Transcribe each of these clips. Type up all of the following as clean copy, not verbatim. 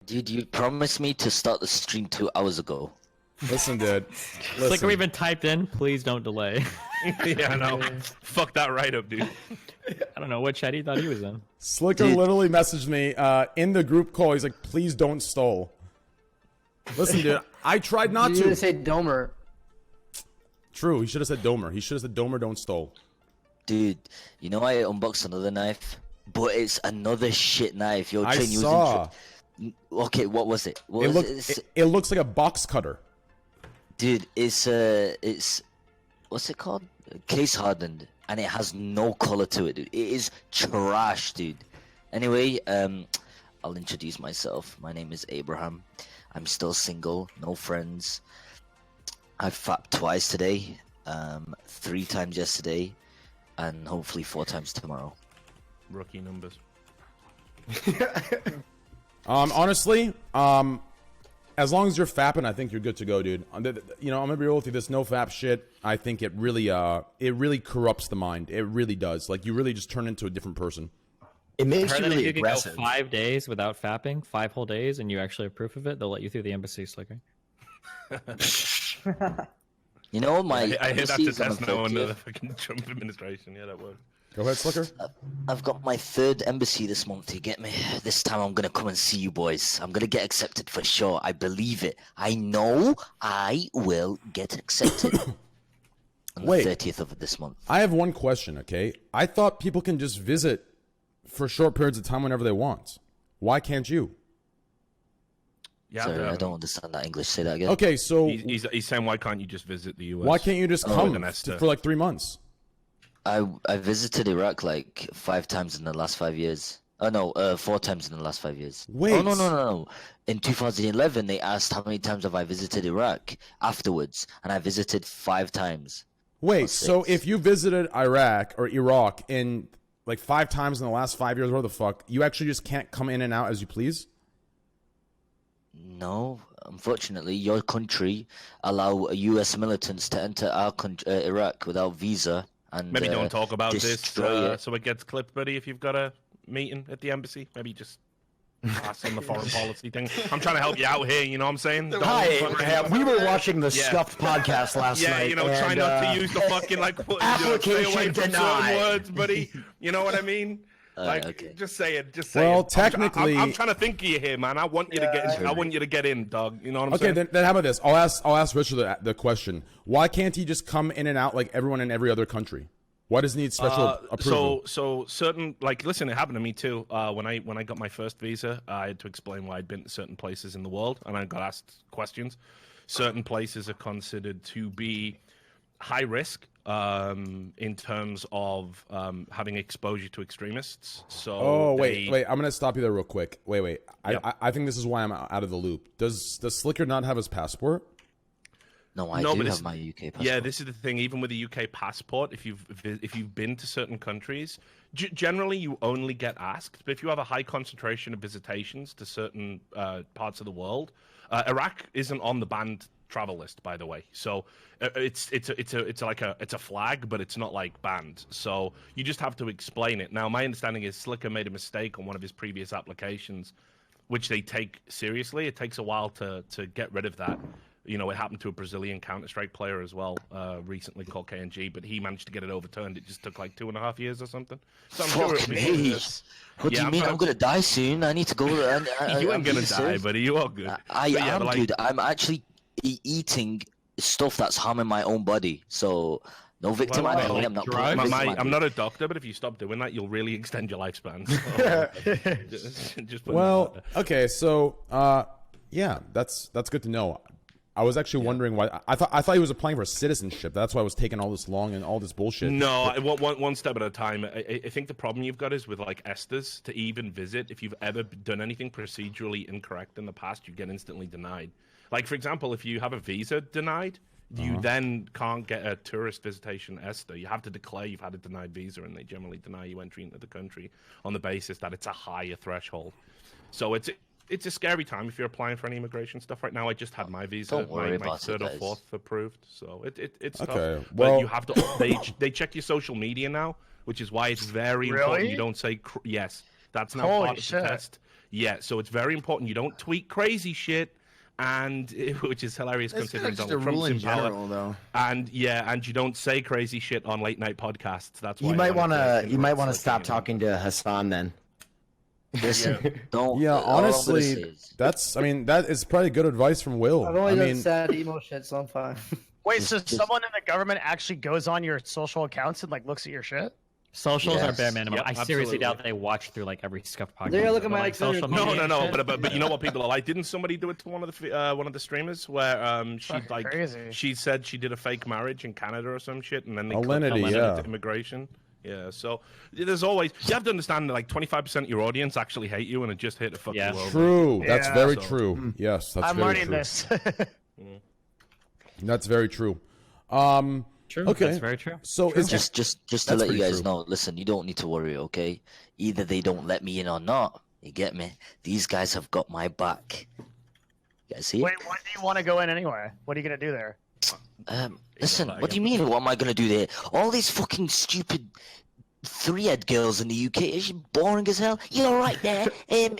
Dude, you promised me to start the stream 2 hours ago. Listen, dude. Sliker we even typed in, please don't delay. Yeah, I know. Fuck that right up, dude. I don't know what chat he thought he was in. Sliker literally messaged me in the group call. He's like, please don't stall. Listen, dude, I tried not to. You should say Domer. True, he should have said Domer. He should have said Domer, don't stall. Dude, you know I unboxed another knife? But it's another shit knife. Yo, I Train, saw. Okay, what was it? It looks like a box cutter. Dude, it's what's it called? Case hardened, and it has no color to it, dude. It is trash, dude. Anyway, I'll introduce myself. My name is Abraham. I'm still single, no friends. I've fapped twice today, 3 times yesterday, and hopefully 4 times tomorrow. Rookie numbers. Honestly, as long as you're fapping, I think you're good to go, dude. You know, I'm gonna be real with you. This no fap shit, I think it really corrupts the mind. It really does. Like, you really just turn into a different person. It makes you If really you can aggressive. go 5 days without fapping, 5 whole days, and you actually have proof of it, they'll let you through the embassy, Sliker. You know, my I hear that's a embassy is on test the now under 30th. the fucking Trump administration. Yeah, that works. Go ahead, Sliker. I've got my 3rd embassy this month, you get me? This time I'm gonna come and see you boys. I'm gonna get accepted for sure. I believe it. I know I will get accepted. On the 30th of this month. I have one question, okay? I thought people can just visit for short periods of time whenever they want. Why can't you? Yeah, Sorry, I don't understand that English. Say that again. Okay, so he's saying, why can't you just visit the US? why can't you just come Vanessa. for like 3 months? I visited Iraq like 5 times in the last 5 years. Oh no, 4 times in the last 5 years. Wait. Oh no. In 2011, they asked how many times have I visited Iraq afterwards, and I visited 5 times. Wait, so if you visited Iraq or Iraq in like 5 times in the last 5 years, what the fuck, you actually just can't come in and out as you please? No, unfortunately, your country allow U.S. militants to enter our country, Iraq, without visa. And Maybe don't talk about this destroy it. so it gets clipped, buddy. If you've got a meeting at the embassy, maybe just pass on the foreign policy thing. I'm trying to help you out here, you know what I'm saying? Hi, Abraham. We were watching the Scuffed Podcast last night. Yeah, you know, try not to use the fucking, like, application stay away from denied. certain words, buddy. You know what I mean? Like, okay. just say it. Just say it. Well, technically, I'm trying to think of you here, man. I want you to get in. I want you to get in, dog. You know what I'm saying? Okay, then how about this? I'll ask Richard the question. Why can't he just come in and out like everyone in every other country? Why does he need special approval? So certain, like, listen, it happened to me too. When I got my first visa, I had to explain why I'd been to certain places in the world, and I got asked questions. Certain places are considered to be high risk in terms of having exposure to extremists. So wait, I'm gonna stop you there real quick. Wait. Yeah. I think this is why I'm out of the loop. Does Sliker not have his passport? No, I do have my UK passport. Yeah, this is the thing. Even with a UK passport, if you've been to certain countries, generally you only get asked. But if you have a high concentration of visitations to certain parts of the world, Iraq isn't on the banned travel list, by the way. So it's a flag, but it's not like banned. So you just have to explain it. Now, my understanding is Sliker made a mistake on one of his previous applications, which they take seriously. It takes a while to get rid of that. You know, it happened to a Brazilian Counter-Strike player as well recently called KNG, but he managed to get it overturned. It just took like 2.5 years or something. So I'm sure Fuck me. What do you mean? I'm gonna die soon. I need to go. You ain't gonna die, buddy. You are good. I am, like, dude. I'm actually eating stuff that's harming my own body. So no victim. Well, I'm not. I'm not a doctor, but if you stop doing that, you'll really extend your lifespan. So, just put that out there. Okay, so yeah, that's good to know. I was actually wondering why. I thought he was applying for citizenship. That's why I was taking all this long and all this bullshit. No, one step at a time. I think the problem you've got is with, like, Estes, to even visit. If you've ever done anything procedurally incorrect in the past, you get instantly denied. Like, for example, if you have a visa denied, you then can't get a tourist visitation ESTA. You have to declare you've had a denied visa, and they generally deny you entry into the country on the basis that it's a higher threshold. So it's a scary time if you're applying for any immigration stuff right now. I just had my visa, my 3rd or 4th approved, so it's okay. tough. Well, but you have to. They check your social media now, which is why it's very important you don't say yes. That's now part of the test. Yeah, so it's very important you don't tweet crazy shit, and which is hilarious That's considering just Donald a rule Trump's in in power. general, though. And you don't say crazy shit on late night podcasts. That's why You might want to stop like, talking to Hassan then. Listen, don't. Yeah, all I'm gonna say honestly, is- that is probably good advice from Will. I've only I done mean, sad emo shit, so I'm fine. Wait, so someone in the government actually goes on your social accounts and like looks at your shit? Socials are Yes. bare minimum. Yep, I seriously absolutely. doubt they watch through like every Scuffed podcast. They're looking at But, my like, extended social media media No, and shit. but you know what people are like? Didn't somebody do it to one of the streamers where she Fucking like crazy. she said she did a fake marriage in Canada or some shit, and then they Alinity, clipped yeah. into immigration. Yeah, so there's always you have to understand that like 25% of your audience actually hate you, and it just hit the fucking Yeah. world. true. That's Yeah. very So- true. Yes, that's I'm very learning true. this. That's very true. True. Okay. That's very true. So it's just to That's let you pretty guys true. know, listen, you don't need to worry, okay? Either they don't let me in or not. You get me? These guys have got my back. You guys see? Wait, why do you want to go in anyway? What are you gonna do there? Listen, that what do you mean? What am I gonna do there? All these fucking stupid three-head girls in the UK is boring as hell. You're right there.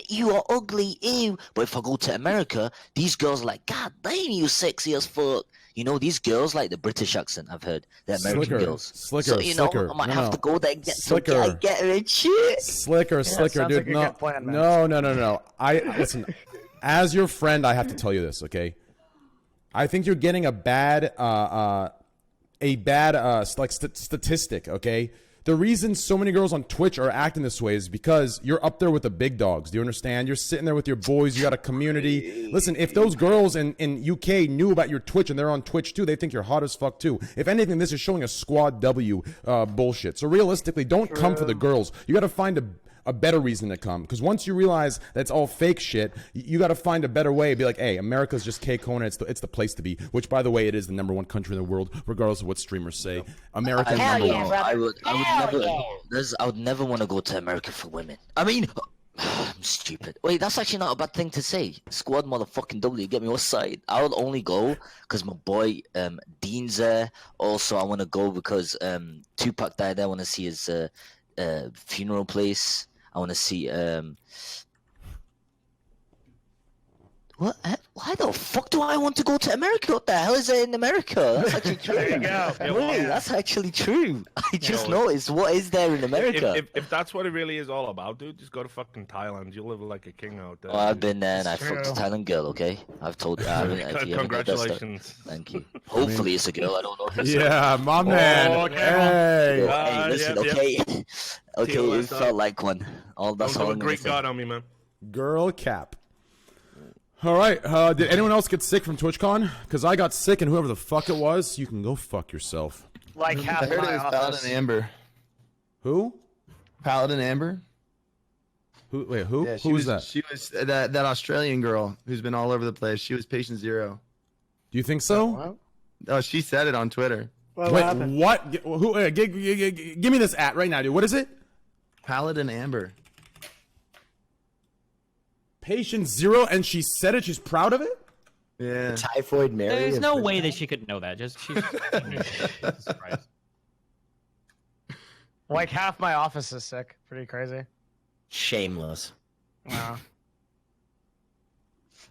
You are ugly. Ew. But if I go to America, these girls are like, God damn, you sexy as fuck. You know, these girls like the British accent. I've heard the American Sliker, girls. Sliker, so you know, Sliker. I might No, have no. to go there and get Sliker. some get her and shit. Slicker, sounds dude. like a No, good plan, man. no. I listen. As your friend, I have to tell you this, okay? I think you're getting a bad statistic, okay? The reason so many girls on Twitch are acting this way is because you're up there with the big dogs. Do you understand? You're sitting there with your boys. You got a community. Listen, if those girls in UK knew about your Twitch and they're on Twitch too, they think you're hot as fuck too. If anything, this is showing a squad W bullshit. So realistically, don't come for the girls. You got to find a better reason to come, because once you realize that's all fake shit, you got to find a better way. Be like, hey, America's just K-Kona. It's the place to be. Which, by the way, it is the #1 country in the world, regardless of what streamers say. America I, number no, one. I would never want to go to America for women. I mean, I'm stupid. Wait, that's actually not a bad thing to say. Squad motherfucking W, get me what side. I would only go because my boy Dean's there. Also, I want to go because Tupac died there. I want to see his funeral place. I want to see what? Why the fuck do I want to go to America? What the hell is there in America? That's actually true. There you go. Wait, that's actually true. I just noticed what is there in America. If that's what it really is all about, dude, just go to fucking Thailand. You'll live like a king out there. Oh, I've dude. been there and I It's fucked a true. Thailand girl, okay? I've told you. I haven't, if you haven't heard that stuff- Congratulations. Thank you. Hopefully it's a girl. I don't know if it's a Yeah, my man. okay. Hey. Hey, listen, Yep, yep. okay? Okay, Teal it left felt out. like one. All that's Don't all do a I'm gonna Greek say. god on me, man. Girl cap. All right. Did anyone else get sick from TwitchCon? Because I got sick, and whoever the fuck it was, you can go fuck yourself. Like I half heard it my was office. Paladin Amber. Who? Paladin Amber? Who? Wait, who? Yeah, Who was that? She was that Australian girl who's been all over the place. She was patient zero. Do you think so? What? Oh, she said it on Twitter. What Wait, happened? what? Who? Give me this at right now, dude. What is it? Paladin Amber. Patient zero, and she said it. She's proud of it. Yeah. Typhoid Mary. There's of no the- way that she could know that. Just she's surprised. Like half my office is sick. Pretty crazy. Shameless. Wow.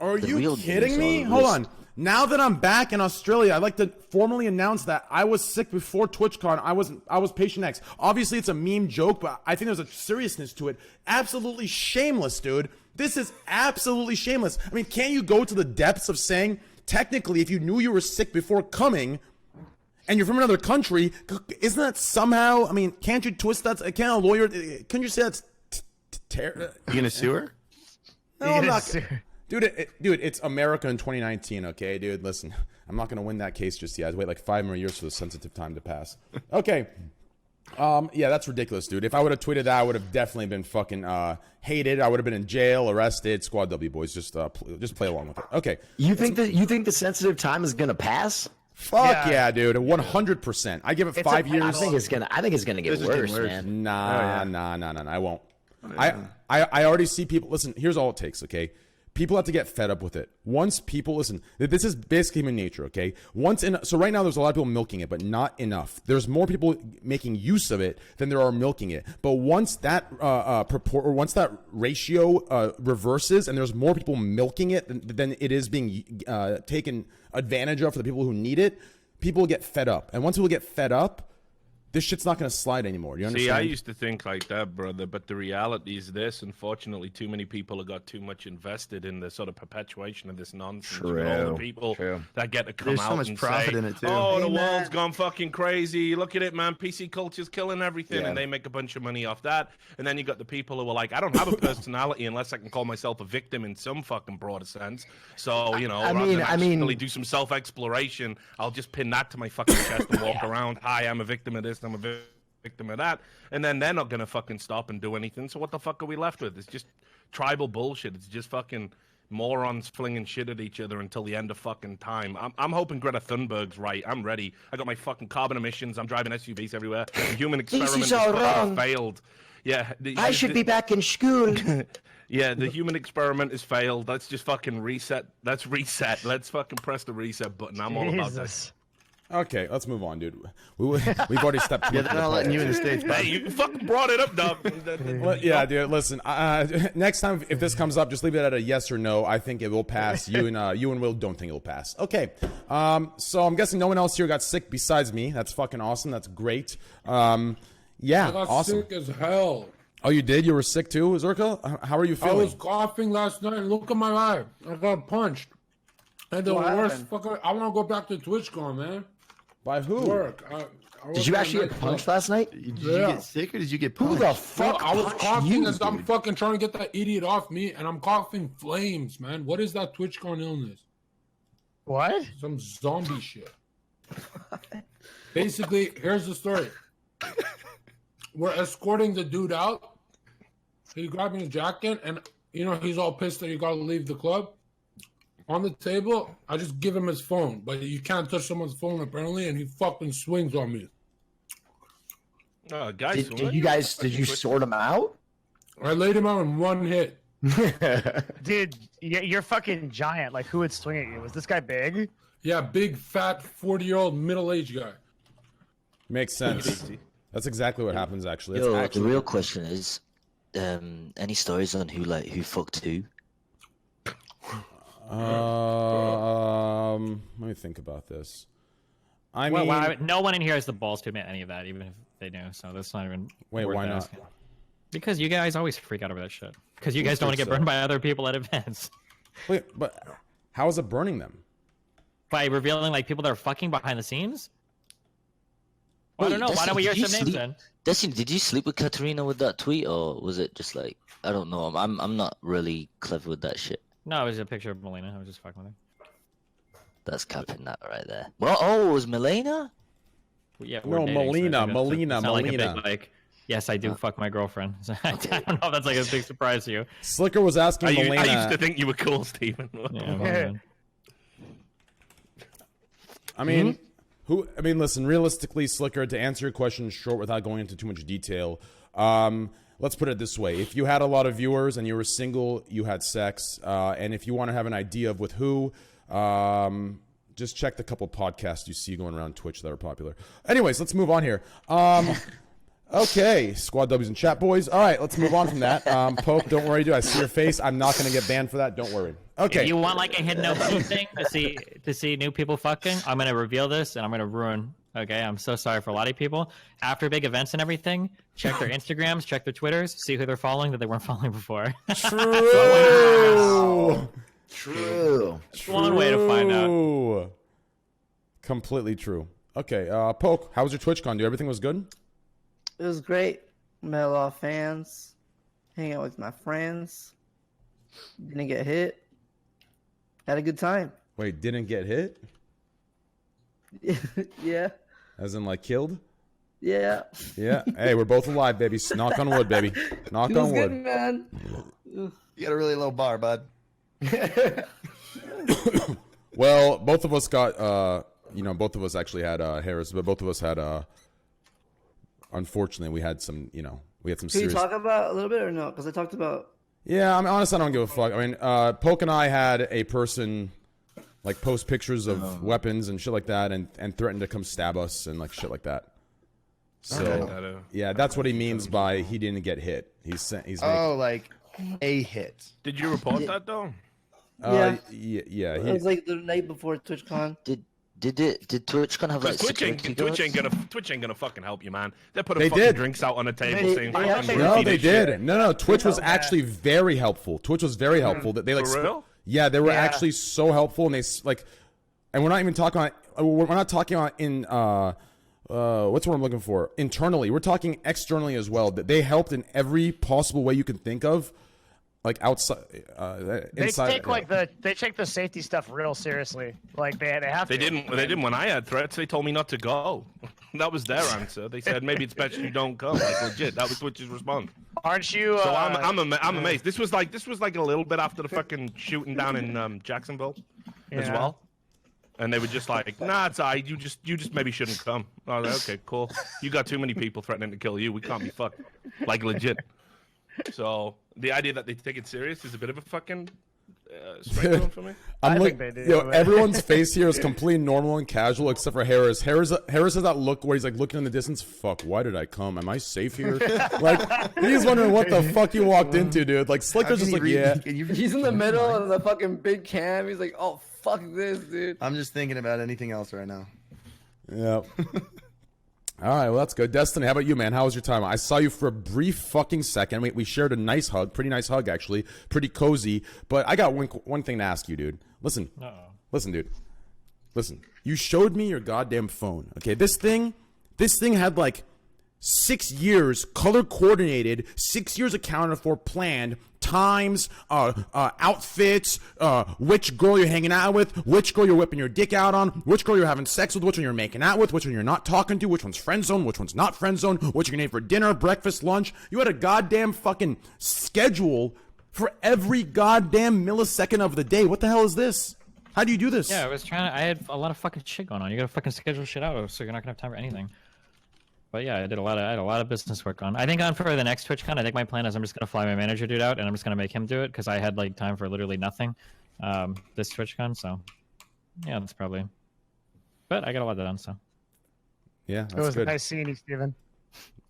Are The you real kidding news me? on the Hold list. on. Now that I'm back in Australia, I'd like to formally announce that I was sick before TwitchCon. I was patient X. Obviously, it's a meme joke, but I think there's a seriousness to it. Absolutely shameless, dude. This is absolutely shameless. I mean, can't you go to the depths of saying, technically, if you knew you were sick before coming, and you're from another country, isn't that somehow? I mean, can't you twist that? Can't a lawyer? Can't you say that's You gonna sue her? No, I'm not. Dude, it's America in 2019, okay, dude? Listen, I'm not going to win that case just yet. I'd wait like 5 more years for the sensitive time to pass. Okay. Yeah, that's ridiculous, dude. If I would have tweeted that, I would have definitely been fucking hated. I would have been in jail, arrested. Squad W, boys. Just play along with it. Okay. You think the sensitive time is gonna pass? Fuck yeah, dude. 100%. I give it 5 I years. think it's gonna get This is getting worse, worse. man. Nah. I won't. I already see people. Listen, here's all it takes, okay? people have to get fed up with it. Once people listen, this is basically human nature, okay? So right now there's a lot of people milking it, but not enough. There's more people making use of it than there are milking it. But once that once that ratio reverses and there's more people milking it than it is being taken advantage of for the people who need it, people get fed up. And once people get fed up, this shit's not going to slide anymore. You understand? See, I used to think like that, brother, but the reality is this. Unfortunately, too many people have got too much invested in the sort of perpetuation of this nonsense. All the people that get to come There's out so much and profit say, in it, too. oh, the world's gone fucking crazy. Look at it, man. PC culture's killing everything, and they make a bunch of money off that. And then you got the people who are like, I don't have a personality unless I can call myself a victim in some fucking broader sense. So, you know, rather than actually do some self-exploration, I'll just pin that to my fucking chest and walk around. Hi, I'm a victim of this. I'm a victim of that, and then they're not gonna fucking stop and do anything. So what the fuck are we left with? It's just tribal bullshit. It's just fucking morons flinging shit at each other until the end of fucking time. I'm hoping Greta Thunberg's right. I'm ready. I got my fucking carbon emissions. I'm driving SUVs everywhere. The human experiment has failed. Yeah, I should be back in school. Yeah, the human experiment has failed. Let's just fucking reset. Let's reset. Let's fucking press the reset button. I'm all about this. Okay, let's move on, dude. We've already stepped. Yeah, they're not letting you in the States, bud. Hey, you fucking brought it up, dog. Well, yeah, dude. Listen, next time if this comes up, just leave it at a yes or no. I think it will pass. You and Will don't think it will pass. Okay. So I'm guessing no one else here got sick besides me. That's fucking awesome. That's great. Yeah, I got awesome. sick as hell. Oh, you did? You were sick too, Zurka? How are you feeling? I was coughing last night. Look at my eye. I got punched. And the worst fucking. I want to go back to TwitchCon, man. By who? Work. Did you actually get punched last night? Did you get sick or did you get punched? Who the fuck? I was punched coughing you, as I'm dude? fucking trying to get that idiot off me, and I'm coughing flames, man. What is that TwitchCon illness? What? Some zombie shit. Basically, here's the story. We're escorting the dude out. He's grabbing a jacket, and you know he's all pissed that he got to leave the club. On the table, I just give him his phone, but you can't touch someone's phone apparently, and he fucking swings on me. Did you sort him out? I laid him out in one hit. Dude, you're fucking giant. Like, who would swing at you? Was this guy big? Yeah, big, fat, 40-year-old, middle-aged guy. Makes sense. That's exactly what happens, actually. Yo, the real question is, any stories on who fucked who? Let me think about this. I mean, no one in here has the balls to admit any of that, even if they knew. So that's not even. Wait, worth why not? asking. Because you guys always freak out over that shit. Because you guys don't want to get burned by other people at events. Wait, but how is it burning them? By revealing like people that are fucking behind the scenes. Well, I don't know. Why don't we hear some names then? Destiny, did you sleep with Katarina with that tweet, or was it just like I don't know? I'm not really clever with that shit. No, it was a picture of Melina. I was just fucking with her. That's capping that right there. Well, oh, it was Melina? Yeah, No, Melina. Like a big, like, yes, I do fuck my girlfriend. I don't know if that's like a big surprise to you. Sliker was asking Melina. I used to think you were cool, Steven. Yeah, I mean, listen, realistically, Sliker, to answer your question short without going into too much detail, let's put it this way. If you had a lot of viewers and you were single, you had sex, and if you want to have an idea of with who, just check the couple podcasts you see going around Twitch that are popular. Anyways, let's move on here. Okay, Squad W's and chat boys. All right, let's move on from that. Poke, don't worry, dude. I see your face. I'm not going to get banned for that. Don't worry. Okay. If you want like a hidden open thing to see new people fucking, I'm going to reveal this and I'm going to ruin. Okay, I'm so sorry for a lot of people. After big events and everything, check their Instagrams, check their Twitters, see who they're following that they weren't following before. True. True. One way to find out. Completely true. Okay, Poke, how was your TwitchCon, dude? Everything was good? It was great. Met a lot of fans. Hang out with my friends. Didn't get hit. Had a good time. Wait, didn't get hit? Yeah. As in, like, killed? Yeah. Yeah. Hey, we're both alive, baby. Knock on wood, baby. Knock on wood. Good, man. You got a really low bar, bud. Well, both of us got, both of us actually had Harris, but both of us had, unfortunately, we had some, we had some Can you serious... talk about a little bit or no? Because I talked about... Yeah, I mean, honestly, I don't give a fuck. I mean, Poke and I had a person like post pictures of weapons and shit like that, and threatened to come stab us and like shit like that. So yeah, that's what he means by he didn't get hit. He's like a hit. Did you report that though? Yeah. Yeah. It was like the night before TwitchCon. Did TwitchCon have like Twitch ain't security guards? gonna fucking help you, man. They put a They fucking did. drinks out on a table They- saying they fucking actually- No, repeat they this shit. did. No. Twitch was actually very helpful. Twitch was very helpful. That they like. For real? Yeah, they were Yeah. actually so helpful, and they like, and we're not even talking about. We're not talking about in. What's what I'm looking for? Internally, we're talking externally as well. That they helped in every possible way you can think of, like outside, They inside. take the safety stuff real seriously. Like they have to. They didn't when I had threats. They told me not to go. That was their answer. They said maybe it's best you don't come. Like legit. That was Twitch's response. Aren't you? So I'm amazed. This was like a little bit after the fucking shooting down in Jacksonville as Yeah. well. And they were just like, nah, it's alright. You just maybe shouldn't come. I was like, okay, cool. You got too many people threatening to kill you. We can't be fucked. Like legit. So the idea that they take it serious is a bit of a fucking straight zone for me. I'm I like, think they do, yo, but- everyone's face here is completely normal and casual except for Harris. Harris has that look where he's like looking in the distance. Fuck, why did I come? Am I safe here? Like he's wondering what the fuck you walked into, dude. Like Sliker's just like, yeah. He's in the middle of the fucking big cam. He's like, oh, fuck this, dude. I'm just thinking about anything else right now. Yeah. All right, well that's good. Destiny, how about you, man? How was your time? I saw you for a brief fucking second. We shared a nice hug, pretty nice hug actually, pretty cozy. But I got one thing to ask you, dude. Listen, dude. Listen, you showed me your goddamn phone. Okay, this thing had like 6 years color coordinated, 6 years accounted for, planned. Times, outfits, which girl you're hanging out with, which girl you're whipping your dick out on, which girl you're having sex with, which one you're making out with, which one you're not talking to, which one's friend zone, which one's not friend zone, what you're gonna eat for dinner, breakfast, lunch. You had a goddamn fucking schedule for every goddamn millisecond of the day. What the hell is this? How do you do this? Yeah, I had a lot of fucking shit going on. You gotta fucking schedule shit out, so you're not gonna have time for anything. But yeah, I had a lot of business work on. I think for the next TwitchCon, I think my plan is I'm just gonna fly my manager dude out, and I'm just gonna make him do it because I had like time for literally nothing, this TwitchCon. So yeah, that's probably. But I got a lot done, so. Yeah, It that's was good. nice seeing you, Steven.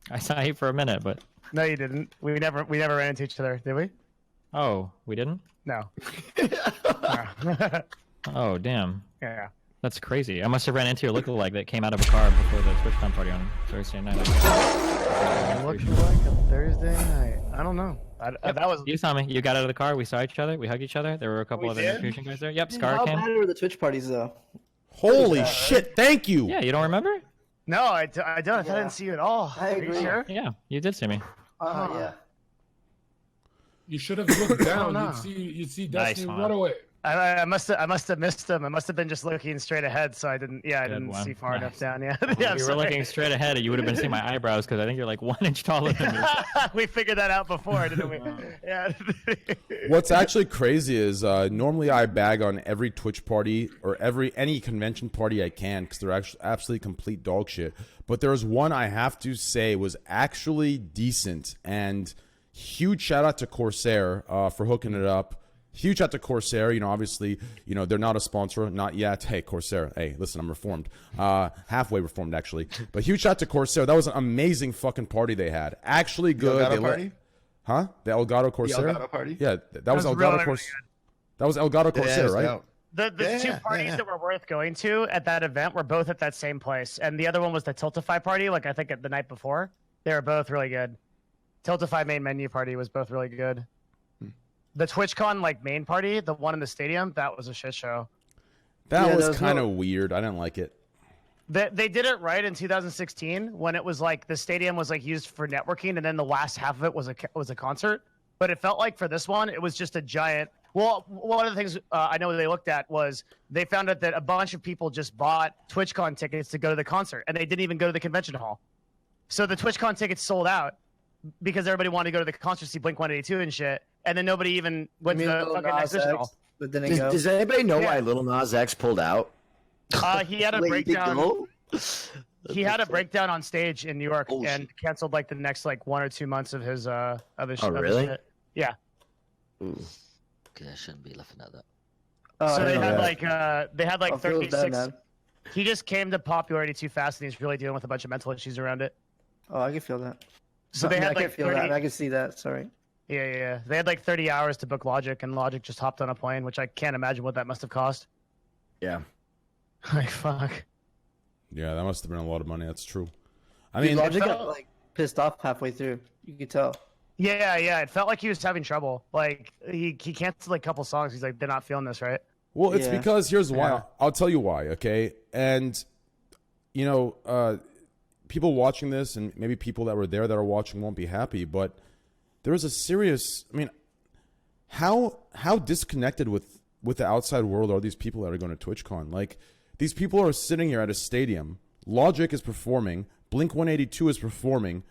I saw you for a minute, but. No, you didn't. We never ran into each other, did we? Oh, we didn't? No. Oh, damn. Yeah. That's crazy. I must have ran into your lookalike that came out of a car before the TwitchCon party on Thursday night. Looks like a Thursday night. I don't know. That was. You saw me. You got out of the car. We saw each other. We hugged each other. There were a couple We other did? Fusion guys there. Yep, How Scar came. bad were the Twitch parties, though? Holy shit! Thank you. Yeah, you don't remember? No, I don't. I Yeah. didn't see you at all. I Are you agree. sure? Yeah, you did see me. Yeah. You should have looked down. no. You'd see Nice, Destiny man. right away. I must have missed him. I must have been just looking straight ahead, so I didn't. Yeah, I Good didn't one. see far Nice. enough down. Yeah. If yeah. you were looking straight ahead, you would have been seeing my eyebrows because I think you're like 1 inch taller than me. We figured that out before, didn't we? Yeah. What's actually crazy is normally I bag on every Twitch party or any convention party I can because they're actually absolutely complete dog shit. But there was one I have to say was actually decent, and huge shout out to Corsair for hooking it up. Huge shout out to Corsair. You know, obviously, you know, they're not a sponsor, not yet. Hey, Corsair. Hey, listen, I'm reformed. Halfway reformed, actually. But huge shout out to Corsair. That was an amazing fucking party they had. Actually good. Elgato They party? Huh? The Elgato Corsair? Elgato party? Yeah, that was was Elgato really, Corsair. That was Elgato Corsair, it's right? dope. The Yeah, two yeah, parties yeah. that were worth going to at that event were both at that same place, and the other one was the Tiltify party. Like I think at the night before, they were both really good. Tiltify main menu party was both really good. The TwitchCon like main party, the one in the stadium, that was a shit show. That Yeah, was that was kind of no- weird. I didn't like it. They did it right in 2016 when it was like the stadium was like used for networking, and then the last half of it was a concert. But it felt like for this one, it was just a giant. Well, one of the things I know they looked at was they found out that a bunch of people just bought TwitchCon tickets to go to the concert, and they didn't even go to the convention hall. So the TwitchCon tickets sold out because everybody wanted to go to the concert, see Blink-182 and shit, and then nobody even went to the fucking exhibition hall. But didn't go. Does anybody know why Yeah. Little Nas X pulled out? He had a Wait, he did breakdown. go? He had a breakdown on stage in New York Oh, and shit. canceled like the next like 1 or 2 months of his Oh, of his really? shit. Yeah. Okay, I shouldn't be laughing at that. Oh, So I they know had that. they had like I feel bad, 36. man. He just came to popularity too fast, and he's really dealing with a bunch of mental issues around it. Oh, I can feel that. So they I had can like feel 30. that. I can see that. Sorry. Yeah. They had like 30 hours to book Logic, and Logic just hopped on a plane, which I can't imagine what that must have cost. Yeah. Like fuck. Yeah, that must have been a lot of money. That's true. I Dude, mean, Logic felt- got like pissed off halfway through. You could tell. Yeah. It felt like he was having trouble. Like he canceled like a couple songs. He's like, they're not feeling this, right? well, it's Yeah. because here's why. Yeah. I'll tell you why. Okay, and you know, people watching this, and maybe people that were there that are watching won't be happy, but there is a serious. I mean, how disconnected with the outside world are these people that are going to TwitchCon? Like, these people are sitting here at a stadium. Logic is performing. Blink 182 is performing.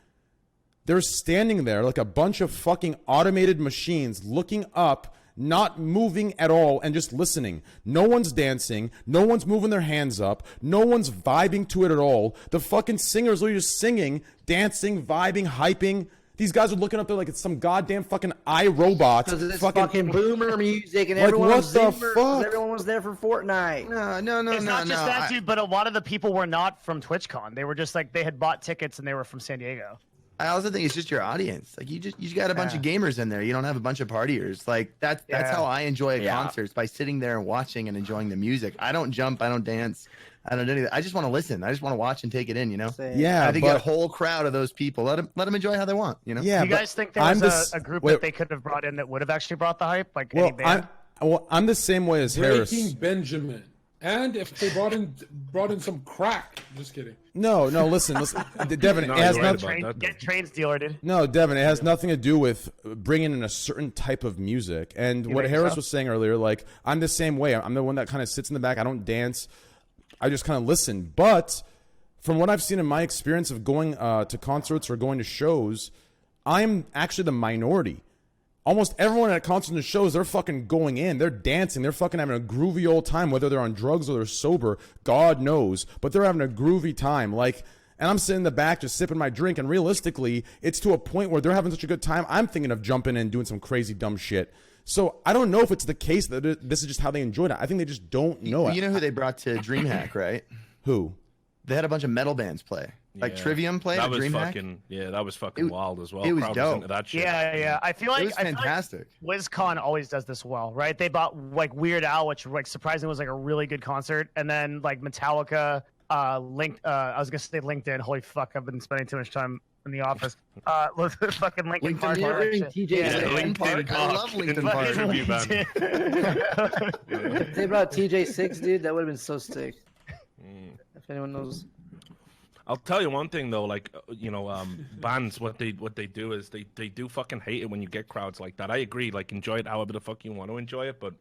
They're standing there like a bunch of fucking automated machines looking up, not moving at all, and just listening. No one's dancing. No one's moving their hands up. No one's vibing to it at all. The fucking singers are just singing, dancing, vibing, hyping. These guys are looking up there like it's some goddamn fucking iRobot. Because it's fucking boomer music and Like, everyone what was the Zoomer 'cause fuck? everyone was there for Fortnite. No. It's not just that, dude, but a lot of the people were not from TwitchCon. They were just like they had bought tickets and they were from San Diego. I also think it's just your audience. Like you got a bunch of gamers in there. You don't have a bunch of partiers. Like that's how I enjoy concerts, by sitting there and watching and enjoying the music. I don't jump. I don't dance. I don't do anything. I just want to listen. I just want to watch and take it in. You know. Same. Yeah, I think but a whole crowd of those people. Let them enjoy how they want. You know. yeah, Do you but guys think there I'm was the a group wait, that they could have brought in that would have actually brought the hype? Like any band? I'm the same way as Harris. Breaking Benjamin. And if they brought in some crack. Just kidding. No, listen, Devin. No, it has you're right nothing. about that. Get trains dealer, dude. No, Devin, it has nothing to do with bringing in a certain type of music. And what think Harris so? was saying earlier, like, I'm the same way. I'm the one that kind of sits in the back. I don't dance. I just kind of listen. But from what I've seen in my experience of going to concerts or going to shows, I'm actually the minority. Almost everyone at concerts and shows, they're fucking going in. They're dancing. They're fucking having a groovy old time, whether they're on drugs or they're sober. God knows. But they're having a groovy time. Like, and I'm sitting in the back just sipping my drink. And realistically, it's to a point where they're having such a good time, I'm thinking of jumping in and doing some crazy dumb shit. So I don't know if it's the case that this is just how they enjoyed it. I think they just don't know it. You know who they brought to DreamHack, right? Who? They had a bunch of metal bands play. Like Yeah. Trivium played That at was DreamHack. fucking that was fucking wild as well. it was Crowd dope. into that shit. Yeah. I feel like It was fantastic. WizCon always does this well, right? They bought like Weird Al, which like surprisingly was like a really good concert, and then like Metallica, I was gonna say LinkedIn. Holy fuck, I've been spending too much time in the office. Fucking Linkin Park. TJ Yeah, Six. Linkin Park. I love Linkin Park. Tribute band. If they brought TJ6, dude, that would have been so sick. If anyone knows. I'll tell you one thing though, like bands, what they do is they do fucking hate it when you get crowds like that. I agree, like enjoy it however the fuck you want to enjoy it, but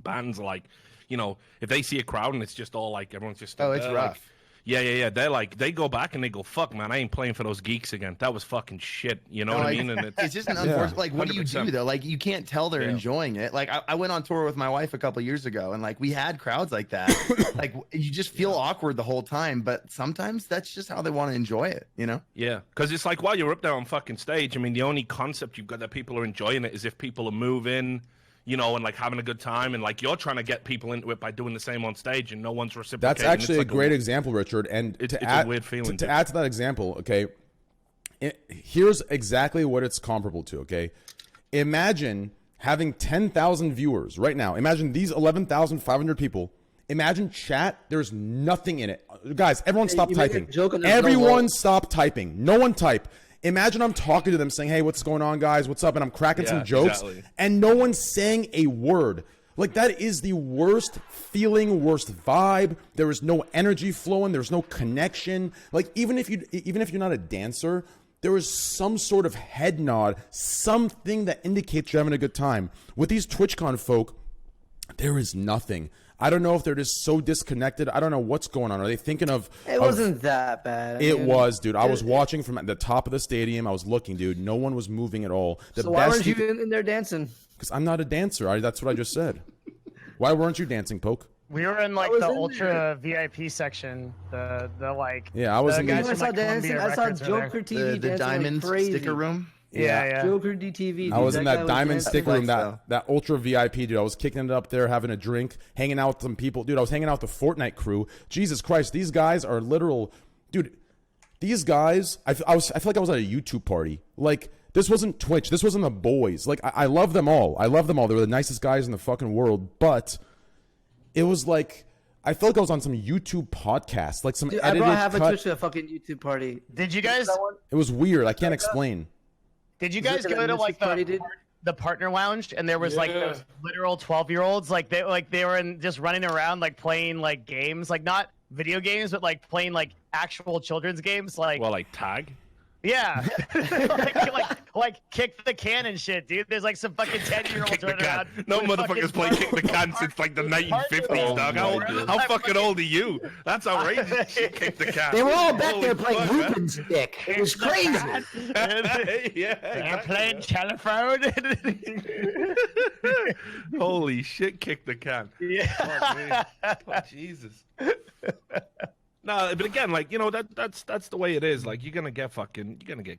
bands are like, if they see a crowd and it's just all like everyone's just Oh, it's there, rough. like, yeah. They're like, they go back and they go, fuck, man, I ain't playing for those geeks again. That was fucking shit. You know what I mean? And It's just an unfortunate. Like, what do you do 100%. though? Like, you can't tell they're enjoying it. Like, I went on tour with my wife a couple years ago, and like we had crowds like that. Like, you just feel awkward the whole time. But sometimes that's just how they want to enjoy it. You know? Yeah, because it's like while you're up there on fucking stage, I mean, the only concept you've got that people are enjoying it is if people are moving, and like having a good time, and like you're trying to get people into it by doing the same on stage, and no one's reciprocating. That's actually It's like a great example, Richard. And It's to a add, weird feeling, to dude. add to that example, okay, here's exactly what it's comparable to, okay? Imagine having 10,000 viewers right now. Imagine these 11,500 people. Imagine chat, there's nothing in it. Guys, everyone stop you make a typing. joke and there's no Everyone vote. stop typing. No one type. Imagine I'm talking to them saying, hey, what's going on, guys? What's up? And I'm cracking some jokes. exactly. And no one's saying a word. Like, that is the worst feeling, worst vibe. There is no energy flowing. There's no connection. Like, even if you're not a dancer, there is some sort of head nod, something that indicates you're having a good time. With these TwitchCon folk, there is nothing. I don't know if they're just so disconnected. I don't know what's going on. Are they thinking of... It wasn't that bad. It was, dude. I was watching from at the top of the stadium. I was looking, dude. No one was moving at all. So why weren't you in there dancing? Because I'm not a dancer. That's what I just said. Why weren't you dancing, Poke? We were in like was the in ultra VIP section. The like. Yeah, I was the in guys I from, saw like, dancing. Columbia I saw Records are there. Joker TV The dancing diamond like crazy. sticker room. Yeah. Joker DTV. I was in guy that diamond nasty. sticker room, so. that ultra VIP, dude. I was kicking it up there, having a drink, hanging out with some people. Dude, I was hanging out with the Fortnite crew. Jesus Christ, these guys are literal. Dude, these guys, I feel like I was at a YouTube party. Like, this wasn't Twitch. This wasn't the boys. Like, I love them all. I love them all. They were the nicest guys in the fucking world. But it was like, I felt like I was on some YouTube podcast, like some Dude, I edited brought half a cut. Twitch to a fucking YouTube party. Did you guys? It was weird. I can't explain. Did you Is it guys the go to like party, dude? the partner lounge and there was like Yeah. those literal 12-year-olds like they were just running around like playing like games, like not video games but like playing like actual children's games, like Well, like tag. yeah, like kick the can and shit, dude. There's like some fucking 10-year-olds Kick the running can. around. No with motherfuckers play fucking kick the can since like the 1950s, dog. How fucking old are you? That's outrageous. Kick the can. They were all back Holy there playing fuck, man. Ruben's dick. It was crazy. Yeah. They're playing telephone. Holy shit! Kick the can. Yeah. Fuck me. Oh, Jesus. No, but again, like, you know, that's the way it is. Like, you're gonna get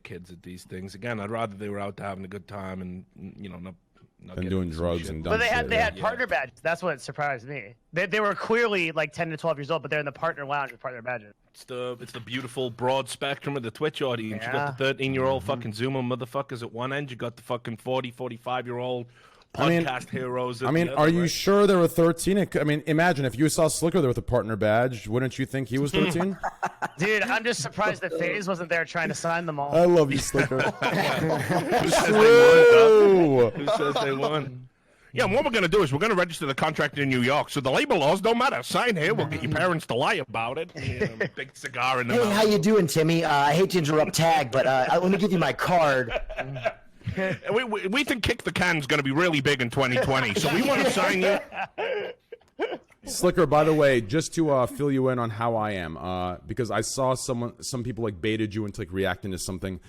kids at these things. Again, I'd rather they were out there having a good time and, you know, not And getting doing into some drugs shit. and dumb But they shit, had yeah. partner badges. That's what surprised me. They were clearly like 10 to 12 years old, but they're in the partner lounge with partner badges. It's the beautiful broad spectrum of the Twitch audience. You got the 13-year-old fucking Zoomer motherfuckers at one end. You got the fucking 40, 45-year-old podcast heroes. At I mean, the are other, you right? sure there were 13? I mean, imagine if you saw Sliker there with a partner badge, wouldn't you think he was 13? Dude, I'm just surprised that FaZe wasn't there trying to sign them all. I love you, Sliker. Who says they won, Whoa. dog? Who says they won? Yeah, and what we're going to do is we're going to register the contract in New York, so the labor laws don't matter. Sign here. We'll get your parents to lie about it. Big cigar in the Hey, mouth. how you doing, Timmy? I hate to interrupt Tag, but let me give you my card. We think Kick the Can's going to be really big in 2020, so we want to sign you. Sliker, by the way, just to fill you in on how I am, because I saw some people like baited you into like reacting to something.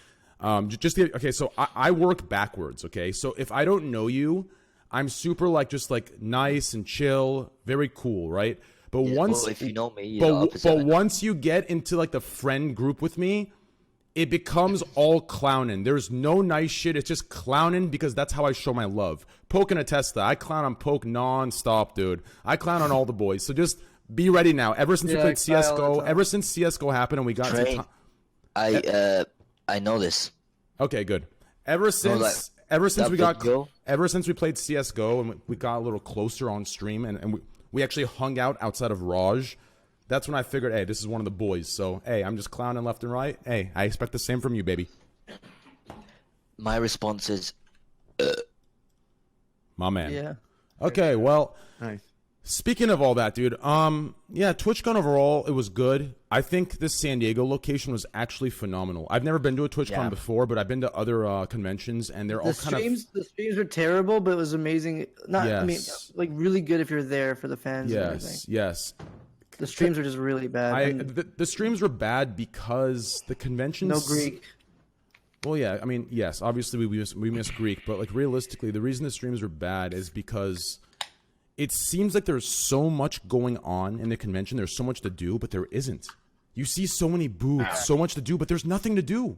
Okay, so I work backwards. Okay, so if I don't know you, I'm super like just like nice and chill, very cool, right? But Well, if you know me, you're the opposite. but once you get into like the friend group with me, it becomes all clowning. There's no nice shit. It's just clowning because that's how I show my love. Poke and attest that. I clown on Poke non-stop, dude. I clown on all the boys. So just be ready now. Ever since we played CSGO, ever since CSGO happened and we got Train. I know this. Okay, good. Ever since we played CSGO and we got a little closer on stream and we actually hung out outside of Raj, that's when I figured, hey, this is one of the boys. So, hey, I'm just clowning left and right. Hey, I expect the same from you, baby. My response is, My man. Yeah. Okay, well, Nice. speaking of all that, dude, yeah, TwitchCon overall, it was good. I think this San Diego location was actually phenomenal. I've never been to a TwitchCon before, but I've been to other conventions, and they're all The kind of... streams were terrible, but it was amazing. I mean, Yes. like really good if you're there for the fans and everything. Yes. The streams are just really bad. The streams were bad because the conventions... No Greek. Well, yeah, I mean, yes, obviously we miss Greek, but like realistically, the reason the streams were bad is because it seems like there's so much going on in the convention. There's so much to do, but there isn't. You see so many booths, so much to do, but there's nothing to do.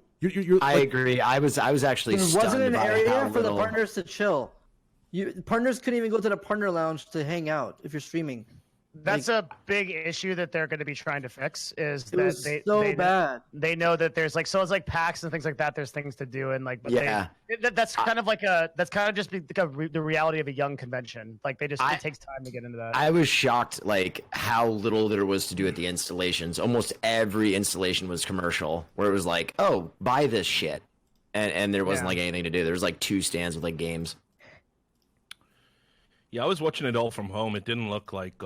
I agree. I was actually There stunned wasn't an by area how for the little- partners to chill. Partners couldn't even go to the partner lounge to hang out if you're streaming. That's a big issue that they're going to be trying to fix. Is It that was they bad. They know that there's like it's like PAX and things like that. There's things to do and like, but Yeah. that's kind of like just the reality of a young convention. Like it takes time to get into that. I was shocked, like how little there was to do at the installations. Almost every installation was commercial, where it was like, "Oh, buy this shit," and there wasn't like anything to do. There was like 2 stands with like games. Yeah, I was watching it all from home. It didn't look like,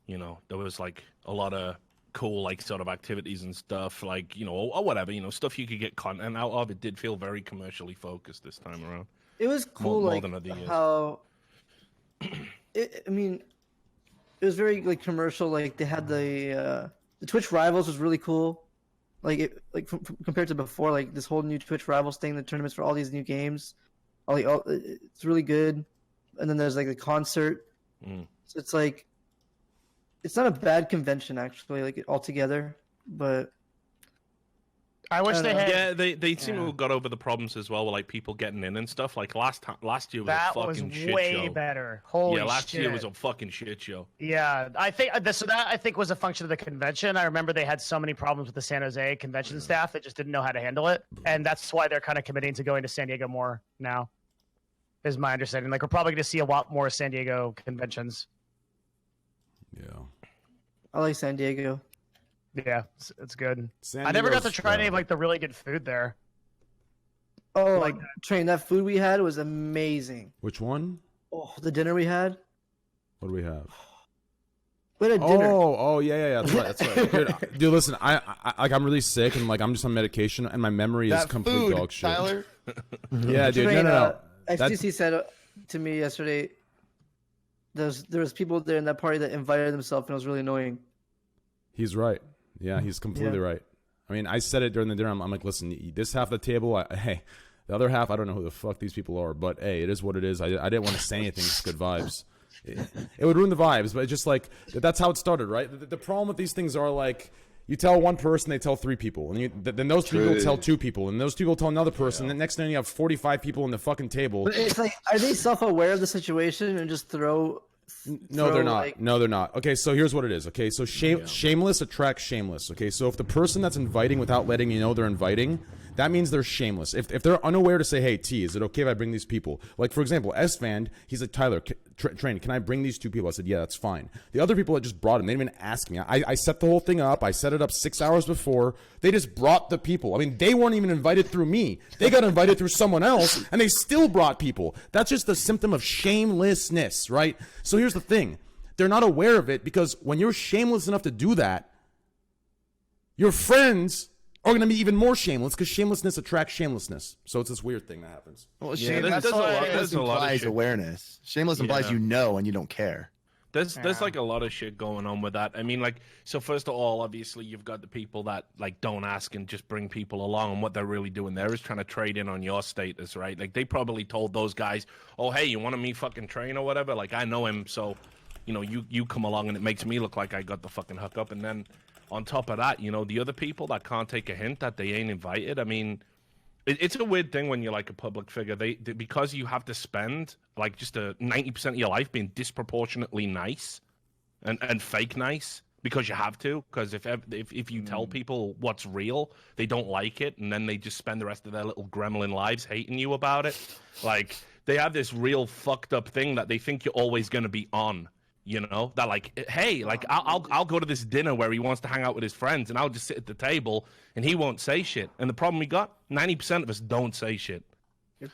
there was like a lot of cool, like sort of activities and stuff, like, or whatever, stuff you could get content out of. It did feel very commercially focused this time around. It was cool, More like than other years. how. I mean, it was very like commercial. Like they had the Twitch Rivals was really cool. Compared to before, like this whole new Twitch Rivals thing, the tournaments for all these new games, it's really good. And then there's like the concert. So it's like, it's not a bad convention actually, like altogether, but I wish they had. Yeah, they seem to have got over the problems as well with like people getting in and stuff. Like last year was That a was fucking shit way show. better. Holy Yeah, last shit. year was a fucking shit show. Yeah, I think so. That I think was a function of the convention. I remember they had so many problems with the San Jose convention staff that just didn't know how to handle it, and that's why they're kind of committing to going to San Diego more now. Is my understanding. Like we're probably going to see a lot more San Diego conventions. Yeah. I like San Diego. Yeah, it's good. San I never got to Diego's, try any of like the really good food there. Oh, Like- Train, that food we had was amazing. Which one? Oh, the dinner we had. What do we have? We had a dinner. Oh, yeah. That's right. Dude, listen, I'm really sick and like I'm just on medication and my memory is That complete food, dog shit. Tyler. Yeah, dude. Train, No. XTC said to me yesterday, there was people there in that party that invited themselves, and it was really annoying. He's right. Yeah, he's completely right. I mean, I said it during the dinner. I'm like, listen, this half of the table, hey, the other half, I don't know who the fuck these people are, but hey, it is what it is. I didn't want to say anything. It's good vibes. It would ruin the vibes, but it's just like that's how it started, right? The problem with these things are like you tell one person, they tell 3 people, and then those people tell 2 people, and those people tell another person. And the next thing you have 45 people in the fucking table. But it's like, are they self-aware of the situation and just throw? No, they're not. Like... No, they're not. Okay, so here's what it is. Okay, so shameless attracts shameless. Okay, so if the person that's inviting without letting you know they're inviting, that means they're shameless. If they're unaware to say, hey, T, is it okay if I bring these people? Like, for example, S-Van, he's like, Tyler, Train, can I bring these 2 people? I said, yeah, that's fine. The other people that just brought him, they didn't even ask me. I set the whole thing up. I set it up 6 hours before. They just brought the people. I mean, they weren't even invited through me. They got invited through someone else, and they still brought people. That's just a symptom of shamelessness, right? So here's the thing. They're not aware of it because when you're shameless enough to do that, your friends are going to be even more shameless because shamelessness attracts shamelessness. So it's this weird thing that happens. Well, Yeah, shameless there's a lot of implies shit. awareness. Shameless implies Yeah. you know and you don't care. There's like a lot of shit going on with that. I mean, like, so first of all, obviously you've got the people that like don't ask and just bring people along, and what they're really doing there is trying to trade in on your status, right? Like they probably told those guys, oh, hey, you want to meet fucking Train or whatever? Like I know him, so you know you come along and it makes me look like I got the fucking hookup. And then on top of that, you know, the other people that can't take a hint that they ain't invited. I mean, it's a weird thing when you're like a public figure. They because you have to spend like just 90% of your life being disproportionately nice and fake nice because you have to. Because if you tell people what's real, they don't like it, and then they just spend the rest of their little gremlin lives hating you about it. Like they have this real fucked up thing that they think you're always going to be on. You know, that like, hey, like I'll go to this dinner where he wants to hang out with his friends, and I'll just sit at the table, and he won't say shit. And the problem we got, 90% of us don't say shit.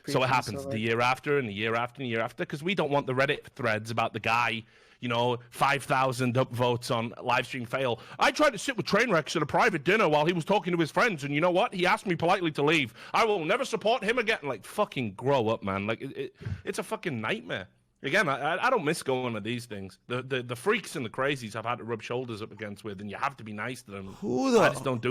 So it happens the year after, and the year after, and the year after, because we don't want the Reddit threads about the guy, you know, 5,000 upvotes on livestream fail. I tried to sit with Trainwrecks at a private dinner while he was talking to his friends, and you know what? He asked me politely to leave. I will never support him again. Like, fucking grow up, man. Like, it's a fucking nightmare. Again, I don't miss going to these things. The freaks and the crazies I've had to rub shoulders up against with, and you have to be nice to them. I just don't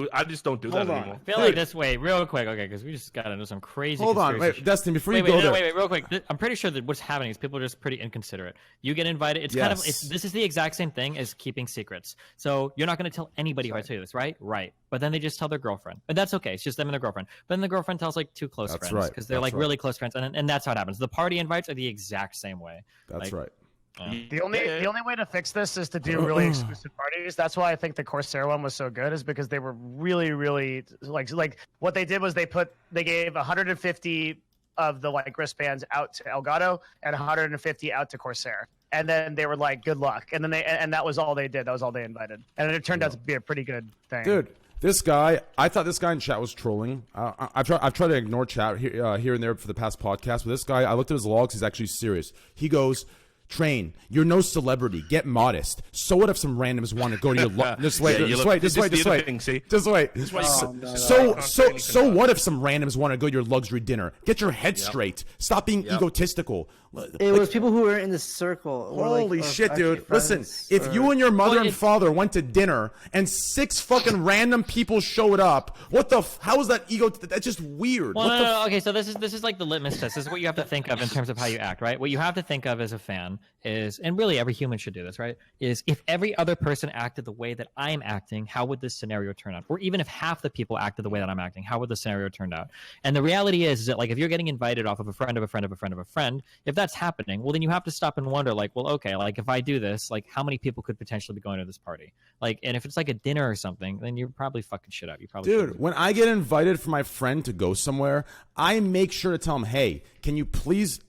do that anymore. I feel like this way, real quick, okay, because we just got into some crazy. Hold on, conspiracy wait, Dustin, before you wait, go there. wait, real quick. I'm pretty sure that what's happening is people are just pretty inconsiderate. You get invited. It's kind of this is the exact same thing as keeping secrets. So you're not going to tell anybody if I tell you this, right? Right. But then they just tell their girlfriend, and that's okay. It's just them and their girlfriend. But then the girlfriend tells like 2 close That's friends right. because they're That's like right. really close friends, and that's how it happens. The party invites are the exact same way. That's Like, right. The only way to fix this is to do really exclusive parties. That's why I think the Corsair one was so good, is because they were really like what they did was they gave 150 of the like wristbands out to Elgato and 150 out to Corsair, and then they were like, good luck, and then and that was all they did. That was all they invited, and it turned out to be a pretty good thing. Dude, this guy, I thought this guy in chat was trolling. I've tried to ignore chat here and there for the past podcast, but this guy, I looked at his logs, he's actually serious. He goes, Train, you're no celebrity. Get modest. So what if some randoms want to go to your Just wait. So what if some randoms want to go to your luxury dinner? Get your head straight. Stop being egotistical. It was people who were in the circle. Holy shit, dude. Listen, friends, if you and your mother Well, and father went to dinner and 6 fucking random people showed up, how is that ego? That's just weird. Well, What the no. Okay, so this is like the litmus test. This is what you have to think of in terms of how you act, right? What you have to think of as a fan is, and really every human should do this, right? Is if every other person acted the way that I'm acting, how would this scenario turn out? Or even if half the people acted the way that I'm acting, how would the scenario turn out? And the reality is that like if you're getting invited off of a friend of a friend of a friend of a friend, if that's happening, well then you have to stop and wonder, like, well, okay, like if I do this, like how many people could potentially be going to this party? Like, and if it's like a dinner or something, then you're probably fucking shit up. You probably Dude, shouldn't. when I get invited for my friend to go somewhere, I make sure to tell him, hey, can you please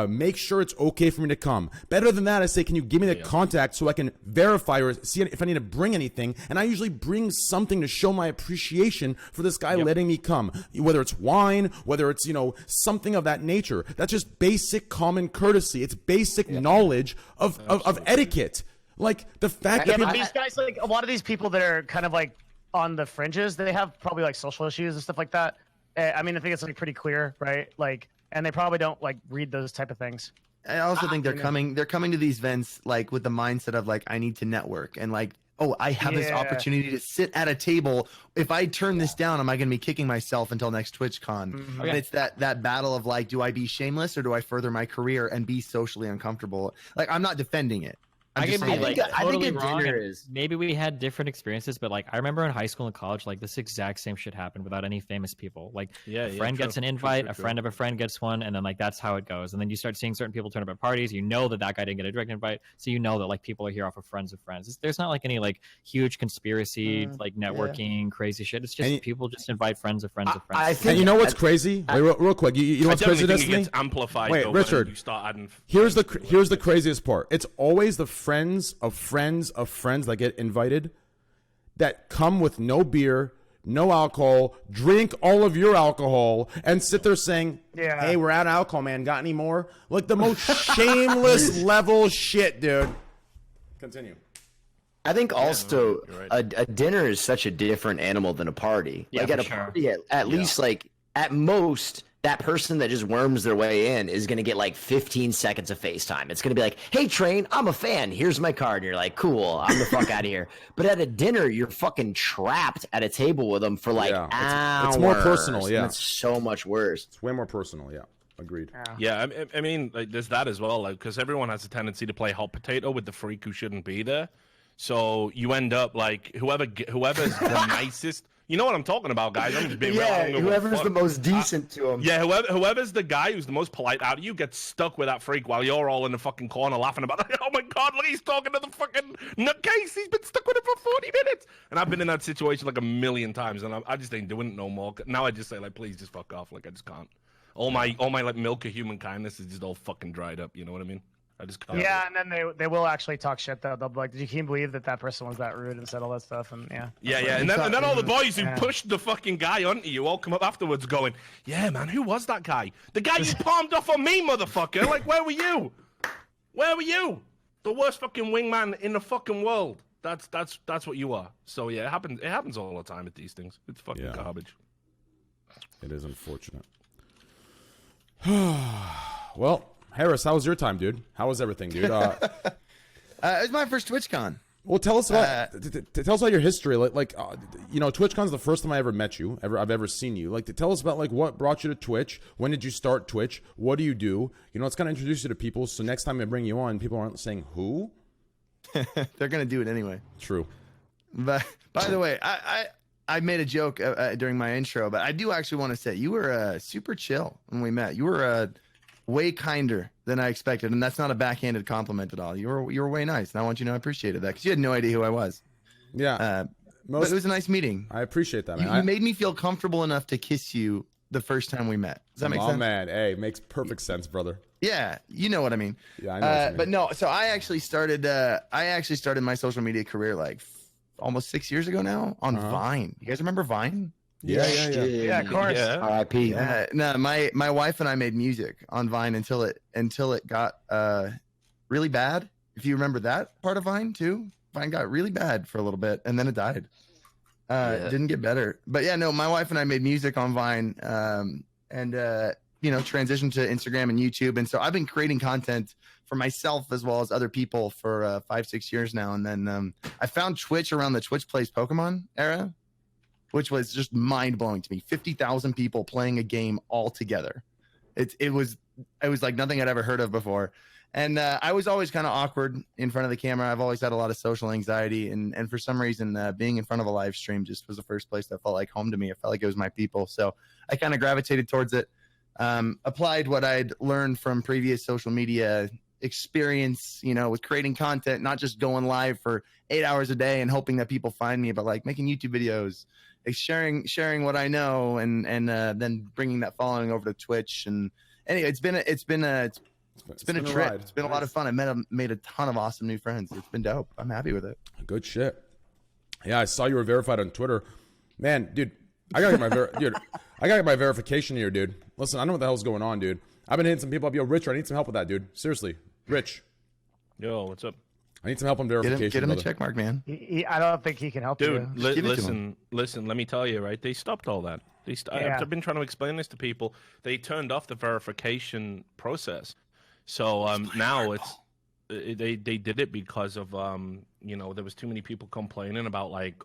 make sure it's okay for me to come? Better than that, I say, can you give me the contact so I can verify or see if I need to bring anything? And I usually bring something to show my appreciation for this guy letting me come. Whether it's wine, whether it's, something of that nature. That's just basic common courtesy. It's basic knowledge of etiquette. Like, the fact Yeah, that but these guys, like a lot of these people that are kind of like on the fringes, they have probably like social issues and stuff like that. I mean, I think it's like pretty clear, right? Like, and they probably don't like read those type of things. I also think they're coming to these events like with the mindset of like, I need to network and like, oh, I have this opportunity to sit at a table. If I turn this down, am I going to be kicking myself until next TwitchCon? Mm-hmm. And it's that battle of like, do I be shameless or do I further my career and be socially uncomfortable? Like, I'm not defending it. I could be saying, like I think totally a wrong. dinner and is- Maybe we had different experiences, but like I remember in high school and college, like this exact same shit happened without any famous people. Like a friend gets an invite, a friend of a friend gets one, and then like that's how it goes. And then you start seeing certain people turn up at parties. You know that guy didn't get a direct invite, so you know that like people are here off of friends of friends. There's not like any like huge conspiracy like networking crazy shit. It's just people just invite friends of friends of friends. I think and you know what's crazy? Wait, real quick. You know what's crazy, think it Destiny? gets amplified. Wait, though, when Richard. You start adding. Here's the craziest part. It's always the friends of friends of friends that get invited that come with no beer, no alcohol, drink all of your alcohol, and sit there saying, hey, we're out of alcohol, man. Got any more? Like the most shameless level shit, dude. Continue. I think also you're right. a dinner is such a different animal than a party. Yeah, like at for a sure. party, at least like at most, that person that just worms their way in is going to get like 15 seconds of FaceTime. It's going to be like, hey, Train, I'm a fan. Here's my card. And you're like, cool, I'm the fuck out of here. But at a dinner, you're fucking trapped at a table with them for like hours. It's more personal, and yeah. it's so much worse. It's way more personal, yeah. Agreed. Yeah, I mean, like, there's that as well, like, because everyone has a tendency to play hot potato with the freak who shouldn't be there. So you end up like whoever's the nicest. You know what I'm talking about, guys. I'm just being real. I don't give a whoever's fuck. the most decent to them. Yeah, whoever's the guy who's the most polite out of you gets stuck with that freak while you're all in the fucking corner laughing about, like, oh my god, look, he's talking to the fucking nutcase. He's been stuck with him for 40 minutes. And I've been in that situation like a million times, and I just ain't doing it no more. Now I just say, like, please just fuck off. Like, I just can't. All my like milk of human kindness is just all fucking dried up. You know what I mean? I just can't. Yeah, and then they will actually talk shit though. They'll be like, "You can't believe that person was that rude and said all that stuff." And Yeah, and then all the boys who pushed the fucking guy onto you all come up afterwards going, "Yeah, man, who was that guy? The guy you palmed off on me, motherfucker! Like, where were you? Where were you? The worst fucking wingman in the fucking world. That's what you are." So yeah, it happens all the time at these things. It's fucking garbage. It is unfortunate. Well, Harris, how was your time, dude? How was everything, dude? It was my first TwitchCon. Well, tell us about tell us about your history. TwitchCon's the first time I ever met you. I've ever seen you. Like, tell us about like what brought you to Twitch. When did you start Twitch? What do you do? Let's kind of introduce you to people. So next time I bring you on, people aren't saying who. They're gonna do it anyway. True. But by the way, I made a joke during my intro, but I do actually want to say you were super chill when we met. You were way kinder than I expected, and that's not a backhanded compliment at all. You were way nice, and I want you to know I appreciated that because you had no idea who I was. Yeah, but it was a nice meeting. I appreciate that, man. You made me feel comfortable enough to kiss you the first time we met. Does that make sense? Oh man, hey, makes perfect sense, brother. Yeah, you know what I mean. Yeah, I know. What you mean. But no, so I actually started my social media career like almost 6 years ago now on Vine. You guys remember Vine? Yeah. yeah, of course. Yeah. R.I.P. No, my wife and I made music on Vine until it got really bad. If you remember that part of Vine too, Vine got really bad for a little bit and then it died. It didn't get better. But yeah, no, my wife and I made music on Vine, and transitioned to Instagram and YouTube. And so I've been creating content for myself as well as other people for 5-6 years now. And then I found Twitch around the Twitch Plays Pokemon era, which was just mind blowing to me. 50,000 people playing a game all together. It was like nothing I'd ever heard of before. And I was always kind of awkward in front of the camera. I've always had a lot of social anxiety. And for some reason, being in front of a live stream just was the first place that felt like home to me. It felt like it was my people. So I kind of gravitated towards it. Applied what I'd learned from previous social media experience, with creating content, not just going live for 8 hours a day and hoping that people find me, but like making YouTube videos, sharing what I know, and then bringing that following over to Twitch. And anyway, it's been a trip. ride. It's been a lot of fun. I made a ton of awesome new friends. It's been dope. I'm happy with it. Good shit. Yeah, I saw you were verified on Twitter. Man, dude, I gotta get my verification here, dude. Listen, I know what the hell's going on, dude. I've been hitting some people up. Yo, Richard, I need some help with that, dude. Seriously, Rich. Yo, what's up? I need some help on verification. Get him a brother. check mark, man. I don't think he can help Dude, you. listen. Let me tell you, right? They stopped all that. I've been trying to explain this to people. They turned off the verification process. So now they did it because of there was too many people complaining about like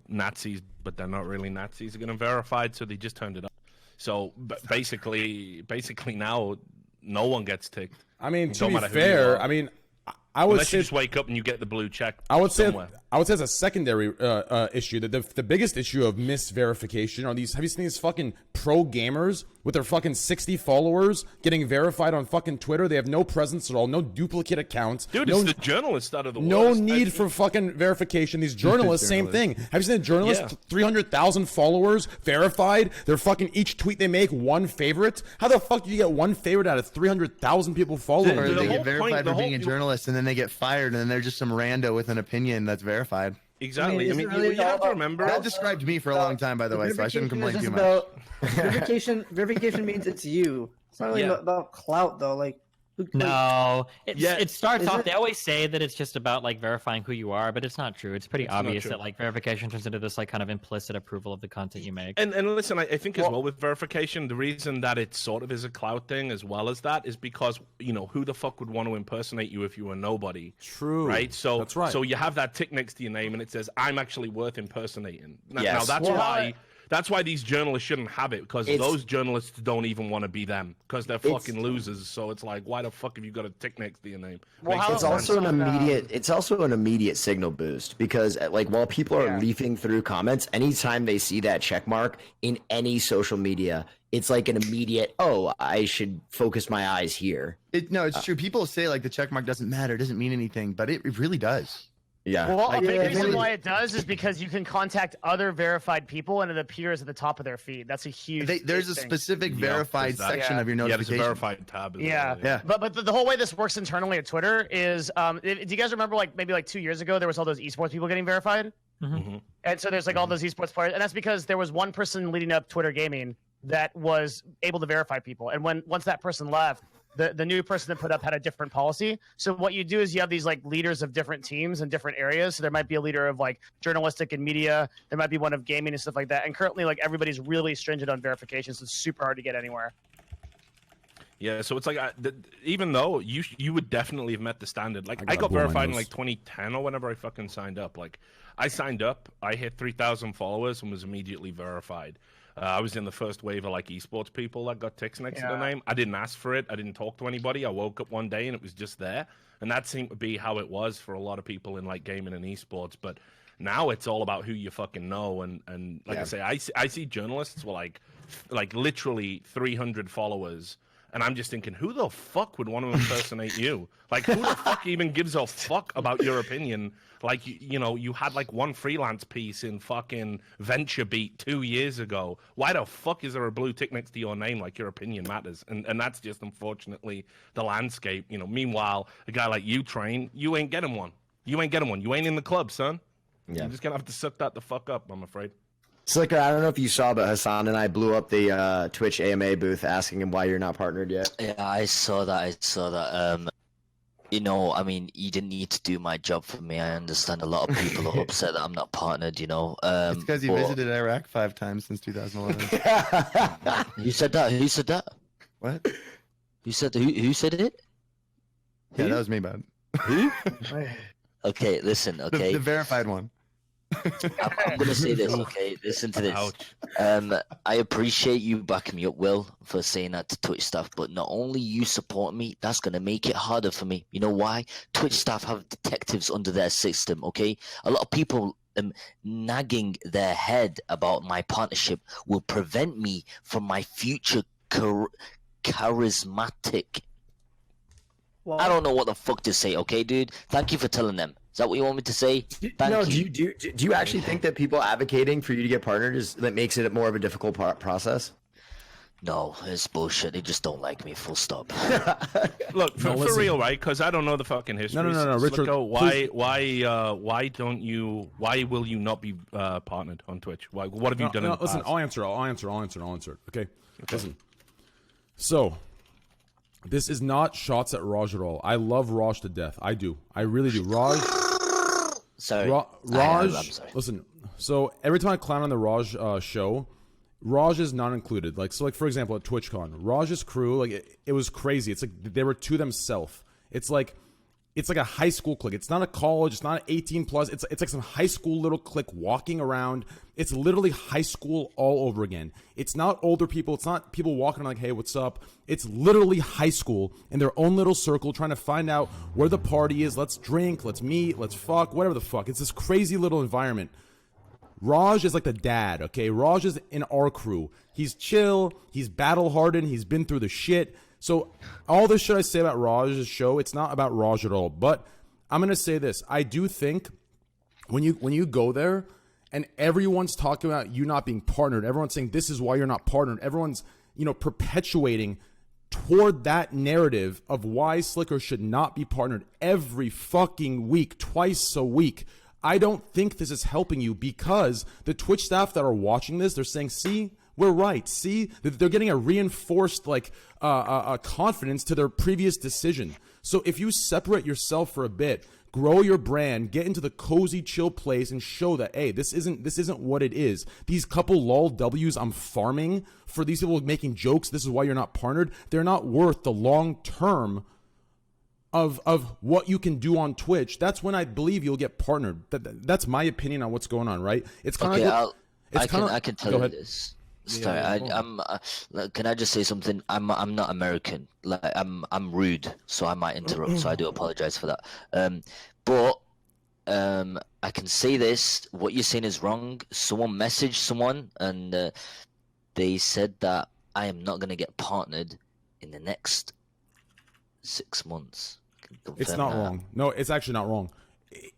Nazis, but they're not really Nazis are getting verified, so they just turned it off. So basically now no one gets ticked. I mean, to No be matter who you fair, are. I mean, I would Unless say you just wake up and you get the blue check. I would say somewhere. it's a secondary issue. The biggest issue of misverification are these. Have you seen these fucking pro gamers with their fucking 60 followers getting verified on fucking Twitter? They have no presence at all, no duplicate accounts. Dude, no, it's the journalists out of the no worst. need for fucking verification. These journalists, same thing. Have you seen a journalist? Yeah. 300,000 followers verified. They're fucking each tweet they make one favorite. How the fuck do you get one favorite out of 300,000 people following? Or The they whole get verified point- for being a journalist, and then they get fired, and then they're just some rando with an opinion that's verified. Exactly. I mean, is it really you have to all- remember. That described me for a long time, by the way, so I shouldn't complain too much. Verification means it's you. It's not really Yeah. about clout, though. Like, No, Yeah. it starts Is off. it? They always say that it's just about like verifying who you are, but it's not true. It's pretty It's not obvious true. that like verification turns into this like kind of implicit approval of the content you make. And listen, I think as well with verification, the reason that it sort of is a clout thing as well as that is because who the fuck would want to impersonate you if you were nobody? True. Right. So That's right. So you have that tick next to your name, and it says I'm actually worth impersonating. Now Yes. that's why these journalists shouldn't have it, because those journalists don't even want to be them because they're fucking losers. So it's like, why the fuck have you got a tick next to your name? Well, Makes how- no It's sense. also an immediate. It's also an immediate signal boost because, like, while people are leafing through comments, anytime they see that check mark in any social media, it's like an immediate. Oh, I should focus my eyes here. It's true. People say like the check mark doesn't matter, doesn't mean anything, but it really does. Yeah. Well, a big yeah, reason maybe- why it does is because you can contact other verified people and it appears at the top of their feed. That's a huge. There's a thing. specific Yep, verified there's that. section of your Yeah, there's a notification. verified tab. As Yeah, well, Yeah. But the whole way this works internally at Twitter is, do you guys remember maybe 2 years ago there was all those esports people getting verified, Mhm. and so there's all those esports players, and that's because there was one person leading up Twitter gaming that was able to verify people, and once that person left, the new person that put up had a different policy. So what you do is you have these leaders of different teams in different areas. So there might be a leader of journalistic and media. There might be one of gaming and stuff like that. And currently everybody's really stringent on verification, so it's super hard to get anywhere. Yeah, so it's like even though you would definitely have met the standard. Like I got got blue on my verified in nose. 2010 or whenever I fucking signed up. Like I signed up, I hit 3,000 followers and was immediately verified. I was in the first wave of esports people that got ticks next to their name. I didn't ask for it. I didn't talk to anybody. I woke up one day and it was just there. And that seemed to be how it was for a lot of people in gaming and esports. But now it's all about who you fucking know. And I say, I see journalists with literally 300 followers. And I'm just thinking, who the fuck would want to impersonate you? Who the fuck even gives a fuck about your opinion? You had one freelance piece in fucking VentureBeat 2 years ago. Why the fuck is there a blue tick next to your name like your opinion matters? And that's just unfortunately the landscape. Meanwhile, a guy like you, Train, you ain't getting one. You ain't getting one. You ain't in the club, son. Yeah. You're just gonna have to suck that the fuck up, I'm afraid. Sliker, I don't know if you saw, but Hassan and I blew up the Twitch AMA booth asking him why you're not partnered yet. Yeah, I saw that. you know, I mean, you didn't need to do my job for me. I understand a lot of people are upset that I'm not partnered, you know. It's because you but- visited Iraq 5 times since 2011. Who said that? Who said that? What? Who said it? Yeah, that was me, bud. Who? Okay, listen, okay. The verified one. I'm gonna say this, okay? Listen to this. Ouch. I appreciate you backing me up, Will, for saying that to Twitch staff, but not only you support me, that's gonna make it harder for me. You know why? Twitch staff have detectives under their system, okay? A lot of people nagging their head about my partnership will prevent me from my future charismatic. Well, I don't know what the fuck to say, okay, dude? Thank you for telling them. Is that what you want me to say? Thank you. Do you actually think that people advocating for you to get partnered that makes it more of a difficult process? No, it's bullshit. They just don't like me. Full stop. Look, for listen. real, right? Because I don't know the fucking history. No, Richard, Sliker, why will you not be partnered on Twitch? What have you done in the listen, past? I'll answer. Okay? Listen. So, this is not shots at Raj at all. I love Raj to death. I do. I really do. Raj. Sorry. Raj. I'm sorry. Listen. So every time I clown on the Raj show, Raj is not included. Like for example at TwitchCon, Raj's crew, like it was crazy. It's like they were to themselves. It's like a high school clique. It's not a college. It's not an 18 plus. It's like some high school little clique walking around. It's literally high school all over again. It's not older people. It's not people walking like, hey, what's up? It's literally high school in their own little circle trying to find out where the party is. Let's drink. Let's meet. Let's fuck. Whatever the fuck. It's this crazy little environment. Raj is like the dad, okay? Raj is in our crew. He's chill. He's battle hardened. He's been through the shit. So all this shit I say about Raj's show, it's not about Raj at all. But I'm going to say this. I do think when you go there and everyone's talking about you not being partnered, everyone's saying this is why you're not partnered, everyone's, perpetuating toward that narrative of why Sliker should not be partnered every fucking week, twice a week. I don't think this is helping you because the Twitch staff that are watching this, they're saying, see, we're right. See, they're getting a reinforced confidence to their previous decision. So if you separate yourself for a bit, grow your brand, get into the cozy, chill place, and show that, hey, this isn't what it is. These couple lol W's I'm farming for these people making jokes. This is why you're not partnered. They're not worth the long term of what you can do on Twitch. That's when I believe you'll get partnered. That's my opinion on what's going on, right? It's kind of I can tell you this. Sorry, can I just say something? I'm not American. Like I'm rude, so I might interrupt. So I do apologize for that. But I can say this: what you're saying is wrong. Someone messaged someone, and they said that I am not gonna get partnered in the next 6 months. It's not wrong. No, it's actually not wrong.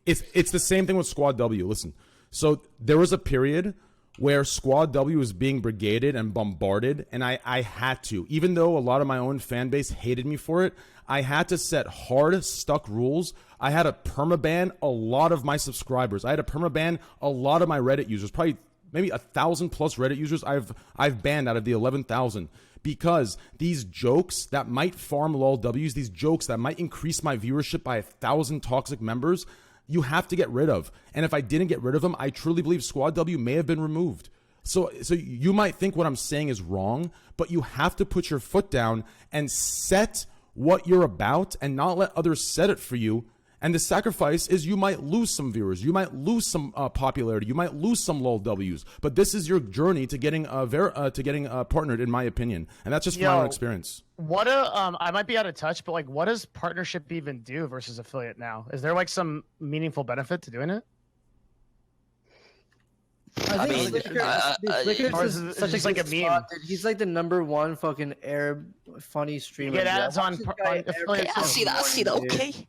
It's the same thing with Squad W. Listen, so there was a period where Squad W was being brigaded and bombarded, and I had to, even though a lot of my own fan base hated me for it, I had to set hard, stuck rules. I had to permaban a lot of my subscribers. I had to permaban a lot of my Reddit users, probably maybe 1,000 plus Reddit users I've banned out of the 11,000. Because these jokes that might farm lol W's, these jokes that might increase my viewership by 1,000 toxic members, you have to get rid of. And if I didn't get rid of them, I truly believe Squad W may have been removed. So you might think what I'm saying is wrong, but you have to put your foot down and set what you're about and not let others set it for you. And the sacrifice is you might lose some viewers, you might lose some popularity, you might lose some lol W's. But this is your journey to getting partnered, in my opinion, and that's just from my own experience. What I might be out of touch, but like, what does partnership even do versus affiliate now? Is there like some meaningful benefit to doing it? I mean, Sliker's it's such just a like good a meme. spot, dude. He's like the #1 fucking Arab funny streamer. Get ads on affiliate. I see that. Okay.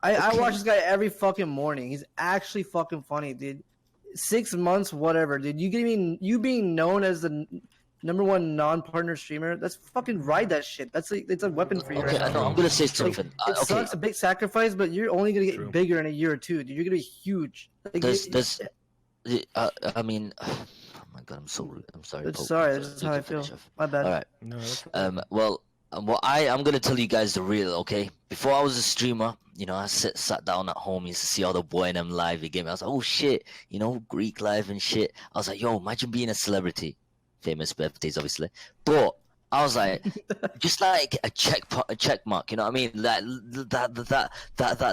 I watch this guy every fucking morning. He's actually fucking funny, dude. 6 months, whatever, dude. You being known as the #1 non-partner streamer, that's fucking ride that shit. It's a weapon for you. Okay, right now. I'm gonna say something. It sucks, a big sacrifice, but you're only gonna get bigger in a year or two, dude. You're gonna be huge. Like, I mean, oh my god, I'm so rude. I'm sorry. It's Pope. sorry, I'm this is how I feel. finish off. My bad. All right. No, that's Well, Well, I'm gonna tell you guys the real, okay? Before I was a streamer, you know, I sat down at home, used to see all the boy and them live game. I was like, oh shit, you know, Greek live and shit. I was like, yo, imagine being a celebrity, famous birthdays, obviously. But I was like, just like a check mark, you know what I mean? That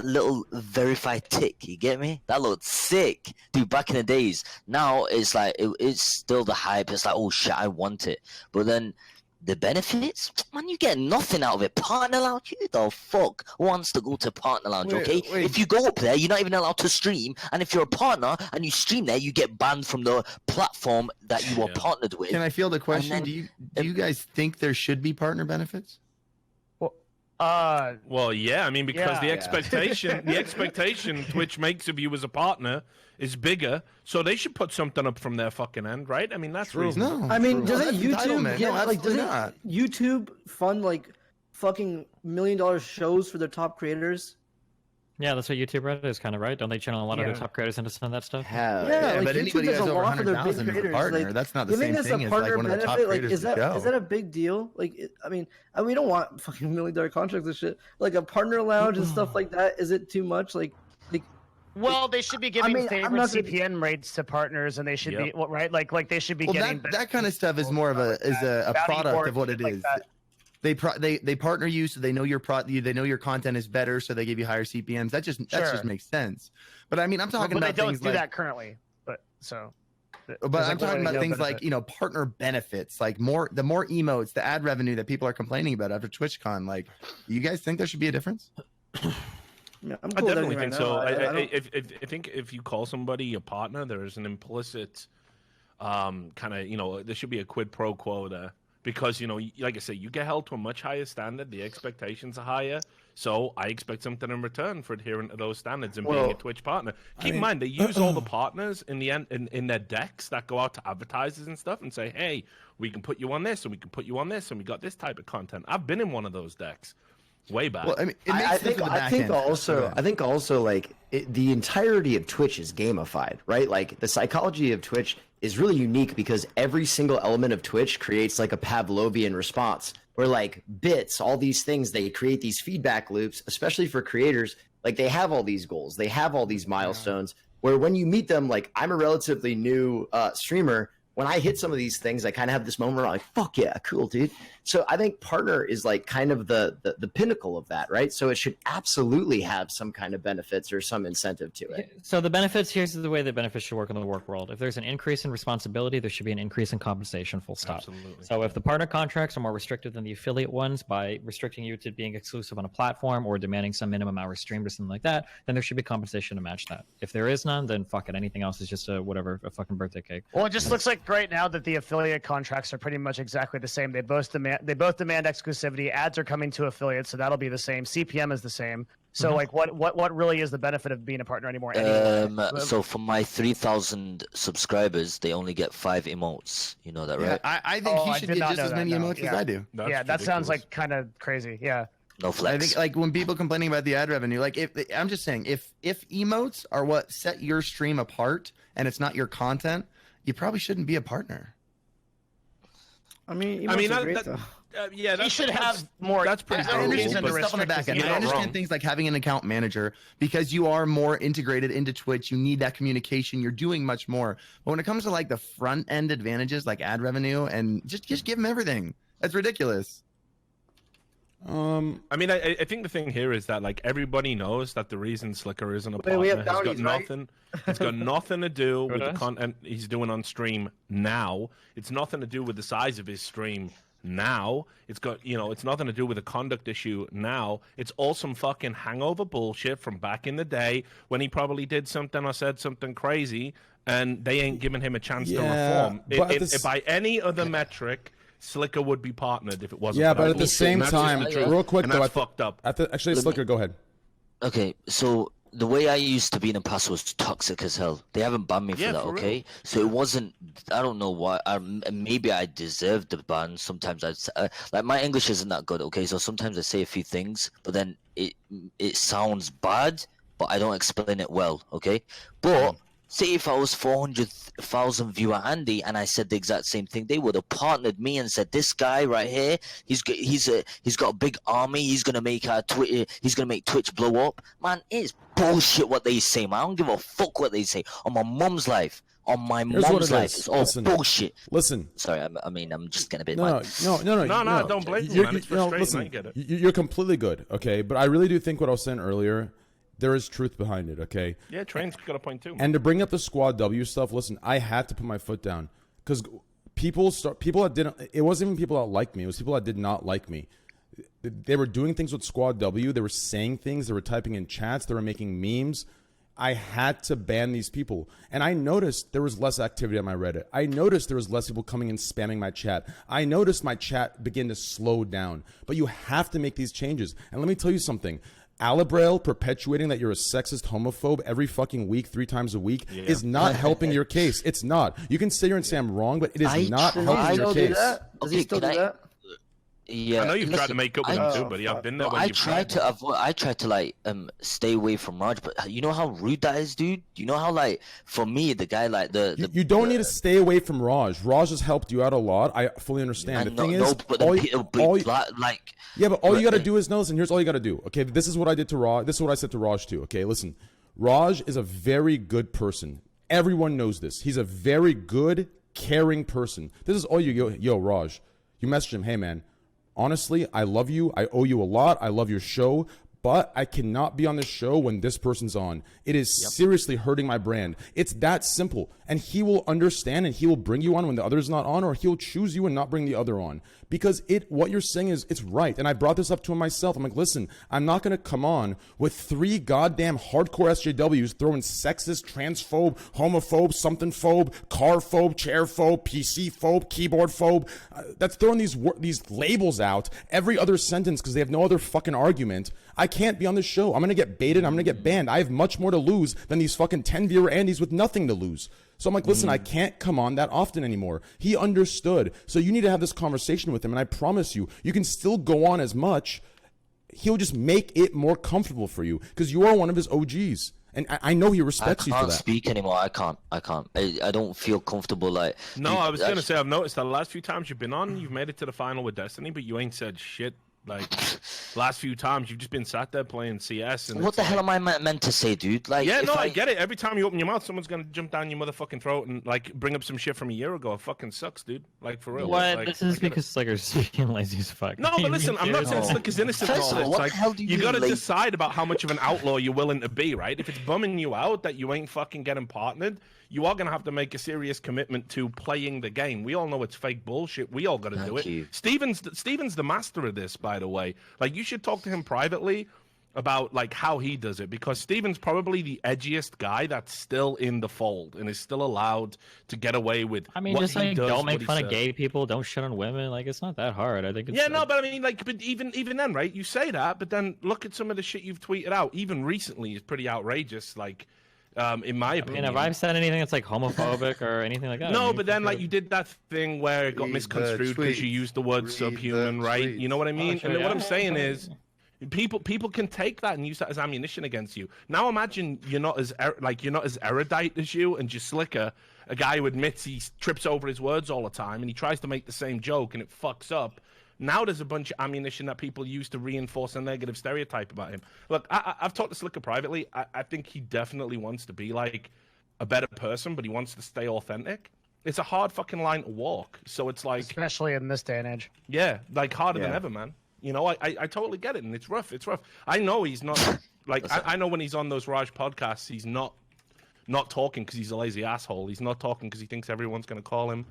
little verified tick, you get me? That looked sick, dude. Back in the days. Now it's like it's still the hype. It's like, oh shit, I want it. But then the benefits, man, you get nothing out of it. Partner lounge, who the fuck wants to go to partner lounge? Okay, if you go up there, you're not even allowed to stream, and if you're a partner and you stream there, you get banned from the platform that you are partnered with. Can I field a question? then- do you guys think there should be partner benefits? Well, yeah, I mean, because Yeah. the expectation Twitch makes of you as a partner is bigger, so they should put something up from their fucking end, right? I mean, that's reasonable. No. I mean, Well, doesn't that's YouTube entitlement. get No, like doesn't absolutely not. YouTube fund like fucking $1 million shows for their top creators? Yeah, that's what YouTube is kind of, right? Don't they channel a lot of Yeah. their top creators into some of that stuff? Hell Yeah, like but YouTube anybody does has a over lot for their big 100,000 is a creators. partner. Like, That's not the giving same this thing a as partner like one of the top benefit, like, creators is of the show. that a big deal? Like, I mean, we don't want fucking $1 million contracts and shit. Like a partner lounge and stuff like that. Is it too much? Like, Well, they should be giving mean, I'm favorite not gonna- CPN rates to partners, and they should be right. Like they should be Well, getting that kind of stuff is more of a Bounty product boards, of what it shit like is. that. They partner you, so they know they know your content is better, so they give you higher CPMs. That just makes sense. But I mean, I'm talking but they about don't things do like, that currently. But so. but I'm talking about things like, you know, partner benefits, like the more emotes, the ad revenue that people are complaining about after TwitchCon. Like, you guys think there should be a difference? yeah, I'm I cool with definitely everything think right so. now. I don't- I think if you call somebody a partner, there is an implicit kind of, you know, there should be a quid pro quo there. Because, you know, like I say, you get held to a much higher standard. The expectations are higher. So I expect something in return for adhering to those standards and being a Twitch partner. Keep in mind, they use all the partners in the end in their decks that go out to advertisers and stuff and say, hey, we can put you on this and we can put you on this and we got this type of content. I've been in one of those decks way back. Well, I mean, it makes I sense think for the I back think end. also I think also like the entirety of Twitch is gamified, right? Like the psychology of Twitch is really unique because every single element of Twitch creates like a Pavlovian response where like bits, all these things, they create these feedback loops, especially for creators. Like they have all these goals, they have all these milestones where when you meet them, like I'm a relatively new streamer. When I hit some of these things, I kind of have this moment where I'm like, fuck yeah, cool, dude. So I think partner is like kind of the pinnacle of that, right? So it should absolutely have some kind of benefits or some incentive to it. So the benefits, here's the way the benefits should work in the work world. If there's an increase in responsibility, there should be an increase in compensation, full stop. Absolutely. So if the partner contracts are more restrictive than the affiliate ones by restricting you to being exclusive on a platform or demanding some minimum hours streamed or something like that, then there should be compensation to match that. If there is none, then fuck it. Anything else is just a fucking birthday cake. Well, it just looks like right now that the affiliate contracts are pretty much exactly the same. They both demand exclusivity. Ads are coming to affiliates, so that'll be the same. CPM is the same. So like, what really is the benefit of being a partner anymore? Anyway? So for my 3,000 subscribers, they only get 5 emotes. You know that, Yeah, right? I think he I should did get not just know as that, many no. emotes as Yeah. I do. Yeah, that sounds like kind of crazy. Yeah. No I flex. think like when people complaining about the ad revenue, like if I'm just saying if emotes are what set your stream apart and it's not your content, you probably shouldn't be a partner. I mean, that- are great, that- though. Yeah, He should have more. That's pretty I understand but the stuff on the back end. You're I not understand wrong. things like having an account manager because you are more integrated into Twitch. You need that communication. You're doing much more. But when it comes to like the front end advantages, like ad revenue, and just give them everything. That's ridiculous. I mean, I think the thing here is that like everybody knows that the reason Sliker isn't a Wait, we partner have has got bounties, right? nothing. It's got nothing to do with the does? content he's doing on stream now. It's nothing to do with the size of his stream now. It's got it's nothing to do with a conduct issue now. It's all some fucking hangover bullshit from back in the day when he probably did something or said something crazy, and they ain't giving him a chance to Yeah, reform. but If by any other metric, Sliker would be partnered if it wasn't. Yeah, for but that at the bullshit. same And that's just time, the truth. real quick And though, that's fucked up. Actually, Sliker, go ahead. Okay, so the way I used to be in the past was toxic as hell. They haven't banned me for Yeah, that, for real. okay? So it wasn't. I don't know why. Maybe I deserved the ban. Sometimes like my English isn't that good, okay? So sometimes I say a few things, but then it sounds bad, but I don't explain it well, okay? But Say if I was 400,000 viewer Andy and I said the exact same thing, they would have partnered me and said, this guy right here, he's got a big army. He's gonna make Twitch blow up. Man, it's bullshit what they say, man. I don't give a fuck what they say. On my mum's life. On my mom's life, it's all bullshit. Listen. Sorry, I'm just getting a bit. No, don't blame me, man. It's frustrating. Listen, I get it. You're completely good, okay? But I really do think what I was saying earlier, there is truth behind it, okay? Yeah, Train's got a point too. Man. And to bring up the Squad W stuff, listen, I had to put my foot down because people that didn't. It wasn't even people that liked me. It was people that did not like me. They were doing things with Squad W. They were saying things. They were typing in chats. They were making memes. I had to ban these people. And I noticed there was less activity on my Reddit. I noticed there was less people coming and spamming my chat. I noticed my chat begin to slow down. But you have to make these changes. And let me tell you something. Alabrail perpetuating that you're a sexist homophobe every fucking week, 3 times a week, is not helping your case. It's not. You can sit here and say I'm wrong, but it is not helping your case. Does he still do that? Yeah, I know you've tried to make up with him too, buddy. I've been there when you've tried to avoid. I tried to like stay away from Raj, but you know how rude that is, dude. You know how like for me, the guy like you don't need to stay away from Raj. Raj has helped you out a lot. I fully understand. The thing is, all you got to do is listen. Here's all you got to do. Okay, this is what I did to Raj. This is what I said to Raj too. Okay, listen. Raj is a very good person. Everyone knows this. He's a very good, caring person. This is all you go. Yo, Raj, you message him. Hey, man. Honestly, I love you. I owe you a lot. I love your show. But I cannot be on this show when this person's on. It is seriously hurting my brand. It's that simple. And he will understand and he will bring you on when the other's not on, or he'll choose you and not bring the other on. Because what you're saying is, it's right. And I brought this up to him myself. I'm like, listen, I'm not going to come on with 3 goddamn hardcore SJWs throwing sexist, transphobe, homophobe, something phobe, car phobe, chair phobe, PC phobe, keyboard phobe. That's throwing these labels out every other sentence because they have no other fucking argument. I can't be on this show. I'm going to get baited. I'm going to get banned. I have much more to lose than these fucking 10 viewer Andys with nothing to lose. So I'm like, listen, I can't come on that often anymore. He understood. So you need to have this conversation with him. And I promise you, you can still go on as much. He'll just make it more comfortable for you because you are one of his OGs. And I know he respects you for that. I can't speak anymore. I can't. I don't feel comfortable. Like no, I was gonna say I've noticed that the last few times you've been on, you've made it to the final with Destiny, but you ain't said shit. Like last few times, you've just been sat there playing CS. And what the hell am I meant to say, dude? Like, yeah, no, I get it. Every time you open your mouth, someone's gonna jump down your motherfucking throat and like bring up some shit from a year ago. It fucking sucks, dude. Like for real. What? Like, this is because Sliker's being lazy as fuck. No, but listen, I'm not saying Sliker's innocent. First of all, what the hell do you gotta mean, decide about how much of an outlaw you're willing to be, right? If it's bumming you out that you ain't fucking getting partnered, you are gonna have to make a serious commitment to playing the game. We all know it's fake bullshit. We all gotta do it. Steven's the master of this, by the way. Like, you should talk to him privately about like how he does it, because Steven's probably the edgiest guy that's still in the fold and is still allowed to get away with. I mean, what just he like does, don't make what he fun of says. gay people, don't shit on women. Like, it's not that hard. I think it's But I mean, like, but even then, right? You say that, but then look at some of the shit you've tweeted out. Even recently, is pretty outrageous. Like, in my opinion. have I said anything that's like homophobic or anything like that? No, but then like you did that thing where it got misconstrued because you used the word subhuman, right? You know what I mean? sure, And then what yeah. I'm saying is, people can take that and use that as ammunition against you. Now imagine you're not as erudite as you, and just Sliker, a guy who admits he trips over his words all the time and he tries to make the same joke and it fucks up. Now there's a bunch of ammunition that people use to reinforce a negative stereotype about him. Look, I've talked to Sliker privately. I think he definitely wants to be like a better person, but he wants to stay authentic. It's a hard fucking line to walk. So it's like, especially in this day and age. yeah, like harder than ever, man. You know, I totally get it, and it's rough. It's rough. I know he's not like I know when he's on those Raj podcasts, he's not talking because he's a lazy asshole. He's not talking because he thinks everyone's gonna call him,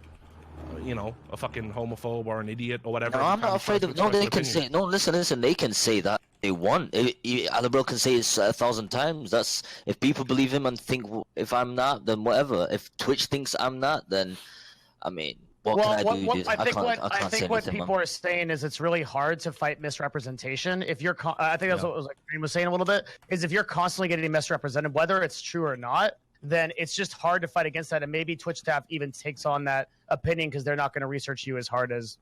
you know, a fucking homophobe or an idiot or whatever. No, I'm not afraid of. No, they can say. No, listen. They can say that they want. Alabro can say it 1,000 times. That's if people believe him and think if I'm not, then whatever. If Twitch thinks I'm not, then I mean. What can I do? I think what people are saying is it's really hard to fight misrepresentation. If you're, I think that's what was like Green was saying a little bit. Is if you're constantly getting misrepresented, whether it's true or not, then it's just hard to fight against that. And maybe Twitch staff even takes on that opinion because they're not going to research you as hard as,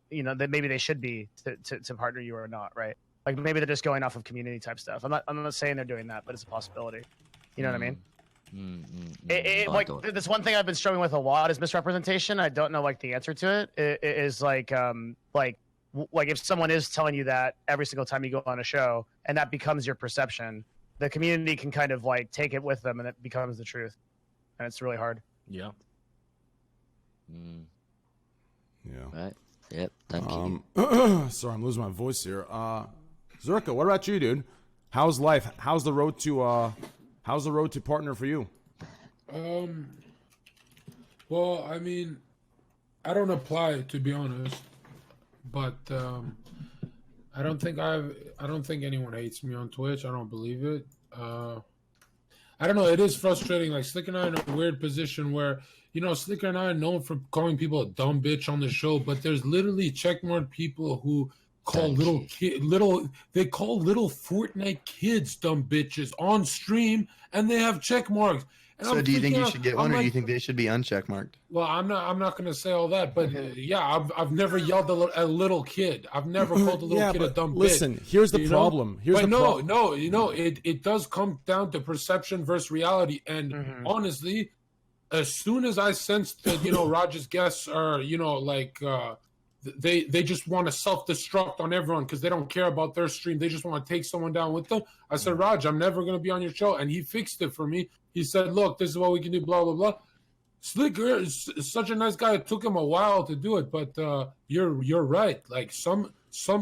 you know, that maybe they should be to partner you or not, right? Like maybe they're just going off of community type stuff. I'm not saying they're doing that, but it's a possibility. You know what I mean? Like this one thing I've been struggling with a lot is misrepresentation. I don't know like the answer to it. It is like if someone is telling you that every single time you go on a show and that becomes your perception, the community can kind of like take it with them and it becomes the truth, and it's really hard. Yeah. Yeah. Right. Yep. Thank you. Sorry, I'm losing my voice here. Zerka, what about you, dude? How's life? How's the road to partner for you? Well, I mean, I don't apply, to be honest, but I don't think anyone hates me on Twitch. I don't believe it. I don't know. It is frustrating. Like Sliker and I are in a weird position where, Sliker and I are known for calling people a dumb bitch on the show, but there's literally checkmark people who call they call little Fortnite kids dumb bitches on stream, and they have check marks. And So do you think you should get one, or do you think they should be uncheckmarked? Well, I'm not going to say all that, but yeah, I've never yelled at a little kid. I've never called a little kid a dumb bitch. Listen, here's the problem. It does come down to perception versus reality. And honestly, as soon as I sensed that, Raj's guests are, they just want to self-destruct on everyone because they don't care about their stream. They just want to take someone down with them. I said, Raj, I'm never going to be on your show. And he fixed it for me. He said, look, this is what we can do, blah, blah, blah. Sliker is such a nice guy. It took him a while to do it, but you're right. Like some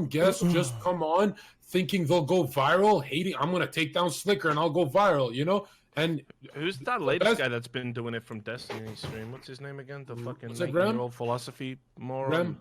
guests just come on thinking they'll go viral, hating, I'm going to take down Sliker and I'll go viral, And who's that latest guy that's been doing it from Destiny stream? What's his name again? The fucking 19-year-old philosophy moron. Rem?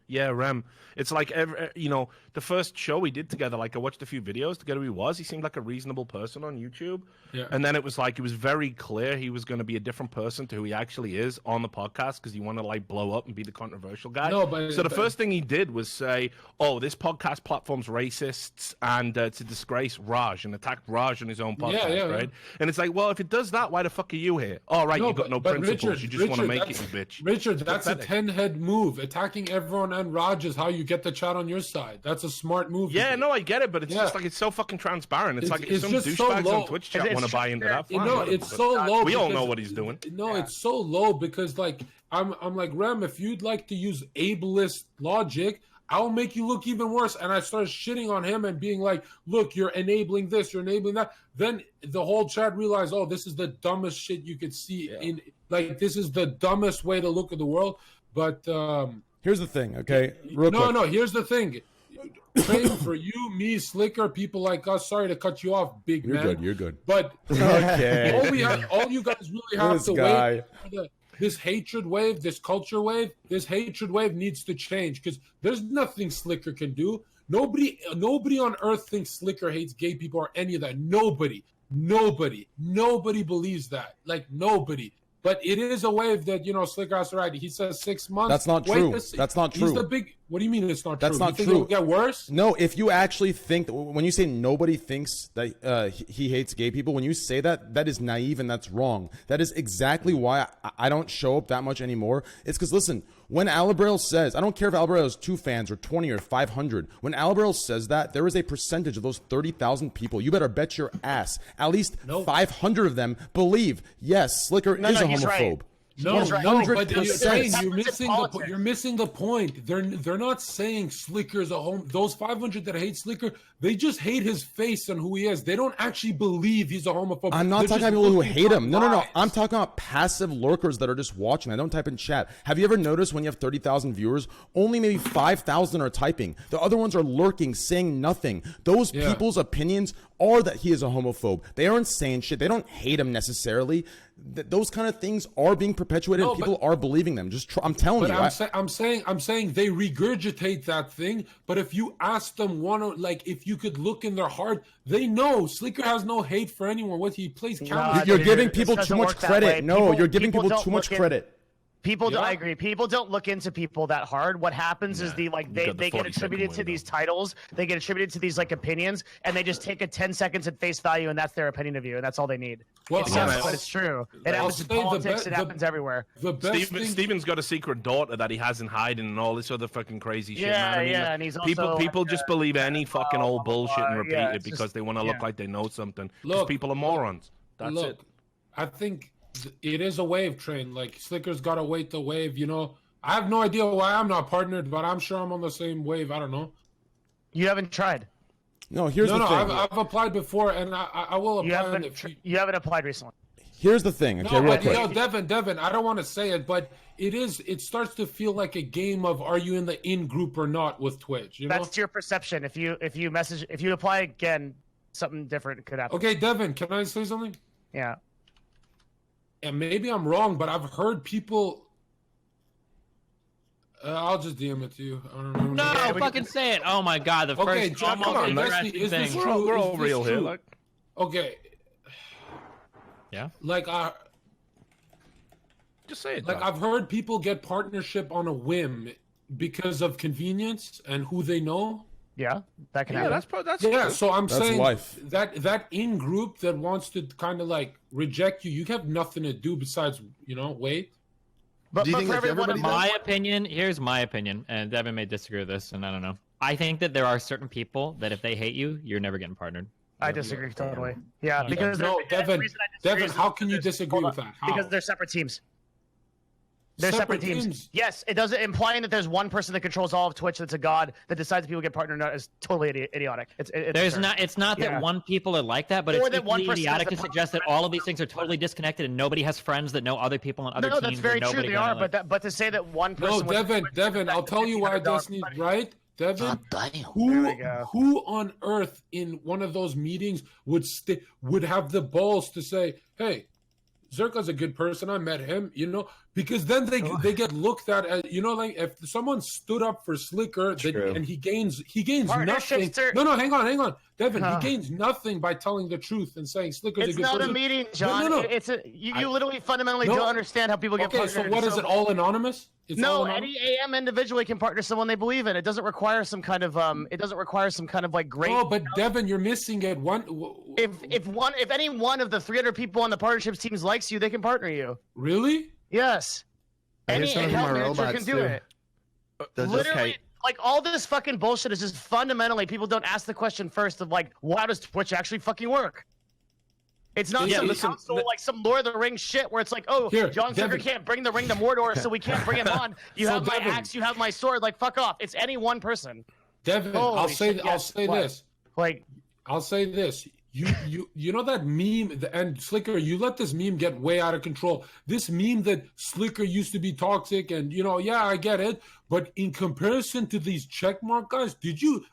Yeah, Rem. It's like the first show we did together. Like I watched a few videos together. He seemed like a reasonable person on YouTube. Yeah. And then it was very clear he was going to be a different person to who he actually is on the podcast because he wanted to like blow up and be the controversial guy. No, but so the first thing he did was say, "Oh, this podcast platform's racists and it's a disgrace." Raj and attacked Raj on his own podcast, right? And it's like, well, if it does that, why the fuck are you here? Oh, right, you got no principles. Richard, you just want to make it, you bitch. Richard, that's a 10-head move. Attacking everyone and Raj is how you get the chat on your side. That's a smart move. Yeah, no, I get it, but it's just like it's so fucking transparent. It's like if some douchebags on Twitch chat want to buy into that. Fine, it's so low. We all know what he's doing. No, it's so low because like I'm like, Rem, if you'd like to use ableist logic, I'll make you look even worse. And I started shitting on him and being like, look, you're enabling this, you're enabling that. Then the whole chat realized, oh, this is the dumbest shit you could see this is the dumbest way to look at the world. But here's the thing, okay? No, here's the thing. Praying for you, me, Sliker, people like us. Sorry to cut you off, big man. You're good. But okay. all you guys really have to wait for this hatred wave, this culture wave. This hatred wave needs to change because there's nothing Sliker can do. Nobody on earth thinks Sliker hates gay people or any of that. Nobody believes that. Like nobody. But it is a wave that, Sliker has to ride. He says 6 months. That's not true. That's not true. He's the big... What do you mean it's not true? That's not true. It'll get worse? No, if you actually think... When you say nobody thinks that he hates gay people, when you say that, that is naive and that's wrong. That is exactly why I don't show up that much anymore. It's because, listen, when Alabrel says... I don't care if Alabrel has 2 fans or 20 or 500. When Alabrel says that, there is a percentage of those 30,000 people. You better bet your ass. At least 500 of them believe, yes, Sliker is a homophobe. Right. No, but you're you're missing the point. They're not saying Sliker's a homo. Those 500 that hate Sliker, they just hate his face and who he is. They don't actually believe he's a homophobe. I'm not talking about people who hate him. No. I'm talking about passive lurkers that are just watching. I don't type in chat. Have you ever noticed when you have 30,000 viewers, only maybe 5,000 are typing. The other ones are lurking, saying nothing. Those people's opinions are that he is a homophobe. They aren't saying shit. They don't hate him necessarily. Those kind of things are being perpetuated and people are believing them. I'm telling you. I'm saying they regurgitate that thing, but if you ask them if you could look in their heart, they know Sliker has no hate for anyone. What he plays counter. You're giving people too much credit. No, you're giving people too much credit. I agree. People don't look into people that hard. What happens is they get attributed to these titles, they get attributed to these opinions, and they just take it 10 seconds at face value, and that's their opinion of you, and that's all they need. Well, but it's true. It happens in politics. It happens everywhere. Steven's got a secret daughter that he has in hiding and all this other fucking crazy shit. And he's also people just believe any fucking old bullshit and repeat it because they want to look like they know something. Because people are morons. That's it. I think it is a wave train. Like Slicker's got to wait the wave. You know, I have no idea why I'm not partnered, but I'm sure I'm on the same wave. I don't know. You haven't tried. No, here's the thing. I've applied before, and I will apply. You haven't applied recently. Here's the thing. Okay, No, real but, quick. Devin, I don't want to say it, but it starts to feel like a game of are you in the in group or not with Twitch, you know? That's your perception. If you apply again, something different could happen. Okay, Devin, can I say something? Yeah. And maybe I'm wrong, but I've heard people. I'll just DM it to you. I don't know. No, fucking say it. Oh my god, the Okay, first John, almost come on, interesting is this thing. true? We're Is all this real here. true? Like, Okay, Yeah. like just say it. like John. I've heard people get partnership on a whim because of convenience and who they know. Yeah, that can Yeah, happen. that's Yeah, true. so I'm That's saying life. that in group that wants to kind of like reject you, you have nothing to do besides wait. But, Do you but think for that's everyone, everybody, My opinion, here's my opinion, and Devin may disagree with this, and I don't know. I think that there are certain people that if they hate you, you're never getting partnered. I disagree totally. Yeah, because No, the Devin, reason I disagree Devin, is how can you because- disagree hold with on. that? How? Because they're separate teams. They're separate teams. Yes, it doesn't implying that there's one person that controls all of Twitch that's a god that decides people get partnered or not is totally idiotic. It's There's absurd. not. It's not Yeah. that one people are like that, but Or it's that one equally person idiotic has to a suggest that all of these things are totally disconnected and nobody has friends that know other people on other No, teams. that's very and true. nobody They kinda are, like- but to say that one person. No, was- Devin, I'll tell you why $1,500 Destiny's right. Devin, God damn. There who we go. who on earth in one of those meetings would have the balls to say, "Hey, Zerka's a good person. I met him," because then they get looked at as like if someone stood up for Sliker and he gains nothing. Partnerships are- No, hang on, Devin. Huh. He gains nothing by telling the truth and saying Slicker's a It's good not person. a meeting, John. No. It's you I- literally fundamentally No. don't understand how people get Okay, partnered. so what is it? All anonymous? It's No, all anonymous? any AM individually can partner someone they believe in. It doesn't require some kind of like great. No, but Devin, you're missing it. If any one of the 300 people on the partnerships teams likes you, they can partner you. Really? Yes. I Any hear some of them account are manager robots, can do too. it. Does it- Literally, okay. like all this fucking bullshit is just fundamentally people don't ask the question first of like, well, how does Twitch actually fucking work? It's not Yeah, some listen, console, like some Lord of the Rings shit where it's like, oh, Here, John Sugar Devin. can't bring the ring to Mordor, so we can't bring him on. You So, have my Devin. axe, you have my sword. Like, fuck off. It's any one person. Devin, Holy I'll shit, yes, say what? this. Like, I'll say this. You know that meme, and Sliker, you let this meme get way out of control. This meme that Sliker used to be toxic, and yeah, I get it. But in comparison to these checkmark guys,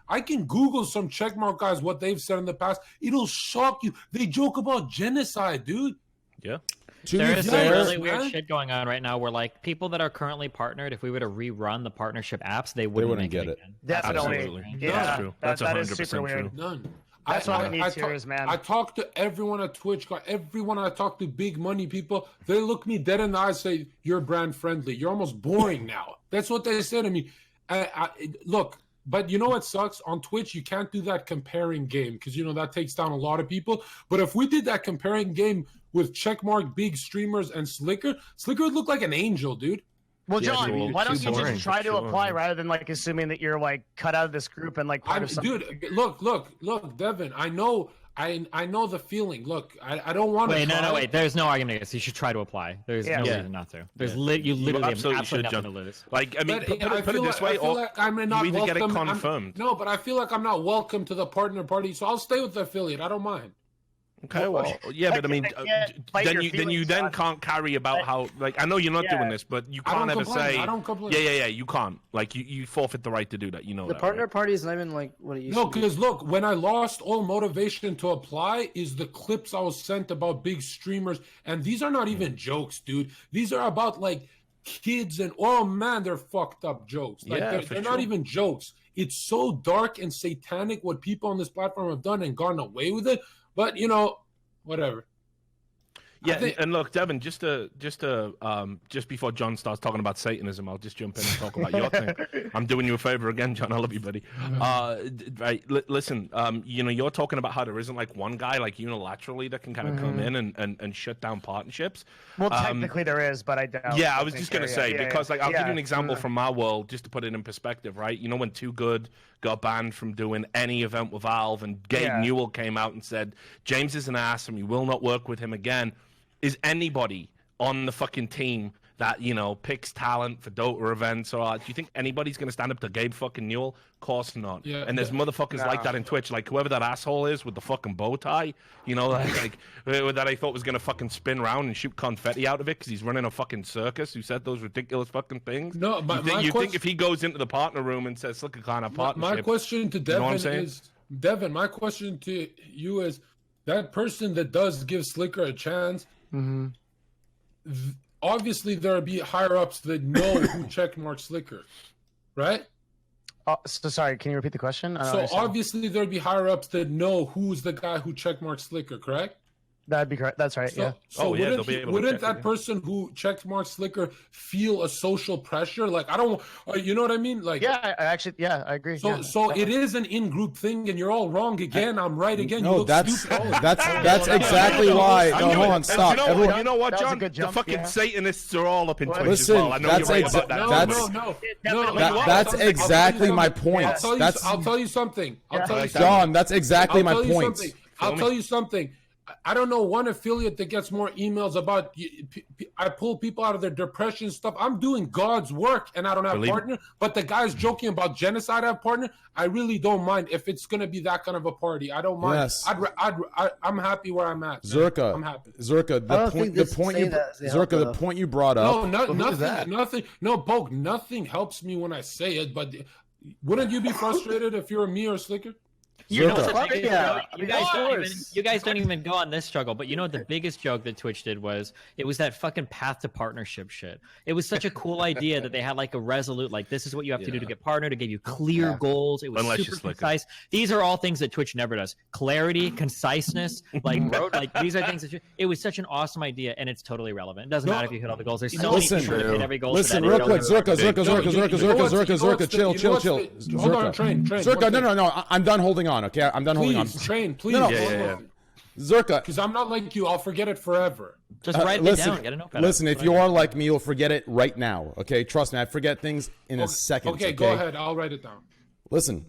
I can Google some checkmark guys, what they've said in the past. It'll shock you. They joke about genocide, dude. Yeah. To There be is some fair, really weird man. shit going on right now where like people that are currently partnered, if we were to rerun the partnership apps, they wouldn't wouldn't make get it. again. definitely. Absolutely. Yeah, That's true. That's that is 100% super weird. true. None. That's what I need serious, man. I talk to everyone at Twitch, everyone I talk to, big money people. They look me dead in the eyes, say you're brand friendly. You're almost boring now. That's what they say to me. Look, but you know what sucks? On Twitch, you can't do that comparing game because that takes down a lot of people. But if we did that comparing game with checkmark big streamers and Sliker would look like an angel, dude. Well, Yeah, John, dude, why don't too you boring. just try to Sure. apply rather than like assuming that you're like cut out of this group and like part of something? Dude, look, Devin. I know the feeling. Look, I don't want to. Wait, no, wait. There's no argument against. You should try to apply. There's Yeah. no Yeah. reason not to. There's you literally have absolutely absolutely should, nothing John. to lose. Like, I mean, But put I it feel this like- way, I feel or like I'm not you either get it welcome. confirmed. No, but I feel like I'm not welcome to the partner party, so I'll stay with the affiliate. I don't mind. Okay, well, yeah, but I mean, fight then your you feelings, then John. can't carry about how I know you're not Yeah. doing this, but you I can't don't ever complain. say I don't complain. yeah, you can't. Like you forfeit the right to do that. You know The that, partner right? party is not even like what it used No, to be. because look, when I lost all motivation to apply, is the clips I was sent about big streamers, and these are not even jokes, dude. These are about like kids, and oh man, they're fucked up jokes. Like Yeah, they're, for they're not sure. even jokes. It's so dark and satanic what people on this platform have done and gotten away with it. But whatever. Yeah, think- and look, Devin, just before John starts talking about Satanism, I'll just jump in and talk about your thing. I'm doing you a favor again, John. I love you, buddy. Right, listen, you're talking about how there isn't like one guy like unilaterally that can kind of come in and shut down partnerships. Well, technically there is, but I doubt. Yeah, I was just gonna say because like I'll give you an example Yeah. from my world just to put it in perspective, right? You know when Too Good got banned from doing any event with Valve, and Gabe Yeah. Newell came out and said James is an ass and we will not work with him again. is anybody on the fucking team that, you know, picks talent for Dota events, or do you think anybody's going to stand up to Gabe fucking Newell? Of course not. Yeah, and there's motherfuckers like that in Twitch, like whoever that asshole is with the fucking bow tie, you know, like that I thought was going to fucking spin around and shoot confetti out of it because he's running a fucking circus, who said those ridiculous fucking things. No, you think if he goes into the partner room and says, look, a kind of partnership. My question to Devin my question to you is, that person that does give Sliker a chance, obviously there'll be higher ups that know who checkmarked Sliker, right? So sorry, can you repeat the question? So obviously there'll be higher ups that know who's the guy who checkmarked Sliker, correct? That'd be correct. That's right. Yeah. So wouldn't that person who checkmarked Sliker feel a social pressure? Like, I don't, you know what I mean? Like, yeah, I agree. So it is an in-group thing, and you're all wrong again. I'm right again. No, that's exactly why. No, hold on, stop. You know what, John? The fucking Satanists are all up in Twitch Listen, as well. I know you're right about that. That's exactly my point. I'll tell you something. John, that's exactly my point. I'll tell you something. I don't know one affiliate that gets more emails about. I pull people out of their depression stuff. I'm doing God's work, and I don't have a partner. But the guys joking about genocide, I have partner. I really don't mind if it's gonna be that kind of a party. I don't mind. Yes. I'm happy where I'm at. Zerka, I'm happy. Zerka, the point you brought up. Nothing. No, Poke. Nothing helps me when I say it. But wouldn't you be frustrated if you were me or Sliker? You know what the biggest you guys don't even go on this struggle, but you know what the biggest joke that Twitch did was, it was that fucking path to partnership shit. It was such a cool idea that they had like a resolute, like, this is what you have to do to get partnered, to give you clear goals. It was super concise. These are all things that Twitch never does. Clarity, conciseness, like these are things that it was such an awesome idea, and it's totally relevant. It doesn't matter if you hit all the goals. There's so many people that hit every goal. Listen, real quick, Zerka, chill. Hold on, train. Zerka, no, I'm done holding on. Okay, I'm done holding on. Train, please. No. Zerka, because I'm not like you. I'll forget it forever. Just write it down. Get a notepad. Listen, if you are like me, you'll forget it right now. Okay, trust me. I forget things in a second. Okay, go ahead. I'll write it down. Listen,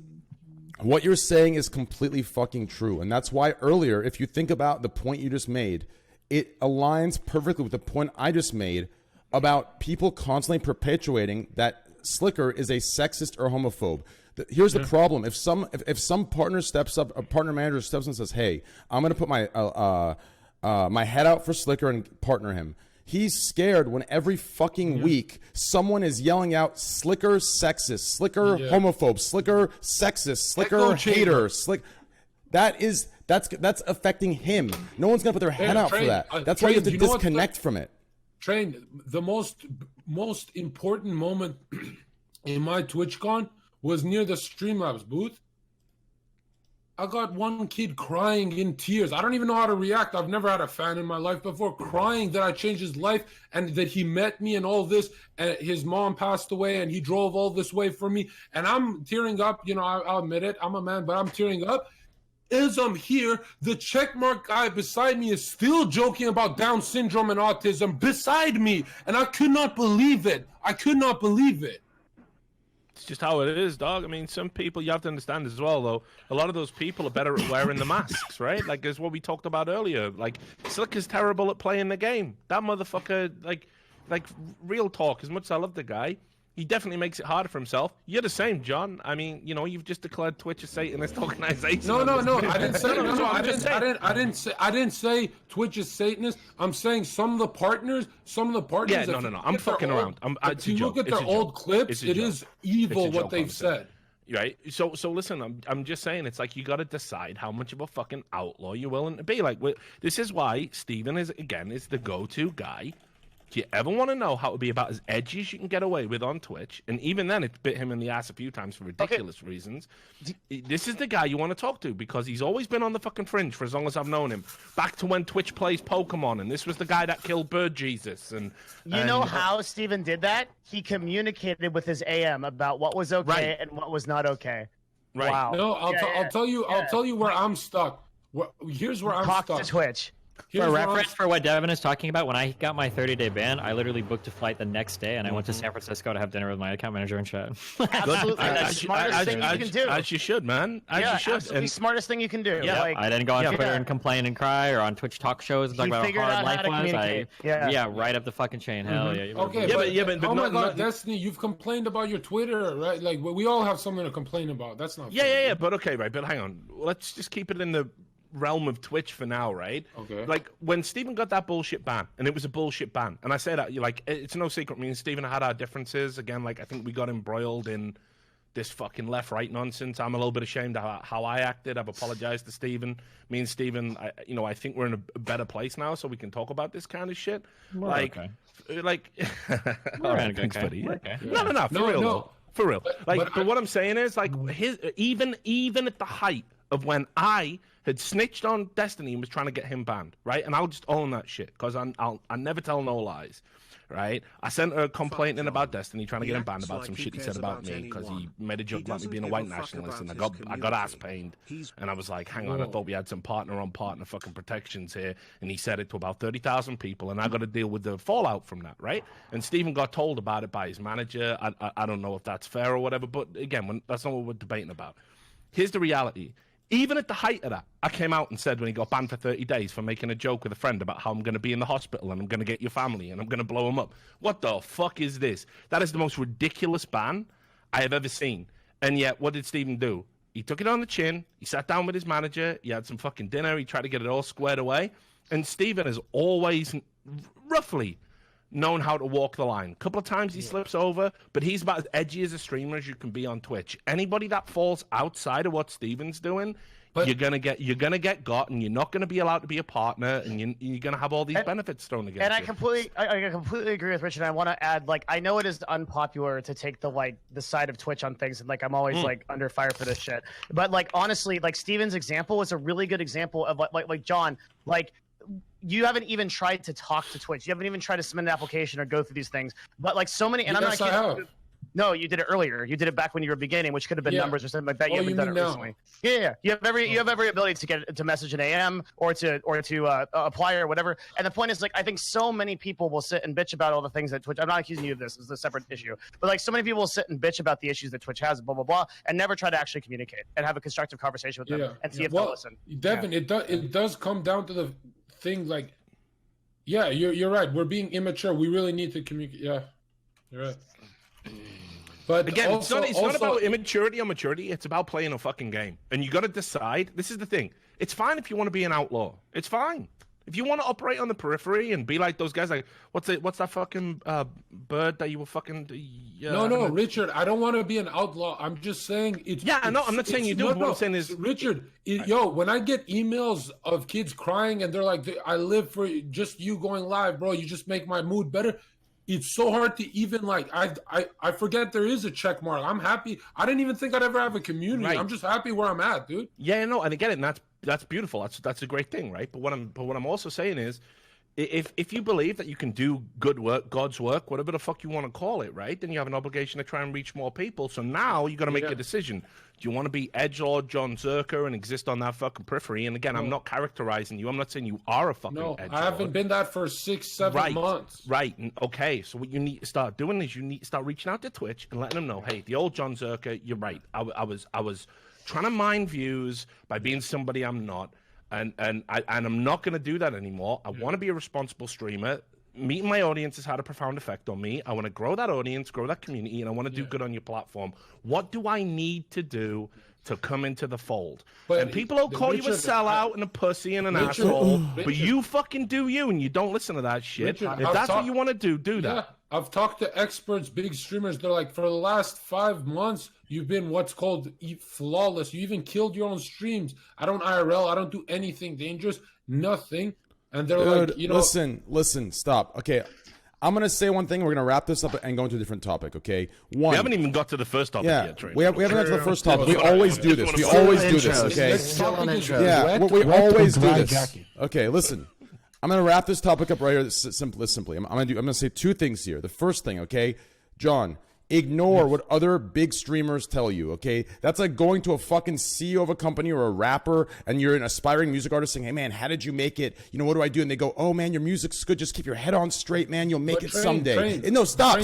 what you're saying is completely fucking true, and that's why earlier, if you think about the point you just made, it aligns perfectly with the point I just made about people constantly perpetuating that Sliker is a sexist or homophobe. Here's the problem: if some partner steps up, a partner manager steps up and says, "Hey, I'm going to put my head out for Sliker and partner him," he's scared when every fucking week someone is yelling out Sliker sexist, Sliker homophobe, Sliker sexist, Sliker hater, That's affecting him. No one's going to put their head out for that. That's why you have to disconnect from it. Train, the most important moment in my TwitchCon was near the Streamlabs booth. I got one kid crying in tears. I don't even know how to react. I've never had a fan in my life before, crying that I changed his life and that he met me and all this. And his mom passed away and he drove all this way for me. And I'm tearing up. You know, I'll admit it. I'm a man, but I'm tearing up. As I'm here, the checkmark guy beside me is still joking about Down syndrome and autism beside me. And I could not believe it. It's just how it is, dog. I mean, some people, you have to understand as well, though, a lot of those people are better at wearing the masks, right? Like, as what we talked about earlier. Like, Sliker's terrible at playing the game. That motherfucker, like real talk, as much as I love the guy, he definitely makes it harder for himself. You're the same, John. I mean, you know, you've just declared Twitch a Satanist organization. No. I didn't say Twitch is Satanist. I'm saying some of the partners. Yeah, no. I'm fucking around. If you look at their old clips, it is evil what they've said. Right. So listen. I'm just saying. It's like you got to decide how much of a fucking outlaw you're willing to be. Like, this is why Steven is the go-to guy. If you ever want to know how to be about as edgy as you can get away with on Twitch, and even then it bit him in the ass a few times for ridiculous reasons, this is the guy you want to talk to because he's always been on the fucking fringe for as long as I've known him. Back to when Twitch plays Pokemon, and this was the guy that killed Bird Jesus. And you know how Steven did that? He communicated with his AM about what was okay and what was not okay. Right. Wow. No, I'll tell you where I'm stuck. Here's where I'm stuck. To Twitch. Here's For what I'm- reference for what Devin is talking about, when I got my 30-day ban, I literally booked a flight the next day, and I went to San Francisco to have dinner with my account manager and shit. Absolutely, that's the smartest thing you can do. As you should, man. As Yeah, you should. absolutely smartest thing you can do. Yeah, Like, I didn't go on Yeah. Twitter and complain and cry, or on Twitch talk shows and talk He about how figured hard out how life to was. communicate. Yeah. Right up the fucking chain. Hell yeah. Okay, but oh my not- god, Destiny, you've complained about your Twitter, right? Like, we all have something to complain about. That's not fair. Yeah, but okay, right, but hang on. Let's just keep it in the realm of Twitch for now, right? Okay. Like, when Steven got that bullshit ban, and it was a bullshit ban, and I say that, like, it's no secret, me and Steven had our differences. Again, like, I think we got embroiled in this fucking left-right nonsense. I'm a little bit ashamed of how I acted. I've apologized to Steven. Me and Steven, I think we're in a better place now, so we can talk about this kind of shit. We're like, okay. like, all right, thanks, okay. buddy. We're okay. No, for No, real, no. though. For real. But I- what I'm saying is, like, even at the height of when I had snitched on Destiny and was trying to get him banned, right? And I'll just own that shit, because I never tell no lies, right? I sent a complaint in about Destiny, trying to get him banned about some shit he said about me, because he made a joke about me being a white nationalist, and I got ass pained, and I was like, hang on, I thought we had some partner-on-partner fucking protections here, and he said it to about 30,000 people, and I got to deal with the fallout from that, right? And Steven got told about it by his manager. I don't know if that's fair or whatever, but again, that's not what we're debating about. Here's the reality. Even at the height of that, I came out and said when he got banned for 30 days for making a joke with a friend about how I'm going to be in the hospital and I'm going to get your family and I'm going to blow him up. What the fuck is this? That is the most ridiculous ban I have ever seen. And yet, what did Steven do? He took it on the chin. He sat down with his manager. He had some fucking dinner. He tried to get it all squared away. And Steven has always, roughly, known how to walk the line. A couple of times he slips over, but he's about as edgy as a streamer as you can be on Twitch. Anybody that falls outside of what Steven's doing, you're gonna get got, and you're not gonna be allowed to be a partner, and you're gonna have all these benefits thrown against And you. I completely agree with Richard. I want to add, like, I know it is unpopular to take the side of Twitch on things, and like I'm always like under fire for this shit. But like honestly, like Steven's example is a really good example of like John, like. You haven't even tried to talk to Twitch. You haven't even tried to submit an application or go through these things. But like so many, and Yes, I'm I not have. No, you did it earlier. You did it back when you were beginning, which could have been Yeah. numbers or something like that. You Oh, haven't you done it mean now? recently. Yeah. You have every ability to get to message an AM or to apply or whatever. And the point is, like, I think so many people will sit and bitch about all the things that Twitch. I'm not accusing you of this. It's a separate issue. But like, so many people will sit and bitch about the issues that Twitch has, blah blah blah, and never try to actually communicate and have a constructive conversation with them and see if they'll listen. Devin, it does come down to the thing, like, yeah, you're right. We're being immature. We really need to communicate. Yeah, you're right. But Again, also, it's not about immaturity or maturity. It's about playing a fucking game. And you got to decide. This is the thing. It's fine if you want to be an outlaw. It's fine. If you want to operate on the periphery and be like those guys, like, what's that fucking bird that you were fucking... No, Richard, I don't want to be an outlaw. I'm just saying it's... Yeah, I know. I'm not saying you do. But what I'm saying is... Richard, when I get emails of kids crying and they're like, I live for just you going live, bro. You just make my mood better. It's so hard to even, like, I forget there is a check mark. I'm happy. I didn't even think I'd ever have a community. Right. I'm just happy where I'm at, dude. Yeah, no, and I get it, and that's beautiful. That's a great thing, right? But what I'm also saying is, if you believe that you can do good work, God's work, whatever the fuck you want to call it, right? Then you have an obligation to try and reach more people. So now you got to make a decision. Do you want to be edgelord John Zerker and exist on that fucking periphery? And again, I'm not characterizing you. I'm not saying you are a fucking edgelord. I haven't been that for 6-7 months. Right. Okay. So what you need to start doing is you need to start reaching out to Twitch and letting them know, hey, the old John Zerker, you're right. I was trying to mine views by being somebody I'm not. And I'm not going to do that anymore. I want to be a responsible streamer. Meeting my audience has had a profound effect on me. I want to grow that audience, grow that community, and I want to do good on your platform. What do I need to do to come into the fold? And people will call you a sellout and a pussy and an asshole, but you fucking do you, and you don't listen to that shit. Richard, if that's what you want to do that. Yeah, I've talked to experts, big streamers. They're like, for the last 5 months, you've been what's called flawless. You even killed your own streams. I don't IRL. I don't do anything dangerous. Nothing. And they're like, listen, stop. Okay, I'm gonna say one thing. We're gonna wrap this up and go into a different topic. Okay, We haven't even got to the first topic yet, Train. we haven't got to the first topic. We always do this. We always do this. Okay. Still on intro. Yeah, we always do this. Okay, listen. I'm gonna wrap this topic up right here. Simply. I'm gonna say two things here. The first thing, okay, John. Ignore what other big streamers tell you, okay? That's like going to a fucking CEO of a company or a rapper and you're an aspiring music artist saying, hey, man, how did you make it? You know, what do I do? And they go, oh, man, your music's good. Just keep your head on straight, man. You'll make it someday. No, stop.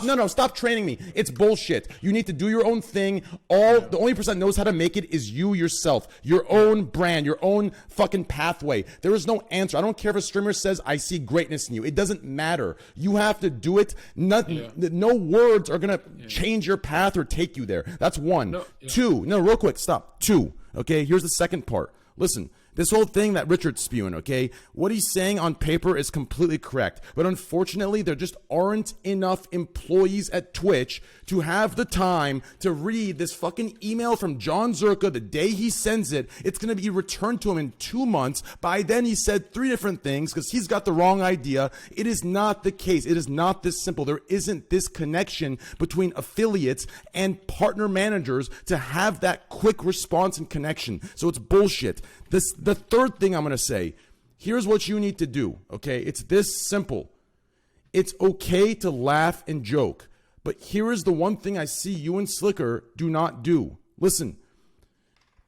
No, stop training me. It's bullshit. You need to do your own thing. The only person that knows how to make it is you yourself. Your own brand, your own fucking pathway. There is no answer. I don't care if a streamer says, I see greatness in you. It doesn't matter. You have to do it. No words are gonna change your path or take you there. That's one. Two. No, real quick, stop. Two. Okay, here's the second part. Listen, this whole thing that Richard's spewing, okay, what he's saying on paper is completely correct. But unfortunately, there just aren't enough employees at Twitch to have the time to read this fucking email from John Zerka the day he sends it. It's going to be returned to him in 2 months. By then, he said 3 different things because he's got the wrong idea. It is not the case. It is not this simple. There isn't this connection between affiliates and partner managers to have that quick response and connection. So it's bullshit. The third thing I'm going to say, here's what you need to do, okay? It's this simple. It's okay to laugh and joke, but here is the one thing I see you and Sliker do not do. Listen,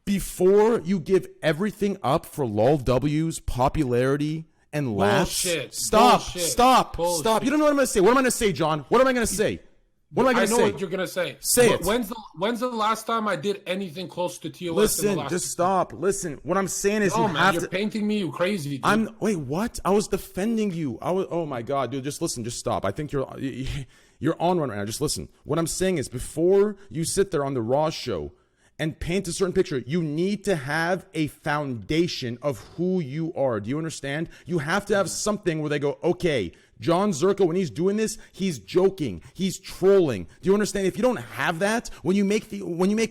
before you give everything up for LOLW's popularity and laughs, stop. You don't know what I'm going to say. What am I going to say, John? What am I going to say? What am I going to say? I know what you're going to say. Say it. When's the last time I did anything close to TOS? Listen, just stop. Listen, what I'm saying is you're painting me, you crazy dude. Wait, what? I was defending you. Oh my God, dude, just listen, just stop. I think you're on one right now. Just listen. What I'm saying is before you sit there on the Raw show and paint a certain picture, you need to have a foundation of who you are. Do you understand? You have to have something where they go, okay, John Zerka, when he's doing this, he's joking, he's trolling. Do you understand? If you don't have that, when you make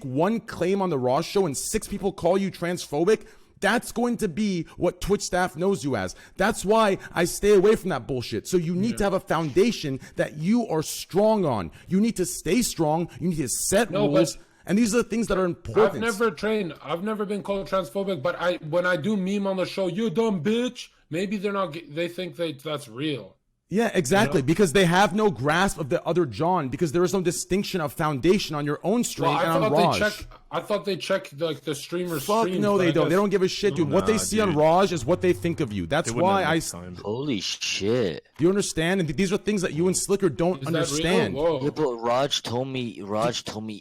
one claim on the Raw show and 6 people call you transphobic, that's going to be what Twitch staff knows you as. That's why I stay away from that bullshit. So you need to have a foundation that you are strong on. You need to stay strong. You need to set rules. And these are the things that are important. I've never been called transphobic, but when I do meme on the show, you dumb bitch, maybe they think that's real. Yeah, exactly. You know? Because they have no grasp of the other John, because there is no distinction of foundation on your own stream and on Raj. I thought they checked like the streamer's streams. No, they don't. They don't give a shit, dude. What they see on Raj is what they think of you. That's why Holy shit. Do you understand? And these are things that you and Sliker don't understand. Yeah, but Raj told me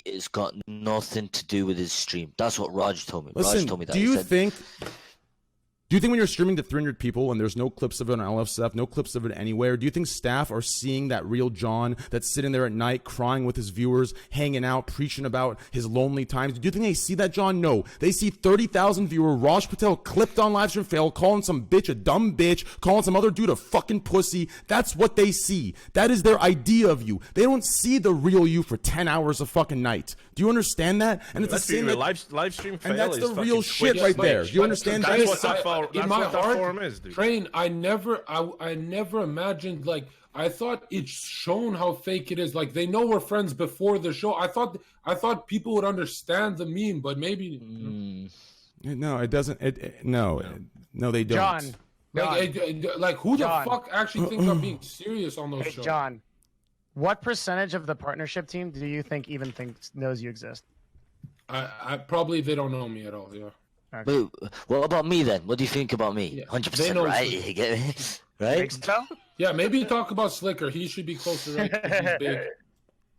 it's got nothing to do with his stream. That's what Raj told me. Listen, Raj told me that. Do you think when you're streaming to 300 people and there's no clips of it on LFSF, no clips of it anywhere, do you think staff are seeing that real John that's sitting there at night crying with his viewers, hanging out, preaching about his lonely times? Do you think they see that John? No. They see 30,000 viewer Raj Patel clipped on livestream fail, calling some bitch a dumb bitch, calling some other dude a fucking pussy. That's what they see. That is their idea of you. They don't see the real you for 10 hours a fucking night. Do you understand that? And it's the same live stream fail, and that's the real shit right there. Do you understand that? In my heart, Train, I never imagined, like, I thought it's shown how fake it is. Like, they know we're friends before the show. I thought people would understand the meme, but maybe no, it doesn't. No, they don't. John, like who the fuck actually thinks I'm being serious on those shows? John, what percentage of the partnership team do you think even knows you exist? I probably they don't know me at all. Yeah. Okay. But what about me then? What do you think about me? 100% right. You get me? Right? So? Yeah, maybe talk about Sliker. He should be closer. Right? He's big.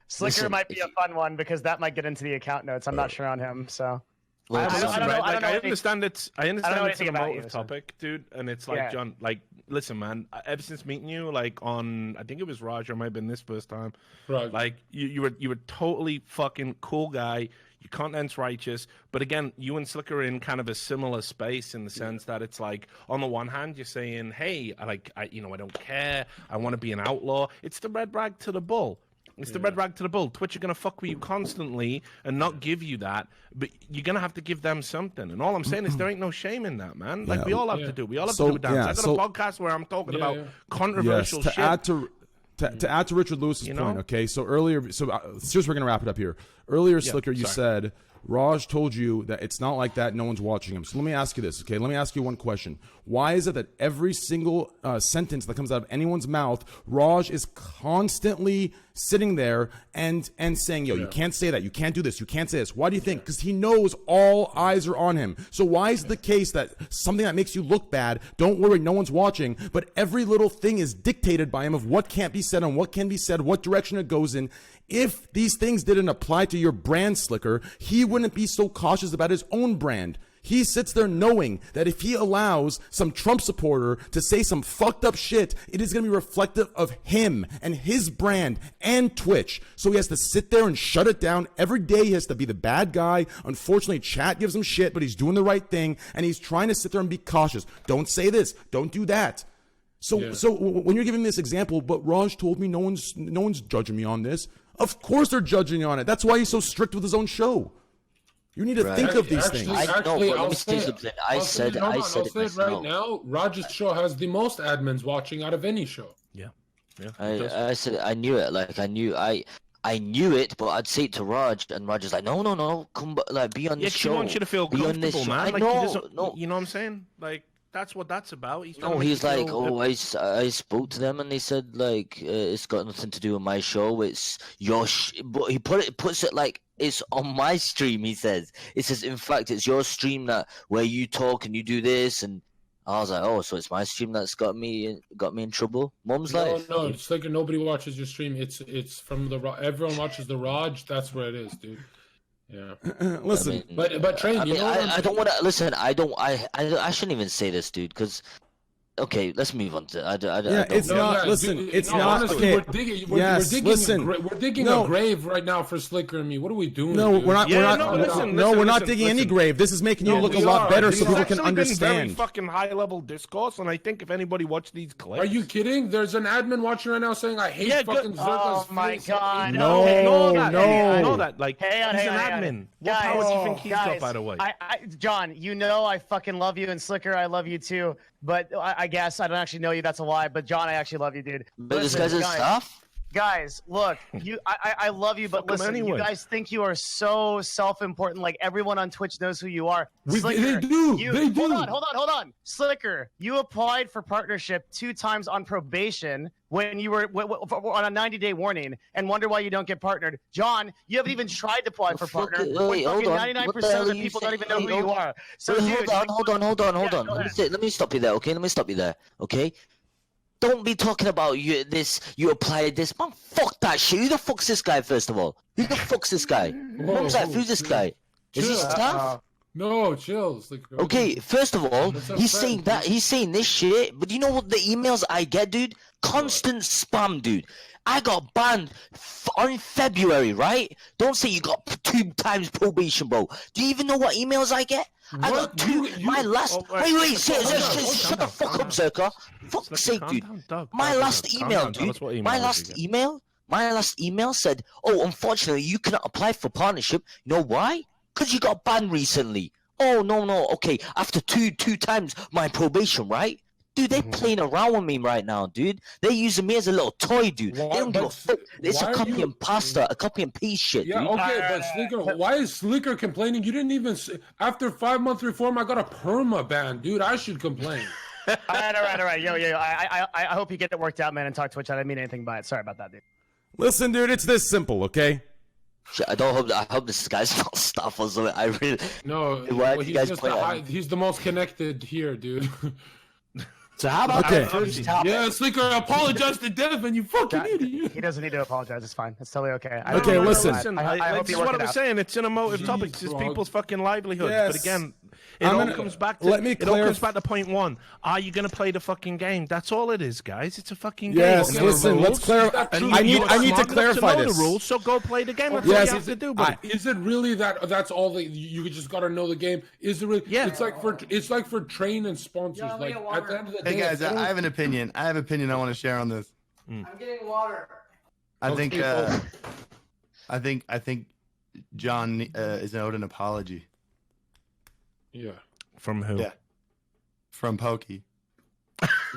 Sliker might be a fun one because that might get into the account notes. I'm not sure on him, so. Well, I understand it's an emotive topic, dude, and it's like, John, like, listen, man, ever since meeting you, like on, I think it was Raj, or it might have been this first time, right? Like, you were totally fucking cool guy. Your content's righteous, but again, you and Sliker are in kind of a similar space in the sense that it's like, on the one hand, you're saying, hey, I don't care, I want to be an outlaw. It's the red rag to the bull. It's the red rag to the bull. Twitch are going to fuck with you constantly and not give you that, but you're going to have to give them something. And all I'm saying is there ain't no shame in that, man. Like, we all have to do. We all have to do a dance. I got a podcast where I'm talking about controversial shit. To add to Richard Lewis's point, okay? So earlier, seriously, we're going to wrap it up here. Earlier, Sliker, you said Raj told you that it's not like that, no one's watching him. So let me ask you this, okay? Let me ask you one question. Why is it that every single sentence that comes out of anyone's mouth, Raj is constantly sitting there and saying, yo, you can't say that, you can't do this, you can't say this. Why do you think? Because he knows all eyes are on him. So why is it the case that something that makes you look bad, don't worry, no one's watching, but every little thing is dictated by him of what can't be said and what can be said, what direction it goes in? If these things didn't apply to your brand, Sliker, he wouldn't be so cautious about his own brand. He sits there knowing that if he allows some Trump supporter to say some fucked up shit, it is going to be reflective of him and his brand and Twitch. So he has to sit there and shut it down. Every day he has to be the bad guy. Unfortunately, chat gives him shit, but he's doing the right thing. And he's trying to sit there and be cautious. Don't say this. Don't do that. So when you're giving this example, but Raj told me no one's judging me on this. Of course they're judging you on it. That's why he's so strict with his own show. You need to think of these things. I'll say it right now. Raj's show has the most admins watching out of any show. Yeah. I said I knew it. Like I knew it, but I'd say it to Raj, and Raj is like, no, come, like, be on this show. He wants you to feel comfortable, man. Like, no. You know what I'm saying? Like, that's what that's about. He's like, I spoke to them and they said, like, it's got nothing to do with my show. It's your but he puts it like it's on my stream. He says, in fact, it's your stream where you talk and you do this. And I was like, oh, so it's my stream that's got me in trouble. Mom's life. No, it's like nobody watches your stream. It's from everyone watches the Raj. That's where it is, dude. Yeah. Listen, but Train, I don't want to listen. I shouldn't even say this, dude, because. Okay, let's move on to. It's not. Listen, it's not. Honestly, Okay. We're digging a grave right now for Sliker and me. What are we doing? No, dude? we're not. We're not digging any grave. This is making you look a lot better, so people can understand. Very fucking high level discourse, and I think if anybody watched these clips, are you kidding? There's an admin watching right now saying, "I hate fucking Zerka's Oh my god! No. I know that. Like, he's an admin. What power do you think he's got, by the way? John, you know I fucking love you, and Sliker, I love you too. But I guess I don't actually know you. That's a lie. But John, I actually love you, dude. But this guy's stuff. Guys, look, I love you, but listen, you guys think you are so self-important. Like everyone on Twitch knows who you are. Sliker, they do. Hold on. Sliker, you applied for partnership 2 times on probation when you were on a 90-day warning, and wonder why you don't get partnered. John, you haven't even tried to apply for partner. Wait, hold on. 99% of the people don't even know who you are. So, dude, hold on. Let me stop you there, okay? Don't be talking about you applied this. Man, fuck that shit. Who the fuck's this guy, first of all? Who the fuck's this guy? Mom's like, who's this guy? Is he staff? No, chills. Okay, first of all, he's saying this shit, but you know what the emails I get, dude? Constant spam, dude. I got banned on February, right? Don't say you got 2 times probation, bro. Do you even know what emails I get? I got 2. My last. Wait. Shut the fuck up, Zerka. Fuck's sake, dude. My last email, dude. My last email said, "Oh, unfortunately, you cannot apply for partnership. You know why? Because you got banned recently." Oh no. Okay, after two times my probation, right? Dude, they're playing around with me right now, dude. They're using me as a little toy, dude. They don't give a fuck. It's a copy and paste shit, yeah, dude. Okay, but Sliker, why is Sliker complaining? You didn't even after 5-month reform, I got a perma ban, dude. I should complain. All right. Yo. I hope you get it worked out, man, and talk Twitch. I didn't mean anything by it. Sorry about that, dude. Listen, dude, it's this simple, okay? I hope this guy's not stuff or something. I really. No, well, he's the most connected here, dude. So how about okay. first topic? Yeah, Sliker, apologize to Devin, you fucking idiot. He doesn't need to apologize. It's fine. It's totally okay. Okay, listen. I hope this is what I'm saying. It's an emotive topic. It's people's fucking livelihoods. Yes. But again, it all comes back to point one. Are you gonna play the fucking game? That's all it is, guys. It's a fucking game. Yes, listen. Let's clarify. I need to clarify know this. The rules, so go play the game. That's all you have to do. But is it really that? That's all that you just gotta know the game? Is it really? Yeah. It's like for train and sponsors. Like at the end of the day. Hey guys, I have an opinion. I want to share on this. I'm getting water. I think John is owed an apology. Yeah. From who? Yeah. From Pokey.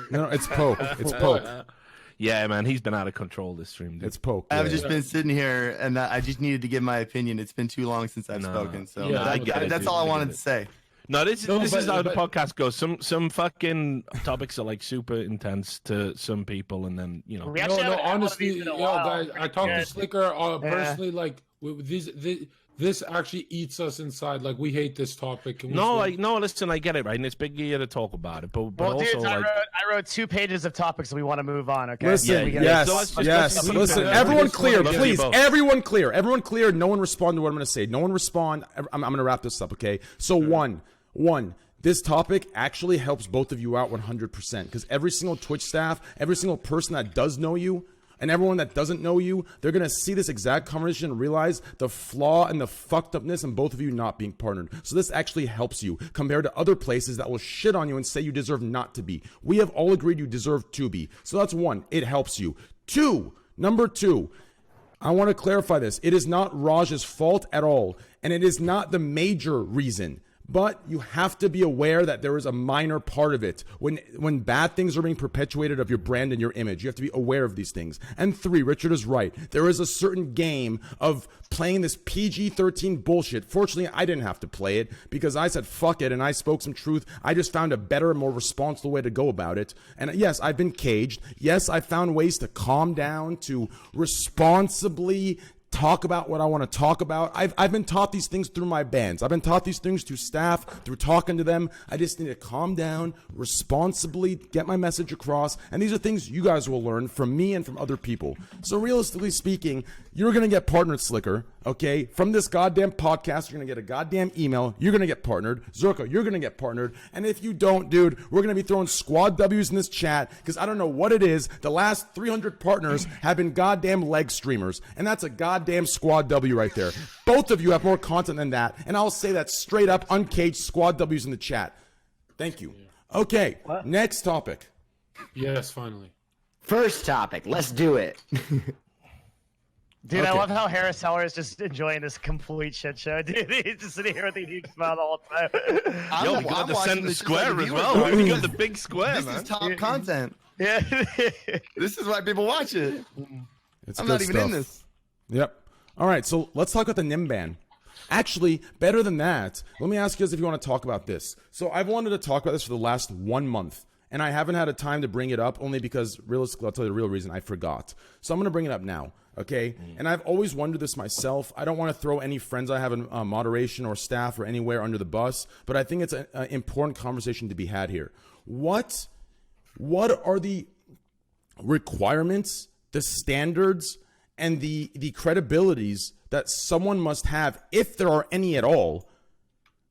No, it's Poke. It's Poke. Yeah, man, he's been out of control this stream, dude. It's Poke. I've just been sitting here, and I just needed to give my opinion. It's been too long since I've spoken, so Yeah, that's all I wanted to say. No, this No, is but- how the but- podcast goes. Some fucking topics are like super intense to some people, and then you know. We No, actually haven't had one of honestly, these in a yo, while. guys, I talked to Good. Sliker Yeah. personally. Like, this actually eats us inside. Like, we hate this topic. And we No, say- no. Listen, I get it, right? And it's big here to talk about it, but Well, also dudes, I like. wrote 2 pages of topics that we want to move on. Okay. Listen, We gotta- yes, so let's- yes. let's- Listen, let's- everyone let's- clear, let's- please. both. Everyone clear. No one respond to what I'm going to say. No one respond. I'm going to wrap this up, okay? So one, this topic actually helps both of you out 100% because every single Twitch staff, every single person that does know you, and everyone that doesn't know you, they're going to see this exact conversation and realize the flaw and the fucked upness in both of you not being partnered. So this actually helps you compared to other places that will shit on you and say you deserve not to be. We have all agreed you deserve to be. So that's one. It helps you. Number two, I want to clarify this. It is not Raj's fault at all, and it is not the major reason. But you have to be aware that there is a minor part of it. When bad things are being perpetuated of your brand and your image, you have to be aware of these things. And 3, Richard is right. There is a certain game of playing this PG-13 bullshit. Fortunately, I didn't have to play it because I said fuck it and I spoke some truth. I just found a better and more responsible way to go about it. And yes, I've been caged. Yes, I found ways to calm down, to responsibly talk about what I want to talk about. I've been taught these things through my bands. I've been taught these things through staff, through talking to them. I just need to calm down, responsibly get my message across. And these are things you guys will learn from me and from other people. So realistically speaking, you're going to get partnered, Sliker, okay? From this goddamn podcast, you're going to get a goddamn email. You're going to get partnered. Zorko, you're going to get partnered. And if you don't, dude, we're going to be throwing squad W's in this chat because I don't know what it is. The last 300 partners have been goddamn leg streamers. And that's a goddamn squad W right there. Both of you have more content than that. And I'll say that straight up, uncaged squad W's in the chat. Thank you. Okay, next topic. Yes, finally. First topic. Let's do it. Dude, I Okay. love how Harris Heller is just enjoying this complete shit show. Dude, he's just sitting here with a huge smile the whole time. Yo, I'm we got the watching center this square like as a well. viewer. We got the big square, This man. is top content. Yeah. This is why people watch it. It's I'm good not even stuff. in this. Yep. All right, so let's talk about the NymN ban. Actually, better than that, let me ask you guys if you want to talk about this. So I've wanted to talk about this for the last 1 month, and I haven't had a time to bring it up only because, realistically, I'll tell you the real reason, I forgot. So I'm going to bring it up now, okay? And I've always wondered this myself. I don't want to throw any friends I have in moderation or staff or anywhere under the bus, but I think it's an important conversation to be had here. What are the requirements, the standards, and the credibilities that someone must have, if there are any at all,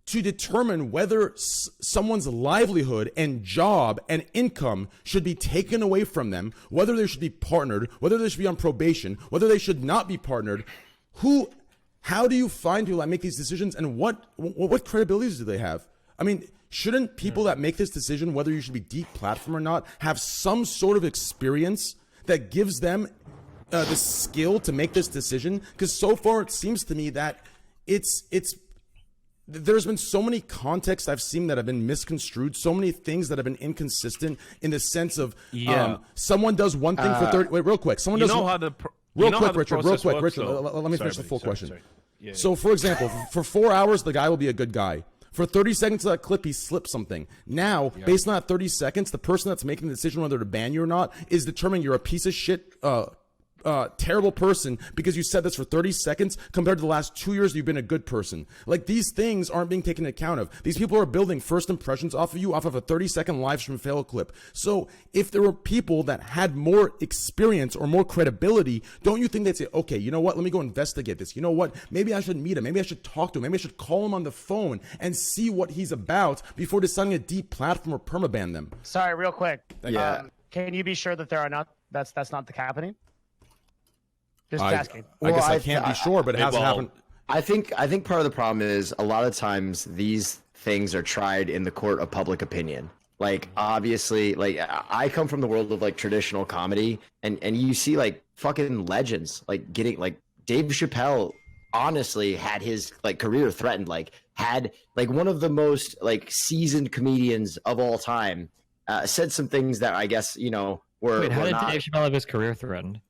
to determine whether someone's livelihood and job and income should be taken away from them, whether they should be partnered, whether they should be on probation, whether they should not be partnered? How do you find people that make these decisions, and what credibilities do they have? I mean, shouldn't people that make this decision, whether you should be deep platform or not, have some sort of experience that gives them the skill to make this decision? Because so far it seems to me that there's been so many contexts I've seen that have been misconstrued, so many things that have been inconsistent in the sense of someone does one thing for 30. Wait, real quick. Someone You does know how the real quick, Richard. Real quick, works, Richard. though. Let me Sorry, finish the buddy, full sorry, question. sorry. Yeah, So, for example, for 4 hours, the guy will be a good guy. For 30 seconds of that clip, he slipped something. Now, based on that 30 seconds, the person that's making the decision whether to ban you or not is determining you're a piece of shit, terrible person because you said this for 30 seconds compared to the last 2 years you've been a good person. Like, these things aren't being taken account of. These people are building first impressions off of you, off of a 30-second live stream fail clip. So if there were people that had more experience or more credibility, don't you think they'd say, okay, you know what, let me go investigate this. You know what, maybe I should meet him, maybe I should talk to him, maybe I should call him on the phone and see what he's about before deciding a deep platform or permaban them? Sorry, real quick. Yeah. Can you be sure that there are not that's not the happening? Just asking. I guess Well, I can't be sure, but it hasn't well, happened. I think part of the problem is a lot of times these things are tried in the court of public opinion. Like, obviously, like, I come from the world of like traditional comedy, and you see like fucking legends like getting, like, Dave Chappelle honestly had his like career threatened, like had like one of the most like seasoned comedians of all time said some things that I guess, you know, were Wait, how were did not. Dave Chappelle have his career threatened?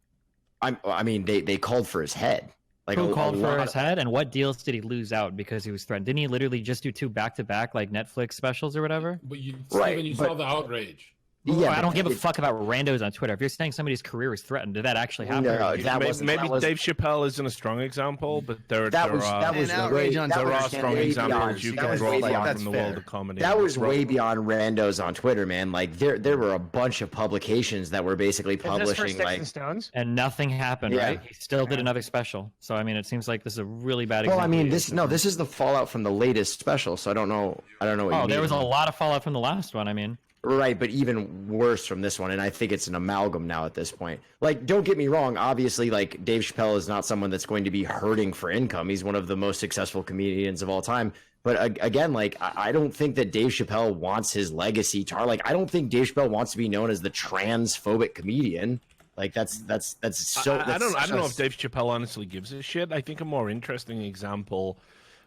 I mean, they called for his head. Like Who a called for lot his head, and what deals did he lose out because he was threatened? Didn't he literally just do 2 back-to-back like Netflix specials or whatever? But Right, Steven, you but- saw the outrage. Yeah, I don't give a it- fuck about randos on Twitter. If you're saying somebody's career is threatened, did that actually happen? No, or did you- that Maybe, wasn't- maybe that was- Dave Chappelle isn't a strong example, but there are that was an outrage way, on that there Twitter. are was strong way examples beyond, you that can was draw way from beyond, that's the fair. world of comedy. that was Right. way beyond randos on Twitter, man. Like there were a bunch of publications that were basically Is this for publishing Sticks like and Stones? and nothing happened, Yeah. right? He still did another special. So I mean, it seems like this is a really bad well, I example. mean, this is the fallout from the latest special, so I don't know what you Oh, mean. there was a lot of fallout from the last one. I mean, Right, but even worse from this one, and I think it's an amalgam now at this point. Like, don't get me wrong, obviously, like, Dave Chappelle is not someone that's going to be hurting for income. He's one of the most successful comedians of all time. But again, like, I don't think that Dave Chappelle wants his legacy like, I don't think Dave Chappelle wants to be known as the transphobic comedian. Like, that's so. I don't that's know such if Dave Chappelle honestly gives a shit. I think a more interesting example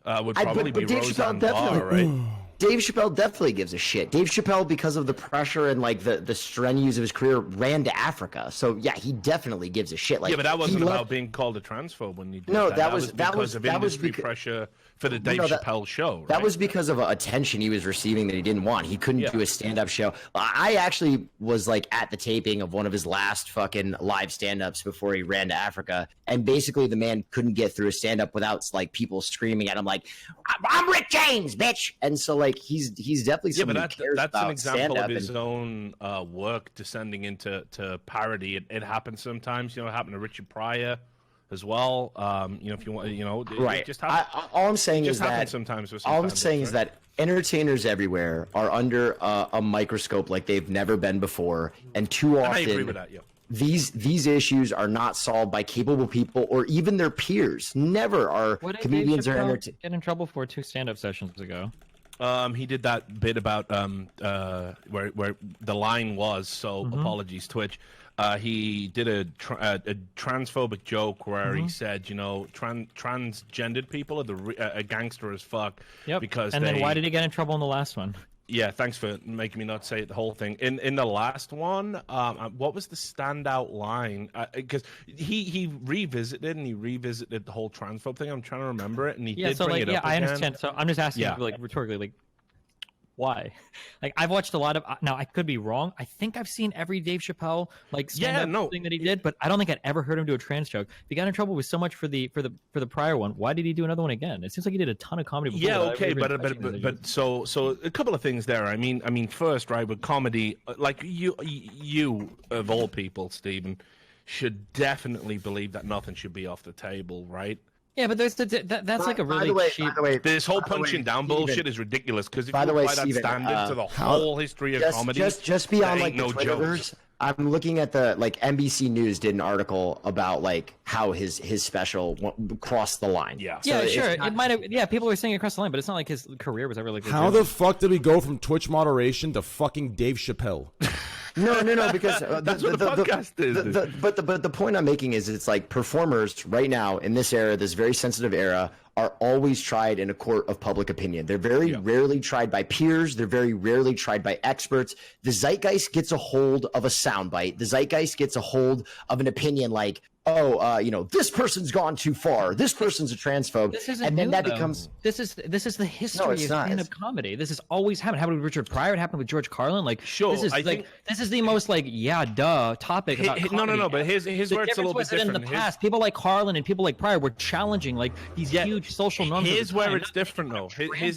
would but probably be Dave Roseanne Chappelle Barr, definitely- right? Dave Chappelle definitely gives a shit. Dave Chappelle, because of the pressure and like the strenuous of his career, ran to Africa. So yeah, he definitely gives a shit. Like, Yeah, but that wasn't he about left- being called a transphobe when you did No, that. that was- because that was- of that was industry becau- pressure for the Dave No, that- Chappelle show. Right? That was because of attention he was receiving that he didn't want. He couldn't Yeah. do a stand-up show. I actually was like at the taping of one of his last fucking live stand-ups before he ran to Africa, and basically the man couldn't get through a stand-up without like people screaming at him like, "I'm Rick James, bitch!" And so like he's definitely Yeah, but someone who cares that's about an example stand-up of his and- own work descending into parody. It happens sometimes. You know, it happened to Richard Pryor as well. You know, if you want, you know, it Right. just happens. All I'm saying it is just happens that sometimes with some all I'm stand-ups, saying is right? that entertainers everywhere are under a microscope like they've never been before, and too And I often agree with that. Yeah. these issues are not solved by capable people or even their peers. Never are what did comedians Dave or Chappelle entertainers. get in trouble for 2 stand-up sessions ago? He did that bit about where the line was. So Mm-hmm. apologies, Twitch. He did a transphobic joke where Mm-hmm. he said, you know, transgendered people are a gangster as fuck. Yep. Because and then they- why did he get in trouble in the last one? Yeah, thanks for making me not say it, the whole thing. In the last one, what was the standout line? Because he revisited the whole transphobe thing. I'm trying to remember it, and he Yeah, did so bring like, it yeah, up I again. understand. So I'm just asking, Yeah. like, rhetorically, like, why? Like, I've watched a lot of. Now, I could be wrong. I think I've seen every Dave Chappelle like stand-up thing that he did, but I don't think I'd ever heard him do a trans joke. If he got in trouble with so much for the prior one, why did he do another one again? It seems like he did a ton of comedy. Before Yeah, without okay, ever even touching but it. so a couple of things there. I mean, first, right, with comedy, like you of all people, Stephen, should definitely believe that nothing should be off the table, right? Yeah, but there's that's like a By really the way, cheap. by the way, This whole by the way, punching down Steven, bullshit is ridiculous because if by you the way, apply that Steven, standard to the whole history of comedy, just beyond there like ain't no the Twitterverse, jokes. I'm looking at the like NBC News did an article about like how his special crossed the line. Yeah. Yeah, So sure. it's not- It might have. Yeah, people were saying across the line, but it's not like his career was ever like. How the fuck did we go from Twitch moderation to fucking Dave Chappelle? No, because That's what the podcast is. But the point I'm making is it's like performers right now in this era, this very sensitive era, are always tried in a court of public opinion. They're very rarely tried by peers. They're very rarely tried by experts. The zeitgeist gets a hold of a soundbite. The zeitgeist gets a hold of an opinion like, you know, this person's gone too far. This person's a transphobe. This isn't and then new, that though. becomes This is the history it's of not. stand-up comedy. This has always happened. It happened with Richard Pryor. It happened with George Carlin. Like, Sure, this is I like think- this is the most like topic about comedy. No, but here's The where it's a difference little bit was that in different. the past, people like Carlin and people like Pryor were challenging like these huge social norms. of the Here's where time. it's different, though.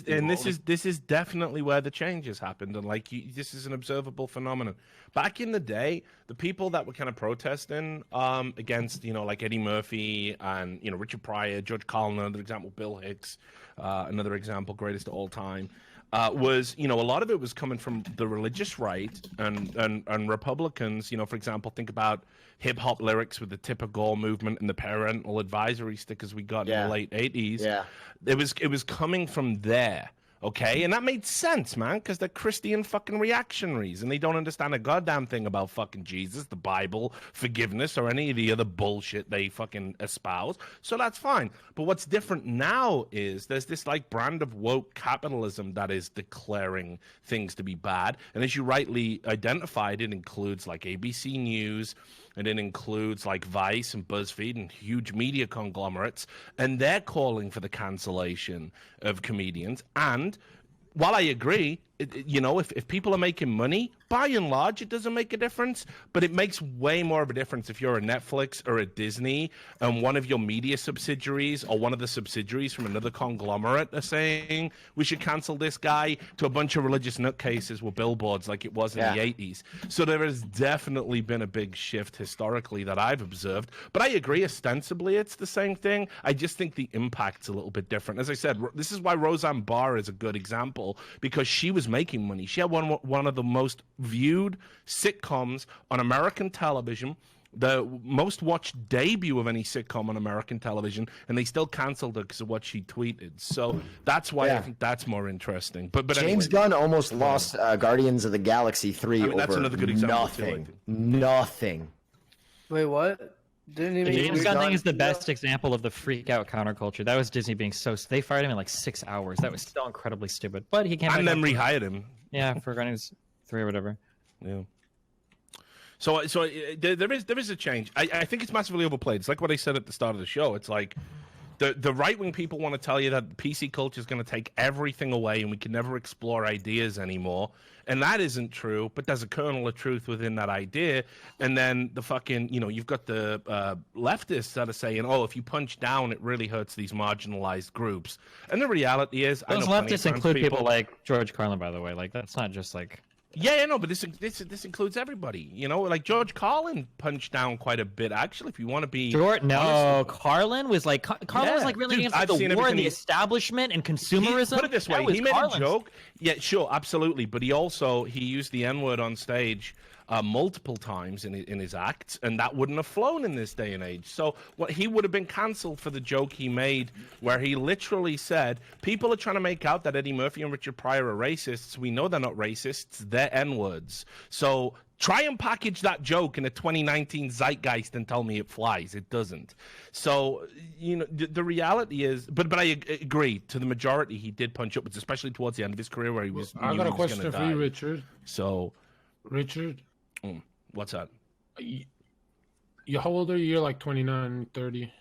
And this is definitely where the changes happened, and like this is an observable phenomenon. Back in the day, the people that were kind of protesting against, you know, like Eddie Murphy and you know Richard Pryor, George Carlin, another example, Bill Hicks, another example, greatest of all time. Was, you know, a lot of it was coming from the religious right and Republicans. You know, for example, think about hip hop lyrics with the Tipper Gore movement and the parental advisory stickers we got in the late 80s. Yeah. It was coming from there. Okay, and that made sense, man, because they're Christian fucking reactionaries and they don't understand a goddamn thing about fucking Jesus, the Bible, forgiveness, or any of the other bullshit they fucking espouse. So that's fine. But what's different now is there's this like brand of woke capitalism that is declaring things to be bad. And as you rightly identified, it includes like ABC News, and it includes like Vice and BuzzFeed and huge media conglomerates, and they're calling for the cancellation of comedians. And while I agree, you know, if people are making money, by and large, it doesn't make a difference. But it makes way more of a difference if you're a Netflix or a Disney and one of your media subsidiaries or one of the subsidiaries from another conglomerate are saying we should cancel this guy, to a bunch of religious nutcases with billboards like it was in the 80s. So there has definitely been a big shift historically that I've observed. But I agree, ostensibly it's the same thing. I just think the impact's a little bit different. As I said, this is why Roseanne Barr is a good example, because she was making money. She had one of the most viewed sitcoms on American television, the most watched debut of any sitcom on American television, and they still canceled her because of what she tweeted. So that's why I think that's more interesting. But James anyway. Gunn almost lost Guardians of the Galaxy 3 over that's another good example nothing. too, Nothing. Wait, what? Didn't The even James Gunn thing is the best example of the freak out counterculture. That was Disney being so. They fired him in like 6 hours. That was so incredibly stupid. But he came back And then rehired him. Yeah, for Guardians 3 or whatever. Yeah. So there is a change. I think it's massively overplayed. It's like what I said at the start of the show. It's like the right-wing people want to tell you that PC culture is going to take everything away and we can never explore ideas anymore. And that isn't true, but there's a kernel of truth within that idea. And then the fucking, you know, you've got the leftists that are saying, oh, if you punch down, it really hurts these marginalized groups. And the reality is, Those leftists include people like George Carlin, by the way. Like, that's not just like... Yeah, no, but this includes everybody. You know, like George Carlin punched down quite a bit. Actually, if you want to be Carlin was like was like really against the war and the establishment and consumerism. Put it this way, he made a joke. Yeah, sure, absolutely. But he used the N-word on stage multiple times in his acts, and that wouldn't have flown in this day and age. So he would have been cancelled for the joke he made, where he literally said, people are trying to make out that Eddie Murphy and Richard Pryor are racists. We know they're not racists. They're N-words. So try and package that joke in a 2019 zeitgeist and tell me it flies. It doesn't. So, you know, the reality is, but I agree, to the majority, he did punch upwards, especially towards the end of his career where he was. I got a question for you, Richard. So, Richard, what's that? How old are you? You're like 29, 30.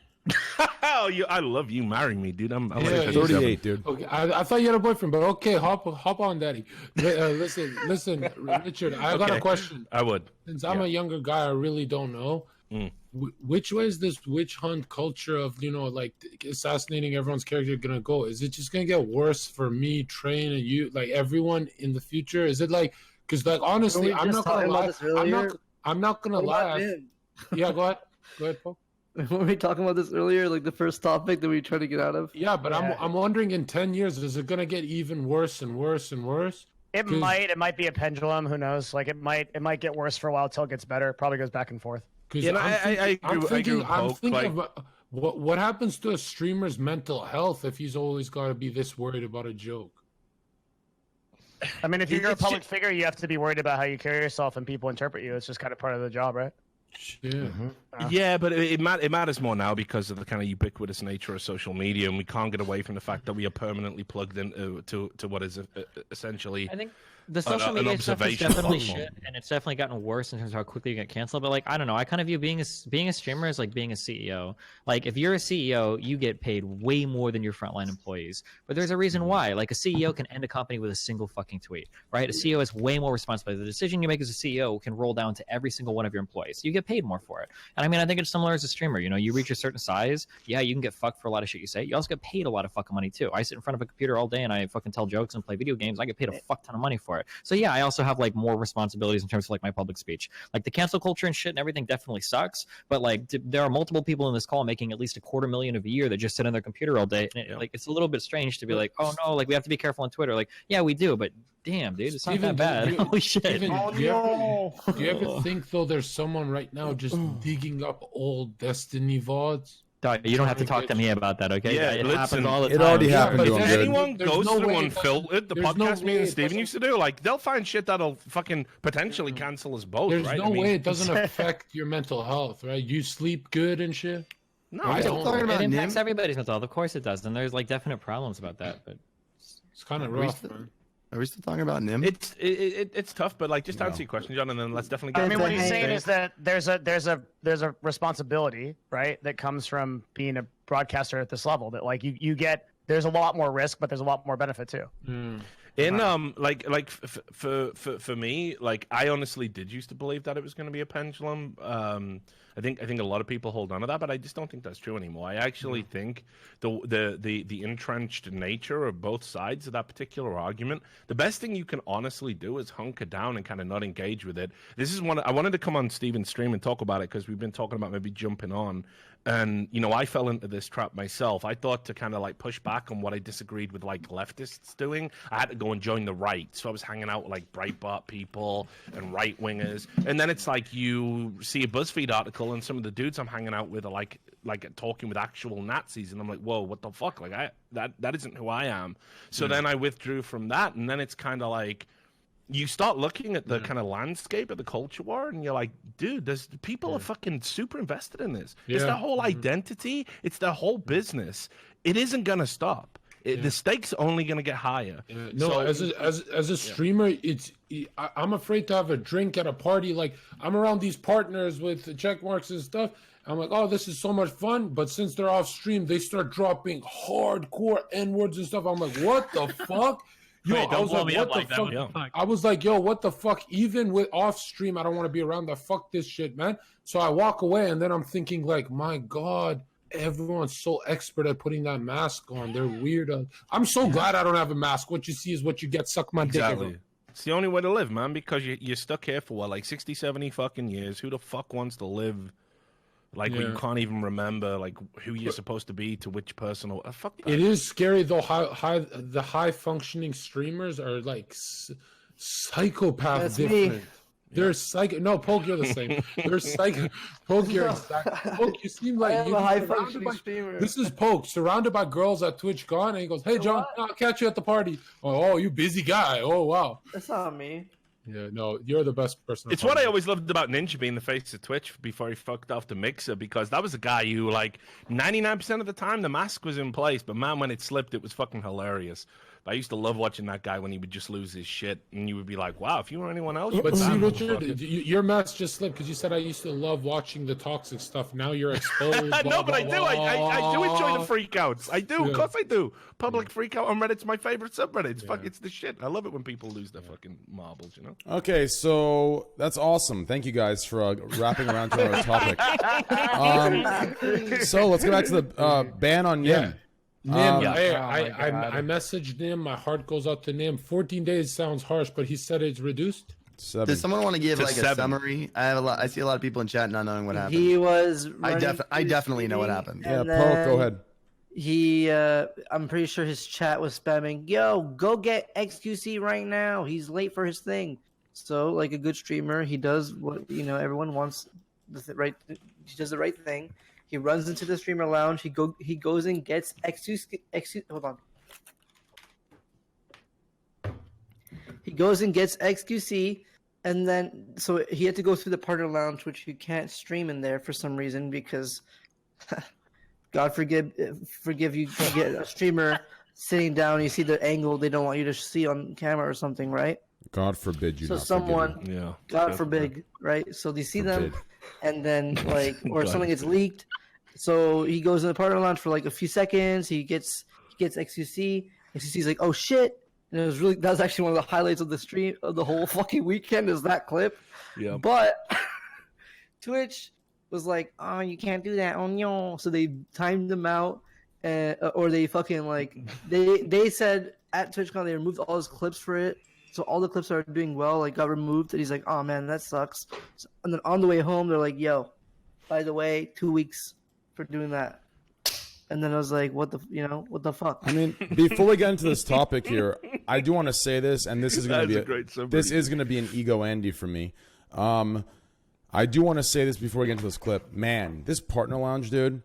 Oh, I love you. Marry me, dude. I'm like 38, dude. Okay, I thought you had a boyfriend, but okay, hop on, daddy. Listen, Richard. I got a question. I would. Since I'm a younger guy, I really don't know. Which way is this witch hunt culture of, you know, like assassinating everyone's character gonna go? Is it just gonna get worse for me, Train, and you, like everyone in the future? Is it like, because like honestly, I'm not gonna lie. I'm not gonna lie. Yeah, go ahead, Paul. Were we talking about this earlier, like the first topic that we try to get out of? Yeah, but I'm wondering, in 10 years, is it gonna get even worse and worse and worse? It might be a pendulum. Who knows? Like it might get worse for a while till it gets better. It probably goes back and forth. Because I'm thinking about what happens to a streamer's mental health if he's always got to be this worried about a joke. I mean, if you're a public figure, you have to be worried about how you carry yourself and people interpret you. It's just kind of part of the job, right? Yeah. Yeah, but it matters more now because of the kind of ubiquitous nature of social media, and we can't get away from the fact that we are permanently plugged in to what is essentially. I think the social media stuff is definitely shit, and it's definitely gotten worse in terms of how quickly you get canceled. But like, I don't know, I kind of view being a streamer as like being a CEO. Like, if you're a CEO, you get paid way more than your frontline employees. But there's a reason why. Like, a CEO can end a company with a single fucking tweet, right? A CEO has way more responsibility. The decision you make as a CEO can roll down to every single one of your employees. You get paid more for it. And I mean, I think it's similar as a streamer. You know, you reach a certain size, yeah, you can get fucked for a lot of shit you say. You also get paid a lot of fucking money too. I sit in front of a computer all day and I fucking tell jokes and play video games. I get paid a fuck ton of money for it. So yeah, I also have like more responsibilities in terms of like my public speech. Like, the cancel culture and shit and everything definitely sucks. But like, there are multiple people in this call making at least $250,000 a year that just sit on their computer all day. And like, it's a little bit strange to be like, oh no, like we have to be careful on Twitter. Like, yeah, we do, but damn, dude, it's not that bad. Holy shit. Do you ever think though there's someone right now just digging up old Destiny VODs? Dog, you don't have to talk to me about that, okay? Yeah, it listen, happens all the it time. already Yeah, happened but to him, if dude. anyone There's goes no through way it Unfiltered, the there's no podcast me way and it Steven doesn't- used to do, like, they'll find shit that'll fucking potentially cancel us both, There's right? no I mean, way it doesn't affect your mental health, right? You sleep good and shit. No, I I don't. don't. Talking about It impacts NymN? everybody's mental health. Of course it does. And there's like definite problems about that. But It's kind of we rough, still- man. Are we still talking about NymN? It's tough, but like, just answer your question, John, and then let's definitely get. I mean, into what it. he's saying is that there's a responsibility, right, that comes from being a broadcaster at this level. That like you get there's a lot more risk, but there's a lot more benefit too. In for me, like, I honestly did used to believe that it was going to be a pendulum. I think a lot of people hold on to that, but I just don't think that's true anymore. I actually think the entrenched nature of both sides of that particular argument, the best thing you can honestly do is hunker down and kind of not engage with it. This is one I wanted to come on Steven's stream and talk about it, because we've been talking about maybe jumping on. And, you know, I fell into this trap myself. I thought to kind of like push back on what I disagreed with like leftists doing, I had to go and join the right. So I was hanging out with like Breitbart people and right wingers. And then it's like you see a BuzzFeed article and some of the dudes I'm hanging out with are like talking with actual Nazis. And I'm like, whoa, what the fuck? Like that isn't who I am. So then I withdrew from that. And then it's kind of like, you start looking at the kind of landscape of the culture war, and you're like, dude, people are fucking super invested in this. It's Yeah. their whole identity. It's their whole business. It isn't going to stop. The stakes are only going to get higher. No, So- as a streamer, I'm afraid to have a drink at a party. Like, I'm around these partners with the check marks and stuff. I'm like, oh, this is so much fun. But since they're off stream, they start dropping hardcore N words and stuff. I'm like, what the fuck? Yo, Wait, I don't was blow like, me what up the like that. fuck? What the fuck? I was like, yo, what the fuck? Even with off stream, I don't want to be around that. Fuck this shit, man. So I walk away, and then I'm thinking, like, my God, everyone's so expert at putting that mask on. They're weird. I'm so glad I don't have a mask. What you see is what you get. Suck my dick. Exactly. It's the only way to live, man, because you're stuck here for what, like 60, 70 fucking years. Who the fuck wants to live like where you Yeah. can't even remember like who you're supposed to be to which person? Or fuck that. It is scary though. How the high functioning streamers are like psychopath That's me. different. They're psycho. No, Poke, you're the same. They're psycho. Poke, you're exact. Poke, you seem I like am you're a high surrounded functioning by. streamer. This is Poke, surrounded by girls at TwitchCon, and he goes, "Hey, John, I'll catch you at the party." Oh, you busy guy. Oh, wow. That's not me. Yeah, no, you're the best person. It's what I always loved about Ninja being the face of Twitch before he fucked off the Mixer, because that was a guy who, like, 99% of the time the mask was in place, but man, when it slipped, it was fucking hilarious. I used to love watching that guy when he would just lose his shit, and you would be like, wow, if you were anyone else, But see, that Richard, motherfucker. your mask just slipped because you said I used to love watching the toxic stuff. Now you're exposed. No, blah, but I blah, do. I do enjoy the freakouts. I do. Yeah. Of course I do. Public freakout on Reddit's my favorite subreddit. It's the shit. I love it when people lose their fucking marbles, you know? Okay, so that's awesome. Thank you guys for wrapping around to our topic. So let's go back to the ban on Yeah. NymN. Nim, Yeah. hey, Oh my God. I messaged him. My heart goes out to Nim. 14 days sounds harsh, but he said it's reduced. 7. Does someone want to give To like a 7. summary? I see a lot of people in chat not knowing what happened. He was. I running definitely know what through happened. Yeah, and Poke, go then ahead. He, I'm pretty sure his chat was spamming. Yo, go get XQC right now. He's late for his thing. So, like a good streamer, he does what everyone wants. Right? He does the right thing. He runs into the streamer lounge. He goes and gets XQC. Hold on. He goes and gets XQC, and then so he had to go through the partner lounge, which you can't stream in there for some reason because, God forgive you get a streamer sitting down. You see the angle they don't want you to see on camera or something, right? God forbid you So not forgive someone, him. Yeah. God forbid, right? So they see them, Forbid. and then like, or God something gets leaked. So he goes in the partner lounge for like a few seconds. He gets XQC. XQC's like, oh shit! And it was really that was actually one of the highlights of the stream of the whole fucking weekend is that clip. Yeah. But Twitch was like, oh, you can't do that on yo. So they timed them out, or they fucking like they said at TwitchCon they removed all his clips for it. So all the clips that are doing well like got removed, and he's like, "Oh man, that sucks." So, and then on the way home, they're like, "Yo, by the way, 2 weeks for doing that." And then I was like, "What the fuck?" I mean, before we get into this topic here, I do want to say this, and this is going to That's be a great summary. this is going to be an ego Andy for me. I do want to say this before we get into this clip. Man, this partner lounge, dude.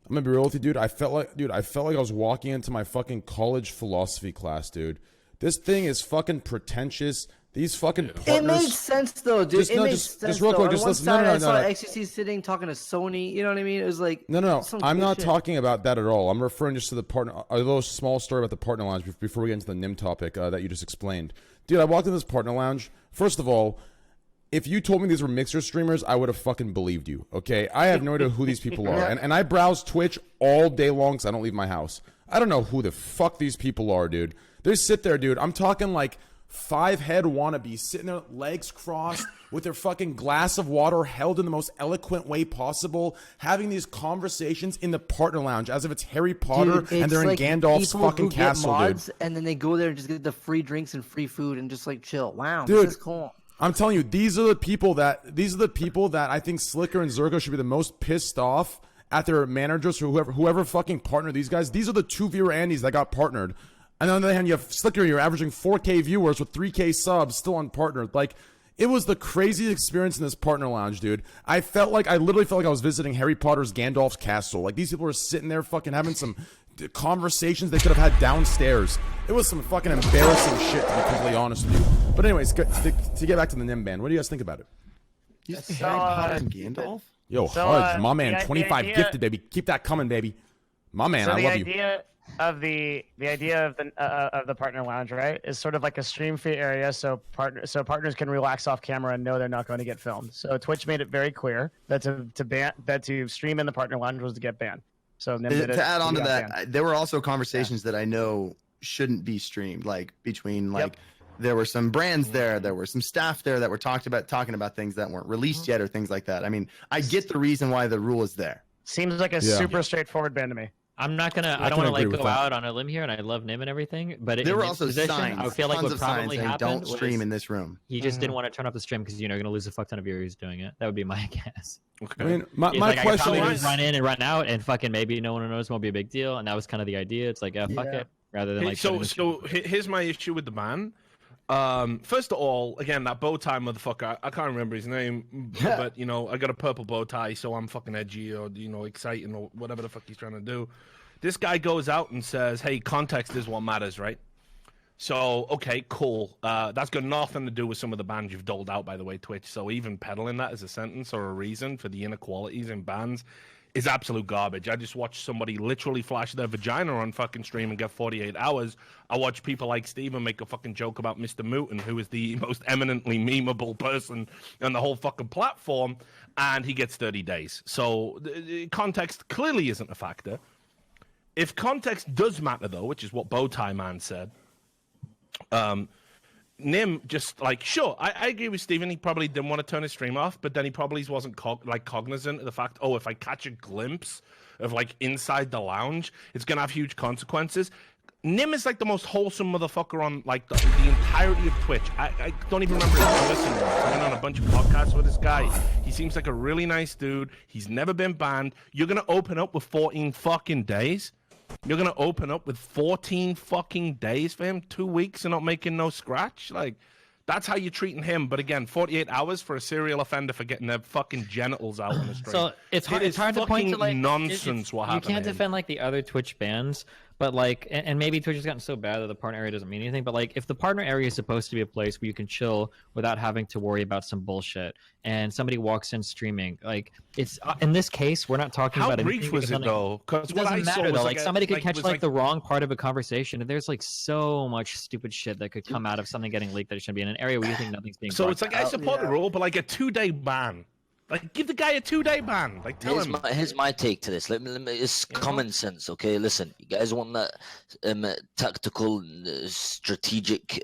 I'm gonna be real with you, dude. I felt like I was walking into my fucking college philosophy class, dude. This thing is fucking pretentious. These fucking partners. It made sense though, dude. It made sense. Just real quick, just listen. No. I saw XQC sitting talking to Sony. You know what I mean? It was like no. I'm not shit. talking about that at all. I'm referring just to the partner. A little small story about the partner lounge before we get into the NymN topic that you just explained, dude. I walked in this partner lounge. First of all, if you told me these were Mixer streamers, I would have fucking believed you. Okay, I have no idea who these people are, and I browse Twitch all day long because I don't leave my house. I don't know who the fuck these people are, dude. They sit there, dude. I'm talking like 5-head wannabes sitting there, legs crossed, with their fucking glass of water held in the most eloquent way possible, having these conversations in the partner lounge as if it's Harry Potter, Dude, and they're in like Gandalf's people fucking who get castle, mods, dude. And then they go there and just get the free drinks and free food and just like chill. Wow, Dude, this is cool. I'm telling you, these are the people that I think Sliker and Zergo should be the most pissed off at their managers or whoever fucking partnered these guys. These are the two viewer Andys that got partnered. And on the other hand, you have Sliker, you're averaging 4K viewers with 3K subs, still unpartnered. Like, it was the craziest experience in this partner lounge, dude. I literally felt like I was visiting Harry Potter's Gandalf's castle. Like, these people were sitting there fucking having some conversations they could have had downstairs. It was some fucking embarrassing shit, to be completely honest with you. But anyways, to get back to the NymN ban, what do you guys think about it? You say Harry Potter and Gandalf? Yo, Hudge, my man, 25 gifted, baby. Keep that coming, baby. My man, I love you. The idea of the partner lounge, right, is sort of like a stream free area, so partners can relax off camera and know they're not going to get filmed. So Twitch made it very clear that to stream in the partner lounge was to get banned. So to add on to that, there were also conversations that I know shouldn't be streamed, like between like. Yep. There were some brands there were some staff there that were talking about things that weren't released yet or things like that. I mean, I get the reason why the rule is there. Seems like a super straightforward ban to me. I'm not gonna. I don't want to like go out on a limb here, and I love NymN and everything. But there were also signs. I feel like what probably happened don't stream in this room. He just didn't want to turn off the stream because you're gonna lose a fuck ton of viewers doing it. That would be my guess. Okay. I mean, my question is, run in and run out, and fucking maybe no one will notice. Won't be a big deal, and that was kind of the idea. It's like, fuck it, rather than like. So here's my issue with the ban. First of all, again, that bow tie motherfucker, I can't remember his name, but you know, I got a purple bow tie, so I'm fucking edgy or exciting or whatever the fuck he's trying to do. This guy goes out and says, hey, context is what matters, right? So, okay, cool. That's got nothing to do with some of the bans you've doled out, by the way, Twitch. So even peddling that as a sentence or a reason for the inequalities in bans is absolute garbage. I just watched somebody literally flash their vagina on fucking stream and get 48 hours. I watch people like Steven make a fucking joke about Mr. Mutin, who is the most eminently memeable person on the whole fucking platform, and he gets 30 days. So context clearly isn't a factor. If context does matter, though, which is what Bowtie Man said, NymN just like, sure, I agree with Steven. He probably didn't want to turn his stream off, but then he probably wasn't cognizant of the fact, if I catch a glimpse of like inside the lounge, it's going to have huge consequences. NymN is like the most wholesome motherfucker on like the entirety of Twitch. I don't even remember his person. I've been on a bunch of podcasts with this guy. He seems like a really nice dude. He's never been banned. You're going to open up with 14 fucking days? You're going to open up with 14 fucking days for him? 2 weeks and not making no scratch? Like, that's how you're treating him. But again, 48 hours for a serial offender for getting their fucking genitals out on the street. So it's hard to point to like nonsense. What happened? You can't defend like the other Twitch bans, but like, and maybe Twitch has gotten so bad that the partner area doesn't mean anything. But like, if the partner area is supposed to be a place where you can chill without having to worry about some bullshit, and somebody walks in streaming, like it's in this case, we're not talking about anything. How brief was it though? Because it doesn't matter though. Like somebody could catch like the wrong part of a conversation, and there's like so much stupid shit that could come out of something getting leaked that it shouldn't be in an area where you think nothing's being. So it's like I support the rule, but like a 2-day ban. Like, give the guy a 2-day ban. Like, tell him. Here's my take to this. It's common sense, okay? Listen, you guys want that tactical, strategic,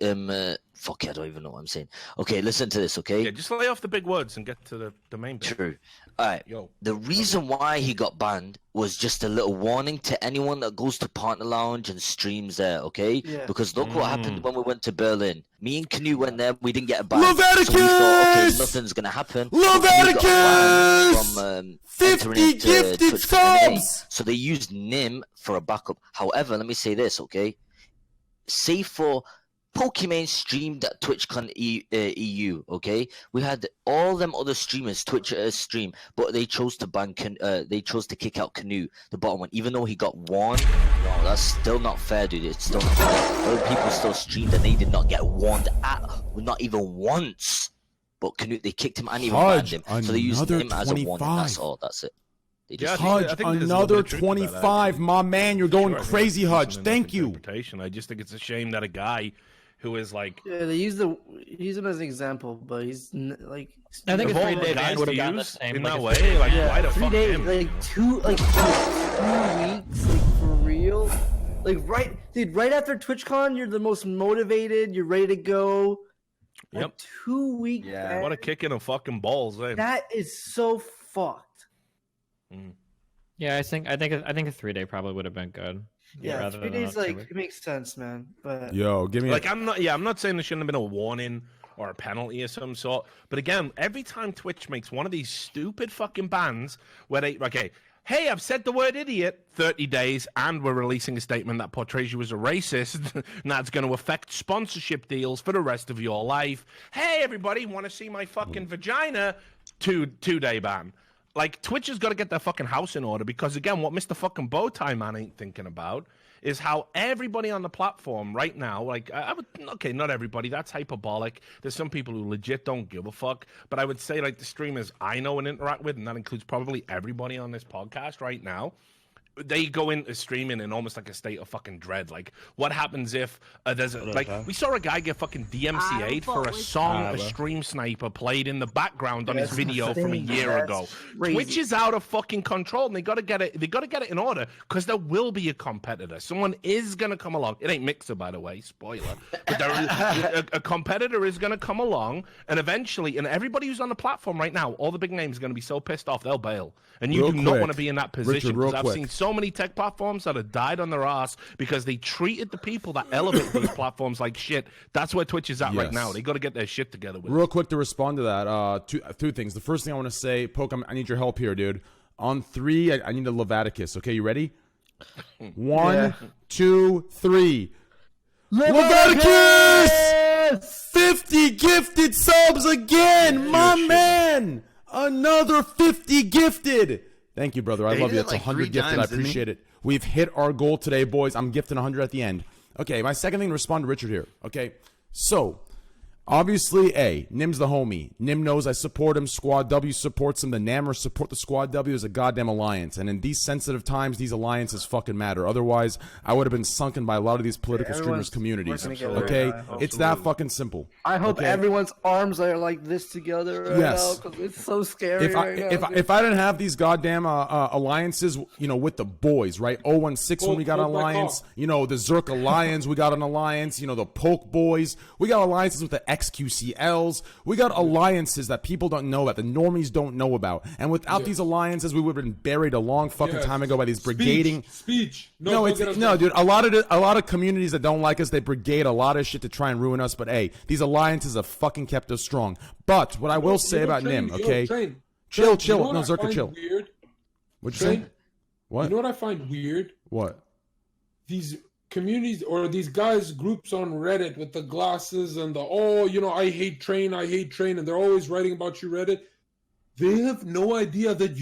fuck it, I don't even know what I'm saying. Okay, listen to this, okay? Yeah, just lay off the big words and get to the main bit. True. All right. The reason why he got banned was just a little warning to anyone that goes to Partner Lounge and streams there, okay? Yeah. Because look what happened when we went to Berlin. Me and Canoe went there, we didn't get a ban. Leviticus! So we thought, okay, nothing's going to happen. Leviticus! From 50 gifted subs! So they used NymN for a backup. However, let me say this, okay? Say for Pokimane streamed at TwitchCon EU. Okay, we had all them other streamers Twitch stream, but they chose to ban. They chose to kick out Canoe, the bottom one, even though he got warned. No, that's still not fair, dude. It's still not fair. Other people still streamed and they did not get warned not even once. But Canoe, they kicked him and even banned him, so they used him as a warning. That's all. That's it. Hudge, another 25, my man. You're going crazy, Hudge. Thank you. I just think it's a shame that a guy who is like, they use him as an example, but he's like. I think a 3-day ban would have gotten the same in that way. Like, why the 3 fuck days, him? like 2 weeks, like for real. Like right after TwitchCon, you're the most motivated. You're ready to go. Yep. Like 2 weeks. Yeah. What a kick in the fucking balls, eh? That is so fucked. Yeah, I think a 3-day probably would have been good. Yeah, rather 3 than days, a 2 like, week. it makes sense, man. But Yo, give me Like, I'm not saying there shouldn't have been a warning or a penalty of some sort. But again, every time Twitch makes one of these stupid fucking bans where they, okay, hey, I've said the word idiot 30 days and we're releasing a statement that portrays you as a racist and that's going to affect sponsorship deals for the rest of your life. Hey, everybody, want to see my fucking vagina? Two-day ban. Like, Twitch has got to get their fucking house in order because, again, what Mr. fucking Bowtie Man ain't thinking about is how everybody on the platform right now, like, okay, not everybody, that's hyperbolic. There's some people who legit don't give a fuck, but I would say, like, the streamers I know and interact with, and that includes probably everybody on this podcast right now, they go into streaming in almost like a state of fucking dread. Like, what happens if there's a, like, we saw a guy get fucking DMCA'd for a song a stream sniper played in the background on his video from a year ago. crazy. Twitch is out of fucking control, and they got to get it in order because there will be a competitor. Someone is gonna come along. It ain't Mixer, by the way, spoiler. But there is, a competitor is gonna come along, and eventually, and everybody who's on the platform right now, all the big names are gonna be so pissed off they'll bail. And you Real do not quick, want to be in that position. Richard, real I've quick. seen so many tech platforms that have died on their ass because they treated the people that elevate these platforms like shit. That's where Twitch is at right Yes. now. They got to get their shit together with it. Real quick to respond to that, two things. The first thing I want to say, Poke, I need your help here, dude. On 3, I need a Leviticus. Okay, you ready? 1, 2, 3. Leviticus! 50 gifted subs again, my man! Another 50 gifted. Thank you, brother. I He love did you. it That's like 100 3 gifted. I times, didn't he? appreciate it. We've hit our goal today, boys. I'm gifting 100 at the end. Okay, my second thing to respond to Richard here. Okay, so obviously, NymN's the homie. NymN knows I support him. Squad W supports him. The Nammers support the Squad W as a goddamn alliance. And in these sensitive times, these alliances fucking matter. Otherwise, I would have been sunken by a lot of these political streamers' everyone's communities. working together. Okay, Yeah, it's that fucking simple. I hope Okay? everyone's arms are like this together right Yes. now because it's so scary right now. If I didn't have these goddamn alliances, with the boys, right? 016 when we got an Poke my alliance, call. the Zerk Alliance, we got an alliance, the Poke Boys, we got alliances with the XQCLs, we got alliances that people don't know about, the normies don't know about, and without these alliances, we would have been buried a long fucking Yes. time ago by these brigading. Speech. No, don't get us no, wrong. dude. A lot of communities that don't like us, they brigade a lot of shit to try and ruin us. But hey, these alliances have fucking kept us strong. But what I will say about NymN, okay? Chill. You know what No, I Zerka, find chill. Weird? What'd you say? Train, What? You know what I find weird? What? These communities or these guys groups on Reddit with the glasses and the I hate Train, and they're always writing about you, Reddit. They have no idea that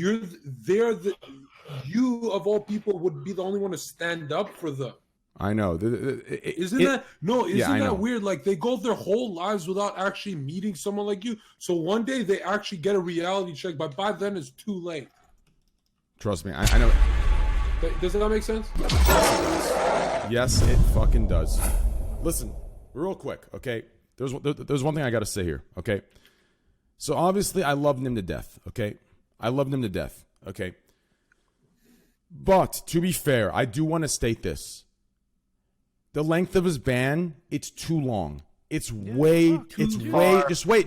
you of all people would be the only one to stand up for them. I know. Isn't I know. that weird? Like they go their whole lives without actually meeting someone like you. So one day they actually get a reality check, but by then it's too late. Trust me, I know. Does that make sense? Yes, it fucking does. Listen, real quick, okay? There's one thing I got to say here, okay? So obviously, I love NymN to death, okay? I love NymN to death, okay? But to be fair, I do want to state this: the length of his ban, it's too long. Just wait,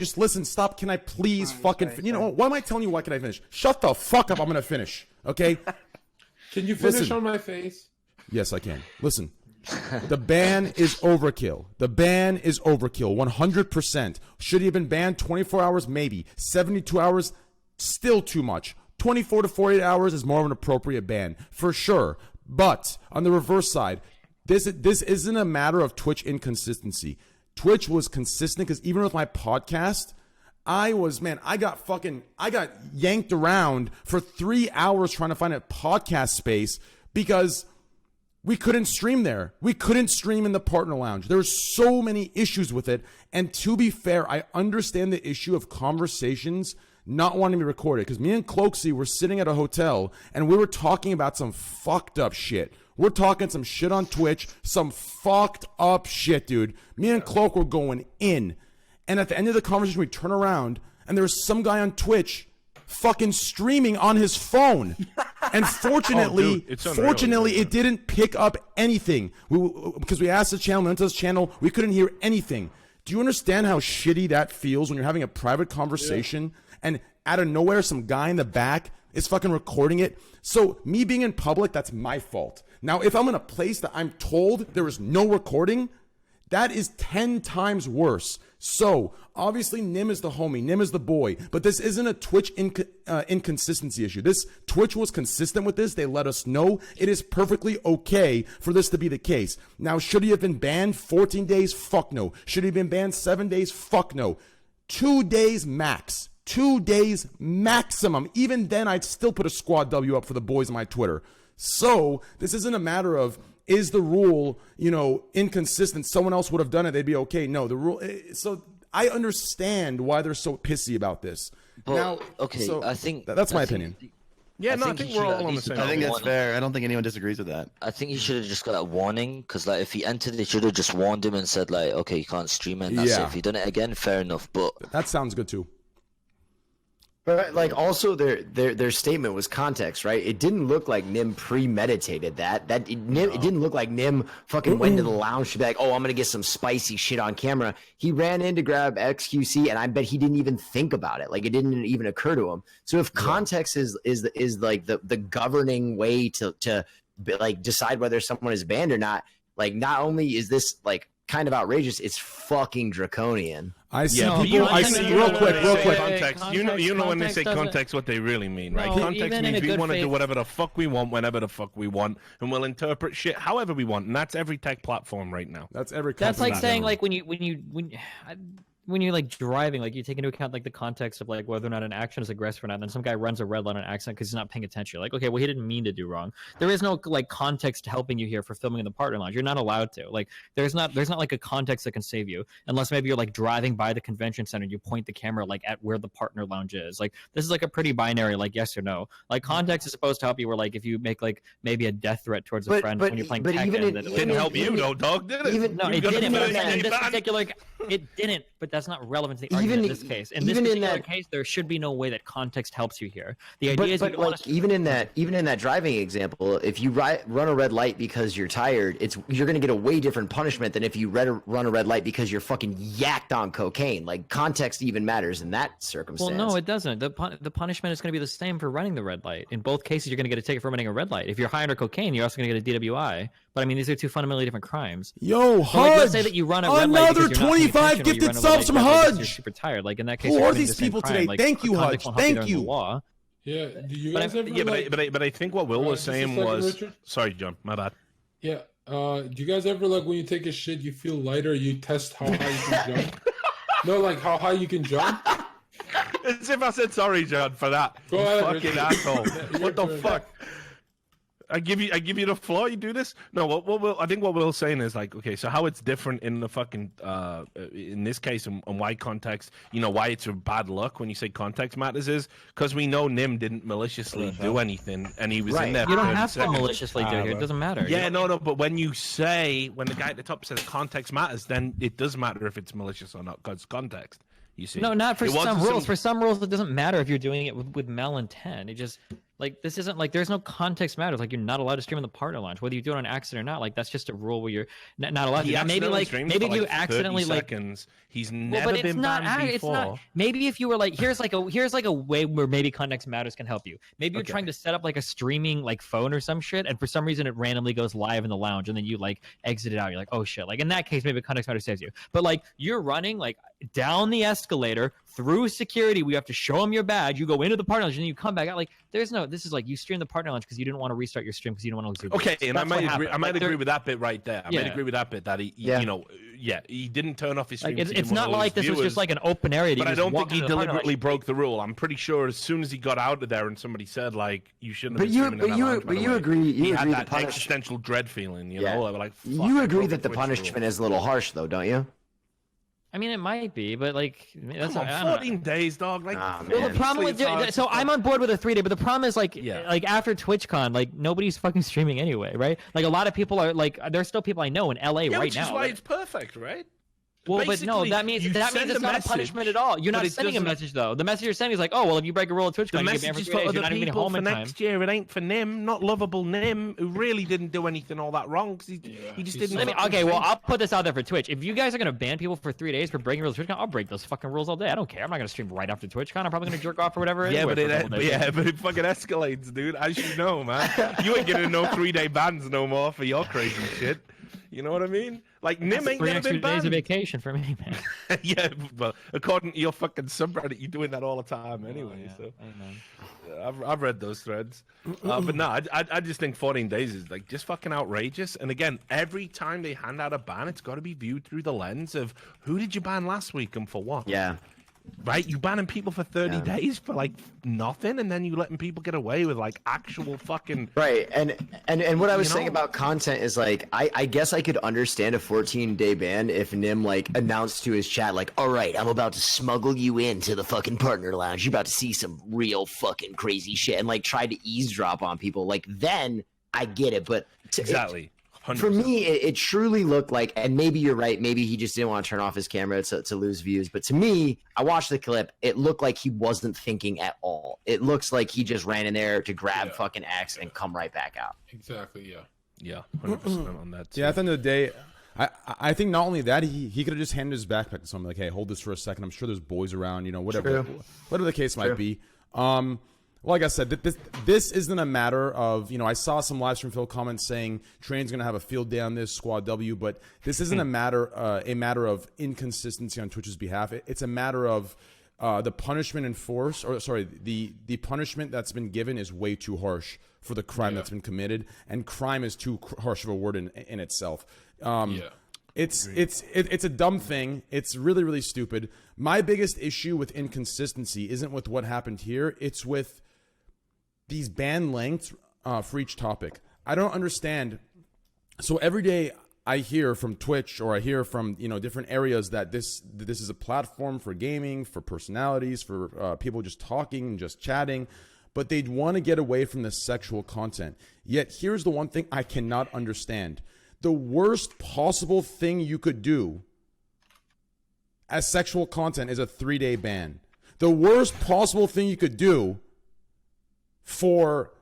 just listen, stop. Can I please why am I telling you why can I finish? Shut the fuck up, I'm gonna finish, okay? Can you finish Listen. on my face? Yes, I can. Listen, the ban is overkill. 100%. Should he have been banned 24 hours? Maybe. 72 hours? Still too much. 24 to 48 hours is more of an appropriate ban, for sure. But on the reverse side, this isn't a matter of Twitch inconsistency. Twitch was consistent because even with my podcast, I got yanked around for 3 hours trying to find a podcast space because we couldn't stream there. We couldn't stream in the partner lounge. There's so many issues with it. And to be fair, I understand the issue of conversations not wanting to be recorded because me and Cloaksy were sitting at a hotel and we were talking about some fucked up shit. We're talking some shit on Twitch, some fucked up shit, dude. Me and Cloak were going in. And at the end of the conversation, we turn around and there was some guy on Twitch fucking streaming on his phone. And fortunately, it didn't pick up anything. Because we asked the channel, we went to this channel, we couldn't hear anything. Do you understand how shitty that feels when you're having a private conversation and out of nowhere, some guy in the back is fucking recording it? So me being in public, that's my fault. Now, if I'm in a place that I'm told there is no recording, that is 10 times worse. So, obviously, NymN is the homie. NymN is the boy. But this isn't a Twitch inconsistency issue. Twitch was consistent with this. They let us know. It is perfectly okay for this to be the case. Now, should he have been banned 14 days? Fuck no. Should he have been banned 7 days? Fuck no. 2 days max. 2 days maximum. Even then, I'd still put a squad W up for the boys on my Twitter. So, this isn't a matter of, is the rule, inconsistent? Someone else would have done it. They'd be okay. No, the rule. So I understand why they're so pissy about this. But, now, okay, so I think that's my opinion. Yeah, I think we're all on the same. I think that's fair. I don't think anyone disagrees with that. I think he should have just got a warning because, like, if he entered, they should have just warned him and said, like, okay, you can't stream it. And that's it. If he done it again, fair enough. But that sounds good too. But like also their statement was context, right? It didn't look like NymN premeditated that. It didn't look like NymN fucking went to the lounge to be like, oh, I'm gonna get some spicy shit on camera. He ran in to grab XQC, and I bet he didn't even think about it. Like it didn't even occur to him. So if context is like the governing way to like decide whether someone is banned or not, like not only is this like kind of outrageous, it's fucking draconian. I see people. Real quick. Context. You know when they say context, what they really mean, right? No, context means we want to do whatever the fuck we want, whenever the fuck we want, and we'll interpret shit however we want, and that's every tech platform right now. That's every. That's like saying like when you're like driving, like you take into account like the context of like whether or not an action is aggressive or not. And then some guy runs a red light on accident because he's not paying attention. You're like, okay, well he didn't mean to do wrong. There is no like context helping you here for filming in the partner lounge. You're not allowed to. Like there's not like a context that can save you unless maybe you're like driving by the convention center and you point the camera like at where the partner lounge is. Like this is like a pretty binary like yes or no. Like context is supposed to help you where like if you make like maybe a death threat towards a friend when you're playing Tekken, it didn't help you though, dog. Did it? It didn't. In this particular, it didn't. But that's not relevant to the argument in this case. In this particular case, there should be no way that context helps you here. The idea is, like even in that driving example, if you run a red light because you're tired, you're gonna get a way different punishment than if you run a red light because you're fucking yacked on cocaine. Like context even matters in that circumstance. Well, no, it doesn't. The punishment is going to be the same for running the red light. In both cases, you're going to get a ticket for running a red light. If you're high on cocaine, you're also going to get a DWI. But I mean, these are two fundamentally different crimes. Yo, Hudge! Like, let's say that you run a red light because you're not paying 25 attention, or you gifted run a red subs light from Hudge. You're super tired. Like in that case, who you're are committing these the same people crime. today? Like, Thank you, context Hudge. won't help you Thank during the you. law. Yeah, do you But guys ever but I think what Will was just a saying second, was Richard? sorry, John, my bad. Yeah. Do you guys ever like when you take a shit, you feel lighter? You test how high you can jump. No, like how high you can jump. As if I said sorry, John, for that. Go ahead, fucking Richard. asshole. What the turn. fuck? I give you the floor. You do this. No, I think what Will's saying is like, okay, so how it's different in the fucking in this case and why context, why it's a bad luck when you say context matters is because we know NymN didn't maliciously do anything and he was in there. You don't for have to 30 seconds. maliciously do it. It doesn't matter. Yeah, no, but when the guy at the top says context matters, then it does matter if it's malicious or not because context. You see? No, not for It some wasn't rules. For some rules, it doesn't matter if you're doing it with malintent. It just like this isn't like there's no context matters. Like you're not allowed to stream in the partner launch, whether you do it on accident or not. Like that's just a rule where you're not allowed to. Maybe if you accidentally seconds. He's never been banned before. It's not. Maybe if you were like here's like a way where maybe context matters can help you. Maybe you're trying to set up like a streaming like phone or some shit, and for some reason it randomly goes live in the lounge, and then you like exit it out. You're like, oh shit. Like in that case, maybe context matters saves you. But like you're running like down the escalator through security. We have to show them your badge. You go into the partner lounge and then you come back out. Like, there's no. This is like you stream the partner lounge because you didn't want to restart your stream because you don't want to lose your Okay, views. and I That's what might agree. happened. I might Like, agree with that bit right there. I might Yeah. agree with that bit that he Yeah. you know, he didn't turn off his stream. Like, 'cause he it's didn't not wanna like lose this was viewers. just like an open area. But I don't think he deliberately broke the. the rule. I'm pretty sure as soon as he got out of there and somebody said like you shouldn't. But have you- been but streaming in you- that lounge, but by the you way. agree- you He had agree that the punish- existential dread feeling. You Yeah. know, like fuck, You I agree broke that the Twitch rule. punishment is a little harsh, though, don't you? I mean, it might be, but like, that's Come on, I don't know. 14 days, dog. Like, Ah, Well, man. the problem with so I'm on board with a 3-day, but the problem is like Yeah. like after TwitchCon, like nobody's fucking streaming anyway, right? Like a lot of people are like, there's still people I know in LA yeah, right which now. is why that- it's perfect, right? Well, but no, Basically, that means you send it's a not a message, punishment at all. You're but not it sending a doesn't- message though. The message you're sending is like, oh well, if you break a rule of TwitchCon, The you get message banned for is 3 for days. You're other not even getting people home for in time. next year. It ain't for Nim, not lovable Nim, who really didn't do anything all that wrong because he just he's didn't. Let me, fucking okay, well, stream. I'll put this out there for Twitch. If you guys are gonna ban people for 3 days for breaking rules of TwitchCon, I'll break those fucking rules all day. I don't care. I'm not gonna stream right after TwitchCon. I'm probably gonna jerk off or whatever. Yeah, anyway but for a couple days. but it fucking escalates, dude. As you know, man, you ain't getting no 3-day bans no more for your crazy shit. You know what I mean? Like Nim ain't 3 never extra been days of banned. vacation for me, man. Yeah, well, according to your fucking subreddit, you're doing that all the time anyway. Oh, yeah. So I've read those threads, but no, I just think 14 days is like just fucking outrageous. And again, every time they hand out a ban, it's got to be viewed through the lens of who did you ban last week and for what? Yeah. Right, you banning people for 30 days for like nothing, and then you letting people get away with like actual fucking Right, and what I was You saying know? about content is like I guess I could understand a 14-day ban if Nim like announced to his chat like, all right, I'm about to smuggle you into the fucking partner lounge. You're about to see some real fucking crazy shit, and like tried to eavesdrop on people. Like then I get it, but exactly. 100%. for me, it truly looked like, and maybe you're right, maybe he just didn't want to turn off his camera to lose views. But to me, I watched the clip. It looked like he wasn't thinking at all. It looks like he just ran in there to grab fucking X and come right back out. Exactly. Yeah. Yeah, 100% on that. Too. Yeah, at the end of the day, I think not only that, he could have just handed his backpack to someone like, hey, hold this for a second. I'm sure there's boys around, you know, whatever the case might be. Like I said, this isn't a matter of, you know, I saw some live stream Phil comments saying Train's going to have a field day on this, Squad W, but this isn't a matter of inconsistency on Twitch's behalf. It's a matter of the punishment enforced, or sorry, the punishment that's been given is way too harsh for the crime that's been committed, and crime is too harsh of a word in itself. It's a dumb thing. It's really, really stupid. My biggest issue with inconsistency isn't with what happened here. It's with these ban lengths for each topic. I don't understand. So every day I hear from Twitch, or I hear from, you know, different areas that this is a platform for gaming, for personalities, for people just talking and just chatting, but they'd want to get away from the sexual content. Yet here's the one thing I cannot understand. The worst possible thing you could do as sexual content is a 3-day ban. The worst possible thing you could do for,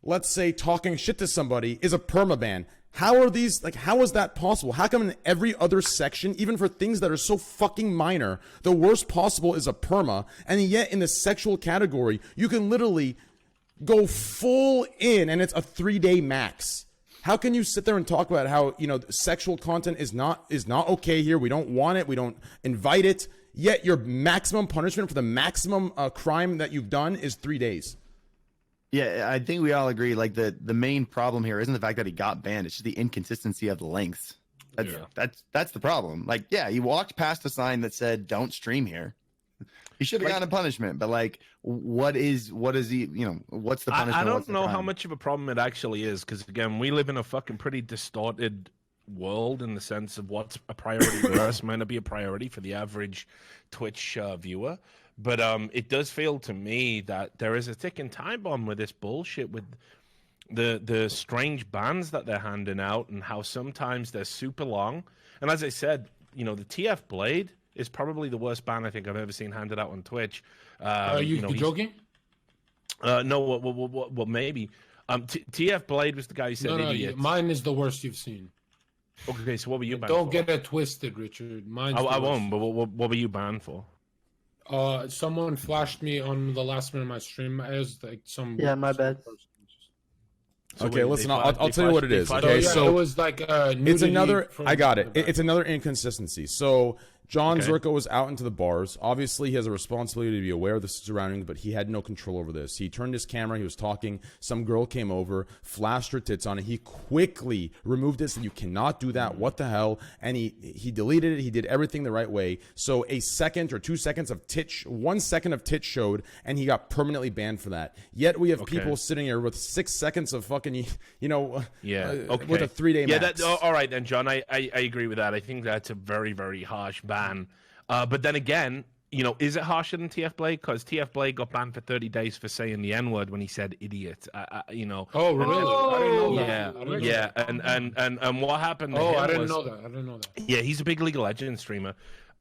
let's say, talking shit to somebody is a permaban. How is that possible? How come in every other section, even for things that are so fucking minor, the worst possible is a perma, and yet in the sexual category, you can literally go full in and it's a 3-day max? How can you sit there and talk about how, you know, sexual content is not okay here? We don't want it. We don't invite it. Yet your maximum punishment for the maximum crime that you've done is 3 days. Yeah, I think we all agree. Like the main problem here isn't the fact that he got banned; it's just the inconsistency of the lengths. That's the problem. Like, yeah, he walked past a sign that said "Don't stream here." He should have gotten a punishment, but like, what is he? You know, what's the punishment? I don't What's the know how crime? much of a problem it actually is, because again, we live in a fucking pretty distorted world in the sense of what's a priority for us might not be a priority for the average Twitch viewer. But it does feel to me that there is a ticking time bomb with this bullshit, with the strange bans that they're handing out, and how sometimes they're super long. And as I said, you know, the TF Blade is probably the worst ban I think I've ever seen handed out on Twitch. You joking? No, well, maybe. TF Blade was the guy who said idiot. Mine is the worst you've seen. Okay, so what were you banned Don't for? get it twisted, Richard. Mine's I the won't, worst. but what were you banned for? Someone flashed me on the last minute of my stream as like some. Yeah, my bad. So Okay, wait, listen, they I'll flashed- tell you what it they is. flashed- Okay, yeah, so it was like it's nudity another. from I got it. the back. It's another inconsistency. So John Okay. Zerko was out into the bars. Obviously, he has a responsibility to be aware of the surroundings, but he had no control over this. He turned his camera. He was talking. Some girl came over, flashed her tits on it. He quickly removed it, said, "You cannot do that. What the hell?" And he deleted it. He did everything the right way. So a second or 2 seconds of tit, 1 second of tit showed, and he got permanently banned for that. Yet we have people sitting here with 6 seconds of fucking, with a 3-day max. All right then, John. I agree with that. I think that's a very, very harsh ban. But then again, is it harsher than TF Blade? Because TF Blade got banned for 30 days for saying the N-word when he said idiot. Oh, really? I didn't know that. Yeah. And what happened to him I didn't know that. Yeah, he's a big League of Legends streamer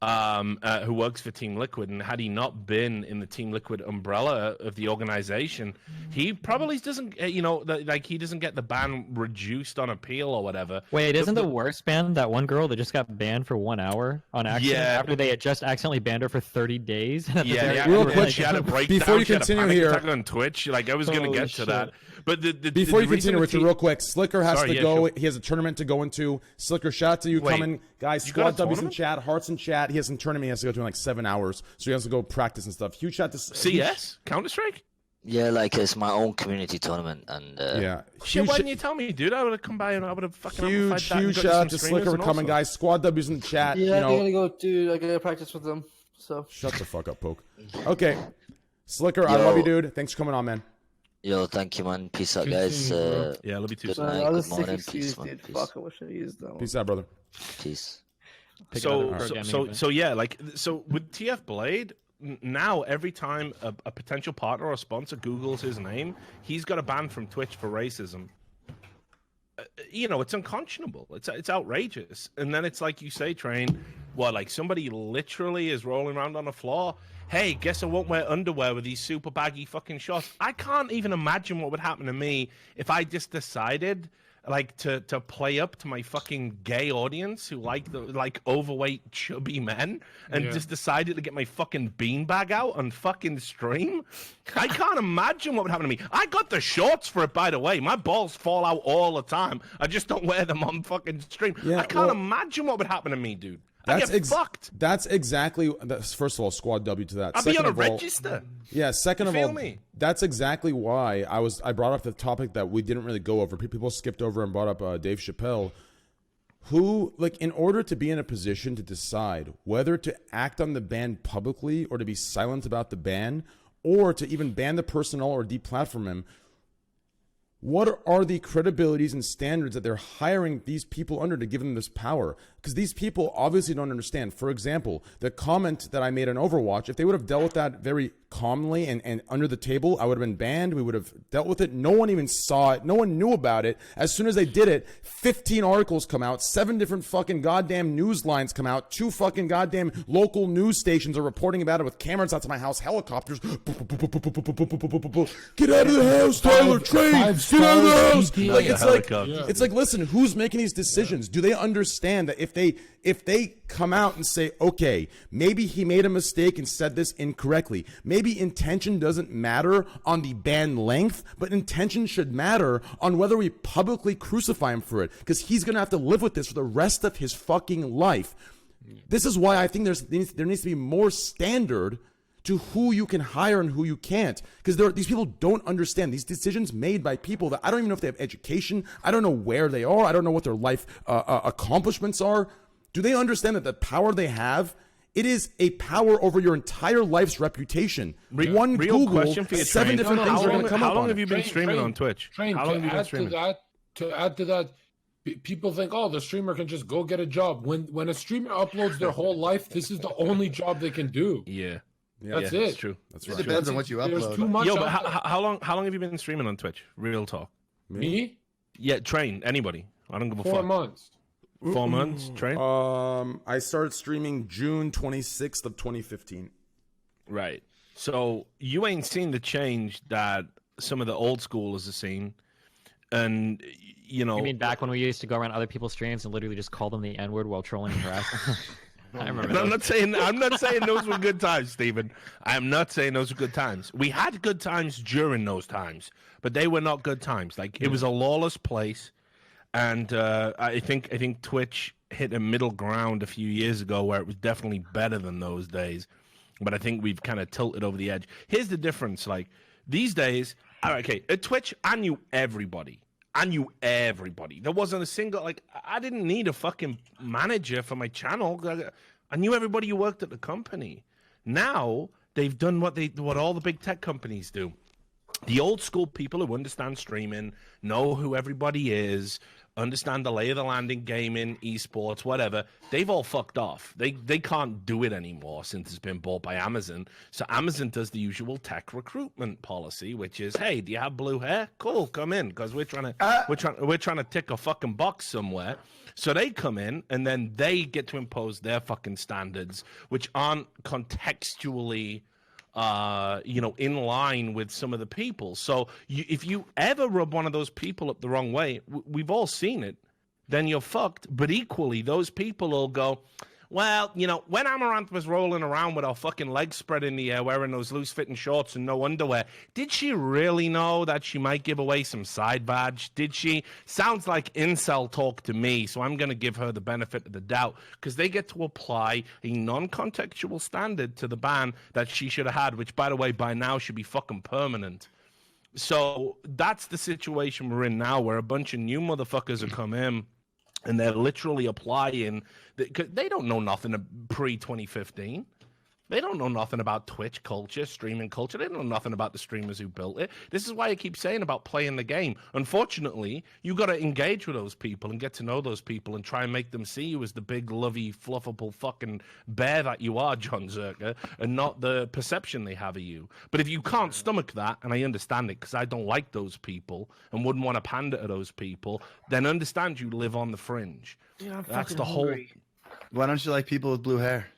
who works for Team Liquid. And had he not been in the Team Liquid umbrella of the organization, he probably doesn't, he doesn't get the ban reduced on appeal or whatever. Wait, isn't the worst ban that one girl that just got banned for 1 hour on accident after they had just accidentally banned her for 30 days? Real quick, she had a breakdown. Before you continue here on Twitch, I was going to get to that. But before you continue, Richard, real quick, Sliker has to go. Sure. He has a tournament to go into. Sliker, shout out to you coming. Guys, squad W's in chat, hearts in chat. He has some tournament he has to go to in like 7 hours. So he has to go practice and stuff. Huge shout to CS? Counter-Strike? Yeah, it's my own community tournament, and Shit, why didn't you tell me, dude? I would have come by and I would have fucking huge shout out to Sliker for coming, guys. Squad W's in the chat. Yeah, I gotta practice with them. So shut the fuck up, Poke. Okay, Sliker, I love you, dude. Thanks for coming on, man. Yo, thank you, man. Peace out, guys. Yeah, love you too. Good night, good morning. Excuse, Peace, man. dude. Peace. Fuck, I wish I used them. Peace out, brother. Peace. So with TF Blade, now every time a potential partner or sponsor Googles his name, he's got a ban from Twitch for racism. It's unconscionable. It's outrageous. And then it's like you say, Train, somebody literally is rolling around on the floor. Hey, guess I won't wear underwear with these super baggy fucking shorts. I can't even imagine what would happen to me if I just decided to play up to my fucking gay audience who like overweight chubby men and just decided to get my fucking beanbag out on fucking stream. I can't imagine what would happen to me. I got the shorts for it, by the way. My balls fall out all the time. I just don't wear them on fucking stream. I can't imagine what would happen to me I get fucked. That's exactly. First of all, squad W to that. I'll be on a register. Yeah. Second of all, me? That's exactly why I brought up the topic that we didn't really go over. People skipped over and brought up Dave Chappelle, who in order to be in a position to decide whether to act on the ban publicly or to be silent about the ban or to even ban the person or deplatform him. What are the credibilities and standards that they're hiring these people under to give them this power? Because these people obviously don't understand. For example, the comment that I made on Overwatch, if they would have dealt with that very calmly and under the table, I would have been banned. We would have dealt with it. No one even saw it. No one knew about it. As soon as they did it, 15 articles come out, 7 different fucking goddamn news lines come out, 2 fucking goddamn local news stations are reporting about it with cameras out to my house, helicopters. Get out of the house, Tyler. Train. Get out of the house. It's like, listen, who's making these decisions? Do they understand that if they come out and say, okay, maybe he made a mistake and said this incorrectly. Maybe intention doesn't matter on the ban length, but intention should matter on whether we publicly crucify him for it, because he's going to have to live with this for the rest of his fucking life. This is why I think there needs to be more standard to who you can hire and who you can't, because these people don't understand these decisions made by people that I don't even know if they have education. I don't know where they are. I don't know what their life accomplishments are. Do they understand that the power they have, it is a power over your entire life's reputation? One real Google, question for you, 7 different things are going to come up How long on have you been it. streaming on Twitch? How long have you been streaming? To add to that, people think, oh, the streamer can just go get a job. When a streamer uploads their whole life, this is the only job they can do. Yeah. That's it. That's true. It depends on what you upload. There's too much. Yo, but how long have you been streaming on Twitch? Real talk. Me? Yeah, Train. Anybody? I don't give a fuck. 4 months. 4 months, Train? I started streaming June 26th of 2015. Right. So you ain't seen the change that some of the old schoolers have seen. And, you You mean back when we used to go around other people's streams and literally just call them the N-word while trolling and harassing? I remember I'm not saying those were good times, Stephen. I'm not saying those were good times. We had good times during those times, but they were not good times. It was a lawless place, and I think Twitch hit a middle ground a few years ago where it was definitely better than those days. But I think we've kind of tilted over the edge. Here's the difference. Like, these days, okay, at Twitch, I knew everybody. There wasn't a single, like, I didn't need a fucking manager for my channel. I knew everybody who worked at the company. Now, they've done what all the big tech companies do. The old school people who understand streaming, know who everybody is, understand the lay of the land in gaming, esports, whatever, they've all fucked off. They can't do it anymore since it's been bought by Amazon. So Amazon does the usual tech recruitment policy, which is, hey, do you have blue hair? Cool, come in, because we're trying to tick a fucking box somewhere. So they come in, and then they get to impose their fucking standards, which aren't contextually in line with some of the people. So if you ever rub one of those people up the wrong way, we've all seen it, then you're fucked. But equally, those people will go, well, when Amaranth was rolling around with her fucking legs spread in the air, wearing those loose-fitting shorts and no underwear, did she really know that she might give away some side badge? Did she? Sounds like incel talk to me, so I'm going to give her the benefit of the doubt, because they get to apply a non-contextual standard to the ban that she should have had, which, by the way, by now should be fucking permanent. So that's the situation we're in now, where a bunch of new motherfuckers have come in, and they're literally applying. They don't know nothing pre-2015. They don't know nothing about Twitch culture, streaming culture. They don't know nothing about the streamers who built it. This is why I keep saying about playing the game. Unfortunately, you got to engage with those people and get to know those people and try and make them see you as the big, lovey, fluffable fucking bear that you are, John Zerka, and not the perception they have of you. But if you can't stomach that, and I understand it because I don't like those people and wouldn't want to pander to those people, then understand you live on the fringe. Yeah, that's the whole. Why don't you like people with blue hair?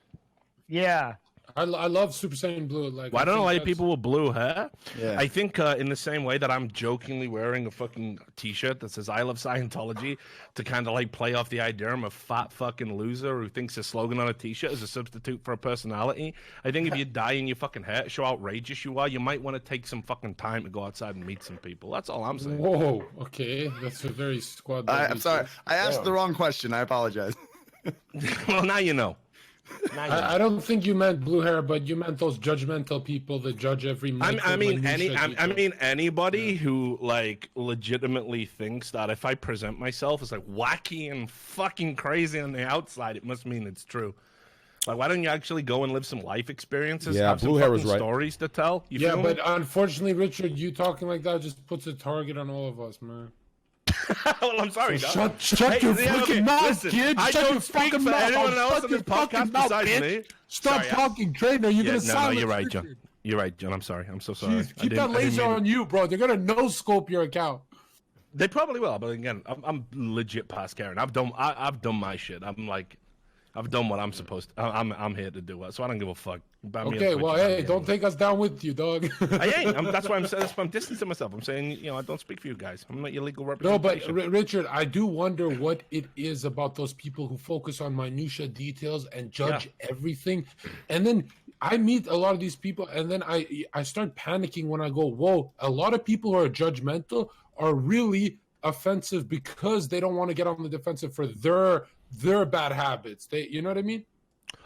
Yeah. I love Super Saiyan Blue. Like, Why don't I like people with blue hair? Yeah. I think in the same way that I'm jokingly wearing a fucking T-shirt that says "I love Scientology" to kind of like play off the idea I'm a fat fucking loser who thinks a slogan on a T-shirt is a substitute for a personality. I think if you dye in your fucking hair, show how outrageous you are, you might want to take some fucking time to go outside and meet some people. That's all I'm saying. Whoa, okay, that's a very squad. I'm sorry, I asked the wrong question. I apologize. Well, now you know. I don't think you meant blue hair, but you meant those judgmental people that judge every. I mean anybody who like legitimately thinks that if I present myself as like wacky and fucking crazy on the outside, it must mean it's true. Like, why don't you actually go and live some life experiences? Yeah, have some blue hair was fucking right. Stories to tell. You Yeah, feel but me? unfortunately, Richard, you talking like that just puts a target on all of us, man. Well, I'm sorry. So shut your fucking mouth, kid. I Shut don't your speak fucking for mouth. anyone I'll else shut on your this podcast fucking mouth, besides bitch. me. Stop talking, Trainer. You're gonna No, silence you're right, Richard. John. You're right, John. I'm sorry. I'm so sorry. Jeez, keep that laser on you, bro. They're gonna no scope your account. They probably will, but again, I'm legit past caring. I've done my shit. I've done what I'm supposed to. I'm here to do it, so I don't give a fuck. About me Okay, on well, Twitch. hey, don't take us down with you, dog. I ain't. That's why I'm distancing myself. I'm saying, I don't speak for you guys. I'm not your legal No, representation. but Richard, I do wonder what it is about those people who focus on minutia details and judge everything. And then I meet a lot of these people, and then I start panicking when I go, whoa, a lot of people who are judgmental are really offensive because they don't want to get on the defensive for their bad habits. You know what I mean?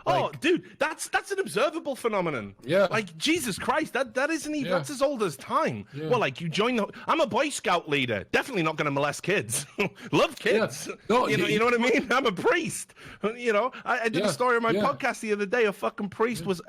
Oh, dude, that's an observable phenomenon. Yeah. Like, Jesus Christ, that isn't even, that's as old as time. Yeah. Well, like, you join I'm a Boy Scout leader. Definitely not going to molest kids. Love kids. Yeah. No, you know what I mean? I'm a priest. I did a story on my podcast the other day. A fucking priest was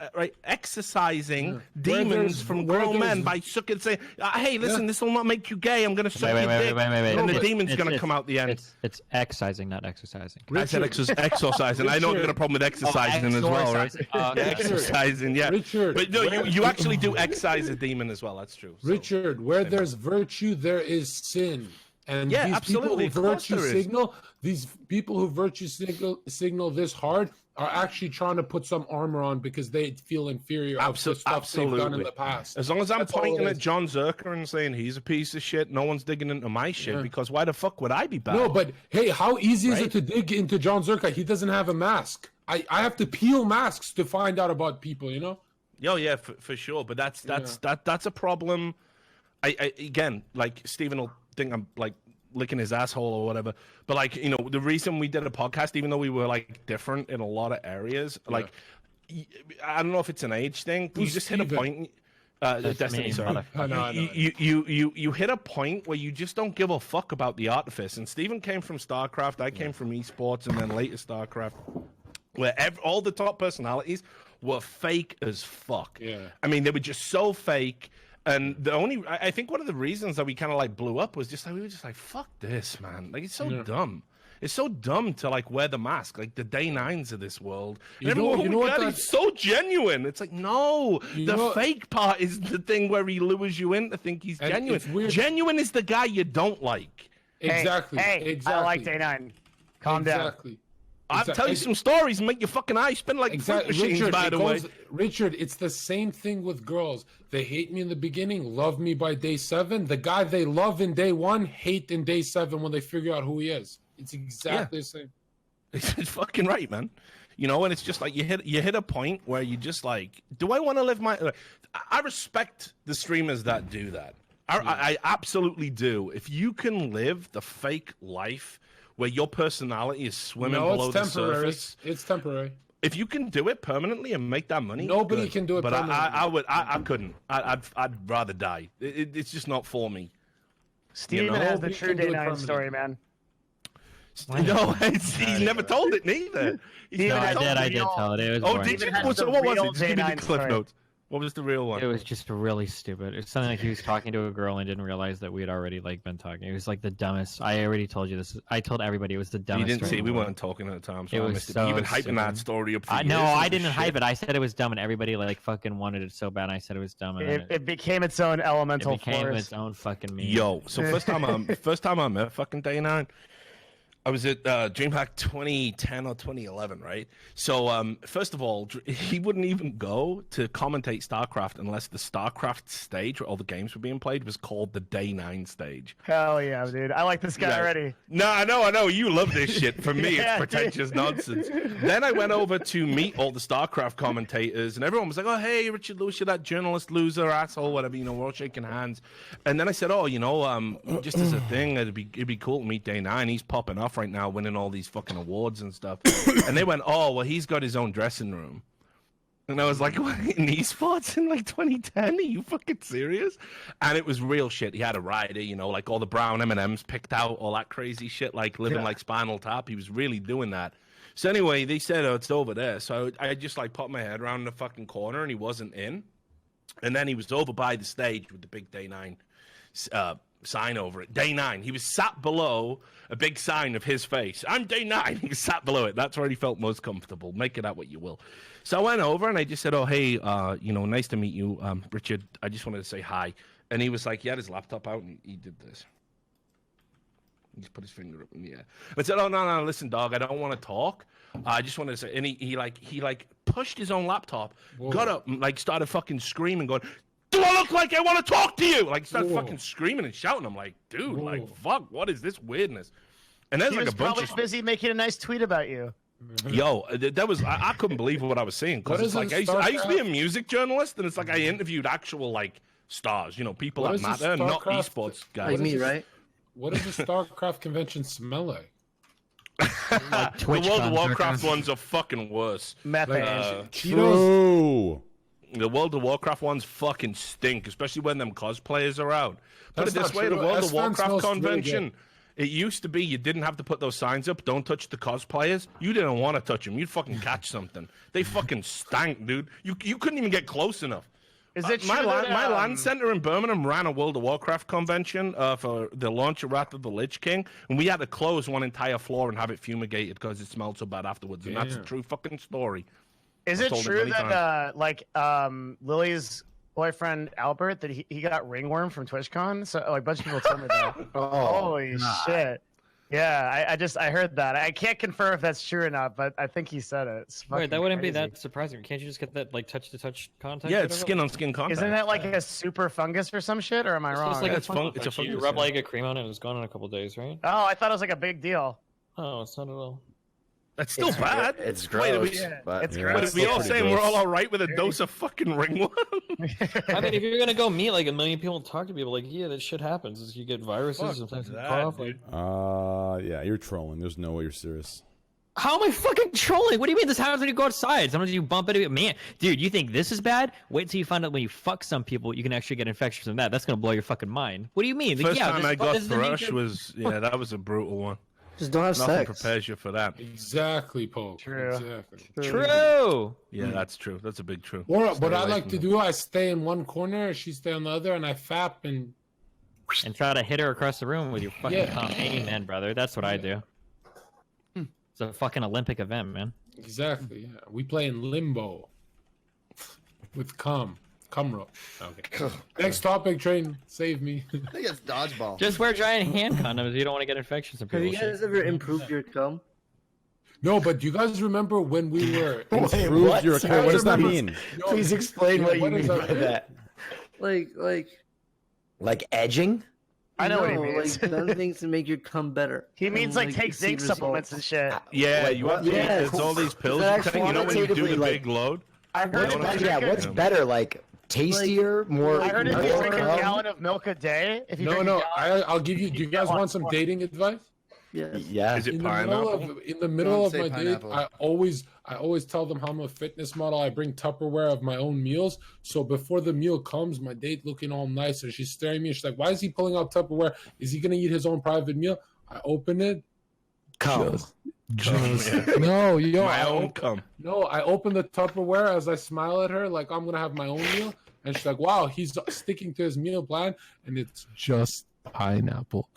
exorcising demons from grown men by sucking, saying, hey, listen, this will not make you gay. I'm going to suck your dick. And the demon's going to come out the end. It's excising, not exercising. I said exercising. I know you've got a problem with exercising as well, right? Exercising, yeah. Richard, but no, you actually do excise a demon as well. That's true. So. Richard, where there's virtue, there is sin. And Yeah, these absolutely. people who virtue signal, these people who virtue signal this hard are actually trying to put some armor on because they feel inferior of the stuff they've done in the past. As long as I'm That's all pointing it at is. John Zerker and saying he's a piece of shit, no one's digging into my shit because why the fuck would I be bad? No, but hey, how easy is it to dig into John Zerka? He doesn't have a mask. I have to peel masks to find out about people, you know? Oh yeah, for sure. But that's a problem. I again, like Stephen will think I'm like licking his asshole or whatever. But like, you know, the reason we did a podcast, even though we were like different in a lot of areas, like I don't know if it's an age thing. You just hit a point. Destiny, sorry. You hit a point where you just don't give a fuck about the artifice. And Steven came from StarCraft, I came from esports, and then later StarCraft, where all the top personalities were fake as fuck. Yeah, I mean, they were just so fake. And I think one of the reasons that we kind of like blew up was just like we were just like, fuck this, man. Like it's so dumb. It's so dumb to like wear the mask, like the day nines of this world. And everyone, God, it's so genuine. It's like, no, the fake part is the thing where he lures you in to think he's genuine. Genuine is the guy you don't like. Exactly. Hey, I like day nine. Calm down. I'll tell you some stories and make your fucking eyes spin like fruit machines, Richard, by the way. Richard, it's the same thing with girls. They hate me in the beginning, love me by day 7. The guy they love in day 1, hate in day 7 when they figure out who he is. It's exactly the same. It's fucking right, man. You know, and it's just like you hit a point where you just like, do I want to live my? I respect the streamers that do that. I absolutely do. If you can live the fake life where your personality is swimming below the surface, it's temporary. If you can do it permanently and make that money, nobody can do it. But permanently. I couldn't. I'd rather die. It's just not for me. Steven has the true day 9 story, man. No, he's never told it neither. I did tell it. It was boring. Did you? What was it? Just give me the cliff notes. What was the real one? It was just really stupid. It's something like he was talking to a girl and didn't realize that we had already like been talking. It was like the dumbest. I already told you this. I told everybody it was the dumbest. You didn't see. We weren't talking at the time, so I missed it. You've been hyping that story up for years. No, I didn't hype it. I said it was dumb, and everybody like fucking wanted it so bad. And I said it was dumb. And it became its own elemental. It became force. its own fucking meme. Yo, so first time I met fucking Day 9. I was at DreamHack 2010 or 2011, right? So, first of all, he wouldn't even go to commentate StarCraft unless the StarCraft stage where all the games were being played was called the Day 9 stage. Hell yeah, dude. I like this guy already. No, I know. You love this shit. For me, it's pretentious nonsense. Then I went over to meet all the StarCraft commentators, and everyone was like, oh, hey, Richard Lewis, you're that journalist, loser, asshole, whatever. You know, we're all shaking hands. And then I said, oh, you know, just as a thing, it'd be cool to meet Day 9. He's popping off right now, winning all these fucking awards and stuff. And they went, oh, well, he's got his own dressing room. And I was like, what, in esports in like 2010? Are you fucking serious? And it was real shit. He had a rider, you know, like all the brown M&Ms picked out, all that crazy shit, like living like Spinal Tap. He was really doing that. So anyway, they said, oh, it's over there. So I just like popped my head around the fucking corner and he wasn't in. And then he was over by the stage with the big Day 9 sign over it. Day 9. He was sat below a big sign of his face. I'm Day 9. He was sat below it. That's where he felt most comfortable. Make it out what you will. So I went over and I just said, oh, hey, you know, nice to meet you, Richard. I just wanted to say hi. And he was like, he had his laptop out and he did this. He just put his finger up in the air. I said, oh, no, listen, dog, I don't want to talk. I just wanted to say, and he pushed his own laptop, got up, and, like, started fucking screaming, going, do I look like I want to talk to you? Like, started fucking screaming and shouting. I'm like, dude, like, fuck, what is this weirdness? And there's he like was a bunch probably busy making a nice tweet about you. Yo, that was I couldn't believe what I was seeing because it's like I used to be a music journalist, and it's like I interviewed actual like stars, you know, people that matter, not esports guys. Like me, right? What does a StarCraft convention smell like? Like the World of Warcraft ones are fucking worse. Methane. True. The World of Warcraft ones fucking stink, especially when them cosplayers are out. Put it this way, the World of Warcraft convention, it used to be you didn't have to put those signs up, don't touch the cosplayers. You didn't want to touch them. You'd fucking catch something. They fucking stank, dude. You couldn't even get close enough. Is it my true that, my LAN center in Birmingham ran a World of Warcraft convention for the launch of Wrath of the Lich King, and we had to close one entire floor and have it fumigated because it smelled so bad afterwards. And that's a true fucking story. Is it true that Lily's boyfriend Albert that he got ringworm from TwitchCon? So like a bunch of people told me that. Holy shit! Yeah, I heard that. I can't confirm if that's true or not, but I think he said it. Wait, that wouldn't be that surprising. Can't you just get that like touch to touch contact? Yeah, it's skin on skin contact. Isn't that like a super fungus or some shit? Or am I wrong? It's like it's a fungus. You rub like a cream on it, and it's gone in a couple days, right? Oh, I thought it was like a big deal. Oh, it's not at all. That's still bad. It's Wait, are gross. we, But it's Yeah, gross. wait, it's are we all pretty saying we're gross. all right with a dose of fucking ringworm? I mean, if you're gonna go meet like a million people and talk to people, like, yeah, that shit happens. Is you get viruses, Fuck sometimes you that, cough. dude. Like, Yeah, you're trolling. There's no way you're serious. How am I fucking trolling? What do you mean this happens when you go outside? Sometimes you bump into it. Man, dude, you think this is bad? Wait till you find out when you fuck some people, you can actually get infections from that. That's gonna blow your fucking mind. What do you mean? First time I got this is the thrush nature- was that was a brutal one. Just don't have Nothing sex. prepares you for that. Exactly, Pope. True. Exactly. True. Yeah, that's true. That's a big true. What Stay I away like from to it. do, I stay in one corner, she stay on the other, and I fap and And try to hit her across the room with your fucking Yeah. cum. Amen, brother. That's what I do. It's a fucking Olympic event, man. exactly. Yeah, we play in limbo with cum rope. Okay. Next topic, train. Save me. I think it's dodgeball. Just wear giant hand condoms. You don't want to get infections from Have people. you guys ever improved your cum? No, but do you guys remember when we were? Prove your account. What does that mean? Please explain what you what mean is by that? that. Like edging? I know what he no, means. Like done things to make your cum better. He means And, like take see zinc supplements and results. shit. Yeah, Wait, you have to. Yes. There's all these pills Is that you take. You know when you do the quantitatively, like- big load. I've heard What if is you it? drink What's a- better? Like tastier, more. I heard if you more drink a cum? gallon of milk a day, if you No, drink no. a gallon, I'll give you. Do you guys want some dating advice? Yes. Yeah. Is it In the middle pineapple? of in the middle Don't of say my date, pineapple. I always tell them how I'm a fitness model. I bring Tupperware of my own meals. So before the meal comes, my date looking all nice, and she's staring at me. She's like, "Why is he pulling out Tupperware? Is he gonna eat his own private meal?" I open it. Cum. No, yo, My own cum. No, I open the Tupperware as I smile at her, like I'm gonna have my own meal, and she's like, "Wow, he's sticking to his meal plan," and it's just pineapple.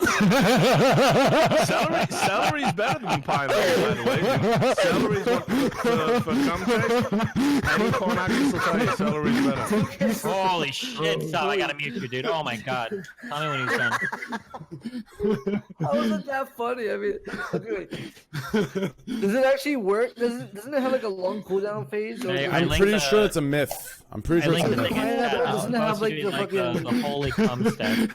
Celery's better than pineapple, by the way. Celery's for cum taste. Any corn actress will tell you celery's better. Holy shit, Sal, I gotta mute you, dude. Oh my god. Tell me when he's done. How is it that funny? I mean, okay, does it actually work? Doesn't it have like a long cooldown phase? Or Hey, does I it- I'm linked pretty the- sure it's a myth. I'm pretty I sure it's linked a the thing myth. in chat. Doesn't it I'm have, supposed to like, be the like fucking- the holy cum stack.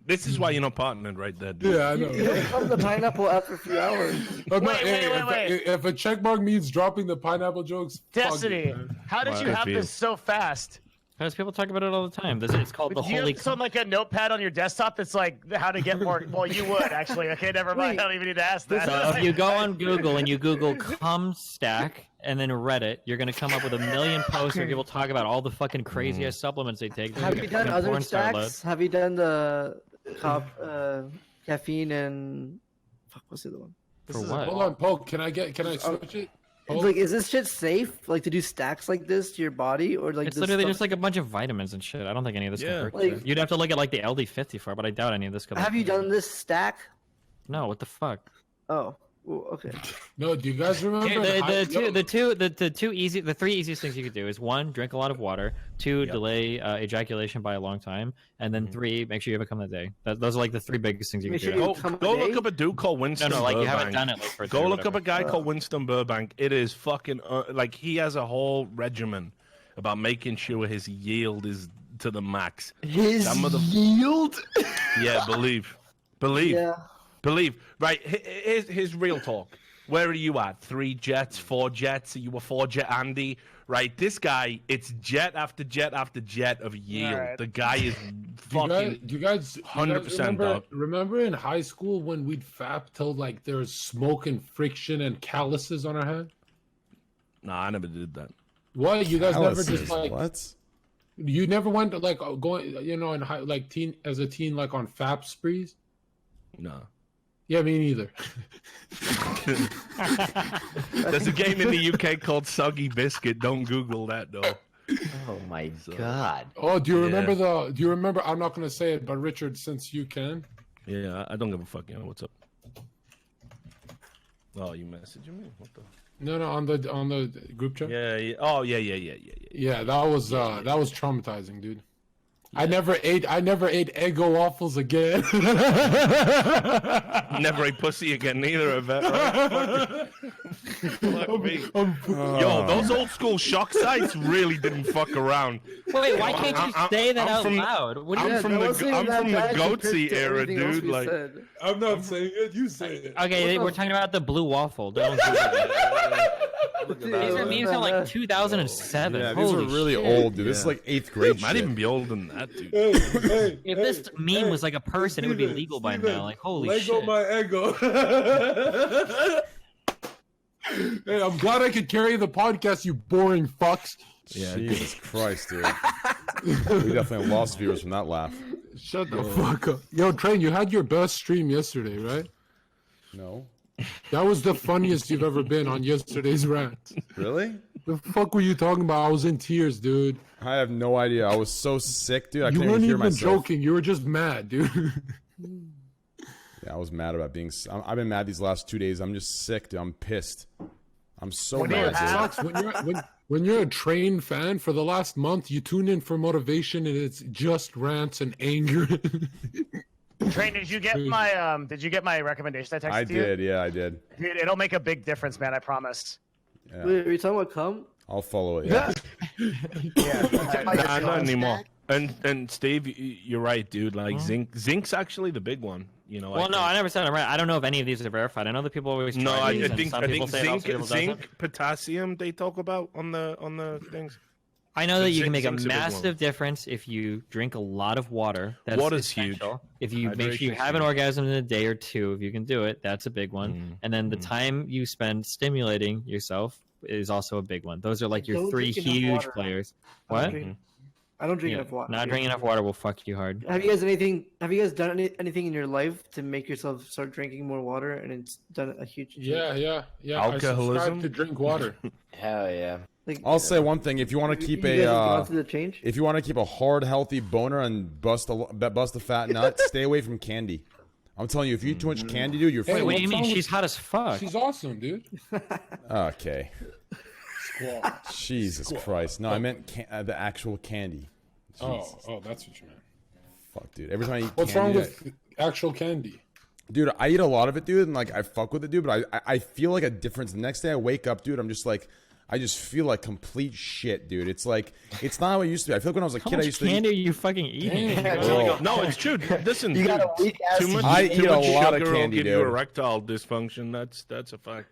This is why you're not partnered right there, dude. Yeah, I know. It comes the pineapple after a few hours. I'm not- Wait, hey, wait. if a check mark means dropping the pineapple jokes, fuck Destiny, it, man. how did you Well, have I this so fast? Because people talk about it all the time. It's called the Do you holy have some like a notepad on your desktop that's like how to get more? Well, you would actually. Okay, never mind. I don't even need to ask that. So if you go on Google and you Google cum stack and then Reddit, you're gonna come up with a million posts where people talk about all the fucking crazy ass supplements they take. Have you done Fucking other porn star stacks? Have you done the caffeine and fuck? What's the other one? For what? Hold on, Poke. Can I switch it? It's like, is this shit safe? Like to do stacks like this to your body, or like It's this literally stuff- just like a bunch of vitamins and shit. I don't think any of this Yeah. can hurt Like- you. You'd have to look at like the LD50 for it, but I doubt any of this could. Have you done this stack? No, what the fuck? Oh, well, okay. No, do you guys remember? Yeah, Yo, the three easiest things you could do is one, drink a lot of water. Two, delay ejaculation by a long time, and then three, make sure you have a cum that day. Those are like the three biggest things you Make can sure do. you- Go, Come go a look day? up a dude called Winston No, like you haven't Burbank. done it like for a Go day or look up a whatever. guy called Winston Burbank. It is fucking like he has a whole regimen about making sure his yield is to the max. His That mother- yield? Yeah, believe. Yeah. Right, here's real talk. Where are you at? 3 jets, 4 jets? Are you a 4-jet Andy? Right, this guy, it's jet after jet after jet of yield. Alright. The guy is fucking. Do you guys 100% dog. remember in high school when we'd fap till like there's smoke and friction and calluses on our hand? Nah, I never did that. What? You guys never Calluses, just like what? you never went to, like going in high, like as a teen like on fap sprees? No. Yeah, me neither. There's a game in the UK called Soggy Biscuit. Don't Google that though. Oh my god. Oh, do you Yeah. remember Do you remember? I'm not gonna say it, but Richard, since you can. Yeah, I don't give a fuck. You know what's up? Oh, you messaging me? What the? No, on the group chat. Yeah. Oh, yeah. Yeah, that was traumatizing, dude. I never ate Eggo waffles again. Never ate pussy again, neither of it. Right? Fuck me. Yo, those old school shock sites really didn't fuck around. Wait, why can't you say that out loud? What do you I'm from the goatsy era, dude. Like, I'm not saying it. You say it. Okay, we're talking about the blue waffle. Don't do that. These are memes from like 2007. Yeah, these are really old, dude. This is like 8th grade. might shit. even be older than that, dude. If this meme was like a person, it would be legal by now. Like, holy shit. Lego my ego. Hey, I'm glad I could carry the podcast, you boring fucks. Yeah, Jesus Christ, dude. We definitely lost viewers from that laugh. Shut the fuck up. Yo, Train, you had your best stream yesterday, right? No. That was the funniest you've ever been on yesterday's rant. Really? The fuck were you talking about? I was in tears, dude. I have no idea. I was so sick, dude. I You couldn't weren't even hear even myself. joking. You were just mad, dude. Yeah, I was mad about being. I've been mad these last 2 days. I'm just sick, dude. I'm pissed. I'm so mad, dude. Sucks when you're a Train fan. For the last month, you tune in for motivation, and it's just rants and anger. Train, did you get my recommendation I texted I you? did, yeah, I did. Dude, it'll make a big difference, man. I promise. Yeah. Wait, are you talking about cum? I'll follow it. Yeah. Nah, not anymore. And Steve, you're right, dude. Like zinc's actually the big one. You know. Well, no, I never said it right. I don't know if any of these are verified. I know that people always No, try I these, and think some people say it, zinc, other people doesn't. potassium they talk about on the things. I know that you can make a Zinc's a big one. massive difference if you drink a lot of water. That's Water's huge. essential. If you make sure you Hydration's have an huge. orgasm in a day or two, if you can do it, that's a big one. And then the time you spend stimulating yourself is also a big one. Those are like your Don't 3 drink enough huge water. players. I don't What? drink- I don't drink Yeah, enough water. not drinking enough water will fuck you hard. Have you guys done anything in your life to make yourself start drinking more water, and it's done a huge change? Yeah. I Alcoholism? subscribe to drink water. Hell yeah. Like, I'll say one thing: if you want to keep you guys have gone a, through the change? if you want to keep a hard, healthy boner and bust a fat nut, stay away from candy. I'm telling you, if you eat too much candy, dude, you're Hey, Wait, what do you what's mean? wrong with- She's hot as fuck. She's awesome, dude. okay. Squaw. Jesus Christ! No, I meant the actual candy. Jesus. Oh, that's what you meant. Fuck, dude. Every time I eat What's candy, wrong with actual candy? dude, I eat a lot of it, dude, and like I fuck with it, dude. But I feel like a difference. The next day I wake up, dude, I'm just like, I just feel like complete shit, dude. It's like it's not how it used to be. I feel like when I was a How kid, I much used to candy eat. are you fucking eating? Bro, No, it's true. Listen, You got a dude, weak ass too much, I too eat a much lot of sugar will candy, give you dude. erectile dysfunction. That's a fact.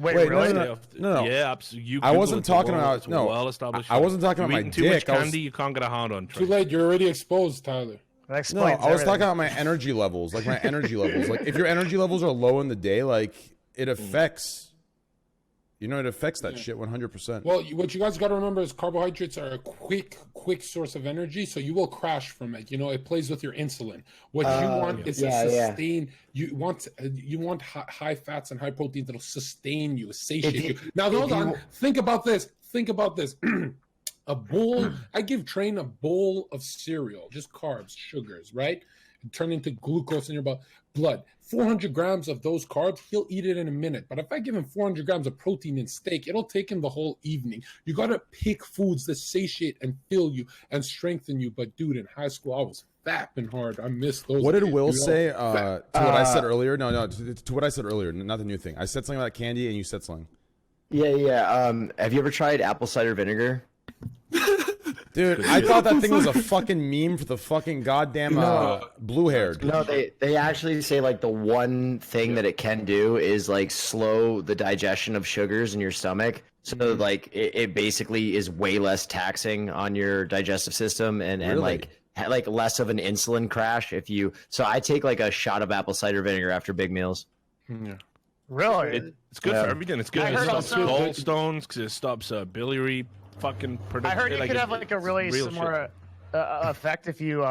Wait, Wait, really? no. Yeah, absolutely. You I Google wasn't it, it's a talking well- about- it's a no, well-established I wasn't fact. talking about You my eating too much dick, I was- candy, you can't get a hard on. Too late. You're already exposed, Tyler. That No, explains I was everything. talking about my energy levels. Like my energy levels. Like if your energy levels are low in the day, like it affects. You know, it affects that shit 100%. Well, what you guys got to remember is carbohydrates are a quick source of energy, so you will crash from it. You know, it plays with your insulin. What you want is a sustain. You want high fats and high protein that'll sustain you, satiate you. Now, hold on. Think about this. A bowl. I give Train a bowl of cereal, just carbs, sugars, right? And turn into glucose in your blood. 400 grams of those carbs, he'll eat it in a minute. But if I give him 400 grams of protein and steak, it'll take him the whole evening. You got to pick foods that satiate and fill you and strengthen you. But dude, in high school, I was fapping hard. I missed those. What did days, Will dude. say to what I said earlier? No, to what I said earlier, not the new thing. I said something about candy and you said something. Yeah. Have you ever tried apple cider vinegar? Dude, I thought that thing was a fucking meme for the fucking goddamn blue-haired. No, they actually say like the one thing that it can do is like slow the digestion of sugars in your stomach. So like it basically is way less taxing on your digestive system and Really? like less of an insulin crash if you. So I take like a shot of apple cider vinegar after big meals. Really? It's good for everything. It's good. I It heard stops also- gallstones because it stops biliary fucking I production. heard you could have like a really real similar effect if you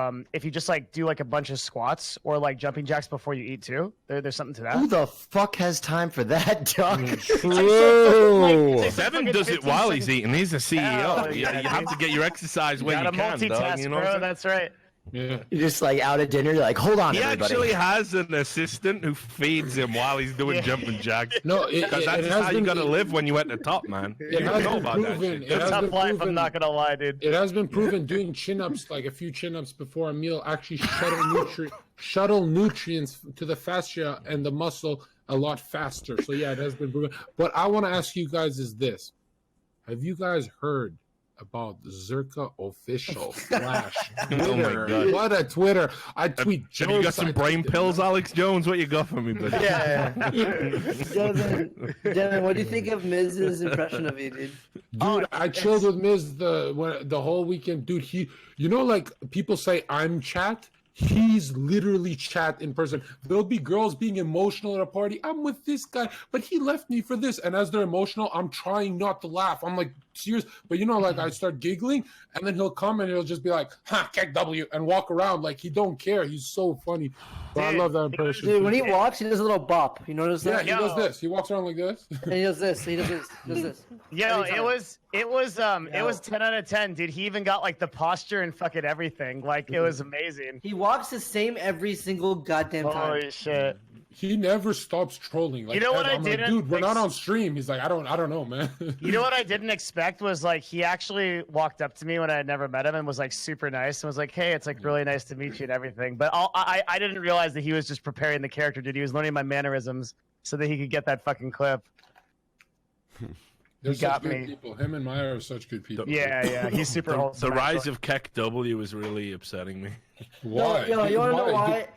just like do like a bunch of squats or like jumping jacks before you eat too. There's something to that. Who the fuck has time for that, Doc? True. Seven does it while he's eating. He's a CEO. Hell You yeah, have dude. to get your exercise You when you gotta can, multitask, dog. You know what bro. I'm saying? That's right. Yeah. You're just like out at dinner. You're like, hold on, He everybody. actually has an assistant who feeds him while he's doing jumping jacks. No, Because that's just how you gotta live when you're at the top, man. You has don't know been about that proven. shit. It has Tough been life. I'm proven. not gonna lie, dude. It has been proven doing chin-ups, like a few chin-ups before a meal, actually shuttle nutrients to the fascia and the muscle a lot faster. So yeah, it has been proven. What I want to ask you guys is this: have you guys heard about Zerka official slash Twitter? God. What a Twitter! I tweet Have jokes. you got some I brain tweet- pills, Alex Jones? What you got for me, buddy? Devin, what do you think of Miz's impression of you, dude? Dude, I chilled with Miz the whole weekend. Dude, like people say I'm chat. He's literally chat in person. There'll be girls being emotional at a party. I'm with this guy, but he left me for this. And as they're emotional, I'm trying not to laugh. I'm like, serious. But like I start giggling, and then he'll come and he'll just be like, "Ha, kick W," and walk around like he don't care. He's so funny. But I love that impression. Dude, when he walks, he does a little bop. You notice Yeah, that? he does this. He walks around like this. And he does this. He does this. He does this. Yo, Every it was 10 out of 10, dude. He even got like the posture and fucking everything. Like it was amazing. He walks the same every single goddamn time. Holy shit. He never stops trolling. Like, You know what Ed, I I'm like, didn't dude, we're not on stream. He's like, I don't know, man. You know what I didn't expect was like he actually walked up to me when I had never met him and was like super nice and was like, "Hey, it's like really nice to meet you and everything." But I didn't realize that he was just preparing the character, dude. He was learning my mannerisms so that he could get that fucking clip. They're got such good me. people. Him and Maya are such good people. Yeah, he's super The wholesome. rise actually. of Keck W is really upsetting me. Why? Yo, you wanna know why?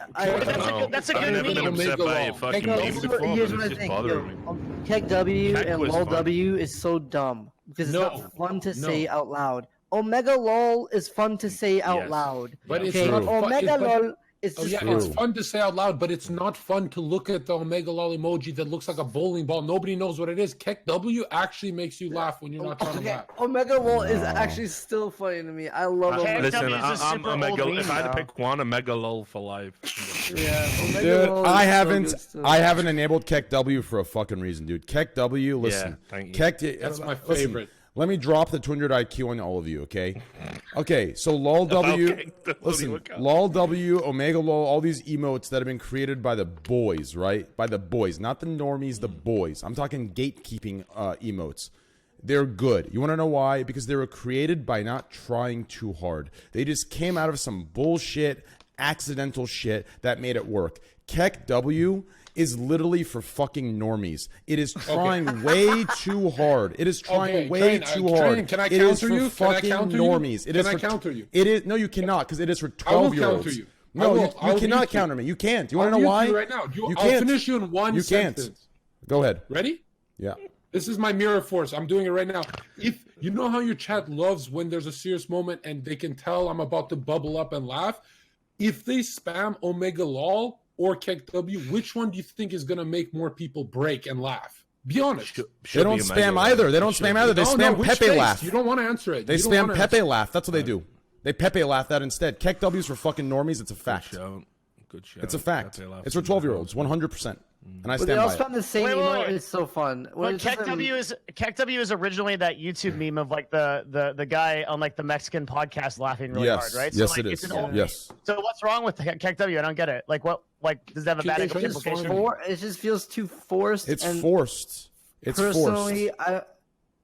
That's a good I've never meme. been upset by a fucking Here's meme before, but here's it's what I just think. bothering me. Keg W Keg and was LOL fun. W is so dumb because it's No, not fun to no. say out loud. Omega LOL is fun to say out Yes. loud. But it's Okay, not fun- Omega but- LOL is Oh just yeah, fun. it's fun to say out loud, but it's not fun to look at the Omega Lol emoji that looks like a bowling ball. Nobody knows what it is. Keck W actually makes you laugh when you're not trying to Okay, laugh. Omega LOL is actually still funny to me. I love Omega. Listen, W is a I'm super a mega. old meme If I had to now. pick one, a mega lol for life. Yeah, Omega Dude, LOL I is so haven't good still. I haven't enabled Keck W for a fucking reason, dude. Keck W, listen. thank you. Keck, That's my listen, favorite. Let me drop the 200 IQ on all of you, okay? Okay, so LOL W, Okay, listen, look out. LOL W, Omega LOL, all these emotes that have been created by the boys, right? By the boys, not the normies, the boys. I'm talking gatekeeping emotes. They're good. You want to know why? Because they were created by not trying too hard. They just came out of some bullshit, accidental shit that made it work. Keck W is literally for fucking normies. It is trying way too hard. It is trying Okay, way Train, too Train, hard. can I It is counter for you? Can I fucking counter you? normies. It Can is I for counter you? It is no, you cannot, because it is for I will 12-year-olds. counter you. No, I you will cannot mute counter me. You can't. You want to I'll know mute why? you right now. You I'll can't. finish you in one You can't. sentence. Go ahead. Ready? Yeah. This is my mirror force. I'm doing it right now. If you know how your chat loves when there's a serious moment and they can tell I'm about to bubble up and laugh, if they spam Omega Lol or Keck W, which one do you think is gonna make more people break and laugh? Be honest. They don't spam either. They don't spam either. They spam which Pepe face? laugh. You don't want to answer it. They You don't spam wanna Pepe answer it. laugh. That's what they do. They Pepe laugh that instead. Keck W's for fucking normies. It's a fact. Good show. It's a fact. It's for 12-year-olds, 100%. And I But they stand all by it. spend the same Wait, wait, emote. wait. It's so fun. Well, But it's just Keck a- W is originally that YouTube meme of like the guy on like the Mexican podcast laughing really Yes. hard, right? Yes, like, it it's is. an old Yes. meme. So what's wrong with Keck W? I don't get it. Like what? Like does it have a bad It's just implication? It just feels too forced. It's and forced. It's forced. personally,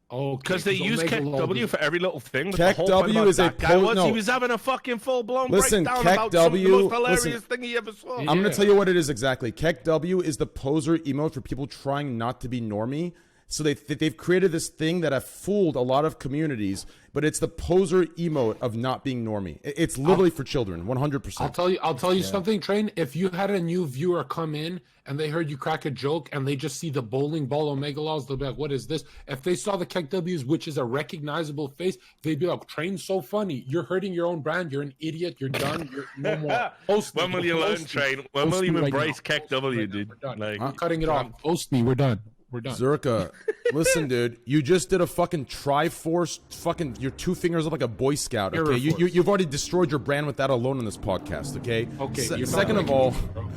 Oh, Because they use Keck W for every little thing. But Keck the whole point W about is a that guy po- was no. he was having a fucking full blown Listen, breakdown Keck about W the most hilarious listen. thing he ever saw. I'm going to tell you what it is exactly. Keck W is the poser emote for people trying not to be normie. So they've created this thing that have fooled a lot of communities, but it's the poser emote of not being normie. It's literally for children, 100%. I'll tell you something, Train. If you had a new viewer come in and they heard you crack a joke and they just see the bowling ball Omega Laws, they'll be like, what is this? If they saw the Keck W's, which is a recognizable face, they'd be like, Train's so funny. You're hurting your own brand. You're an idiot. You're done. You're no more. Post me. When will you learn, Post me. Train? When will Post you me right embrace now. Keck W, Right now. dude? We're done. Like, I'm cutting it off. Post me. We're done. We're done. Zerka, listen, dude. You just did a fucking Triforce. Fucking, your 2 fingers up like a Boy Scout. Okay, you've already destroyed your brand with that alone in this podcast. Okay. Okay. you're Second not of all, liking me, bro.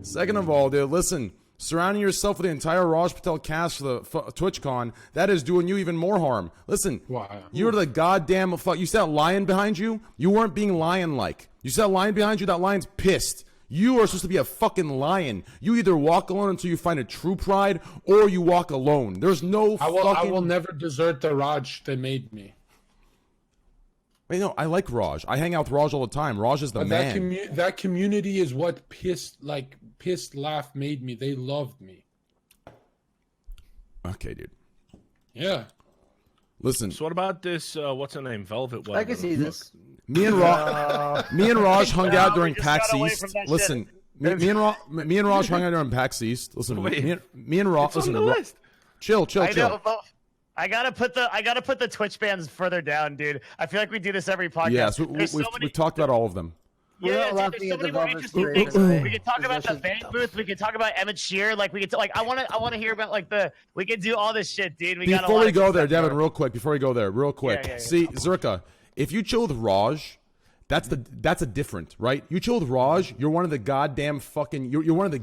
Second of all, dude, listen. Surrounding yourself with the entire Raj Patel cast for the TwitchCon, that is doing you even more harm. Listen, you're the goddamn fuck. You see that lion behind you? You weren't being lion-like. You see that lion behind you? That lion's pissed. You are supposed to be a fucking lion. You either walk alone until you find a true pride, or you walk alone. There's no I will never desert the Raj that made me. Wait, no, I like Raj. I hang out with Raj all the time. Raj is the man. That community is what pissed laugh made me. They loved me. Okay, dude. Yeah. Listen. So what about this? What's her name? Velvet. I can see this. Me and Raj hung out during PAX East. Listen, me and Raj hung out during PAX East. Listen, me and Raj. Listen, chill. I gotta put the Twitch bans further down, dude. I feel like we do this every podcast. Yes, we've talked about all of them. Yeah, dude, there's so many more interesting things. We could talk about the fan booth. We could talk about Emmett Shear. Like we could I want to hear about we could do all this shit, dude. Before we go there, Devin, real quick. Yeah. See, Zerka, if you chill with Raj, that's a different, right? You chill with Raj, you're one of the goddamn fucking you're one of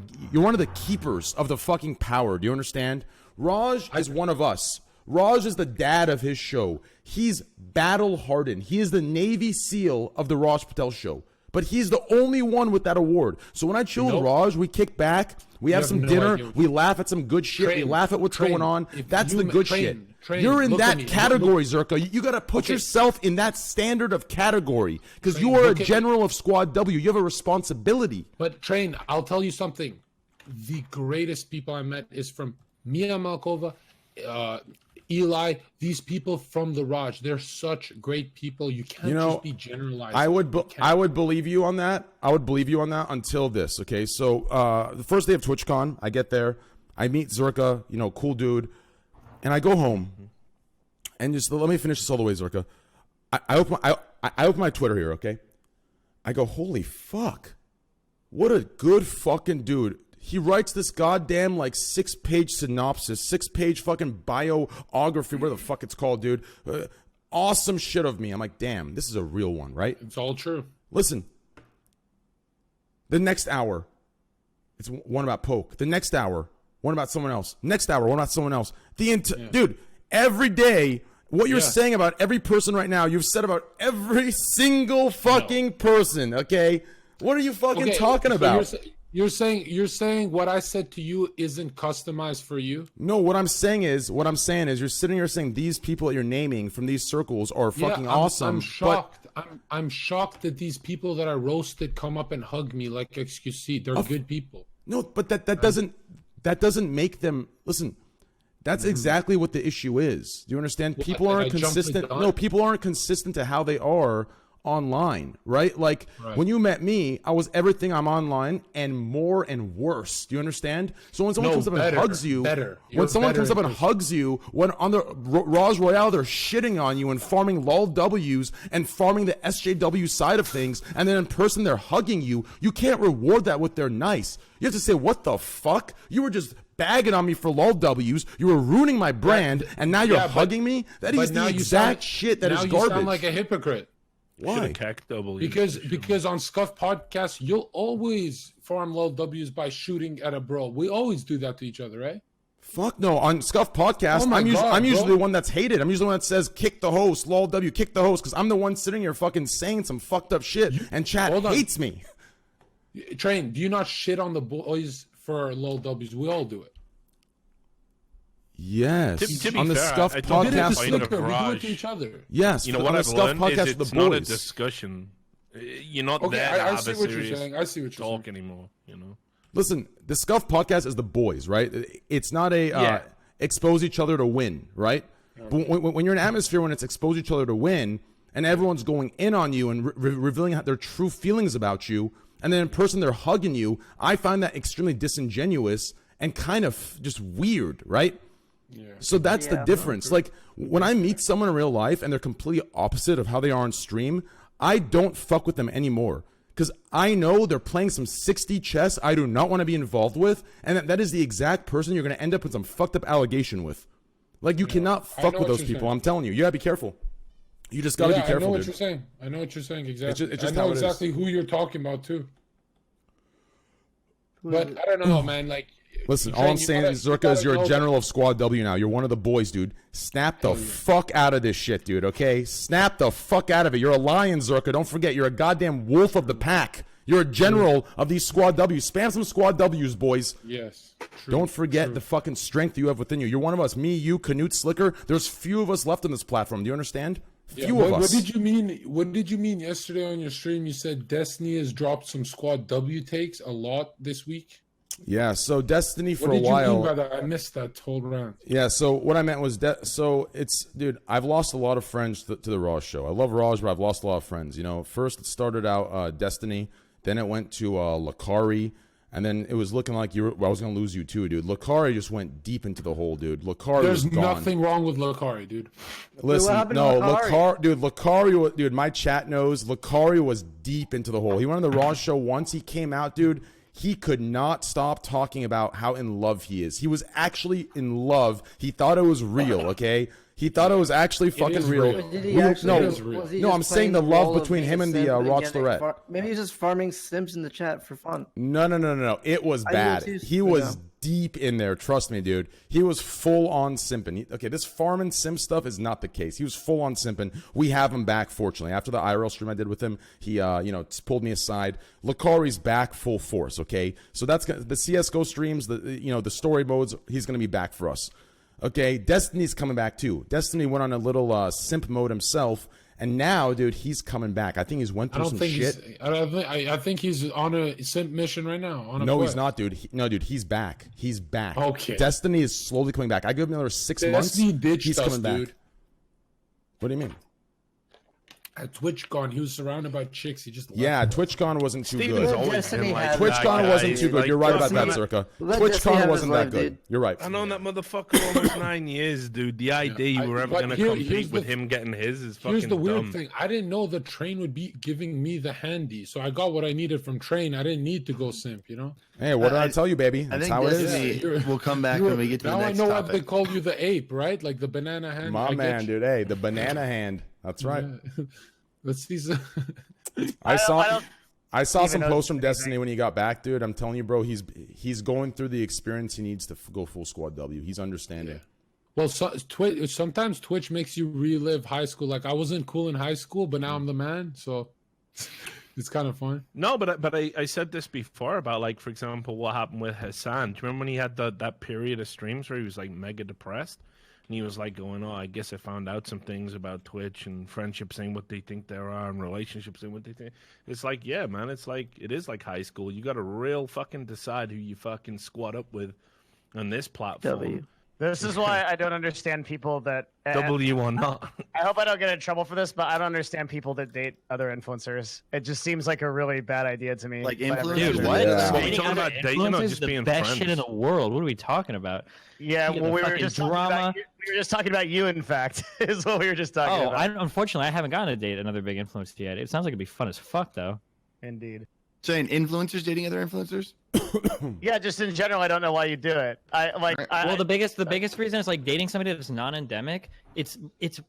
the keepers of the fucking power. Do you understand? Raj is one of us. Raj is the dad of his show. He's battle hardened. He is the Navy SEAL of the Raj Patel show. But he's the only one with that award. So when I chill with Raj, we kick back, we have some dinner, we laugh at some good shit, we laugh at what's going on. That's the good shit. You're in that category, Zerka. You got to put yourself in that standard of category because you are a general of Squad W. You have a responsibility. But Train, I'll tell you something. The greatest people I met is from Mia Malkova, Eli, these people from the Raj, they're such great people. You can't just be generalized. I would believe you on that. I would believe you on that until this. Okay, so the first day of TwitchCon, I get there, I meet Zerka, cool dude, and I go home, and just let me finish this all the way, Zerka. I open my Twitter here. Okay, I go, holy fuck, what a good fucking dude. He writes this goddamn 6-page synopsis, 6-page fucking biography, whatever the fuck it's called, dude. Awesome shit of me. I'm like, damn, this is a real one, right? It's all true. Listen, the next hour, it's one about Poke. The next hour, one about someone else. Next hour, one about someone else. Dude, every day, what you're saying about every person right now, you've said about every single fucking person, okay? What are you fucking talking about? You're saying what I said to you isn't customized for you? No, what I'm saying is you're sitting here saying these people that you're naming from these circles are fucking awesome. I'm shocked. I'm shocked that these people that I roasted come up and hug me like XQC. They're good people. No, but that doesn't make them listen. That's exactly what the issue is. Do you understand? People aren't consistent. No, people aren't consistent to how they are online, right? When you met me, I was everything I'm online and more and worse. Do you understand? So when someone comes up and hugs you, when on the Raj Royale they're shitting on you and farming lol W's and farming the SJW side of things, and then in person they're hugging you, you can't reward that with their nice. You have to say, what the fuck? You were just bagging on me for lol W's, you were ruining my brand, and now you're hugging me? That is the exact shit that is garbage. Now you sound like a hypocrite. Why? Because on Scuffed Podcast, you'll always farm low W's by shooting at a bro. We always do that to each other, right? Fuck no. On Scuffed Podcast, I'm usually the one that's hated. I'm usually the one that says, kick the host, lol W, kick the host, because I'm the one sitting here fucking saying some fucked up shit, and chat hates me. Train, do you not shit on the boys for lol W's? We all do it. Yes, to be on the fair, Scuffed Podcast, we do it to each other. Yes, you know what I've learned is it's the not a boys. Discussion. You're not there to I have see a what you're serious saying. I see what you're talk saying. anymore. Listen, the Scuffed Podcast is the boys, right? It's not a expose each other to win, right? But when you're in an atmosphere when it's expose each other to win, and everyone's going in on you and revealing their true feelings about you, and then in person they're hugging you, I find that extremely disingenuous and kind of just weird, right? Yeah. So that's the difference. When I meet someone in real life and they're completely opposite of how they are on stream, I don't fuck with them anymore. Because I know they're playing some 60 chess I do not want to be involved with, and that is the exact person you're going to end up with some fucked up allegation with. You cannot fuck with those people. I'm telling you. You got to be careful. You just got to be careful, I know what dude. you're saying. I know what you're saying exactly. It's just I know how it is. exactly who you're talking about, too. But I don't know, man. Listen, all I'm saying is, Zerka, is you're a general of Squad W now. You're one of the boys, dude. Snap the fuck out of this shit, dude, okay? Snap the fuck out of it. You're a lion, Zerka. Don't forget, you're a goddamn wolf of the pack. You're a general of these Squad Ws. Spam some Squad Ws, boys. Yes. True, Don't forget the fucking strength you have within you. You're one of us. Me, you, Canute, Sliker. There's few of us left on this platform. Do you understand? Few of us. What did you mean? What did you mean yesterday on your stream? You said Destiny has dropped some Squad W takes a lot this week. Yeah, so Destiny for What a did while. you mean by that? I missed that whole round. Yeah, so what I meant was dude, I've lost a lot of friends to the Raj show. I love Raj, but I've lost a lot of friends. You know, first it started out Destiny, then it went to Lakari, and then it was looking like I was gonna lose you too, dude. Lakari just went deep into the hole, dude. Lakari There's was gone. nothing wrong with Lakari, dude. Listen, happened to no, Lakari? Lakari, dude, my chat knows Lakari was deep into the hole. He went on the Raj show once. He came out, dude. He could not stop talking about how in love he is. He was actually in love. He thought it was real, okay? He thought it was actually fucking real. Did he actually, was he No, just I'm saying playing the love role of between being him a and the simp and Roch getting Lorette. maybe he's just farming Sims in the chat for fun. No. It was I do bad. too, He you was know. deep in there. Trust me, dude. He was full on simping. Okay, this farm and sim stuff is not the case. He was full on simping. We have him back, fortunately. After the IRL stream I did with him, he, pulled me aside. Lakari's back full force, okay? So that's the CSGO streams, the story modes, he's going to be back for us. Okay, Destiny's coming back too. Destiny went on a little simp mode himself, and now, dude, he's coming back. I think he's went through some shit. I think he's on a simp mission right now. No, he's not, dude. Dude, he's back. He's back. Okay. Destiny is slowly coming back. I give him another 6 months. Destiny ditched He's us, coming back. dude. What do you mean? At TwitchCon, he was surrounded by chicks. He just Yeah, left. TwitchCon wasn't too Steven's good. always Destiny been like had- that TwitchCon guy. wasn't too good. Like, You're right about that, Destiny- Zerka. Let Destiny TwitchCon have wasn't his that life, good. dude. You're right. I known that motherfucker almost 9 years, dude. The idea you were ever but gonna here's compete with the- him getting his is fucking Here's the weird dumb. thing. I didn't know the train would be giving me the handy, so I got what I needed from train. I didn't need to go simp, you know. Hey, what did I tell you, baby? I That's think how it Destiny is. Yeah. will come back when we get to the Now next I know topic. what they call you, the ape, right? Like the banana hand. My I man, get dude. Hey, the banana hand. That's right. you. Let's see. Some... I saw even some know posts from anything. Destiny when he got back, dude. I'm telling you, bro, he's going through the experience he needs to go full squad W. He's understanding. Well, sometimes Twitch makes you relive high school. Like I wasn't cool in high school, but now I'm the man, so it's kind of fun. No, but I said this before about, like, for example, what happened with Hassan. Do you remember when he had that period of streams where he was like mega depressed? And he was like going, oh, I guess I found out some things about Twitch and friendships saying what they think there are and relationships saying what they think. It's like, yeah, man, it is like high school. You got to real fucking decide who you fucking squat up with on this platform. W. This is why I don't understand people that. W or not. I hope I don't get in trouble for this, but I don't understand people that date other influencers. It just seems like a really bad idea to me. Like Whatever. influencers? Dude, what? Yeah. Well, Dating talking other about dating or influencers just is the being best friends? shit in the world. What are we talking about? Yeah, You well, get we the were fucking just talking drama. about we were just talking about you. In fact, is what we were just talking Oh, about. unfortunately, I haven't gotten to date another big influencer yet. It sounds like it'd be fun as fuck, though. Indeed. Saying influencers dating other influencers? Yeah, just in general, I don't know why you do it. Well, the biggest reason is like dating somebody that's non-endemic. It's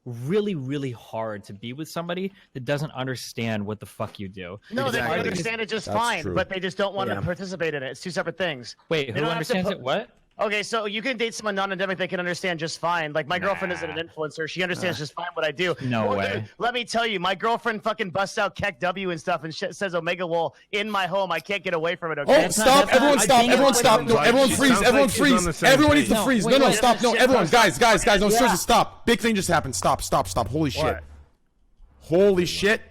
really really hard to be with somebody that doesn't understand what the fuck you do. no, they Exactly. understand it just That's fine, true. but they just don't want Yeah. to participate in it. It's two separate things. Wait, They who don't have to understands put- it? What? Okay, so you can date someone non-endemic; they can understand just fine. Like my girlfriend isn't an influencer; she understands just fine what I do. No Well, way. dude, let me tell you, my girlfriend fucking busts out Keck W and stuff, and shit says Omega Wall in my home. I can't get away from it. Okay. Oh, That's not- stop! that's Everyone not- stop! I think Everyone it's stop! like- No, everyone She freeze! sounds Everyone like she's on the freeze! same Everyone page. needs to No, freeze! wait, No, no, wait, stop! No, shit, everyone, bro. guys! No, Yeah. seriously, stop! Big thing just happened. Stop! Holy shit! What? Holy shit!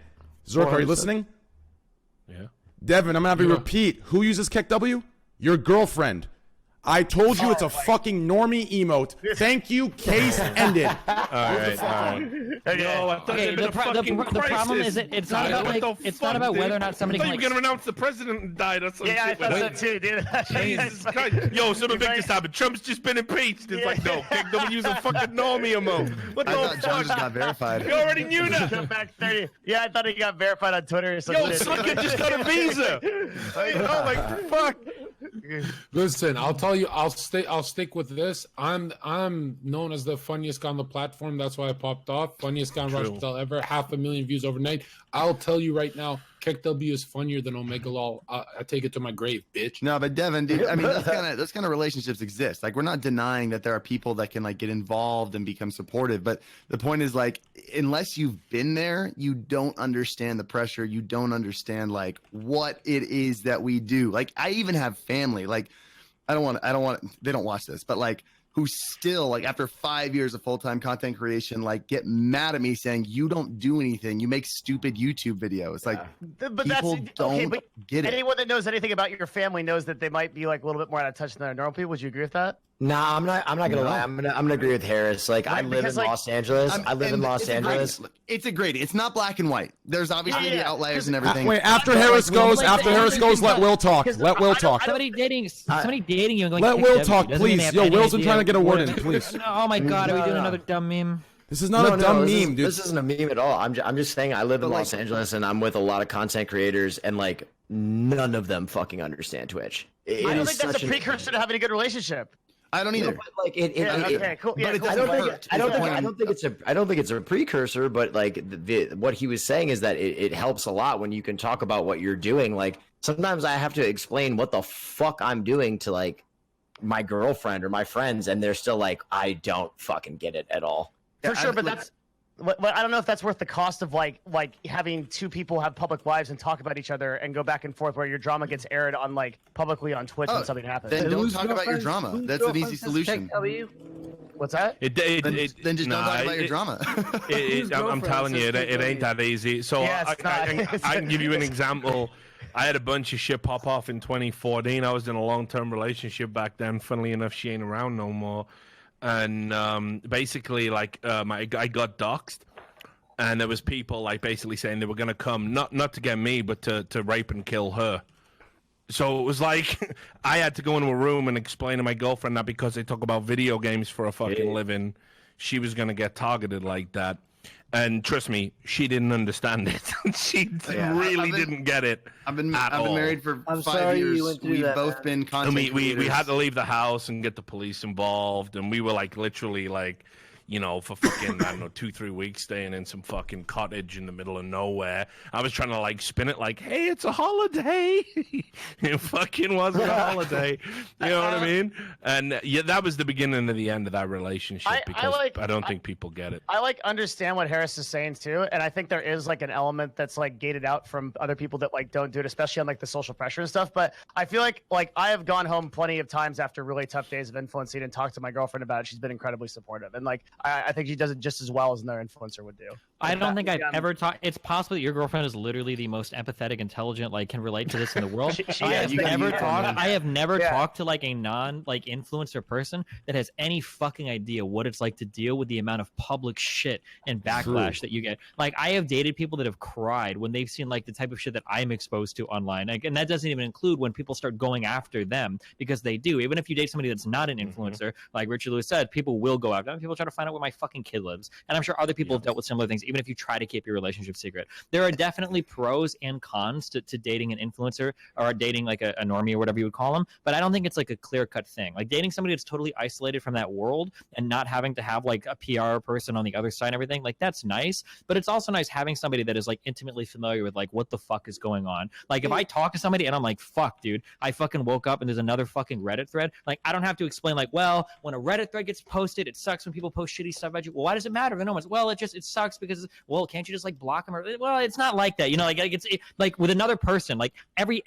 Zork, are you What? listening? Yeah. Devin, I'm gonna have you repeat. Who uses Keck W? Your girlfriend. I told you it's a fucking normie emote. Thank you. Case ended. All right. Okay. Yo, I thought Okay, there'd been a fucking the problem crisis. is it's not about What like the it's not fuck, about dude? whether or not somebody I can thought like. you were gonna announce the president died or some Yeah, I shit. thought Like, so too, dude. Jesus Christ. Yo, something big just happened. Trump's just been impeached. It's like, no, Kick, don't use a fucking normie emote. What I the thought John just fuck? got verified. You already knew that. Come back 30. Yeah, I thought he got verified on Twitter or some Yo, shit. Sliker just got a visa. Oh, like, fuck. Listen, I'll tell you. I'll stick with this. I'm known as the funniest guy on the platform. That's why I popped off. Funniest guy on Rush Hotel ever. 500,000 views overnight. I'll tell you right now. Kick W is funnier than Omega Lol. I take it to my grave, bitch. No, but Devin, dude, I mean, those kind of relationships exist. Like, we're not denying that there are people that can like get involved and become supportive. But the point is, like, unless you've been there, you don't understand the pressure. You don't understand like what it is that we do. Like, I even have family. Like, I don't want. They don't watch this, but like, who still, like, after 5 years of full-time content creation, like, get mad at me saying, you don't do anything. You make stupid YouTube videos. Like, But people don't but get it. anyone that knows anything about your family knows that they might be like a little bit more out of touch than normal people. Would you agree with that? Nah, I'm not gonna lie. I'm gonna agree with Harris. Like, I live in Los Angeles. I live in Los Angeles. It's a gradient. It's not black and white. There's obviously the outliers and everything. Wait, after Harris goes, let Will talk. Let Will talk. Somebody dating you and going. Let kick Will W talk, doesn't mean they please. have Yo, any Will's been idea trying to get a word what- in, please. Oh my god, are we doing another dumb meme? This is not a dumb meme, dude. This isn't a meme at all. I'm just saying I live in Los Angeles and I'm with a lot of content creators and like none of them fucking understand Twitch. I don't think that's a precursor to having a good relationship. I don't either. But like okay, cool. But it cool. doesn't I don't think it's a precursor, but like what he was saying is that it helps a lot when you can talk about what you're doing. Like sometimes I have to explain what the fuck I'm doing to like my girlfriend or my friends, and they're still like, I don't fucking get it at all. For sure, but that's. But I don't know if that's worth the cost of like having two people have public lives and talk about each other and go back and forth where your drama gets aired on like publicly on Twitch when something happens. Then don't talk about your drama. That's an easy solution. What's that? Then just don't talk about your drama. I'm telling you, it ain't that easy. So Yeah, I it's not. can give you an example. I had a bunch of shit pop off in 2014. I was in a long-term relationship back then. Funnily enough, she ain't around no more. And basically, like, I got doxxed, and there was people like basically saying they were gonna come not to get me, but to rape and kill her. So it was like I had to go into a room and explain to my girlfriend that because they talk about video games for a fucking living, she was gonna get targeted like that. And trust me, she didn't understand it. She really didn't get it. I've been married for 5 years. We've both been content we creators. had to leave the house and get the police involved, and we were like literally like, you know, for fucking I don't know 2-3 weeks staying in some fucking cottage in the middle of nowhere. I was trying to like spin it like, hey, it's a holiday. It fucking wasn't a holiday. You know what I mean? And yeah, that was the beginning of the end of that relationship because I don't think people get it. I like understand what Harris is saying too, and I think there is like an element that's like gated out from other people that like don't do it, especially on like the social pressure and stuff. But I feel like I have gone home plenty of times after really tough days of influencing and talked to my girlfriend about it. She's been incredibly supportive, and like I think she does it just as well as another influencer would do. I don't think I've ever talked. It's possible that your girlfriend is literally the most empathetic, intelligent, like can relate to this in the world. I have never talked to like a influencer person that has any fucking idea what it's like to deal with the amount of public shit and backlash that you get. Like I have dated people that have cried when they've seen like the type of shit that I'm exposed to online. Like, and that doesn't even include when people start going after them because they do. Even if you date somebody that's not an influencer, like Richard Lewis said, people will go after them. People try to find out where my fucking kid lives. And I'm sure other people have dealt with similar things, even if you try to keep your relationship secret. There are definitely pros and cons to dating an influencer or dating like a normie or whatever you would call them. But I don't think it's like a clear-cut thing. Like dating somebody that's totally isolated from that world and not having to have like a PR person on the other side and everything, like that's nice. But it's also nice having somebody that is like intimately familiar with like what the fuck is going on. Like if I talk to somebody and I'm like, fuck, dude, I fucking woke up and there's another fucking Reddit thread. Like I don't have to explain like, well, when a Reddit thread gets posted, it sucks when people post shitty stuff about you. Well, why does it matter? No one's, well, it sucks because, well, can't you just like block them? Or, well, it's not like that. You know, like with another person, like every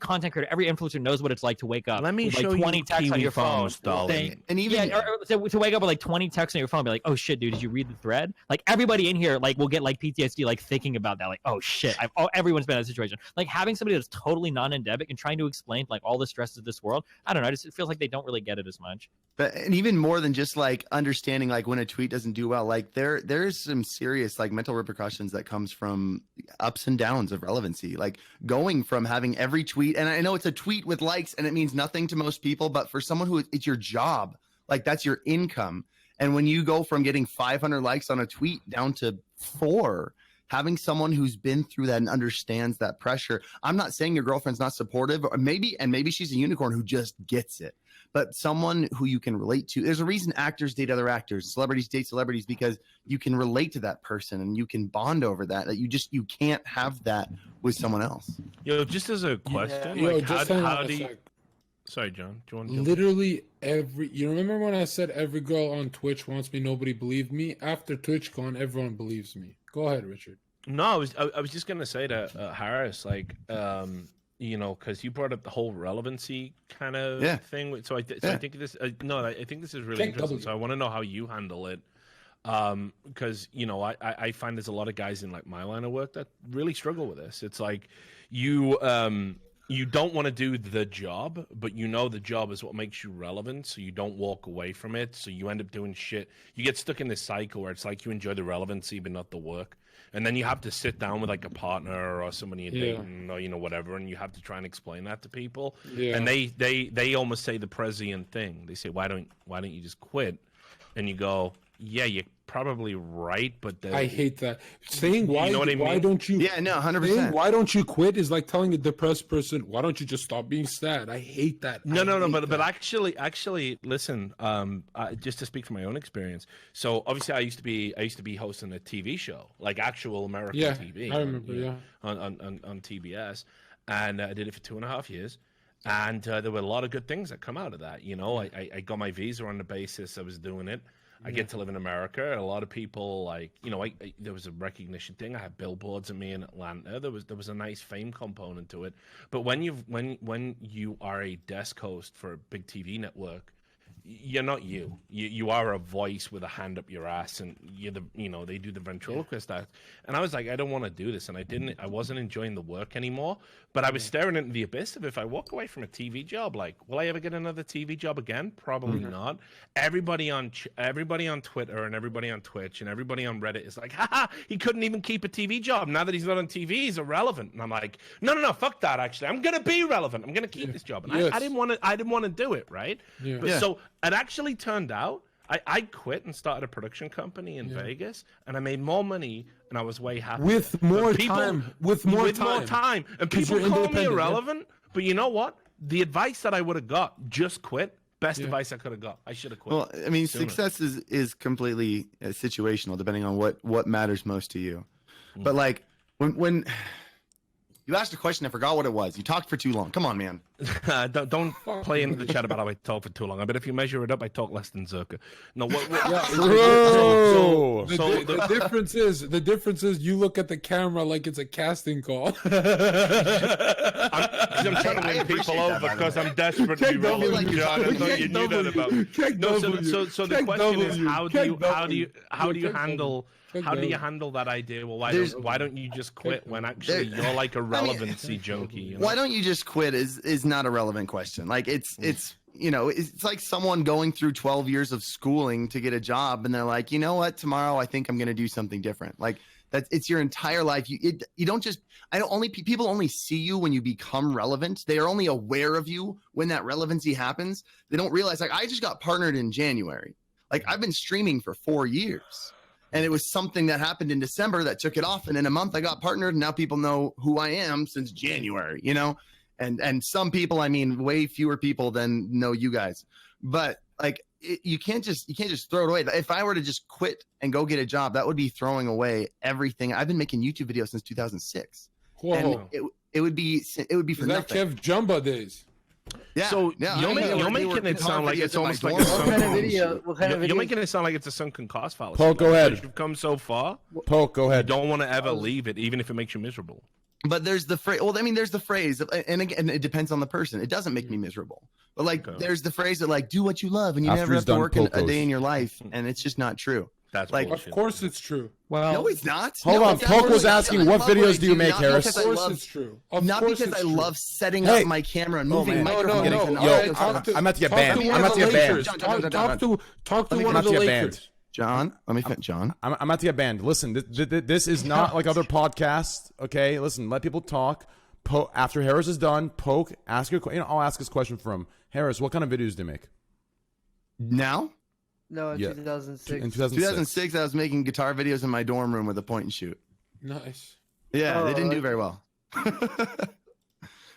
content creator, every influencer knows what it's like to wake up. Let me with, show like 20 you texts on your phone. darling. And even To wake up with like 20 texts on your phone, and be like, oh shit, dude, did you read the thread? Like everybody in here, like will get like PTSD, like thinking about that, like, oh shit, everyone's been in that situation. Like having somebody that's totally non-endemic and trying to explain like all the stresses of this world, I don't know, it feels like they don't really get it as much. But and even more than just like understanding like when a tweet doesn't do well, like there's some serious like mental repercussions that comes from ups and downs of relevancy. Like going from having every tweet, and I know it's a tweet with likes and it means nothing to most people, but for someone who it's your job, like that's your income. And when you go from getting 500 likes on a tweet down to 4, having someone who's been through that and understands that pressure. I'm not saying your girlfriend's not supportive, or maybe she's a unicorn who just gets it. But someone who you can relate to. There's a reason actors date other actors, celebrities date celebrities, because you can relate to that person and you can bond over that. That you can't have that with someone else. Yo, just as a question, Yo, like, just how do you? Sorry, John. Do you want to? Literally you remember when I said every girl on Twitch wants me, nobody believed me? After TwitchCon, everyone believes me. Go ahead, Richard. No, I was just gonna say to Harris, like, you know, because you brought up the whole relevancy kind of thing. So I think this. I think this is really interesting. So I want to know how you handle it. Because you know, I find there's a lot of guys in like my line of work that really struggle with this. It's like you don't want to do the job, but you know the job is what makes you relevant, so you don't walk away from it. So you end up doing shit. You get stuck in this cycle where it's like you enjoy the relevancy but not the work. And then you have to sit down with like a partner or somebody you're dating or, you know, whatever, and you have to try and explain that to people. Yeah. And they almost say the prescient thing. They say, why don't you just quit? And you go, yeah, you're probably right, but I hate that. Saying why, you know what I mean? Why don't you? Yeah, no, 100%. Why don't you quit is like telling a depressed person, why don't you just stop being sad? I hate that. But actually, listen. Just to speak from my own experience. So obviously, I used to be hosting a TV show, like actual American TV. I remember, on TBS, and I did it for 2.5 years. And there were a lot of good things that come out of that. You know, I got my visa on the basis I was doing it. I get to live in America. A lot of people, like, you know, there was a recognition thing. I had billboards of me in Atlanta. There was a nice fame component to it. But when you are a desk host for a big TV network, you're not you. You are a voice with a hand up your ass, and they do the ventriloquist act. And I was like, I don't want to do this, and I wasn't enjoying the work anymore. But I was staring into the abyss of, if I walk away from a TV job, like, will I ever get another TV job again? Probably not. Everybody on Twitter and everybody on Twitch and everybody on Reddit is like, haha, he couldn't even keep a TV job. Now that he's not on TV, he's irrelevant. And I'm like, no, fuck that. Actually, I'm gonna be relevant. I'm gonna keep this job. And I didn't want to do it, right? Yeah. But so it actually turned out I quit and started a production company in Vegas, and I made more money, and I was way happier. With more time. And people call me irrelevant, but you know what? The advice that I would have got, just quit. Best advice I could have got. I should have quit. Well, I mean, success is completely situational, depending on what matters most to you. But like when you asked a question, I forgot what it was. You talked for too long. Come on, man. Don't play into the chat about how I talk for too long. I bet if you measure it up, I talk less than Zerka. No, the difference is you look at the camera like it's a casting call. I'm trying to win people over because I'm desperate to be relevant, John. I thought you knew that about me. No, so the question is, how do you handle that idea? Well, why don't you just quit when actually you're like a relevancy junkie? You know? Why don't you just quit is not a relevant question. Like it's you know, it's like someone going through 12 years of schooling to get a job, and they're like, you know what, tomorrow I think I'm going to do something different. Like it's your entire life. You don't just, people only see you when you become relevant. They are only aware of you when that relevancy happens. They don't realize, like, I just got partnered in January. Like, I've been streaming for 4 years. And it was something that happened in December that took it off. And in a month I got partnered, and now people know who I am since January, you know? And some people, I mean, way fewer people than know you guys. But like, you can't just throw it away. If I were to just quit and go get a job, that would be throwing away everything. I've been making YouTube videos since 2006. Whoa. And it would be for nothing. Kev Jumba days. Yeah. So you're making it sound like it's almost like you're making it sound like it's a sunken cost fallacy. Poke, go ahead. You've come so far. Poke, go ahead. You don't want to ever leave it, even if it makes you miserable. But there's the phrase. Well, I mean, there's the phrase, and again, it depends on the person. It doesn't make me miserable. But like, there's the phrase that like, do what you love, and you never have to work a day in your life, and it's just not true. That's like, bullshit. Of course it's true. Well, no, it's not. Hold on. Poke was asking, what videos do you make, Harris? Of course it's true. Not because I love setting up my camera and moving microphone. I'm about to get banned. I'm about to get banned. Talk to one of the Lakers. John, let me finish. John, I'm about to get banned. Listen, this is not like other podcasts. Okay, listen, let people talk. After Harris is done, Poke, ask your. I'll ask this question for him. Harris, what kind of videos do you make? Now? No, in 2006. In 2006, I was making guitar videos in my dorm room with a point and shoot. Nice. Yeah, they didn't do very well.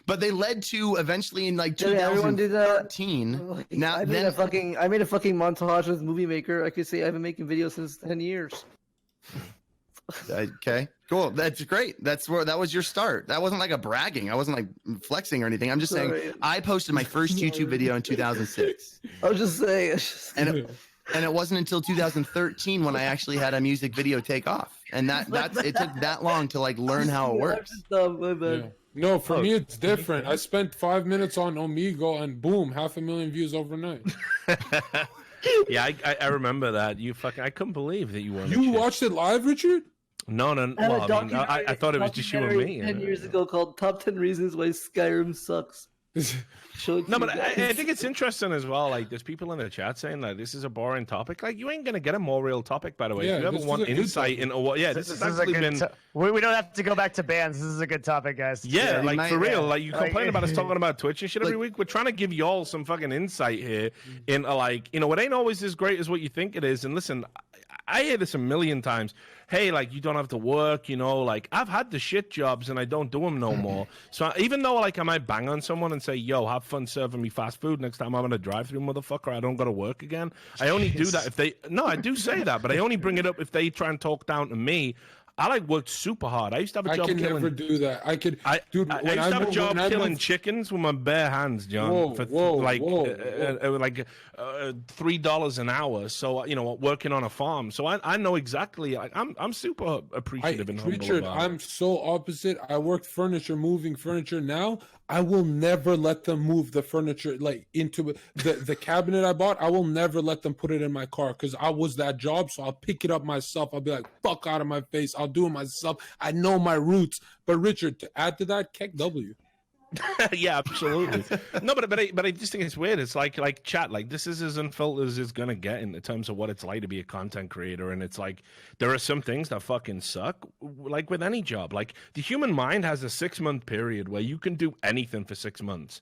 But they led to eventually in like Did everyone do that? 2013. Like, Now I made a fucking montage with Movie Maker. I could say I've been making videos since 10 years. Okay, cool. That's great. That was your start. That wasn't like a bragging. I wasn't like flexing or anything. I'm just saying I posted my first YouTube video in 2006. I was just saying. And it wasn't until 2013 when I actually had a music video take off. And it took that long to like learn how it works. Yeah. No, for me it's different. I spent 5 minutes on Omegle and boom, 500,000 views overnight. Yeah, I remember that. I couldn't believe that you won. You watched it live, Richard? No. Well, I thought it was just you and me. 10 years ago called Top 10 Reasons Why Skyrim Sucks. No, but I think it's interesting as well. Like, there's people in the chat saying that this is a boring topic. Like, you ain't gonna get a more real topic, by the way. Yeah, if you ever want insight into what, this has actually been. We don't have to go back to bands. This is a good topic, guys. Yeah, like for real. Like, you complain about us talking about Twitch and shit every week. We're trying to give y'all some fucking insight here into like, it ain't always as great as what you think it is. And listen, I hear this a million times. Hey, like, you don't have to work, like, I've had the shit jobs and I don't do them no more. So even though, like, I might bang on someone and say, yo, have fun serving me fast food next time I'm in a drive-through, motherfucker, I don't go to work again. I only do that if they, no, I do say that, but I only bring it up if they try and talk down to me. I like worked super hard. I used to have a job killing. I can never do that. I used to have a job killing chickens with my bare hands, John. Like $3 an hour. So working on a farm. So I know exactly. Like, I'm super appreciative and humble Richard, about it. I'm so opposite. I work moving furniture now. I will never let them move the furniture like into the cabinet I bought. I will never let them put it in my car because I was that job. So I'll pick it up myself. I'll be like, fuck out of my face. I'll do it myself. I know my roots. But Richard, to add to that, Keck W. Yeah, absolutely. No, but I just think it's weird. It's like chat. Like, this is as unfiltered as it's gonna get in terms of what it's like to be a content creator. And it's like there are some things that fucking suck. Like with any job, like the human mind has a 6-month period where you can do anything for 6 months.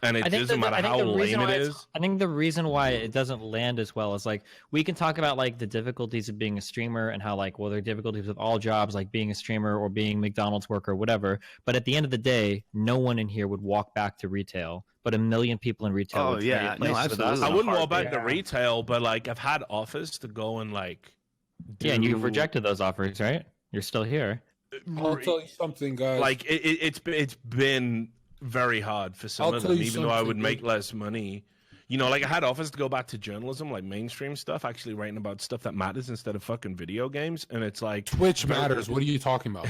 And it doesn't matter how lame it is. I think the reason why it doesn't land as well is like we can talk about like the difficulties of being a streamer and how like there are difficulties with all jobs like being a streamer or being McDonald's worker or whatever. But at the end of the day, no one in here would walk back to retail. But a million people in retail. Oh yeah, no, absolutely. I wouldn't walk back to retail, but like I've had offers to go and like. And you've rejected those offers, right? You're still here. I'll tell you something, guys. Like it's been very hard for some of them, even though I would make less money. Like I had offers to go back to journalism, like mainstream stuff, actually writing about stuff that matters instead of fucking video games. And it's like Twitch matters. What are you talking about?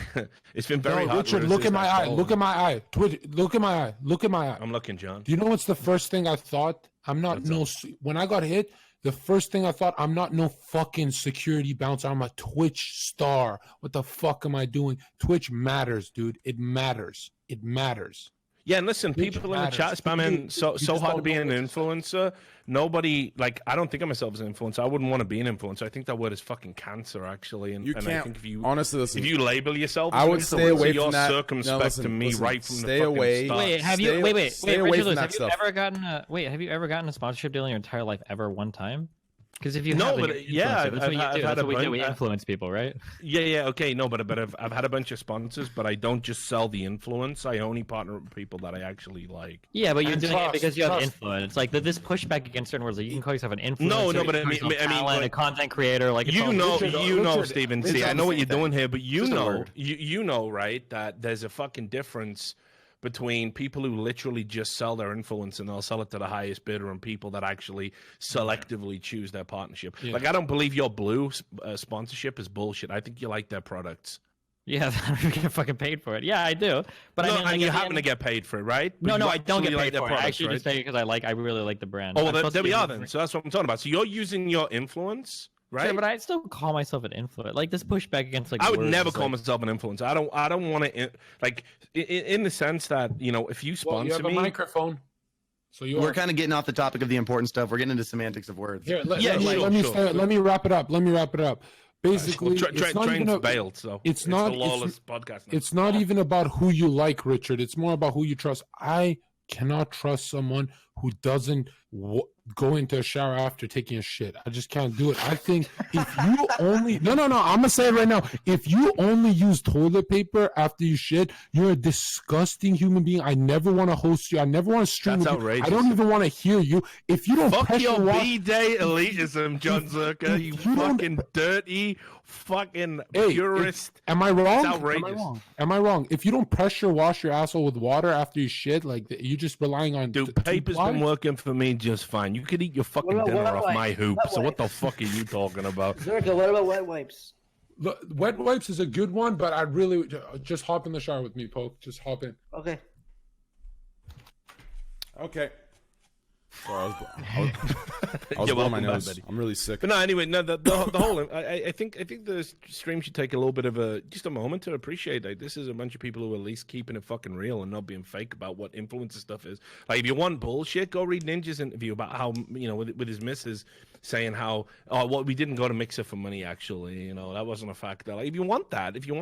It's been very hard. Richard, look at my eye. Look at my eye. Twitch. Look at my eye. Look at my eye. I'm looking, John. Do you know what's the first thing I thought? When I got hit, the first thing I thought, I'm not no fucking security bouncer. I'm a Twitch star. What the fuck am I doing? Twitch matters, dude. It matters. It matters. Yeah, and listen, people in the chat spamming so hard to be an influencer. Nobody, like, I don't think of myself as an influencer. I wouldn't want to be an influencer. I think that word is fucking cancer, actually. And, you can't, I think if you, honestly, listen, if you label yourself, I would stay away from that. Circumspect to me right from the fucking away. start. Wait, have you? Wait, Richard, have you ever gotten a sponsorship deal in your entire life ever one time? Because if you no, have, but yeah, that's what you do. That's what we do. We influence people, right? Yeah. Okay, no, but I've had a bunch of sponsors, but I don't just sell the influence. I only partner with people that I actually like. Yeah, but you're doing it because you have influence. Like this pushback against certain words, like you can call yourself an influencer. No, but I mean, like, a content creator. Like Richard, Steven. See, I know what you're doing here, but you know, right? That there's a fucking difference between people who literally just sell their influence and they'll sell it to the highest bidder and people that actually selectively choose their partnership. Yeah. Like, I don't believe your blue sponsorship is bullshit. I think you like their products. Yeah, you get fucking paid for it. Yeah, I do. But no, I mean, like, and you happen to get paid for it, right? But no, I don't get paid for it. Products, I actually right? just pay because I really like the brand. Oh, well, there we are then. So that's what I'm talking about. So you're using your influence. Right? Yeah, but I still call myself an influencer. Like this pushback against like I would never call myself an influencer. I don't want to like in the sense that if you sponsor you have me, a microphone. So we're kind of getting off the topic of the important stuff. We're getting into semantics of words. Here, let me wrap it up. Basically, Train's bailed, so it's not a lawless podcast now. It's not even about who you like, Richard. It's more about who you trust. I cannot trust someone who doesn't go into a shower after taking a shit. I just can't do it. I think if you only no, I'm gonna say it right now. If you only use toilet paper after you shit, you're a disgusting human being. I never want to host you. I never want to stream That's with you. outrageous. I don't even want to hear you. If you don't Fuck pressure your wash, B-Day elitism, John Zerka. You fucking dirty fucking purist. Am I wrong? It's outrageous. Am I wrong? If you don't pressure wash your asshole with water after you shit, like you just relying on Dude, paper's been working for me just fine. You could eat your fucking What about dinner wet off my wipes? hoop. Wet So what the wipes. fuck are you talking about? Zerka, what about wet wipes? Look, wet wipes is a good one, but I'd really just hop in the shower with me, Poke. Just hop in. Okay. Okay. Sorry, I was You're blowing my welcome back, nose. buddy. I'm really sick. But no, anyway, no, the whole. I think the stream should take a little bit of just a moment to appreciate that this is a bunch of people who are at least keeping it fucking real and not being fake about what influencer stuff is. Like, if you want bullshit, go read Ninja's interview about how, with his missus saying how, we didn't go to Mixer for money, actually. That wasn't a factor. Like, if you want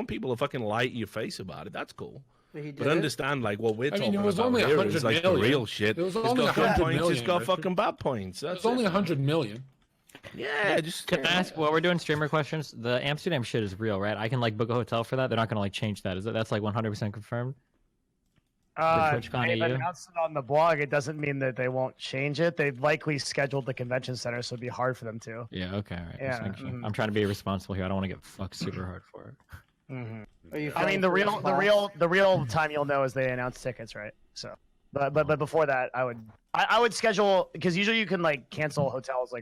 people to fucking lie to your face about it, that's cool. But understand, like, what we're talking it was about only here 100 is like million. the real shit. It was It's only got good 100 points. It's million, got Richard. fucking bad points. That's It's only it. 100 million. Yeah, just Can I ask, while we're doing streamer questions, the Amsterdam shit is real, right? I can book a hotel for that. They're not gonna change that. That's 100% confirmed? TwitchCon They've EU? announced it on the blog. It doesn't mean that they won't change it. They've likely scheduled the convention center, so it'd be hard for them to. Yeah. Okay. All right. Yeah, Just making sure. mhm. I'm trying to be responsible here. I don't want to get fucked super hard for it. Are you I mean, the real time you'll know is they announce tickets, right? So, but before that, I would schedule, because usually you can cancel hotels,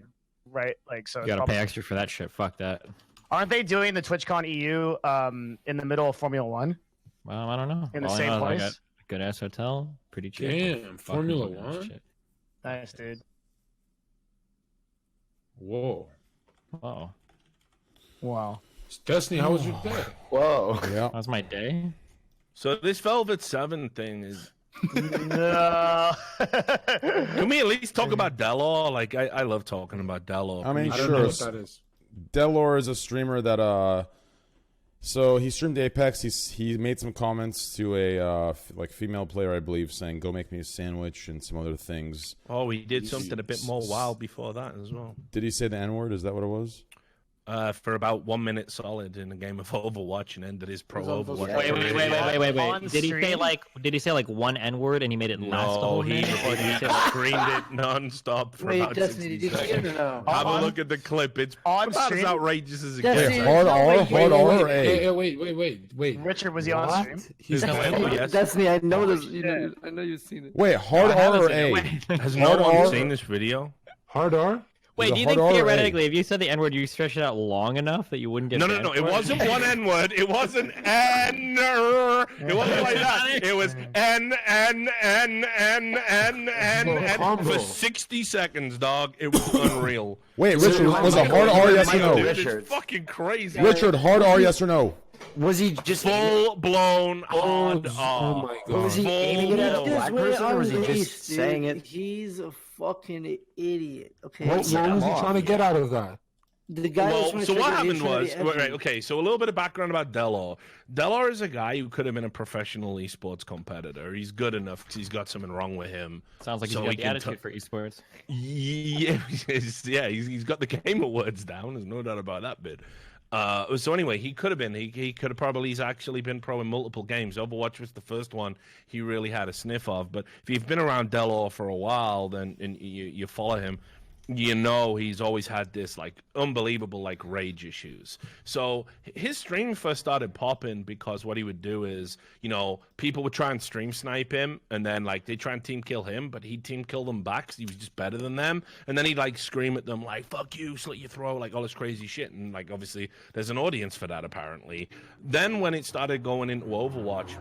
right? So You it's gotta probably, pay extra for that shit. Fuck that. aren't they doing the TwitchCon EU in the middle of Formula One? Well, I don't know. In the All I same know is I place? got a good ass hotel, pretty cheap. Damn, Fucking Formula good ass One? shit. Nice, dude. Whoa. Oh, Wow. Destiny, how was your day? Whoa. Yeah. that was my day. So this Velvet 7 thing is. No. Can we at least talk about Delor? Like, I love talking about Delor. I mean, I don't know what sure. that is. Delor is a streamer that so he streamed Apex. He made some comments to a female player, I believe, saying "Go make me a sandwich" and some other things. Oh, he did something a bit more wild before that as well. Did he say the N-word? Is that what it was? For about 1 minute solid in a game of Overwatch and ended his pro was on Overwatch. On Did he say stream? Did he say one N-word and he made it last the No, whole he minute? Or did he say, like, screamed it non-stop for Wait, about Destiny, 60 did you see seconds. it or no? Have a On- look at the clip. It's on about stream? as outrageous as it Destiny, gets. Hard R, wait, hard R, or Hey, A? wait. Richard, was he on What? stream? He's No, not. yes. Destiny, I know this. shit. I know you've seen it. Wait, hard R or A? Has no Hard one R? seen this video? Hard R? Wait, it do you hard think R or A? theoretically, if you said the N-word, you stretched it out long enough that you wouldn't get No. banned It for wasn't one N word. It wasn't N. It wasn't like that. It was N Combo. for 60 seconds, dog. It was unreal. Wait, Richard, was it hard R? Yes or no? Dude, Richard. it's fucking crazy. Richard, hard R? Yes or no? Was he just Full blown hard Oh R. my god. Was he aiming it at a Full black This way person, or was he on just base, dude. saying it? He's a fucking idiot. Okay. What was he trying to get out of that? The guy was Well, trying to so what trigger- happened he trying was, to be edgy. okay, so a little bit of background about Delor. Delor is a guy who could have been a professional esports competitor. He's good enough because he's got something wrong with him. Sounds like So he's he got the can attitude for esports. Yeah, he's got the gamer words down. There's no doubt about that bit. So anyway, he could have been. He could have probably. He's actually been pro in multiple games. Overwatch was the first one he really had a sniff of. But if you've been around Delor for a while, then and you follow him, you know he's always had this unbelievable rage issues. So his stream first started popping because what he would do is, people would try and stream snipe him, and then they try and team kill him, but he'd team kill them back because he was just better than them. And then he'd scream at them "fuck you, slit your throat," all this crazy shit. And obviously there's an audience for that apparently. Then when it started going into Overwatch,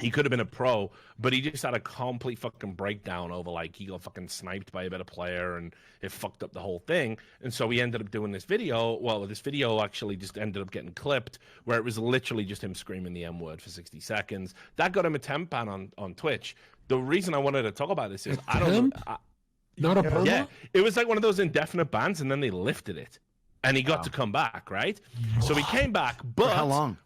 he could have been a pro, but he just had a complete fucking breakdown over he got fucking sniped by a better player and it fucked up the whole thing. And so he ended up doing this video. Well, this video actually just ended up getting clipped where it was literally just him screaming the M word for 60 seconds. That got him a temp ban on Twitch. The reason I wanted to talk about this is I don't know. Not a perma? Yeah, it was one of those indefinite bans, and then they lifted it, and he got to come back, right? So he came back, but For how long?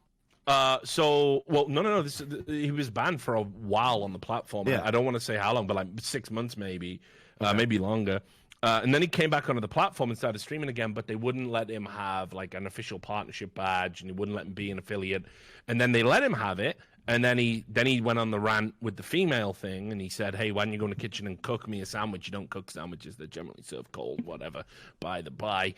No. He was banned for a while on the platform. Yeah. I don't want to say how long, but like 6 months maybe, maybe longer. And then he came back onto the platform and started streaming again, but they wouldn't let him have like an official partnership badge, and he wouldn't let him be an affiliate. And then they let him have it, and then he went on the rant with the female thing, and he said, "Hey, why don't you go in the kitchen and cook me a sandwich? You don't cook sandwiches; they're generally served cold, whatever." By the by.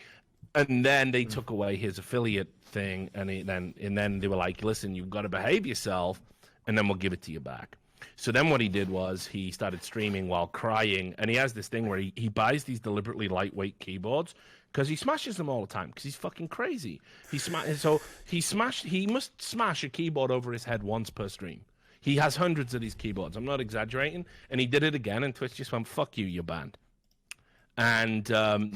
And then they took away his affiliate thing, and then they were like, "Listen, you've got to behave yourself, and then we'll give it to you back." So then what he did was he started streaming while crying, and he has this thing where he buys these deliberately lightweight keyboards because he smashes them all the time because he's fucking crazy. He must smash a keyboard over his head once per stream. He has hundreds of these keyboards. I'm not exaggerating. And he did it again, and Twitch just went, "Fuck you, you're banned." And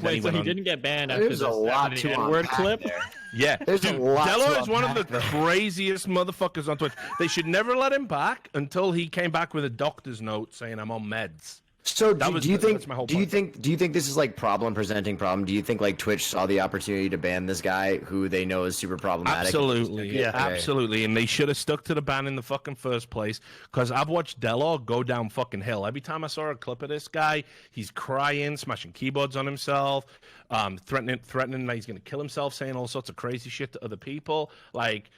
wait, so he didn't get banned after There's a lot to N-word unpack clip? there. Yeah, There's a lot Dello to is one of the unpack there. craziest motherfuckers on Twitch. They should never let him back until he came back with a doctor's note saying I'm on meds. So That was- do you that's my whole point. think this is like problem presenting problem? Do you think like Twitch saw the opportunity to ban this guy who they know is super problematic? Absolutely, Yeah. Okay. absolutely, and they should have stuck to the ban in the fucking first place. Because I've watched Dello go down fucking hill. Every time I saw a clip of this guy, he's crying, smashing keyboards on himself, threatening that he's going to kill himself, saying all sorts of crazy shit to other people. Like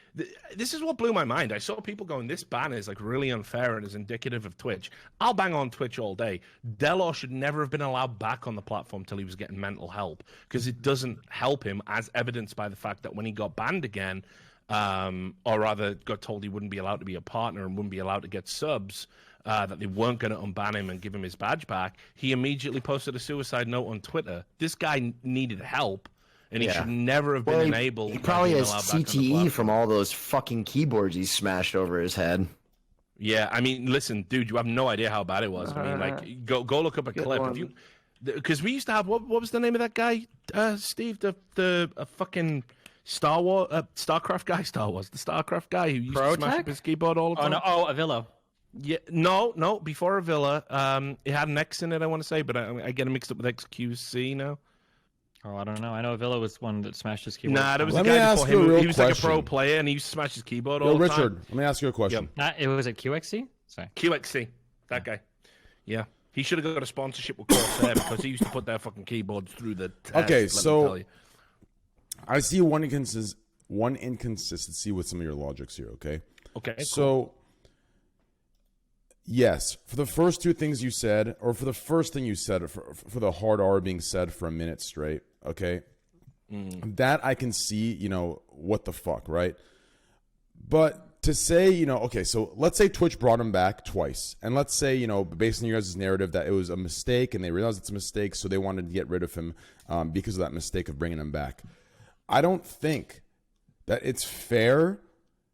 this is what blew my mind. I saw people going, "This ban is like really unfair and is indicative of Twitch." I'll bang on Twitch all day. Dello should never have been allowed back on the platform till he was getting mental help, because it doesn't help him, as evidenced by the fact that when he got banned again, or rather got told he wouldn't be allowed to be a partner and wouldn't be allowed to get subs, that they weren't going to unban him and give him his badge back, he immediately posted a suicide note on Twitter. This guy needed help, and he should never have been enabled. He probably by being has allowed back on the CTE platform. from all those fucking keyboards he smashed over his head. Yeah, I mean, listen, dude, you have no idea how bad it was. I mean, like, go look up a clip. If you, because we used to have what was the name of that guy, Steve, the fucking StarCraft guy, the StarCraft guy who used to smash up his keyboard all the time. Avila. Yeah, no, before Avila, it had an X in it, I want to say, but I get it mixed up with XQC now. Oh, I don't know. I know Avila was one that smashed his keyboard. Nah, there was Let a me guy ask before you a him. real He was like a pro question. player, and he used to smash his keyboard Yo, all the Richard, time. let me ask you a question. It was it QXC? Sorry. QXC, that guy. Yeah. He should have got a sponsorship with Corsair because he used to put their fucking keyboards through the test, Okay, let me so tell you. I see one inconsistency with some of your logics here, okay? Okay, cool. So, yes, for the first two things you said, or for the first thing you said, for the hard R being said for a minute straight, okay? That I can see, what the fuck, right? But to say, okay, so let's say Twitch brought him back twice. And let's say, based on your guys' narrative, that it was a mistake and they realized it's a mistake, so they wanted to get rid of him because of that mistake of bringing him back. I don't think that it's fair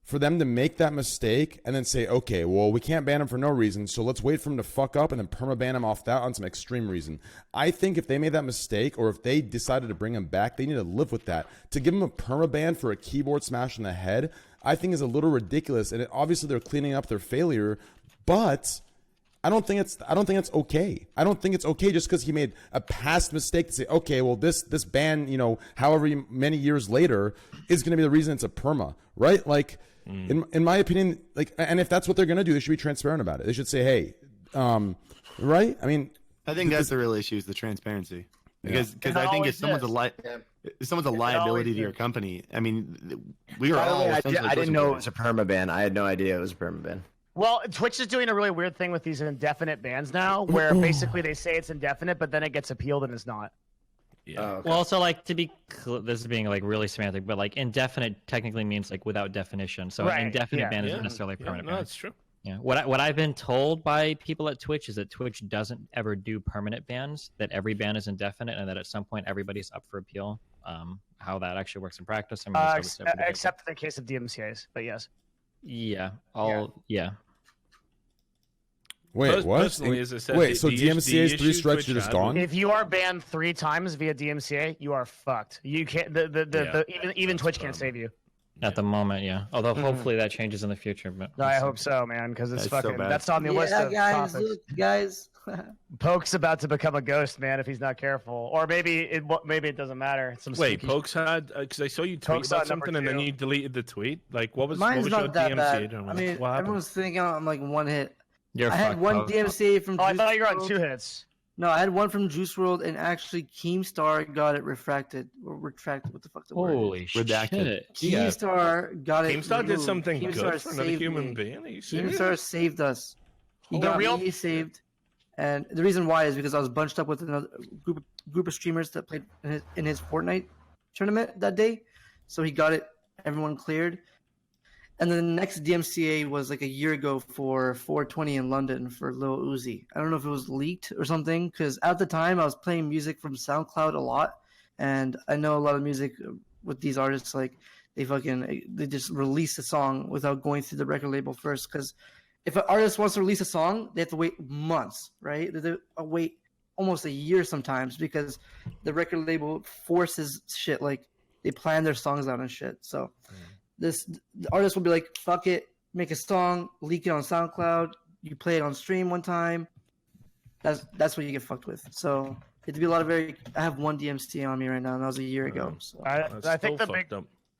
for them to make that mistake and then say, okay, well, we can't ban him for no reason, so let's wait for him to fuck up and then perma-ban him off that on some extreme reason. I think if they made that mistake or if they decided to bring him back, they need to live with that. To give him a perma-ban for a keyboard smash in the head, I think is a little ridiculous, and obviously they're cleaning up their failure, but I don't think it's okay. I don't think it's okay just because he made a past mistake to say, okay, well, this ban, however many years later is going to be the reason it's a perma, right? Like, in my opinion, like, and if that's what they're going to do, they should be transparent about it. They should say, hey, right? I mean, I think that's the real issue, is the transparency. Because I think if someone's a liability to your company, I mean, we are all. I didn't know it was a permaban. I had no idea it was a permaban. Well, Twitch is doing a really weird thing with these indefinite bans now, where basically they say it's indefinite, but then it gets appealed and it's not. Yeah. Oh, okay. Well, so like to be, this is being like really semantic, but like indefinite technically means like without definition. So Right, an indefinite yeah. ban isn't necessarily a permanent no, ban. that's true. Yeah. What I've been told by people at Twitch is that Twitch doesn't ever do permanent bans. That every ban is indefinite, and that at some point everybody's up for appeal. How that actually works in practice, I mean, it's obviously Except in the case of DMCA's, but yes. yeah, wait, what? Personally, as I said, wait, the- so the DMCA's issue 3 strikes, Twitch you're just had gone? If you are banned 3 times via DMCA, you are fucked. You can't. Even Twitch can't save you. At the moment, yeah. Although hopefully that changes in the future. But No, I hope so, man, because it's That's so fucking. bad. That's on the list of guys, topics. look, guys. Poke's about to become a ghost, man, if he's not careful. Or maybe it doesn't matter. Some Wait, spooky- Pokes had because I saw you tweet Pokes about had number something and then 2. you deleted the tweet. Like, what was Mine's your not that DMCA? bad. I mean, what happened? everyone's thinking I'm like one hit. you're I had fucked, one Poke. DMCA from. Oh, I Juice thought you were on WRLD. 2 hits. No, I had one from Juice WRLD, and actually Keemstar got it refracted or retracted. What the fuck the word? Holy Redacted. shit! You got- Keemstar got it. Keemstar did removed. something Keemstar good for another saved human me. being. Are you serious? Keemstar saved us. He The got real- me saved, and the reason why is because I was bunched up with another group of streamers that played in his Fortnite tournament that day, so he got it. Everyone cleared. And then the next DMCA was like a year ago for 420 in London for Lil Uzi. I don't know if it was leaked or something, because at the time I was playing music from SoundCloud a lot, and I know a lot of music with these artists, like they just release a song without going through the record label first. Because if an artist wants to release a song, they have to wait months, right? They have to wait almost a year sometimes because the record label forces shit, like they plan their songs out and shit. So. The artist will be like, fuck it, make a song, leak it on SoundCloud, you play it on stream one time. That's what you get fucked with. So it'd be a lot of I have one DMC on me right now, and that was a year ago. So I think the big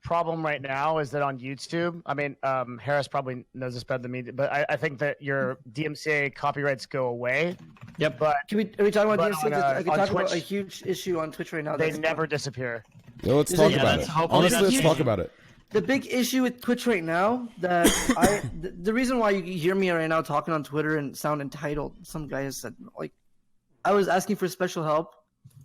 problem right now is that on YouTube, I mean, Harris probably knows this better than me, but I think that your DMCA copyrights go away. Yep. But are we talking about but DMC? on, I could on talk Twitch, about a huge issue on Twitch right now. they never disappear. Yeah, let's talk Yeah, about that's it. hopefully Honestly, that's let's talk about it. The big issue with Twitch right now that the reason why you hear me right now talking on Twitter and sound entitled, some guy has said, like, I was asking for special help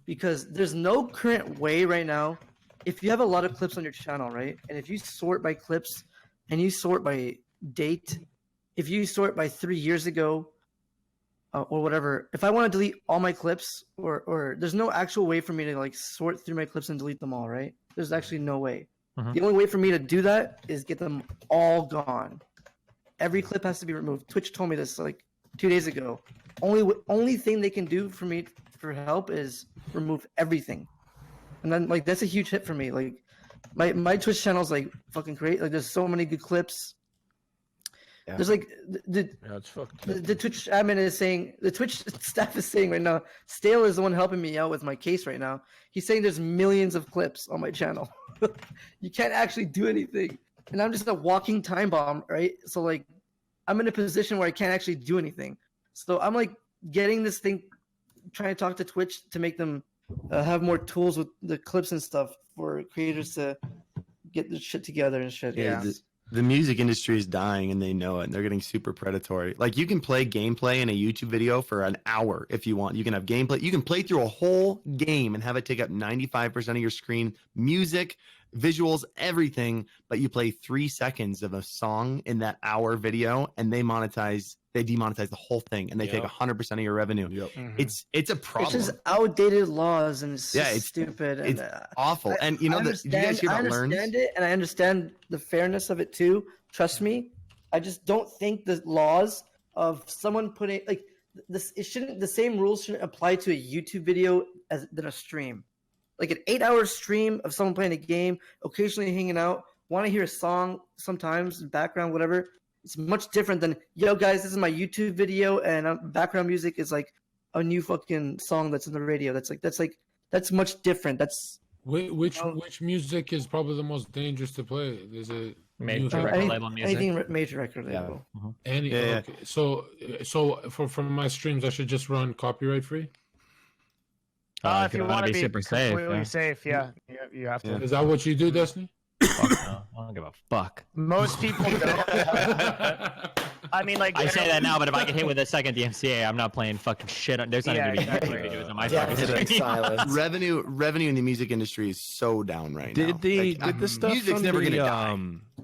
because there's no current way right now. If you have a lot of clips on your channel, right, and if you sort by clips and you sort by date, if you sort by 3 years ago or whatever, if I want to delete all my clips or there's no actual way for me to like sort through my clips and delete them all, right? There's actually no way. The only way for me to do that is get them all gone. Every clip has to be removed. Twitch told me this like 2 days ago. Only thing they can do for me for help is remove everything. And then like that's a huge hit for me. Like my Twitch channel's like fucking great. Like there's so many good clips. Yeah. There's like it's fucked. The Twitch admin is saying, the Twitch staff is saying right now, Stale is the one helping me out with my case right now. He's saying there's millions of clips on my channel. You can't actually do anything. And I'm just a walking time bomb, right? So like I'm in a position where I can't actually do anything. So I'm like getting this thing, trying to talk to Twitch to make them have more tools with the clips and stuff for creators to get the shit together and shit. Yeah. The music industry is dying and they know it, and they're getting super predatory. Like you can play gameplay in a YouTube video for an hour if you want. You can have gameplay. You can play through a whole game and have it take up 95% of your screen. Music, visuals, everything, but you play 3 seconds of a song in that hour video and they demonetize the whole thing and they take 100% of your revenue. It's a problem. It's just outdated laws and it's stupid. And, it's awful. And you know, did you guys hear about Learns? I understand it, and I understand the fairness of it too. Trust me. I just don't think the laws of someone putting like this, the same rules shouldn't apply to a YouTube video than a stream. Like an 8-hour stream of someone playing a game, occasionally hanging out, want to hear a song sometimes, background, whatever. It's much different than, yo, guys, this is my YouTube video, and background music is like a new fucking song that's in the radio. That's much different. That's which music is probably the most dangerous to play? Is it major record label music? Anything major record label. Okay. So for my streams, I should just run copyright free. If you want to be super completely safe, yeah, you have to. Is that what you do, Destiny? Fuck no. I don't give a fuck. Most people don't. I mean, like I say that now, but if I get hit with a second DMCA, I'm not playing fucking shit. There's not even anything videos on my fucking silence. Revenue in the music industry is so down right now. Did the stuff music's from never the, gonna die.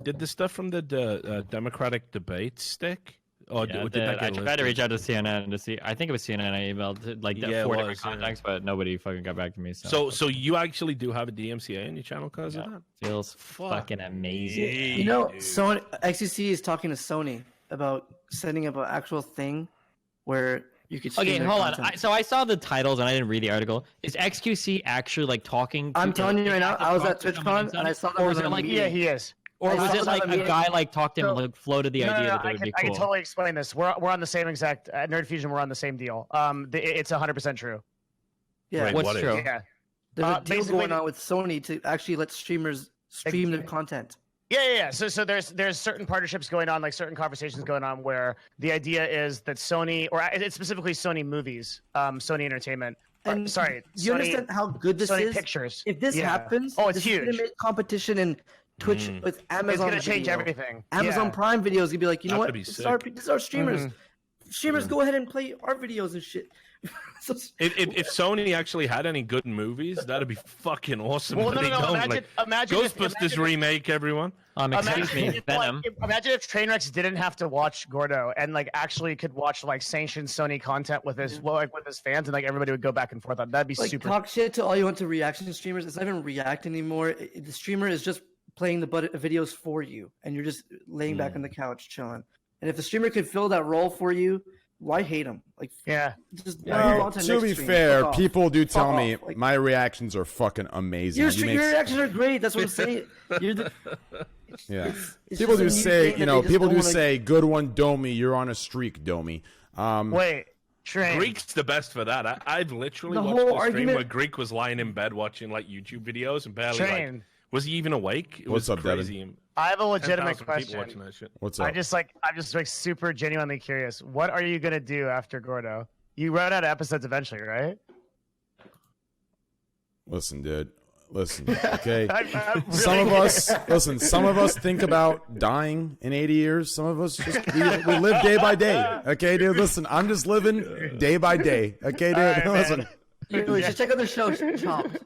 Did the stuff from the Democratic debate stick? Or Yeah, did that I get tried to lifted? reach out to CNN to see. I think it was CNN. I emailed like Yeah, it 4 was, different contacts, but nobody fucking got back to me. So you actually do have a DMCA in your channel because of that? Feels fucking amazing. You know, Sony XQC is talking to Sony about setting up an actual thing where you could. Okay, stream their hold on. content. So I saw the titles and I didn't read the article. Is XQC actually like talking? I'm telling you right now, I was at Talk to someone TwitchCon and I saw them. Or is in it a like meeting. yeah, he is. Or was it like a guy like talked to him and So- like floated the idea that it I would can, be I cool? can totally explain this. We're on the same exact at Nerd Fusion. We're on the same deal. It's 100% true. Yeah, Wait, What's what is? true? Yeah. there's a deal basically going the- on with Sony to actually let streamers stream their content. Yeah. So there's certain partnerships going on, like certain conversations going on, where the idea is that Sony, or it's specifically Sony Movies, Sony Entertainment. And Sorry, you Sony, understand how good this Sony is? Pictures. If this Yeah. happens, Oh, it's this is gonna huge. make competition in Twitch with Amazon. It's gonna change Video. everything. Amazon Yeah. Prime videos, you'd be like, you know That'd what? be This is our streamers. Mm-hmm. Streamers, go ahead and play our videos and shit. So- If Sony actually had any good movies, that'd be fucking awesome. Well, but they no. don't. Imagine, Like, imagine Ghostbusters remake, everyone. Excuse me, Venom. Imagine if Trainwrecks didn't have to watch Gordo and like actually could watch like sanctioned Sony content with his with his fans, and like everybody would go back and forth on. That'd be like super. talk shit to all you want to reaction streamers. It's not even react anymore. The streamer is just playing the videos for you, and you're just laying back on the couch chilling. And if the streamer could fill that role for you, why hate him? Like, Yeah. just Well, to be fair, people do tell me my reactions are fucking amazing. your, You make- your reactions are great. That's what I'm saying. You're the, yeah. it's People just a do new say, thing you that know, they just people don't do wanna- say, "Good one, Domi. You're on a streak, Domi." Wait, Train. Greek's the best for that. I've literally The watched whole a stream argument- where Greek was lying in bed watching like YouTube videos and barely Train. like, was he even awake? It What's was up, Devin? crazy. I have a 10,000 legitimate people question. watching that shit. What's up? I'm just like super genuinely curious. What are you gonna do after Gordo? You run out of episodes eventually, right? Listen, dude. Listen, okay. I'm really Some of us, listen. Some of us think about dying in 80 years. Some of us just we live day by day. Okay, dude. Listen, I'm just living day by day. Okay, dude. right, man. Listen. Really, just check out the show. Chopped.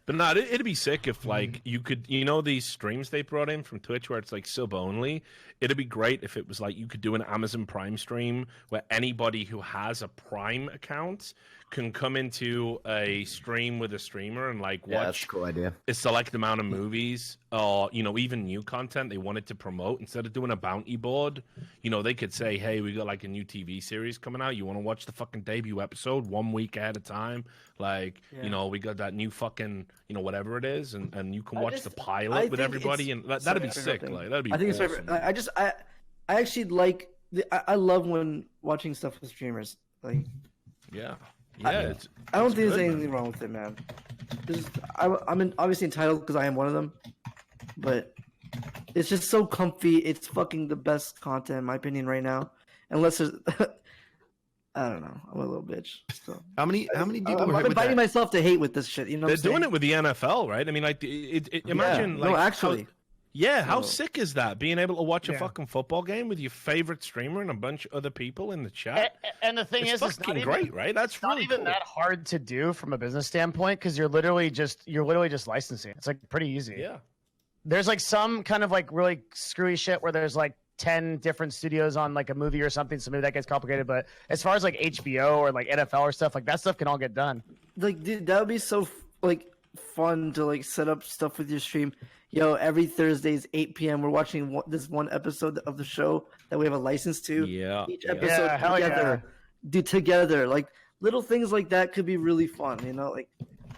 But no, it'd be sick if like you could, you know, these streams they brought in from Twitch where it's like sub only. It'd be great if it was like you could do an Amazon Prime stream where anybody who has a Prime account can come into a stream with a streamer and like Yeah, that's watch a cool idea. a select amount of movies or, you know, even new content they wanted to promote. Instead of doing a bounty board, you know, they could say, hey, we got like a new TV series coming out. You want to watch the fucking debut episode 1 week ahead of time? Like, you know, we got that new fucking, you know, whatever it is, and you can watch the pilot with everybody, and that'd be sick. Like, that'd be I think awesome. it's I actually like I love when watching stuff with streamers. Like, Yeah. I don't think there's anything wrong with it, man. I'm obviously entitled because I am one of them, but it's just so comfy. It's fucking the best content in my opinion right now. Unless there's, I don't know. I'm a little bitch. So How many people I'm were hit with inviting that? myself to hate with this shit. You know, They're what I'm doing saying? it with the NFL, right? I mean, like, imagine, Yeah. like, No, actually. how So- sick is that? Being able to watch a Yeah. fucking football game with your favorite streamer and a bunch of other people in the chat. And the thing It's is, it's not fucking even, great, right? That's it's not really even cool. that hard to do from a business standpoint because you're literally just licensing. It's like pretty easy. Yeah. There's like some kind of like really screwy shit where there's like 10 different studios on like a movie or something, so maybe that gets complicated. But as far as like HBO or like NFL or stuff, like that stuff can all get done. Like, dude, that would be so like fun to like set up stuff with your stream. Yo, every Thursdays 8 p.m. we're watching this one episode of the show that we have a license to. Yeah. Each yeah. episode Yeah, hell together. Do together. Like little things like that could be really fun. You know, like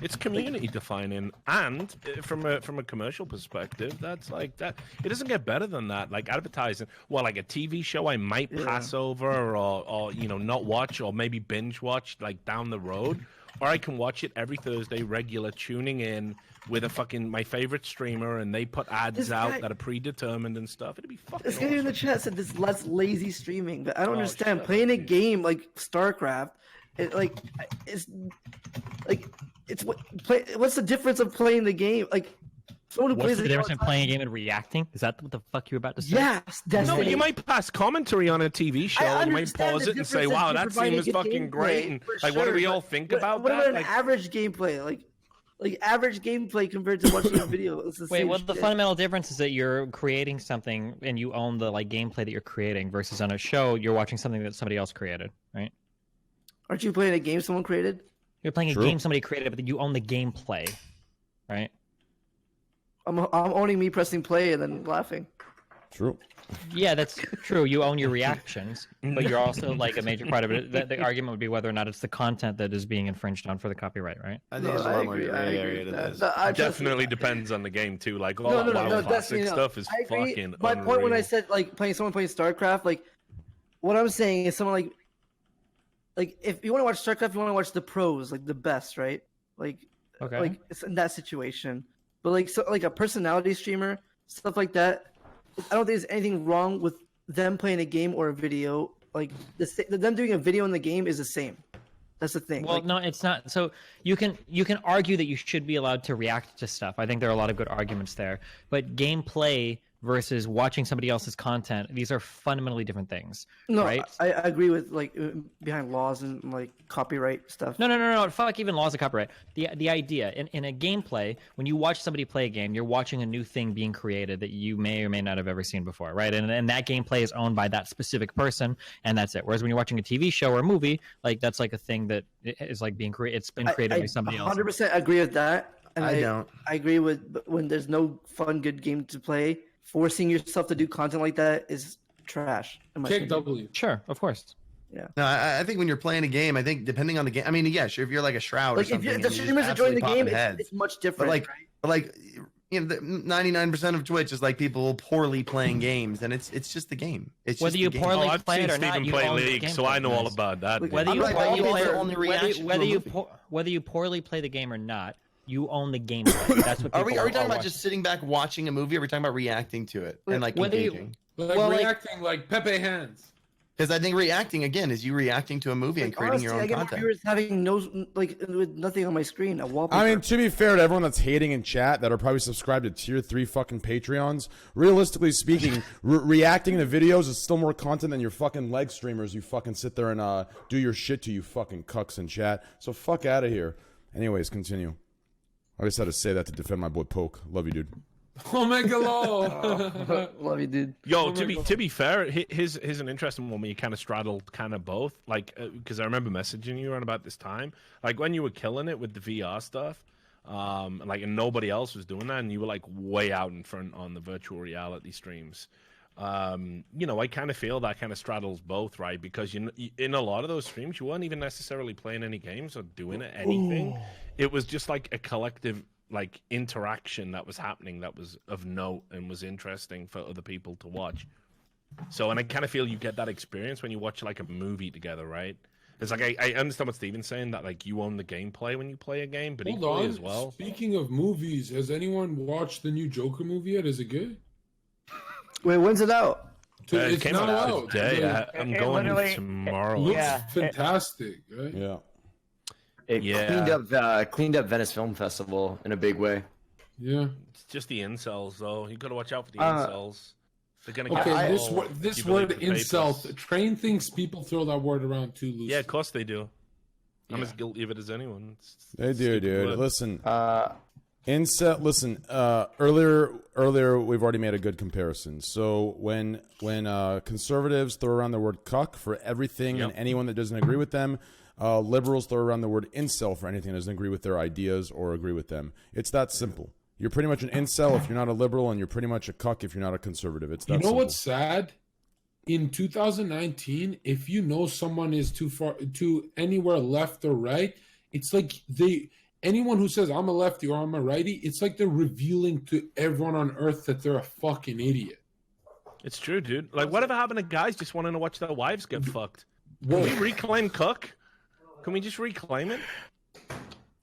It's community defining, and from a commercial perspective, that's like that. It doesn't get better than that. Like advertising, well, like a TV show, I might pass over or you know not watch or maybe binge watch like down the road, or I can watch it every Thursday regular, tuning in with a fucking my favorite streamer, and they put ads This out guy- that are predetermined and stuff. It'd be fucking. this guy in Awesome. the chat said this less lazy streaming, but I don't understand. shut Playing a up. game like StarCraft, what's the difference of playing the game? Like someone who What's plays the it difference all in the time- playing a game and reacting? Is that what the fuck you were about to say? Yes, Destiny. No, but you might pass commentary on a TV show. I And you might understand pause the it and say, difference "Wow, in that providing scene was good fucking great." gameplay, And for like, what do sure, we all but think what about about that? an Like, average gameplay? Like average gameplay compared to watching a video. It's the Wait, same well, the shit. fundamental difference is that you're creating something and you own the like gameplay that you're creating versus on a show you're watching something that somebody else created, right? Aren't you playing a game someone created? You're playing a True. game somebody created, but you own the gameplay, right? I'm owning me pressing play and then laughing. True. Yeah, that's true. You own your reactions, but you're also like a major part of it. The argument would be whether or not it's the content that is being infringed on for the copyright, right? I think there's a lot more gray area to this. Definitely depends on the game too. Like all No, that no, no, wild definitely classic not. stuff is I agree. fucking. My point when I unreal. said like someone playing StarCraft, like what I'm saying is someone like if you want to watch StarCraft, you want to watch the pros, like the best, right? Like Okay. like it's in that situation. But like a personality streamer, stuff like that, I don't think there's anything wrong with them playing a game or a video. Like them doing a video in the game is the same. That's the thing. Well, no, it's not. So you can argue that you should be allowed to react to stuff. I think there are a lot of good arguments there. But gameplay versus watching somebody else's content, these are fundamentally different things. No, right? I agree with like behind laws and like copyright stuff. No. Fuck even laws of copyright. The idea in a gameplay, when you watch somebody play a game, you're watching a new thing being created that you may or may not have ever seen before, right? And that gameplay is owned by that specific person, and that's it. Whereas when you're watching a TV show or a movie, like that's like a thing that is like being created. It's been created by somebody else. 100% agree with that. And I don't. I agree with when there's no fun, good game to play. Forcing yourself to do content like that is trash. in my Kick opinion. W. Sure, of course. Yeah. No, I think when you're playing a game, I think depending on the game. I mean, yeah, sure. If you're like a Shroud or Like if something, you're, and the you just streamers are joining the absolutely game, popping heads. it's much But different. like, right? but like, you know, 99% of Twitch is like people poorly playing games, and it's just the game. It's Whether just you the game. poorly I've play seen it or not, Steven you play own the League, so gameplay, I know all guys. about that. Whether I'm you right, poorly you play also or- own the whether- reaction to whether a you movie. whether you poorly play the game or not, you own the gameplay. That's what Are people we talking about watching. just sitting back watching a movie? Or are we talking about reacting to it and like Whether you- engaging? Like Well, like- reacting like Pepe hands. Because I think reacting again is you reacting to a movie and Like, creating your honestly, own I get more content. viewers having no like with nothing on my screen, a wallpaper. I mean, to be fair to everyone that's hating in chat that are probably subscribed to tier 3 fucking Patreons, realistically speaking, reacting to videos is still more content than your fucking leg streamers. You fucking sit there and do your shit to you fucking cucks in chat. So fuck out of here. Anyways, continue. I just had to say that to defend my boy Poke. Love you, dude. Omega Law. Love you, dude. Yo, to be fair, here's an interesting one where you kind of straddled kind of both. Like, because I remember messaging you around about this time, like when you were killing it with the VR stuff, and nobody else was doing that, and you were like way out in front on the virtual reality streams. I kind of feel that kind of straddles both, right? Because in a lot of those streams, you weren't even necessarily playing any games or doing anything. It was just like a collective like interaction that was happening that was of note and was interesting for other people to watch. So, and I kind of feel you get that experience when you watch like a movie together, right? It's like I understand what Steven's saying, that like you own the gameplay when you play a game, but Hold equally on. as well. Speaking of movies, has anyone watched the new Joker movie yet? Is it good? Wait, when's it out? It's It came not out out. today. Like, I'm it going literally- tomorrow. looks Yeah. fantastic, right? Yeah. It Yeah. cleaned up Venice Film Festival in a big way. Yeah. It's just the incels, though. You got to watch out for the Uh, incels. They're gonna get Okay, all this you word believe the incel. papers. Train thinks people throw that word around too loosely. Yeah, of course they do. I'm Yeah. as guilty of it as anyone. They do, Stupid dude. word. Listen, listen. Earlier, we've already made a good comparison. So when conservatives throw around the word "cuck" for everything and Yep. anyone that doesn't agree with them, liberals throw around the word "incel" for anything that doesn't agree with their ideas or agree with them. It's that simple. You're pretty much an incel if you're not a liberal, and you're pretty much a cuck if you're not a conservative. It's that You know simple. what's sad? In 2019, if you know someone is too anywhere left or right, it's like anyone who says I'm a lefty or I'm a righty, it's like they're revealing to everyone on earth that they're a fucking idiot. It's true, dude. Like, whatever happened to guys just wanting to watch their wives get fucked? Can Whoa. we reclaim Cook? Can we just reclaim it?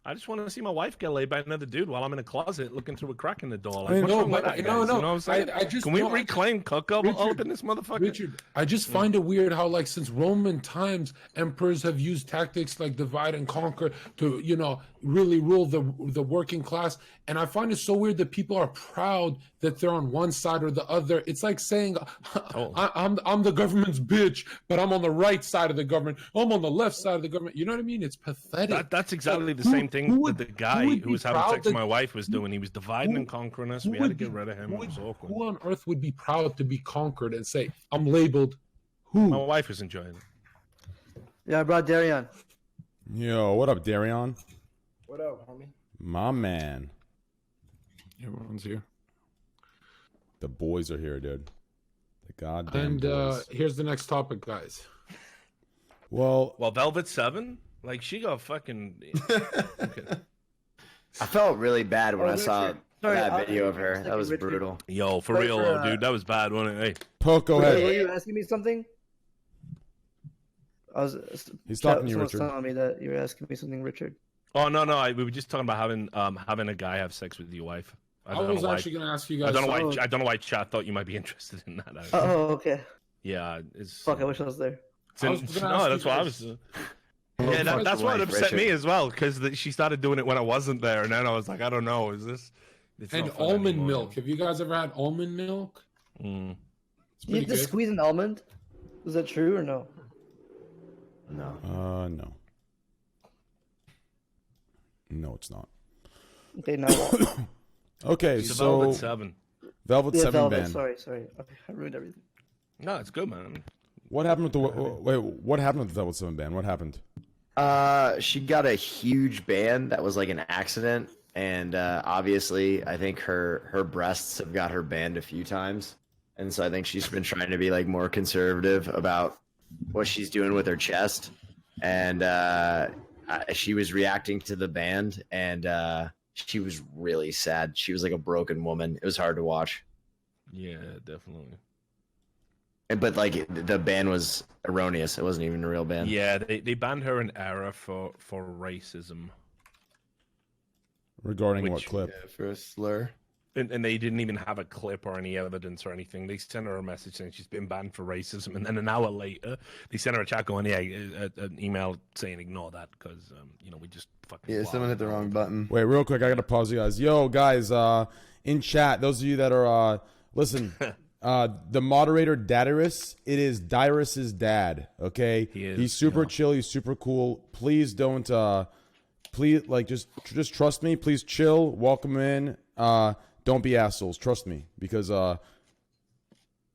I just want to see my wife get laid by another dude while I'm in a closet looking through a crack in the door. Like, I what's know, wrong with but that, no, guys? no. You know what I'm saying? I just Can we don't- reclaim Cook up Richard, in this motherfucker? Richard, I just find it weird how, like, since Roman times, emperors have used tactics like divide and conquer to, really rule the working class. And I find it so weird that people are proud that they're on one side or the other. It's like saying, I'm the government's bitch, but I'm on the right side of the government. I'm on the left side of the government. You know what I mean? It's pathetic. That's exactly the Who- same thing who would- that the guy who would who be was having proud sex with that- my wife was doing. He was dividing and conquering us. We had to get rid of him. Who, It was awkward. who on earth would be proud to be conquered and say, I'm labeled who? My wife was enjoying it. Yeah, I brought Darion. Yo, what up, Darion? What up, homie? My man. Everyone's here. The boys are here, dude. The goddamn And boys. here's the next topic, guys. Well, Velvet 7, like she got fucking. Okay. I felt really bad when I saw Sorry, that video of her. Second, That was Richard. brutal. Yo, for Wait real, for, though, dude, that was bad, wasn't it? Hey. Poke, go Were ahead. you asking me something? He's talking to you, someone's Richard. telling me that you were asking me something, Richard. Oh no, we were just talking about having a guy have sex with your wife. I don't was know why. actually going to ask you guys. I don't know why. something. I don't know why chat thought you might be interested in that. Oh, okay. Yeah, it's. Fuck, I wish I was there. it's I in- was gonna no, ask that's you why I guys- was. Yeah, that's what upset me as well, because she started doing it when I wasn't there, and then I was like, I don't know, is this? It's And not fun almond anymore. milk. Have you guys ever had almond milk? Mm. It's You pretty have to good. squeeze an almond? Is that true or no? No. No. No, it's not. Okay, now. Okay, It's a so Velvet 7. Velvet Yeah, 7 Velvet. ban. Sorry. Okay, I ruined everything. No, it's good, man. What happened with the wait? What happened with the Velvet 7 ban? What happened? She got a huge ban that was like an accident, and obviously, I think her breasts have got her banned a few times, and so I think she's been trying to be like more conservative about what she's doing with her chest, and she was reacting to the ban, and she was really sad. She was like a broken woman. It was hard to watch, Yeah, definitely. but like the ban was erroneous. It wasn't even a real ban. Yeah, they banned her in error for racism, Regarding what Which- clip? Yeah, for a slur. and they didn't even have a clip or any evidence or anything. They sent her a message saying she's been banned for racism, and then an hour later, they sent her a chat going, an email saying ignore that because we just fucking. Yeah, someone hit the wrong button. Wait, real quick, I gotta pause you guys. Yo, guys, in chat, those of you that are listen, the moderator Dadiris, it is Dyrus's dad. Okay, He is, he's super yeah. chill. He's super cool. Please don't. Please, like, just trust me. Please chill. Welcome in. Don't be assholes. Trust me, because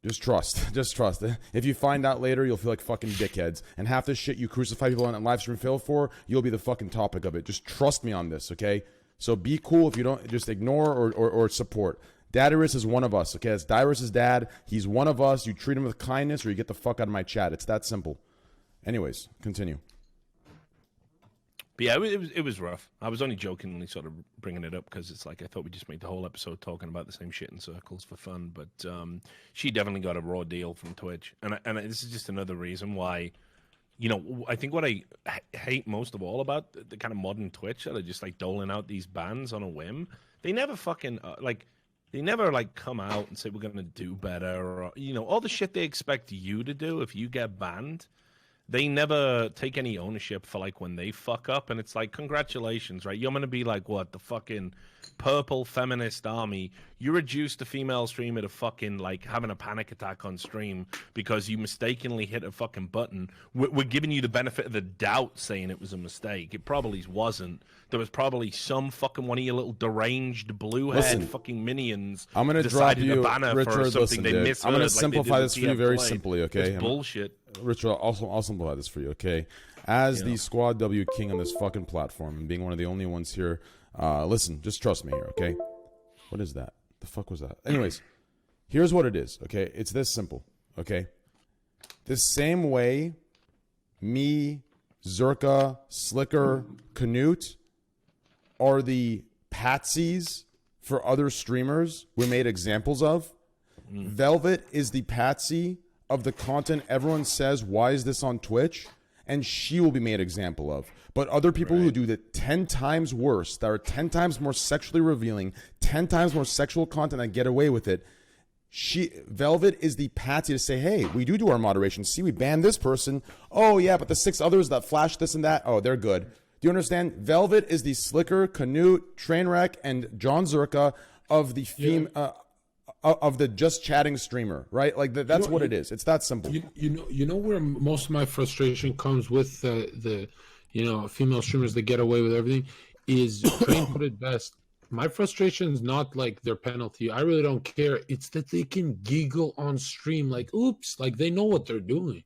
just trust. Just trust. If you find out later, you'll feel like fucking dickheads. And half the shit you crucify people on live stream fail for, you'll be the fucking topic of it. Just trust me on this, okay? So be cool. If you don't, just ignore or support. Dadiris is one of us, okay? That's Dyrus' dad. He's one of us. You treat him with kindness or you get the fuck out of my chat. It's that simple. Anyways, continue. But yeah, it was rough. I was only jokingly sort of bringing it up because it's like I thought we just made the whole episode talking about the same shit in circles for fun. But she definitely got a raw deal from Twitch, and this is just another reason why. I think what I hate most of all about the kind of modern Twitch that are just like doling out these bans on a whim. They never fucking they never like come out and say we're gonna do better or all the shit they expect you to do if you get banned. They never take any ownership for like when they fuck up, and it's like congratulations, right? You're gonna be like what, the fucking purple feminist army? You reduced a female streamer to fucking like having a panic attack on stream because you mistakenly hit a fucking button. We're giving you the benefit of the doubt, saying it was a mistake. It probably wasn't. There was probably some fucking one of your little deranged blue-haired Listen, fucking minions. I'm gonna drop decided you, to ban her for Richard. something Listen, they dude. misheard. I'm gonna like they simplify did this for with you very TF simply, okay? It's bullshit. Richard, I'll simplify this for you, okay? As the Squad W king on this fucking platform and being one of the only ones here, listen, just trust me here, okay? What is that? The fuck was that? Anyways, here's what it is, okay? It's this simple, okay? The same way me, Zerka, Sliker, Canute are the patsies for other streamers we made examples of, Velvet is the patsy of the content everyone says, why is this on Twitch? And she will be made example of. But other people who do that 10 times worse, that are 10 times more sexually revealing, 10 times more sexual content that get away with it, Velvet is the patsy to say, hey, we do our moderation. See, we banned this person. Oh, yeah, but the 6 others that flash this and that, oh, they're good. Do you understand? Velvet is the Sliker, Canute, Trainwreck, and John Zerka of the of the just chatting streamer, right? Like that's what it is. It's that simple. You know where most of my frustration comes with the female streamers that get away with everything is Train put it best. My frustration is not like their penalty. I really don't care. It's that they can giggle on stream like, oops, like they know what they're doing.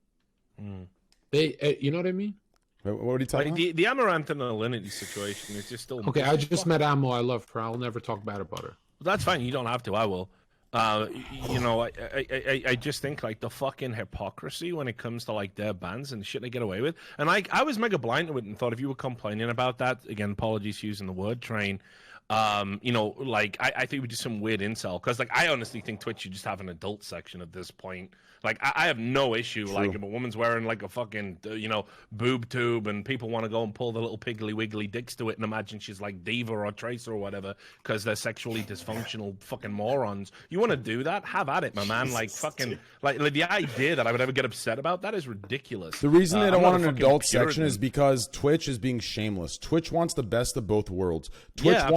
They, you know what I mean? What are you talking Like the Amaranth and Alinity situation is just still Okay, I just met Amo. I love her. I'll never talk bad about her. That's fine. You don't have to. I will. You know, I just think like the fucking hypocrisy when it comes to like their bans and shit they get away with. And like I was mega blind to it and thought if you were complaining about that, again, apologies for using the word train. You know, like I think we do some weird incel because like I honestly think Twitch should just have an adult section at this point. Like I have no issue like if a woman's wearing like a fucking you know boob tube and people want to go and pull the little piggly wiggly dicks to it and imagine she's like Diva or Tracer or whatever because they're sexually dysfunctional fucking morons. You want to do that? Have at it, my man. Like fucking like the idea that I would ever get upset about that is ridiculous. The reason they don't want an adult Puritan. section is because Twitch is being shameless. Twitch wants the best of both worlds. Yeah,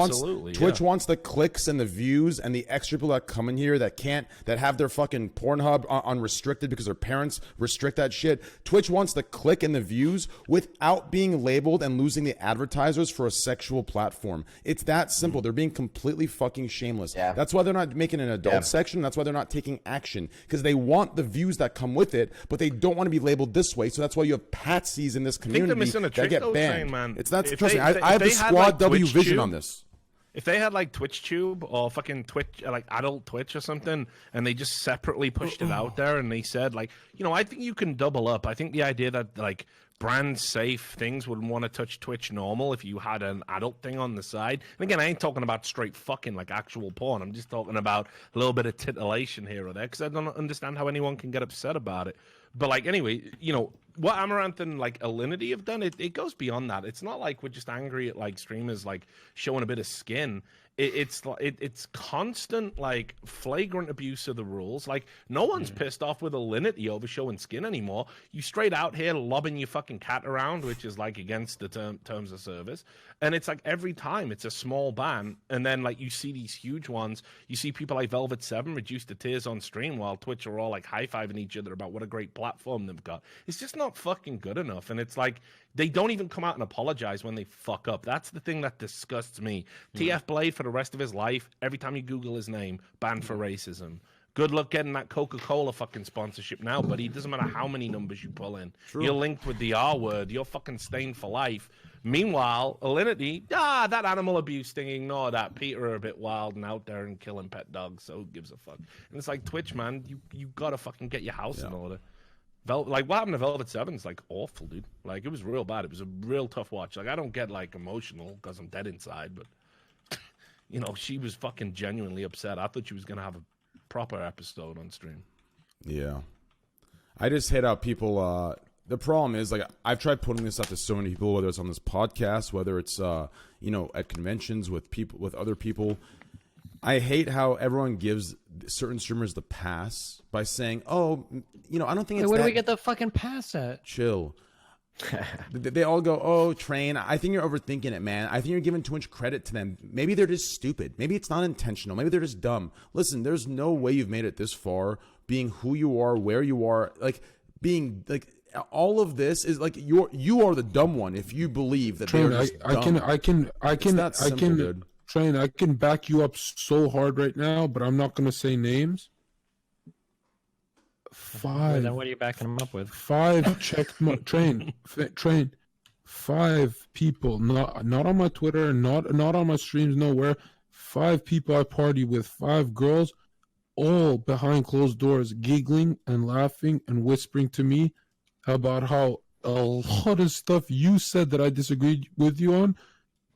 Twitch wants the clicks and the views and the extra people that come in here that have their fucking Pornhub unrestricted because their parents restrict that shit. Twitch wants the click and the views without being labeled and losing the advertisers for a sexual platform. It's that simple. They're being completely fucking shameless. Yeah. That's why they're not making an adult section. That's why they're not taking action because they want the views that come with it, but they don't want to be labeled this way. So that's why you have patsies in this community that get banned. Man. Trust me. I have the Squad W vision on this. If they had like TwitchTube or fucking Twitch, like adult Twitch or something, and they just separately pushed it out there and they said like, you know, I think you can double up. I think the idea that like brand safe things would want to touch Twitch normal if you had an adult thing on the side. And again, I ain't talking about straight fucking like actual porn. I'm just talking about a little bit of titillation here or there because I don't understand how anyone can get upset about it. But like anyway, you know, what Amaranth and like Alinity have done, it goes beyond that. It's not like we're just angry at like streamers like showing a bit of skin. It's constant like flagrant abuse of the rules. Like no one's pissed off with Alinity over showing skin anymore. You straight out here lobbing your fucking cat around, which is like against the terms of service. And it's like every time it's a small ban, and then like you see these huge ones. You see people like Velvet7 reduced to tears on stream while Twitch are all like high-fiving each other about what a great platform they've got. It's just not fucking good enough. And it's like they don't even come out and apologize when they fuck up. That's the thing that disgusts me. TF Blade for the rest of his life, every time you Google his name, banned for racism. Good luck getting that Coca-Cola fucking sponsorship now, buddy. It doesn't matter how many numbers you pull in. True. You're linked with the R word. You're fucking stained for life. Meanwhile, Alinity, that animal abuse thing, ignore that. Peter are a bit wild and out there and killing pet dogs, so who gives a fuck? And it's like, Twitch, man, you gotta fucking get your house in order. Like, what happened to Velvet7's, like, awful, dude. Like, it was real bad. It was a real tough watch. Like, I don't get, like, emotional because I'm dead inside, but, you know, she was fucking genuinely upset. I thought she was gonna have a proper episode on stream. Yeah. I just hate how people, the problem is, like, I've tried putting this out to so many people, whether it's on this podcast, whether it's, you know, at conventions with people, with other people. I hate how everyone gives certain streamers the pass by saying, "Oh, you know, I don't think it's." Where do that... we get the fucking pass at? Chill. They all go, "Oh, Train, I think you're overthinking it, man. I think you're giving too much credit to them. Maybe they're just stupid. Maybe it's not intentional. Maybe they're just dumb." Listen, there's no way you've made it this far, being who you are, where you are, like being like. All of this is like you are the dumb one if you believe that Train, they're just dumb. Dude. Train, I can back you up so hard right now, but I'm not gonna say names. Then what are you backing them up with? 5 Train. 5 people, not on my Twitter, not on my streams, nowhere. 5 people I party with, 5 girls, all behind closed doors, giggling and laughing and whispering to me about how a lot of stuff you said that I disagreed with you on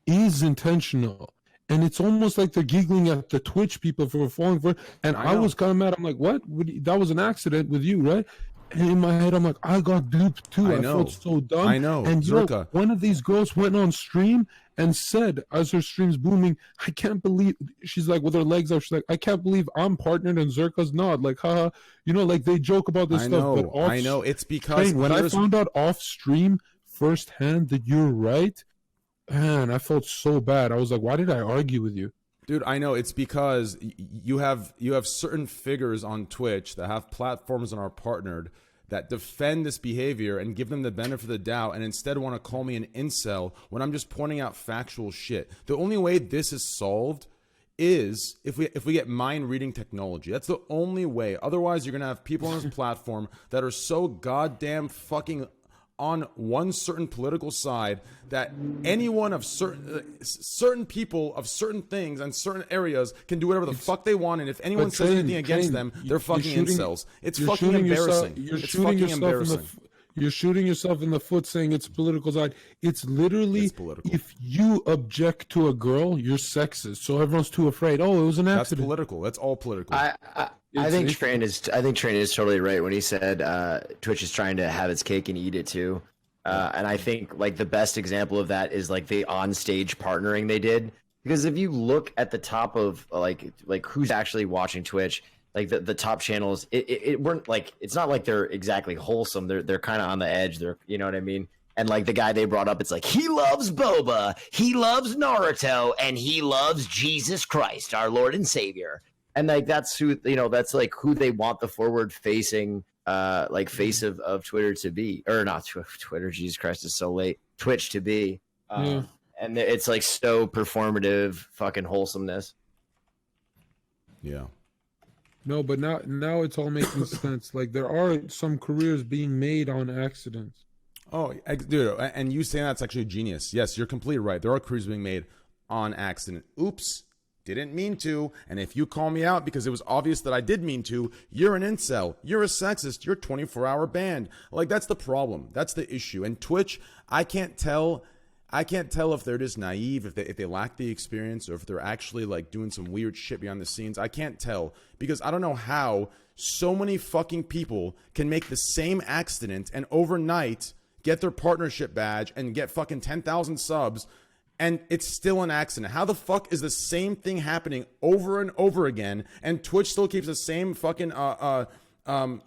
is intentional. And it's almost like they're giggling at the Twitch people for falling for it. And I was kind of mad. I'm like, what? That was an accident with you, right? And in my head, I'm like, I got duped too. I felt so dumb. I know. And Zerka. One of these girls went on stream and said, as her stream's booming, I can't believe, she's like, with her legs up, she's like, I can't believe I'm partnered and Zerka's not. Like, haha. You know, like they joke about this stuff. But I know. It's because when I found out off stream firsthand that you're right, man, I felt so bad. I was like, why did I argue with you? Dude, I know. It's because you have certain figures on Twitch that have platforms and are partnered that defend this behavior and give them the benefit of the doubt and instead want to call me an incel when I'm just pointing out factual shit. The only way this is solved is if we get mind reading technology. That's the only way. Otherwise, you're going to have people on this platform that are so goddamn fucking on one certain political side that anyone of certain people of certain things and certain areas can do whatever the fuck they want, and if anyone says anything against them, they're fucking incels. It's fucking embarrassing. It's fucking embarrassing. You're shooting yourself in the foot saying it's political side. It's literally, if you object to a girl, you're sexist. So everyone's too afraid. Oh, it was an accident. That's political. That's all political. I think Train is totally right when he said Twitch is trying to have its cake and eat it too. And I think like the best example of that is like the on-stage partnering they did. Because if you look at the top of like who's actually watching Twitch, like the top channels, it weren't like, it's not like they're exactly wholesome. They're kind of on the edge. You know what I mean? And like the guy they brought up, it's like, he loves boba, he loves Naruto, and he loves Jesus Christ, our Lord and Savior. And like that's who, that's like who they want the forward facing face of Twitter to be, or not Twitter. Jesus Christ, is so late. Twitch to be, and it's like so performative, fucking wholesomeness. Yeah. No, but now it's all making sense. Like there are some careers being made on accidents. Oh, dude, and you saying that's actually genius. Yes, you're completely right. There are careers being made on accident. Oops, didn't mean to. And if you call me out because it was obvious that I did mean to, you're an incel. You're a sexist. You're 24-hour banned. Like that's the problem. That's the issue. And Twitch, I can't tell if they're just naive, if they lack the experience, or if they're actually like doing some weird shit behind the scenes. I can't tell because I don't know how so many fucking people can make the same accident and overnight get their partnership badge and get fucking 10,000 subs, and it's still an accident. How the fuck is the same thing happening over and over again, and Twitch still keeps the same fucking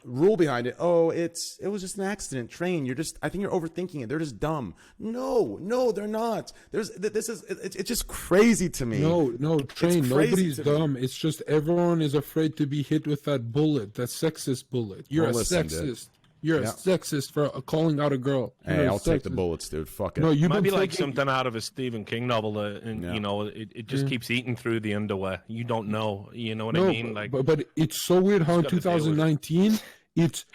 rule behind it? Oh, it was just an accident. Train, I think you're overthinking it. They're just dumb. No, they're not. It's just crazy to me. No, Train, nobody's dumb. It's just everyone is afraid to be hit with that bullet, that sexist bullet. You're a sexist. You're a sexist for calling out a girl. Hey, I'll take the bullets, dude. Fuck it. No, you might be like something out of a Stephen King novel, and it just keeps eating through the underwear. You don't know, you know what I mean? Like, but it's so weird how in 2019 it's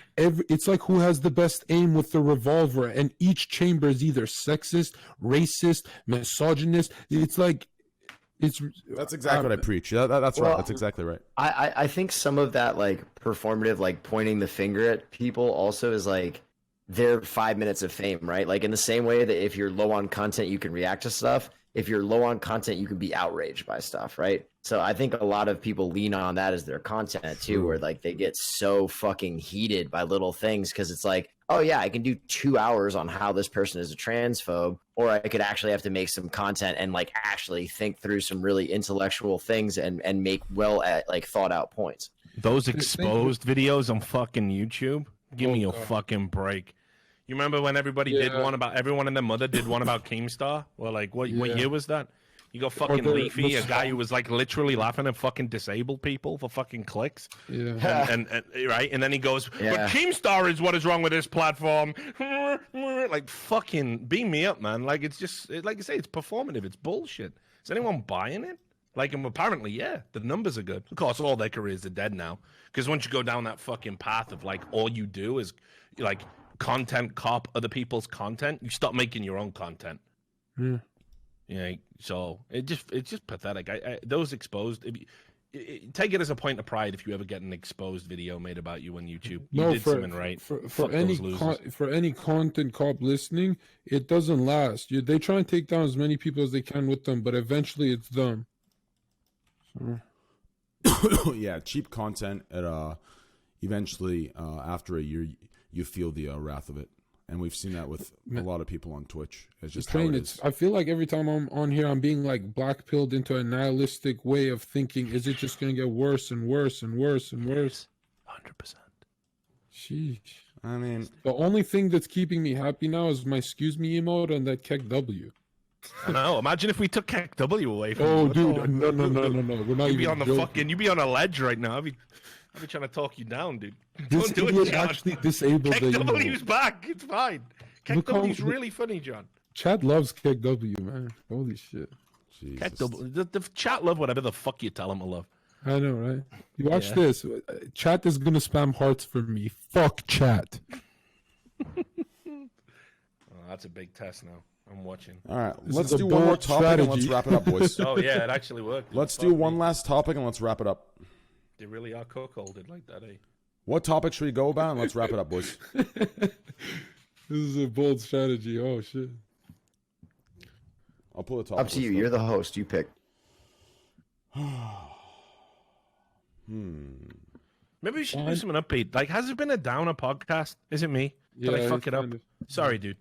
like who has the best aim with the revolver, and each chamber is either sexist, racist, misogynist. It's like. That's exactly what I preach. That's right. That's exactly right. I think some of that like performative, like pointing the finger at people also is like their 5 minutes of fame, right? Like in the same way that if you're low on content, you can react to stuff. If you're low on content, you can be outraged by stuff, right? So I think a lot of people lean on that as their content too, where like they get so fucking heated by little things because it's like, oh yeah, I can do 2 hours on how this person is a transphobe, or I could actually have to make some content and like actually think through some really intellectual things and make like thought out points. Those exposed videos on fucking YouTube, give me a fucking break. You remember when everybody did one about, everyone and their mother did one about Keemstar? Well, like what year was that? You got fucking Leafy, a guy who was like literally laughing at fucking disabled people for fucking clicks. Yeah. And right, and then he goes, "But Keemstar is what is wrong with this platform." Like fucking beam me up, man. Like it's just like you say, it's performative. It's bullshit. Is anyone buying it? Like, and apparently, yeah, the numbers are good. Of course, all their careers are dead now. Because once you go down that fucking path of like all you do is like content cop other people's content, you stop making your own content. Yeah, so it's just pathetic. Those exposed, take it as a point of pride if you ever get an exposed video made about you on YouTube. You did something right. For any content cop listening, it doesn't last. They try and take down as many people as they can with them, but eventually it's done. Yeah, cheap content. Eventually, after a year, you feel the wrath of it. And we've seen that with a lot of people on Twitch. It's just how it is. I feel like every time I'm on here, I'm being like black-pilled into a nihilistic way of thinking. Is it just going to get worse and worse and worse and worse? 100%. Sheesh. I mean, the only thing that's keeping me happy now is my excuse me emote and that Keck W. I know. Imagine if we took Keck W away from you. Dude, no. We're not you'd be even on the fucking. You'd be on a ledge right now. I'd be trying to talk you down, dude. This Don't do it, John. actually disabled Keck W's back. It's fine. Keck W's really funny, John. Chat loves Keck W, man. Holy shit. Keck W. The chat love whatever the fuck you tell them to love. I know, right? You watch this. Chat is gonna spam hearts for me. Fuck chat. That's a big test now. I'm watching. All right, This let's is a do one more bold topic and let's strategy. wrap it up, boys. Oh yeah, it actually worked. Let's Fuck do me. one last topic and let's wrap it up. They really are cuckolded like that, eh? What topic should we go about? And let's wrap it up, boys. This is a bold strategy. Oh shit. I'll pull the topic. Up to you. list You're the host. You pick. Maybe we should do something upbeat. Like, has it been a downer podcast? Is it me? Did I fuck it's it up? kind of- Sorry, dude.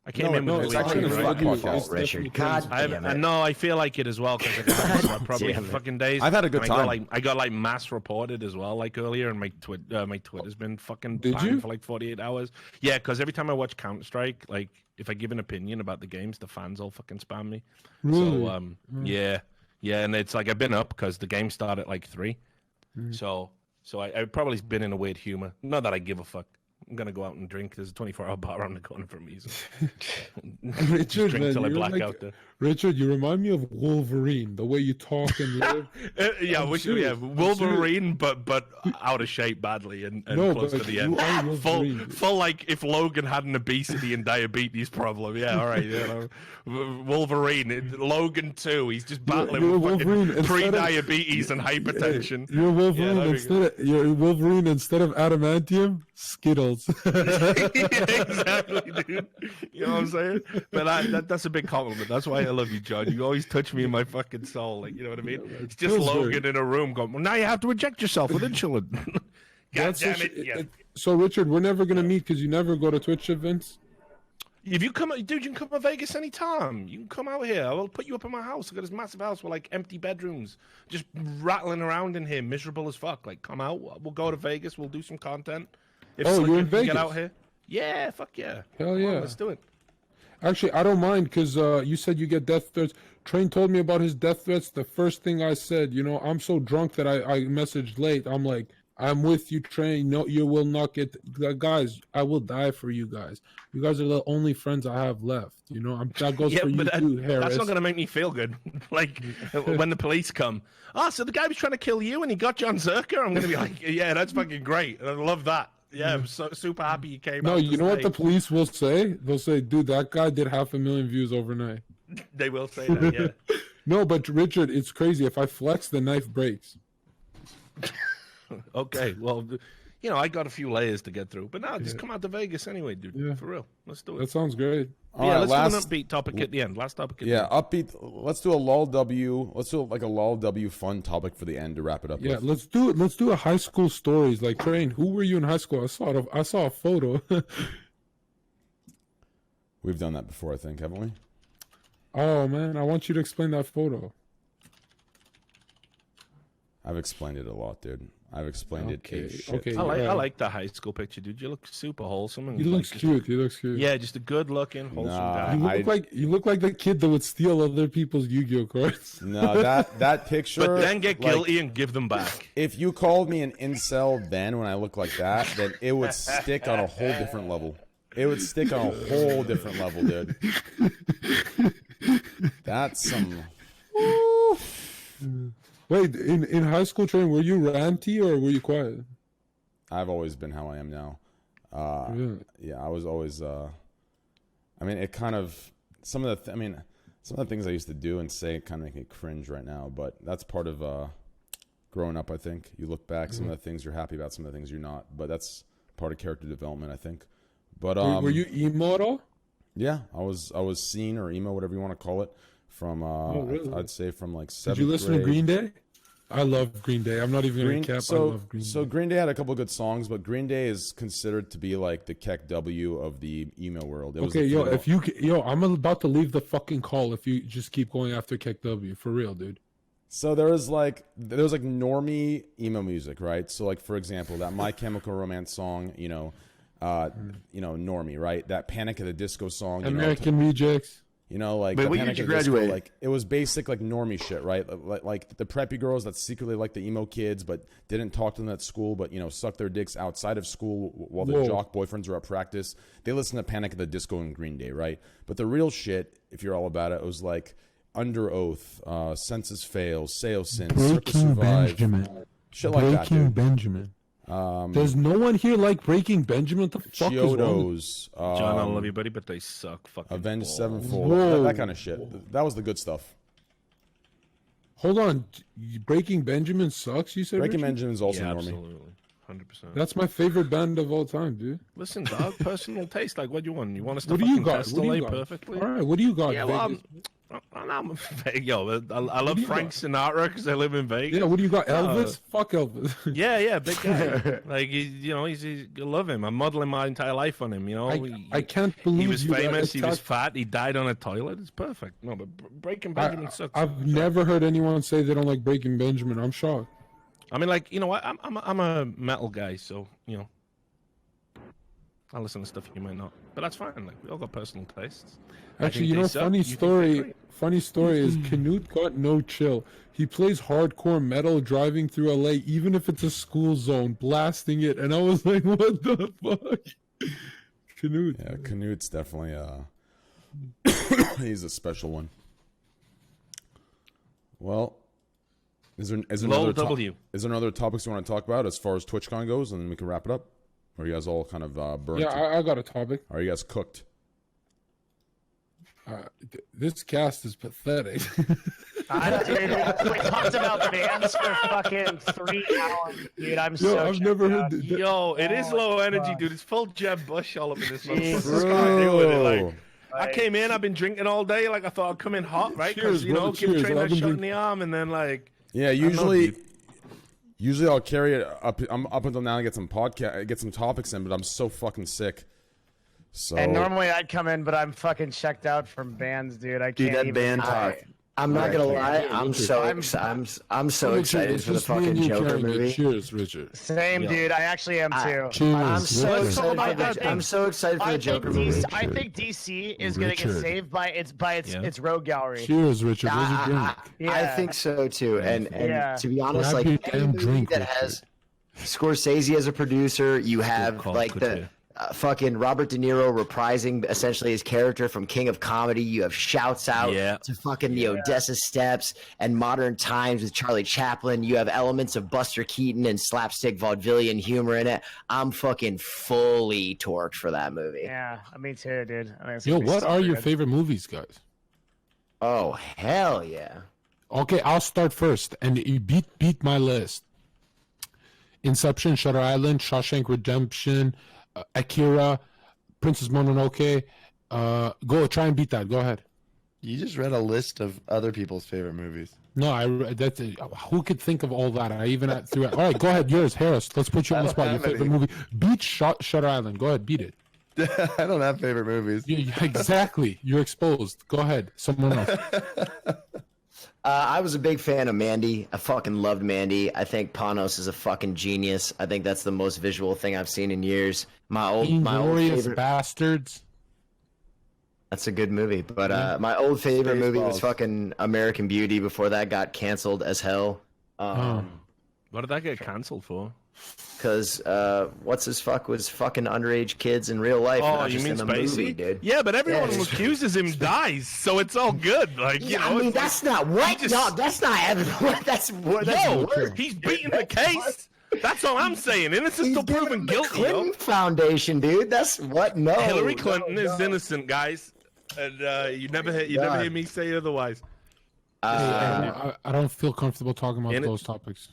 I came No, in no, with it's the actually weight, a right? fun It's podcast. definitely Richard. crazy. God damn it. No, I feel like it as well because I probably Damn it. fucking days. I've had a good And time. I got like mass reported as well, like earlier, and my Twitter's been fucking Did banned you? for like 48 hours. Yeah, because every time I watch Counter Strike, like if I give an opinion about the games, the fans all fucking spam me. Really? So yeah, and it's like I've been up because the game started at like 3. So I've probably been in a weird humor. Not that I give a fuck. I'm gonna go out and drink. There's a 24-hour bar around the corner from me. So Richard, just drink man, till I you're black like- out there. Richard, you remind me of Wolverine, the way you talk and live. Yeah, I'm wish, serious. yeah, I'm Wolverine, but out of shape badly and No, close to but the you end. are Wolverine. Full like if Logan had an obesity and diabetes problem. Yeah, all right. You know. Wolverine, Logan too. He's just battling you're with Wolverine fucking instead of- pre-diabetes and hypertension. You're Wolverine that'd be instead of adamantium, Skittles. Yeah, exactly, dude. You know what I'm saying? But that's a big compliment. That's why I love you, John. You always touch me in my fucking soul. Like, you know what I mean? It's just feels Logan very- in a room going, well, now you have to inject yourself with insulin. God That's damn such- it. Yeah. So Richard, we're never gonna meet because you never go to Twitch events. If you come, dude, you can come to Vegas anytime. You can come out here. I will put you up in my house. I got this massive house with like empty bedrooms, just rattling around in here, miserable as fuck. Like, come out. We'll go to Vegas. We'll do some content. If Oh, Sliker you're in can Vegas? Get out here. Yeah, fuck yeah. Hell Come on, yeah. let's do it. Actually, I don't mind because you said you get death threats. Train told me about his death threats. The first thing I said, I'm so drunk that I messaged late. I'm like, I'm with you, Train. No, you will not get, guys. I will die for you guys. You guys are the only friends I have left. That goes Yeah, for you but too, Harris. that's not gonna make me feel good. Like when the police come. Oh, so the guy was trying to kill you and he got John Zerker? I'm gonna be like, yeah, that's fucking great. I love that. Yeah, I'm so super happy you came out. No, to you know what stay. the police will say? They'll say, dude, that guy did 500,000 views overnight. They will say that, yeah. No, but Richard, it's crazy. If I flex, the knife breaks. Okay, well, I got a few layers to get through, but no, just come out to Vegas anyway, dude. Yeah. For real, let's do it. That sounds great. All Yeah, right, let's last, do an upbeat topic at the end. Last topic. At the yeah, end. upbeat. Let's do a lull W. Let's do like a lull W fun topic for the end to wrap it up. Yeah, with. let's do a high school stories. Like, Train, who were you in high school? I saw a photo. We've done that before, I think, haven't we? Oh man, I want you to explain that photo. I've explained it a lot, dude. I've explained it a shit. okay. I Yeah. like the high school picture, dude. You look super wholesome. And He looks like, cute. He looks cute. Yeah, just a good-looking, wholesome guy. You look like the kid that would steal other people's Yu-Gi-Oh cards. No, that picture. But then get like, guilty and give them back. If you called me an incel then when I look like that, then it would stick on a whole different level. It would stick on a whole different level, dude. That's some. Wait, in high school, Train, were you ranty or were you quiet? I've always been how I am now. Really? Yeah, I was always. I mean, it kind of some of the things I used to do and say kind of make me cringe right now. But that's part of growing up. I think you look back, some of the things you're happy about, some of the things you're not. But that's part of character development, I think. But Were you emo at all? Yeah, I was seen or emo, whatever you want to call it, from really? I'd say from like 7th Did you listen grade. to Green Day? I love Green Day. I'm not even going to cap. I love Green So Day. Green Day had a couple of good songs, but Green Day is considered to be like the Keck W of the emo world. It was Okay, the female- I'm about to leave the fucking call if you just keep going after Keck W. For real, dude. So there was like normie emo music, right? So like for example, that My Chemical Romance song, normie, right? That Panic at the Disco song, American Rejects. like Wait, the what year Panic did you at the Disco, graduate? like it was basic like normie shit, right? Like the preppy girls that secretly like the emo kids, but didn't talk to them at school, but suck their dicks outside of school while their Whoa. jock boyfriends are at practice. They listen to Panic at the Disco and Green Day, right? But the real shit, if you're all about it, was like Under Oath, Census Fails, Sail Sin, Circus Breaking Survive, Benjamin. shit like that, Breaking dude. Benjamin. Does no one here like Breaking Benjamin? What the fuck is wrong? Chiodos. John, I love you, buddy, but they suck fucking Avenged balls. Sevenfold. Whoa. That kind of shit. That was the good stuff. Hold on, Breaking Benjamin sucks. You said Breaking Richard? Benjamin's also Yeah, normie. absolutely. 100%. That's my favorite band of all time, dude. Listen, dog, personal taste. Like, what do you want? You want us to What do you fucking got? test What do the you lay got? perfectly? All right, what do you got? Yeah, well, Vegas? I'm yo, I love do you Frank Sinatra because I live in Vegas. Yeah, what do you got? Elvis? Fuck Elvis. Yeah, big guy. Like, he's I love him. I'm modeling my entire life on him. You know, I can't believe he was you got famous. He was attacked. fat. He died on a toilet. It's perfect. No, but Breaking Benjamin sucks. I've never heard anyone say they don't like Breaking Benjamin. I'm shocked. I mean, like, you know what? I'm a metal guy, so you know, I listen to stuff you might not, but that's fine. Like, we all got personal tastes. I Actually, think you they know, suck. funny You think they're story. great. Funny story is Canute got no chill. He plays hardcore metal driving through LA, even if it's a school zone, blasting it. And I was like, what the fuck? Canute. Yeah, Canute's definitely he's a special one. Well, is there Lol another W. is there another topics you want to talk about as far as TwitchCon goes, and then we can wrap it up? Or are you guys all kind of burnt? Yeah, I got a topic. Are you guys cooked? This cast is pathetic. I don't, dude, we talked about bands for fucking 3 hours, dude. I'm so. I've never heard. Yo, it is Oh, low energy, fuck. dude. It's full Jeb Bush all up in this Jesus motherfucker. Can't deal with it, like, Bro. I came in, I've been drinking all day. Like, I thought I'd come in hot, right? Cheers, Because, you know, brother, give cheers. Trainer I've a been shot in drinking- the arm, and then, like, Yeah, know, usually dude. I'll carry it up. I'm up until now to get some topics in, but I'm so fucking sick. So And normally I'd come in, but I'm fucking checked out from bands, dude. I Dude, can't that even. band talk. I'm not gonna lie. I'm I'm so excited for the fucking Joker movie. Cheers, Richard. Same, dude. I actually am too. Cheers. I'm so Richard. excited about for that, the. dude. I'm so excited for I the think, Joker movie. I think DC is gonna get Richard. saved by its rogue gallery. Cheers, Richard. Where's your drink? I Yeah. think so too. And Yeah. to be honest, Grab like your any damn movie drink, that Richard. has Scorsese as a producer, you have call, like good the to- fucking Robert De Niro reprising essentially his character from King of Comedy. You have shouts out Yeah. to fucking the Odessa Steps and Modern Times with Charlie Chaplin. You have elements of Buster Keaton and slapstick vaudevillian humor in it. I'm fucking fully torqued for that movie. Yeah, me too, dude. I mean, it's Yo, gonna be what so are your good. favorite movies, guys? Oh hell yeah! Okay, I'll start first, and you beat my list. Inception, Shutter Island, Shawshank Redemption, Akira, Princess Mononoke. Go try and beat that. Go ahead. You just read a list of other people's favorite movies. No, that's who could think of all that? I even threw it. All right, go ahead. Yours, Harris. Let's put you on the I don't spot. Your have favorite any. movie? Beat Shutter Island. Go ahead, beat it. I don't have favorite movies. Exactly. You're exposed. Go ahead. Someone else. I was a big fan of Mandy. I fucking loved Mandy. I think Panos is a fucking genius. I think that's the most visual thing I've seen in years. My old Inglorious favorite. Bastards. That's a good movie, but my old favorite movie was Spaceballs. fucking American Beauty. Before that got canceled as hell. Oh. What did that get cancelled for? Because what's his fuck was fucking underage kids in real life. Oh, not you just mean in the Spacey? movie, dude. Yeah, but everyone Yeah. who accuses him dies, so it's all good. Like, you Yeah, know, I mean it's that's not what. just- No, that's not evidence. That's Yo, worse. he's beating the case. That's all I'm saying. Innocent He's till proven doing the guilty. Clinton Yo. Foundation, dude. That's what. No, Hillary no, Clinton is no. innocent, guys, and you never hear me say otherwise. I don't feel comfortable talking about In it- those topics.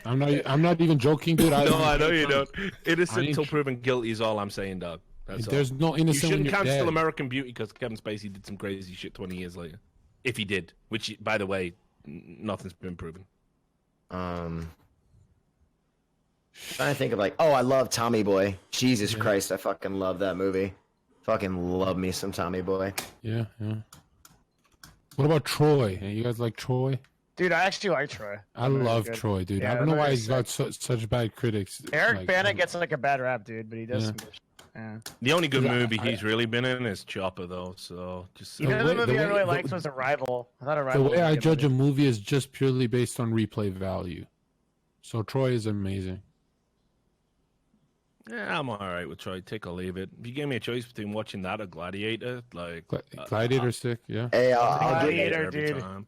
I'm not even joking, dude. No, I know you don't. I Innocent ain't- till proven guilty is all I'm saying, dog. That's There's all. no You innocent when shouldn't you're cancel dead. American Beauty because Kevin Spacey did some crazy shit 20 years later. If he did, which, by the way, nothing's been proven. Trying to think of like, oh, I love Tommy Boy. Jesus Christ, I fucking love that movie. Fucking love me some Tommy Boy. Yeah. What about Troy? Hey, you guys like Troy? Dude, I actually like Troy. I Very love good. Troy, dude. Yeah, I don't know that why movie's he's got such bad critics. Eric Like, Bana gets like a bad rap, dude, but he does Yeah. some good shit. Yeah. The only good Yeah, movie he's really been in is Chopper, though. So just You know, way- the movie the I way- really the- liked was Arrival. I thought The Arrival. way I judge a movie is just purely based on replay value. So Troy is amazing. yeah, I'm all right with Troy. Take or leave it. If you gave me a choice between watching that or Gladiator, like Gladiator sick, yeah. Hey, Gladiator, every dude. time.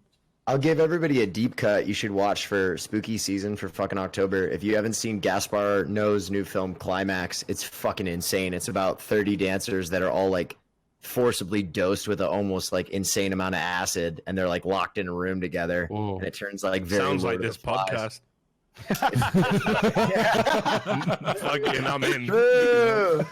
I'll give everybody a deep cut you should watch for spooky season for fucking October. If you haven't seen Gaspar Noé's new film Climax, it's fucking insane. It's about 30 dancers that are all like forcibly dosed with an almost like insane amount of acid, and they're like locked in a room together. Whoa. And it turns like very Sounds like Lord of this the Flies. podcast. Fucking, I'm in. Boo!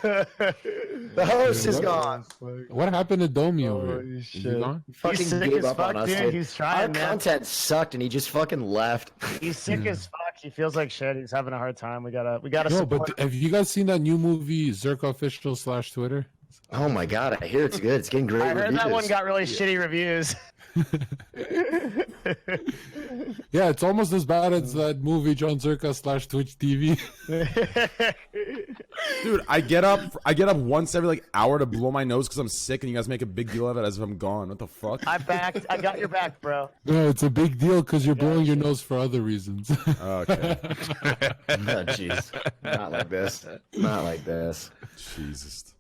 The host is What- gone. What happened to Domi over here? Holy Is he shit. gone? He fucking He's sick gave as up fuck, on us, dude. dude. He's trying, Our man. content sucked, and he just fucking left. He's sick as fuck. He feels like shit. He's having a hard time. We gotta No, support. but have you guys seen that new movie, Zerka Official / Twitter? Oh my god, I hear it's good. It's getting great I heard reviews. that one got really shitty reviews. Yeah, it's almost as bad as that movie John Zerka / Twitch TV. Dude, I get up once every like hour to blow my nose because I'm sick, and you guys make a big deal of it as if I'm gone. What the fuck? I got your back, bro. No, it's a big deal because you're blowing your nose for other reasons. Okay. Oh, jeez. Not like this. Not like this. Jesus.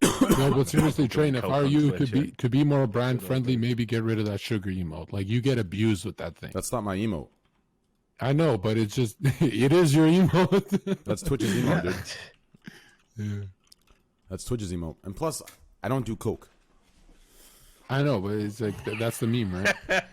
No, but seriously, Train, if Coke I were on you, Twitch, could be more brand friendly. Maybe get rid of that sugar emote. Like you get abused with that thing. That's not my emote. I know, but it's just it is your emote. That's Twitch's emote, dude. Yeah. That's Twitch's emote. And plus, I don't do coke. I know, but it's like that's the meme, right?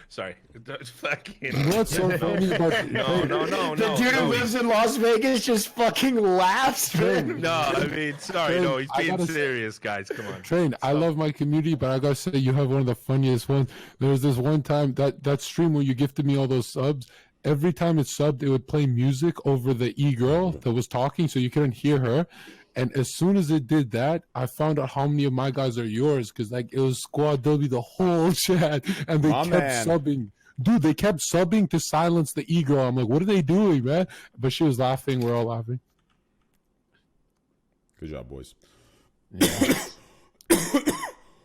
Sorry. That's fucking. You know what's so funny about No. The dude who lives in Las Vegas just fucking laughs, man. No, I mean, sorry. No, he's I being gotta say- serious, guys. Come on. Train, I love my community, but I gotta say you have one of the funniest ones. There was this one time that stream where you gifted me all those subs. Every time it subbed, it would play music over the e-girl that was talking, so you couldn't hear her. And as soon as it did that, I found out how many of my guys are yours, because like it was Squad W the whole chat, and they My kept man. subbing. Dude, they kept subbing to silence the e-girl. I'm like, what are they doing, man? But she was laughing. We're all laughing. Good job, boys.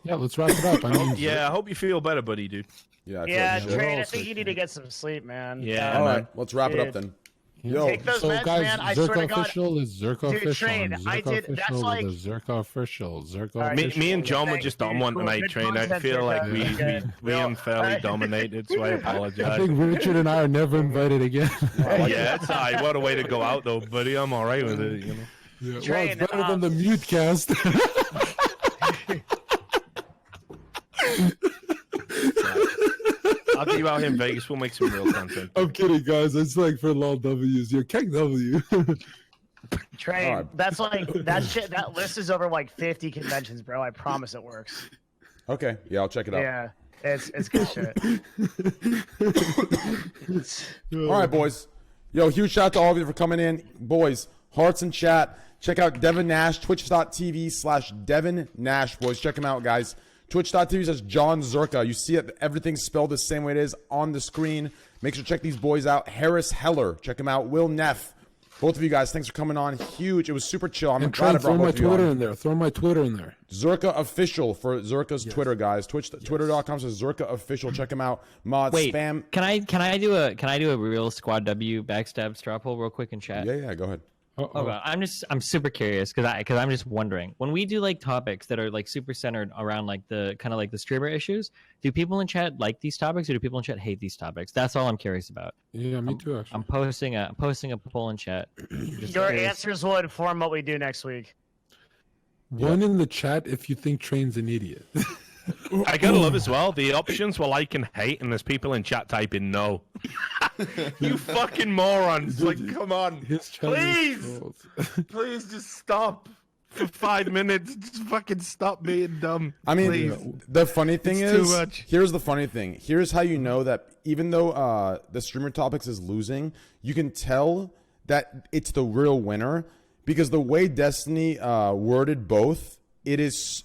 Yeah, let's wrap it up. I mean, Yeah, I hope you feel better, buddy, dude. Yeah, I feel Yeah, like shit. Train. I also- think you need to get some sleep, man. Yeah, All man. right, let's wrap it up Dude. then. Yo, Take those so meds, guys, man. I swear to Zerka God. official is Zerka Dude, official. Train, and I Zerka did- that's official like- with a Zerka official. Zerka Alright, official. Me and John were Thanks, just on dude. one Cool. tonight, Good Train. I content, feel like Zerka. we Cool. unfairly Alright. dominated, so I I apologize. think Richard and I are never invited again. Yeah, it's alright. What a way to go out, though, buddy. I'm all right with it. You know. Yeah, well, Train, it's better than the mute cast. I'll get you out here in Vegas. We'll make some real content. I'm kidding, guys. It's like for lol W's. You're Keg W. Train. Alright. That's like that shit. That list is over like 50 conventions, bro. I promise it works. okay, yeah, I'll check it out. Yeah, it's good shit. All right, boys. Yo, huge shout out to all of you for coming in. Boys, hearts in chat. Check out Devin Nash, twitch.tv/Devin Nash. Boys, check him out, guys. Twitch.tv says John Zerka. You see it, everything's spelled the same way it is on the screen. Make sure to check these boys out. Harris Heller, check him out. Will Neff. Both of you guys, thanks for coming on. Huge. It was super chill. I'm And glad I try to brought throw my both of you Twitter on. in there. Throw my Twitter in there. Zerka Official for Zerka's Twitter, guys. Twitter.com says Zerka Official. Check him out. Mod Wait, spam. can I do a real Squad W backstab straw poll real quick in chat? Yeah, go ahead. Oh, God. I'm super curious because I'm just wondering, when we do like topics that are like super centered around like the kind of like the streamer issues, do people in chat like these topics or do people in chat hate these topics? That's all I'm curious about. Yeah, me too. Actually, I'm posting a poll in chat. Just Your curious. answers will inform what we do next week. one in the chat if you think Train's an idiot. I gotta love as well. The options were like and hate, and there's people in chat typing no. You fucking morons! Like, come on, His chat is please, trolled. please, just stop for 5 minutes. Just fucking stop being dumb. I mean, please. the funny thing It's is, too much. here's the funny thing. Here's how you know that even though the streamer topics is losing, you can tell that it's the real winner because the way Destiny worded both, it is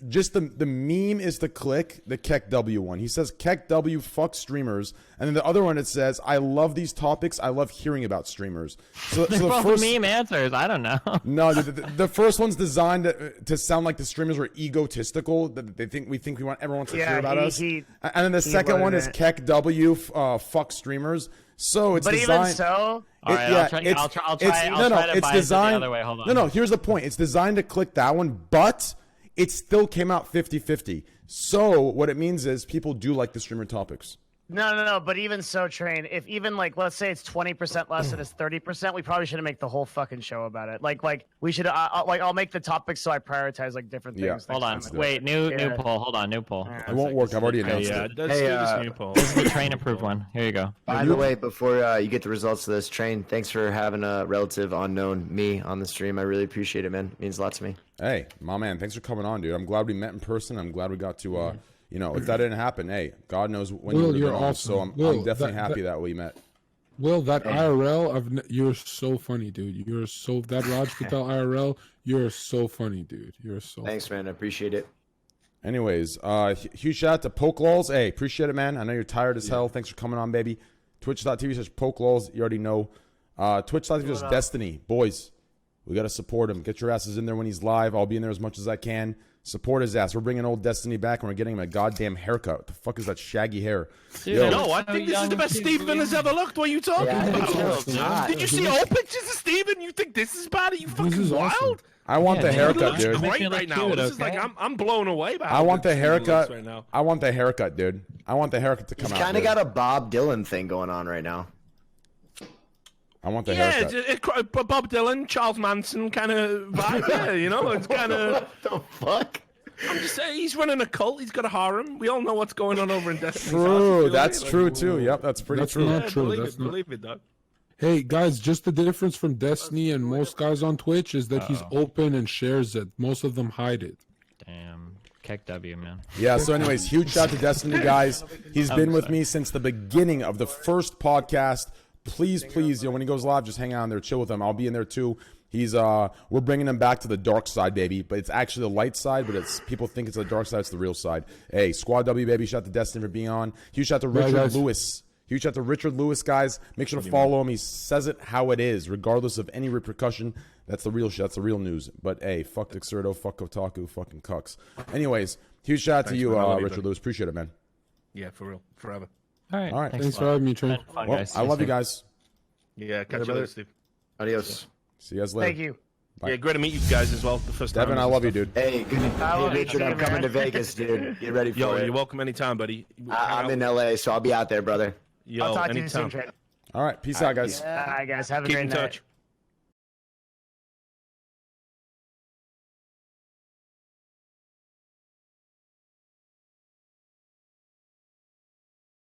just the meme is the click, the Keck W one. He says Keck W fuck streamers, and then the other one it says I love these topics. I love hearing about streamers. So the Well, first meme answers. I don't know. no, the first one's designed to sound like the streamers were egotistical. That we think everyone wants to hear about us. And then the second one is worded it. Keck W fuck streamers. So it's But designed. even so, All right, I'll try to it's bias designed, it the other way. Hold on. No, here's the point. It's designed to click that one, but it still came out 50-50. So what it means is people do like the streamer topics. No. But even so, Train, if even like let's say it's 20% less and it's 30%, we probably shouldn't make the whole fucking show about it. Like we should. I'll make the topics so I prioritize like different things. Yeah. next Hold on. time. Wait, new poll. Hold on, new poll. It won't work. I've already announced Yeah, it. let's Hey, do this new poll. This is the Train approved one. Here you go. By the way, before you get the results of this, Train, thanks for having a relative unknown me on the stream. I really appreciate it, man. It means a lot to me. Hey, my man, thanks for coming on, dude. I'm glad we met in person. I'm glad we got to, you know, if that didn't happen, hey, God knows when Will, you would have you're been on. awesome. So I'm Will, definitely that- happy that we met. Will, that IRL, you're so funny, dude. That Raj Patel IRL, you're so funny, dude. You're so Thanks, man. I appreciate it. Anyways, huge shout out to PokeLols. Hey, appreciate it, man. I know you're tired as hell. Thanks for coming on, baby. Twitch.tv/PokeLols. You already know. Twitch.tv/Destiny. Boys, we got to support him. Get your asses in there when he's live. I'll be in there as much as I can. Support his ass. We're bringing old Destiny back, and we're getting him a goddamn haircut. What the fuck is that shaggy hair? Dude, No, I think this is the best Steven has ever looked. What are you talking about? Did you see old pictures of Steven? You think this is bad? Are you fucking is wild? awesome. I want the dude, haircut, Looks dude. Make me great look right now. cute, This is okay? like I'm blown away by. I how want good the Steven looks haircut. right now. I want the haircut, dude. I want the haircut to come He's out. kind of dude. got a Bob Dylan thing going on right now. I want the Yeah, haircut. Bob Dylan, Charles Manson kind of vibe. Yeah, you know, it's kind of. What the fuck? I'm just saying, he's running a cult. He's got a harem. We all know what's going on over in Destiny's house, you True. feel That's me? true Like, too. Yep, that's pretty That's true. not Yeah, true. believe That's it. not. Believe it, dog. Hey guys, just the difference from Destiny and most guys on Twitch is that he's open and shares it. Most of them hide it. Damn. Keck W, man. Yeah, so anyways, huge shout out to Destiny, guys. He's been with me since the beginning of the first podcast. Please, you know, when he goes live, just hang out in there, chill with him. I'll be in there too. He's we're bringing him back to the dark side, baby. But it's actually the light side, but it's people think it's the dark side, it's the real side. Hey, Squad W, baby, shout out to Destiny for being on. Huge shout out to Richard guys. Lewis. Huge shout out to Richard Lewis, guys. Make sure to follow him. He says it how it is, regardless of any repercussion. That's the real shit. That's the real news. But hey, fuck Dexerto, fuck Kotaku, fucking cucks. Anyways, huge shout out to Thanks, you, man. I love you, Richard buddy. Lewis. Appreciate it, man. Yeah, for real, forever. All right. All right. Thanks a for lot. having me, Train. Been fun, Well, guys. I love you Stay safe. guys. Yeah, catch you brother. later, Steve. Adios. See you guys later. Thank you. Bye. Yeah, great to meet you guys as well. The first time. Devin, I love you, dude. Hey, good. love Hey, you Richard, too, I'm coming man. to Vegas, dude. Get ready for Yo, it. you're welcome anytime, buddy. I'm in LA, so I'll be out there, brother. Yo, I'll talk to you anytime. soon, Train. All right. Peace out, guys. All right, guys. Have a Keep great in night. touch.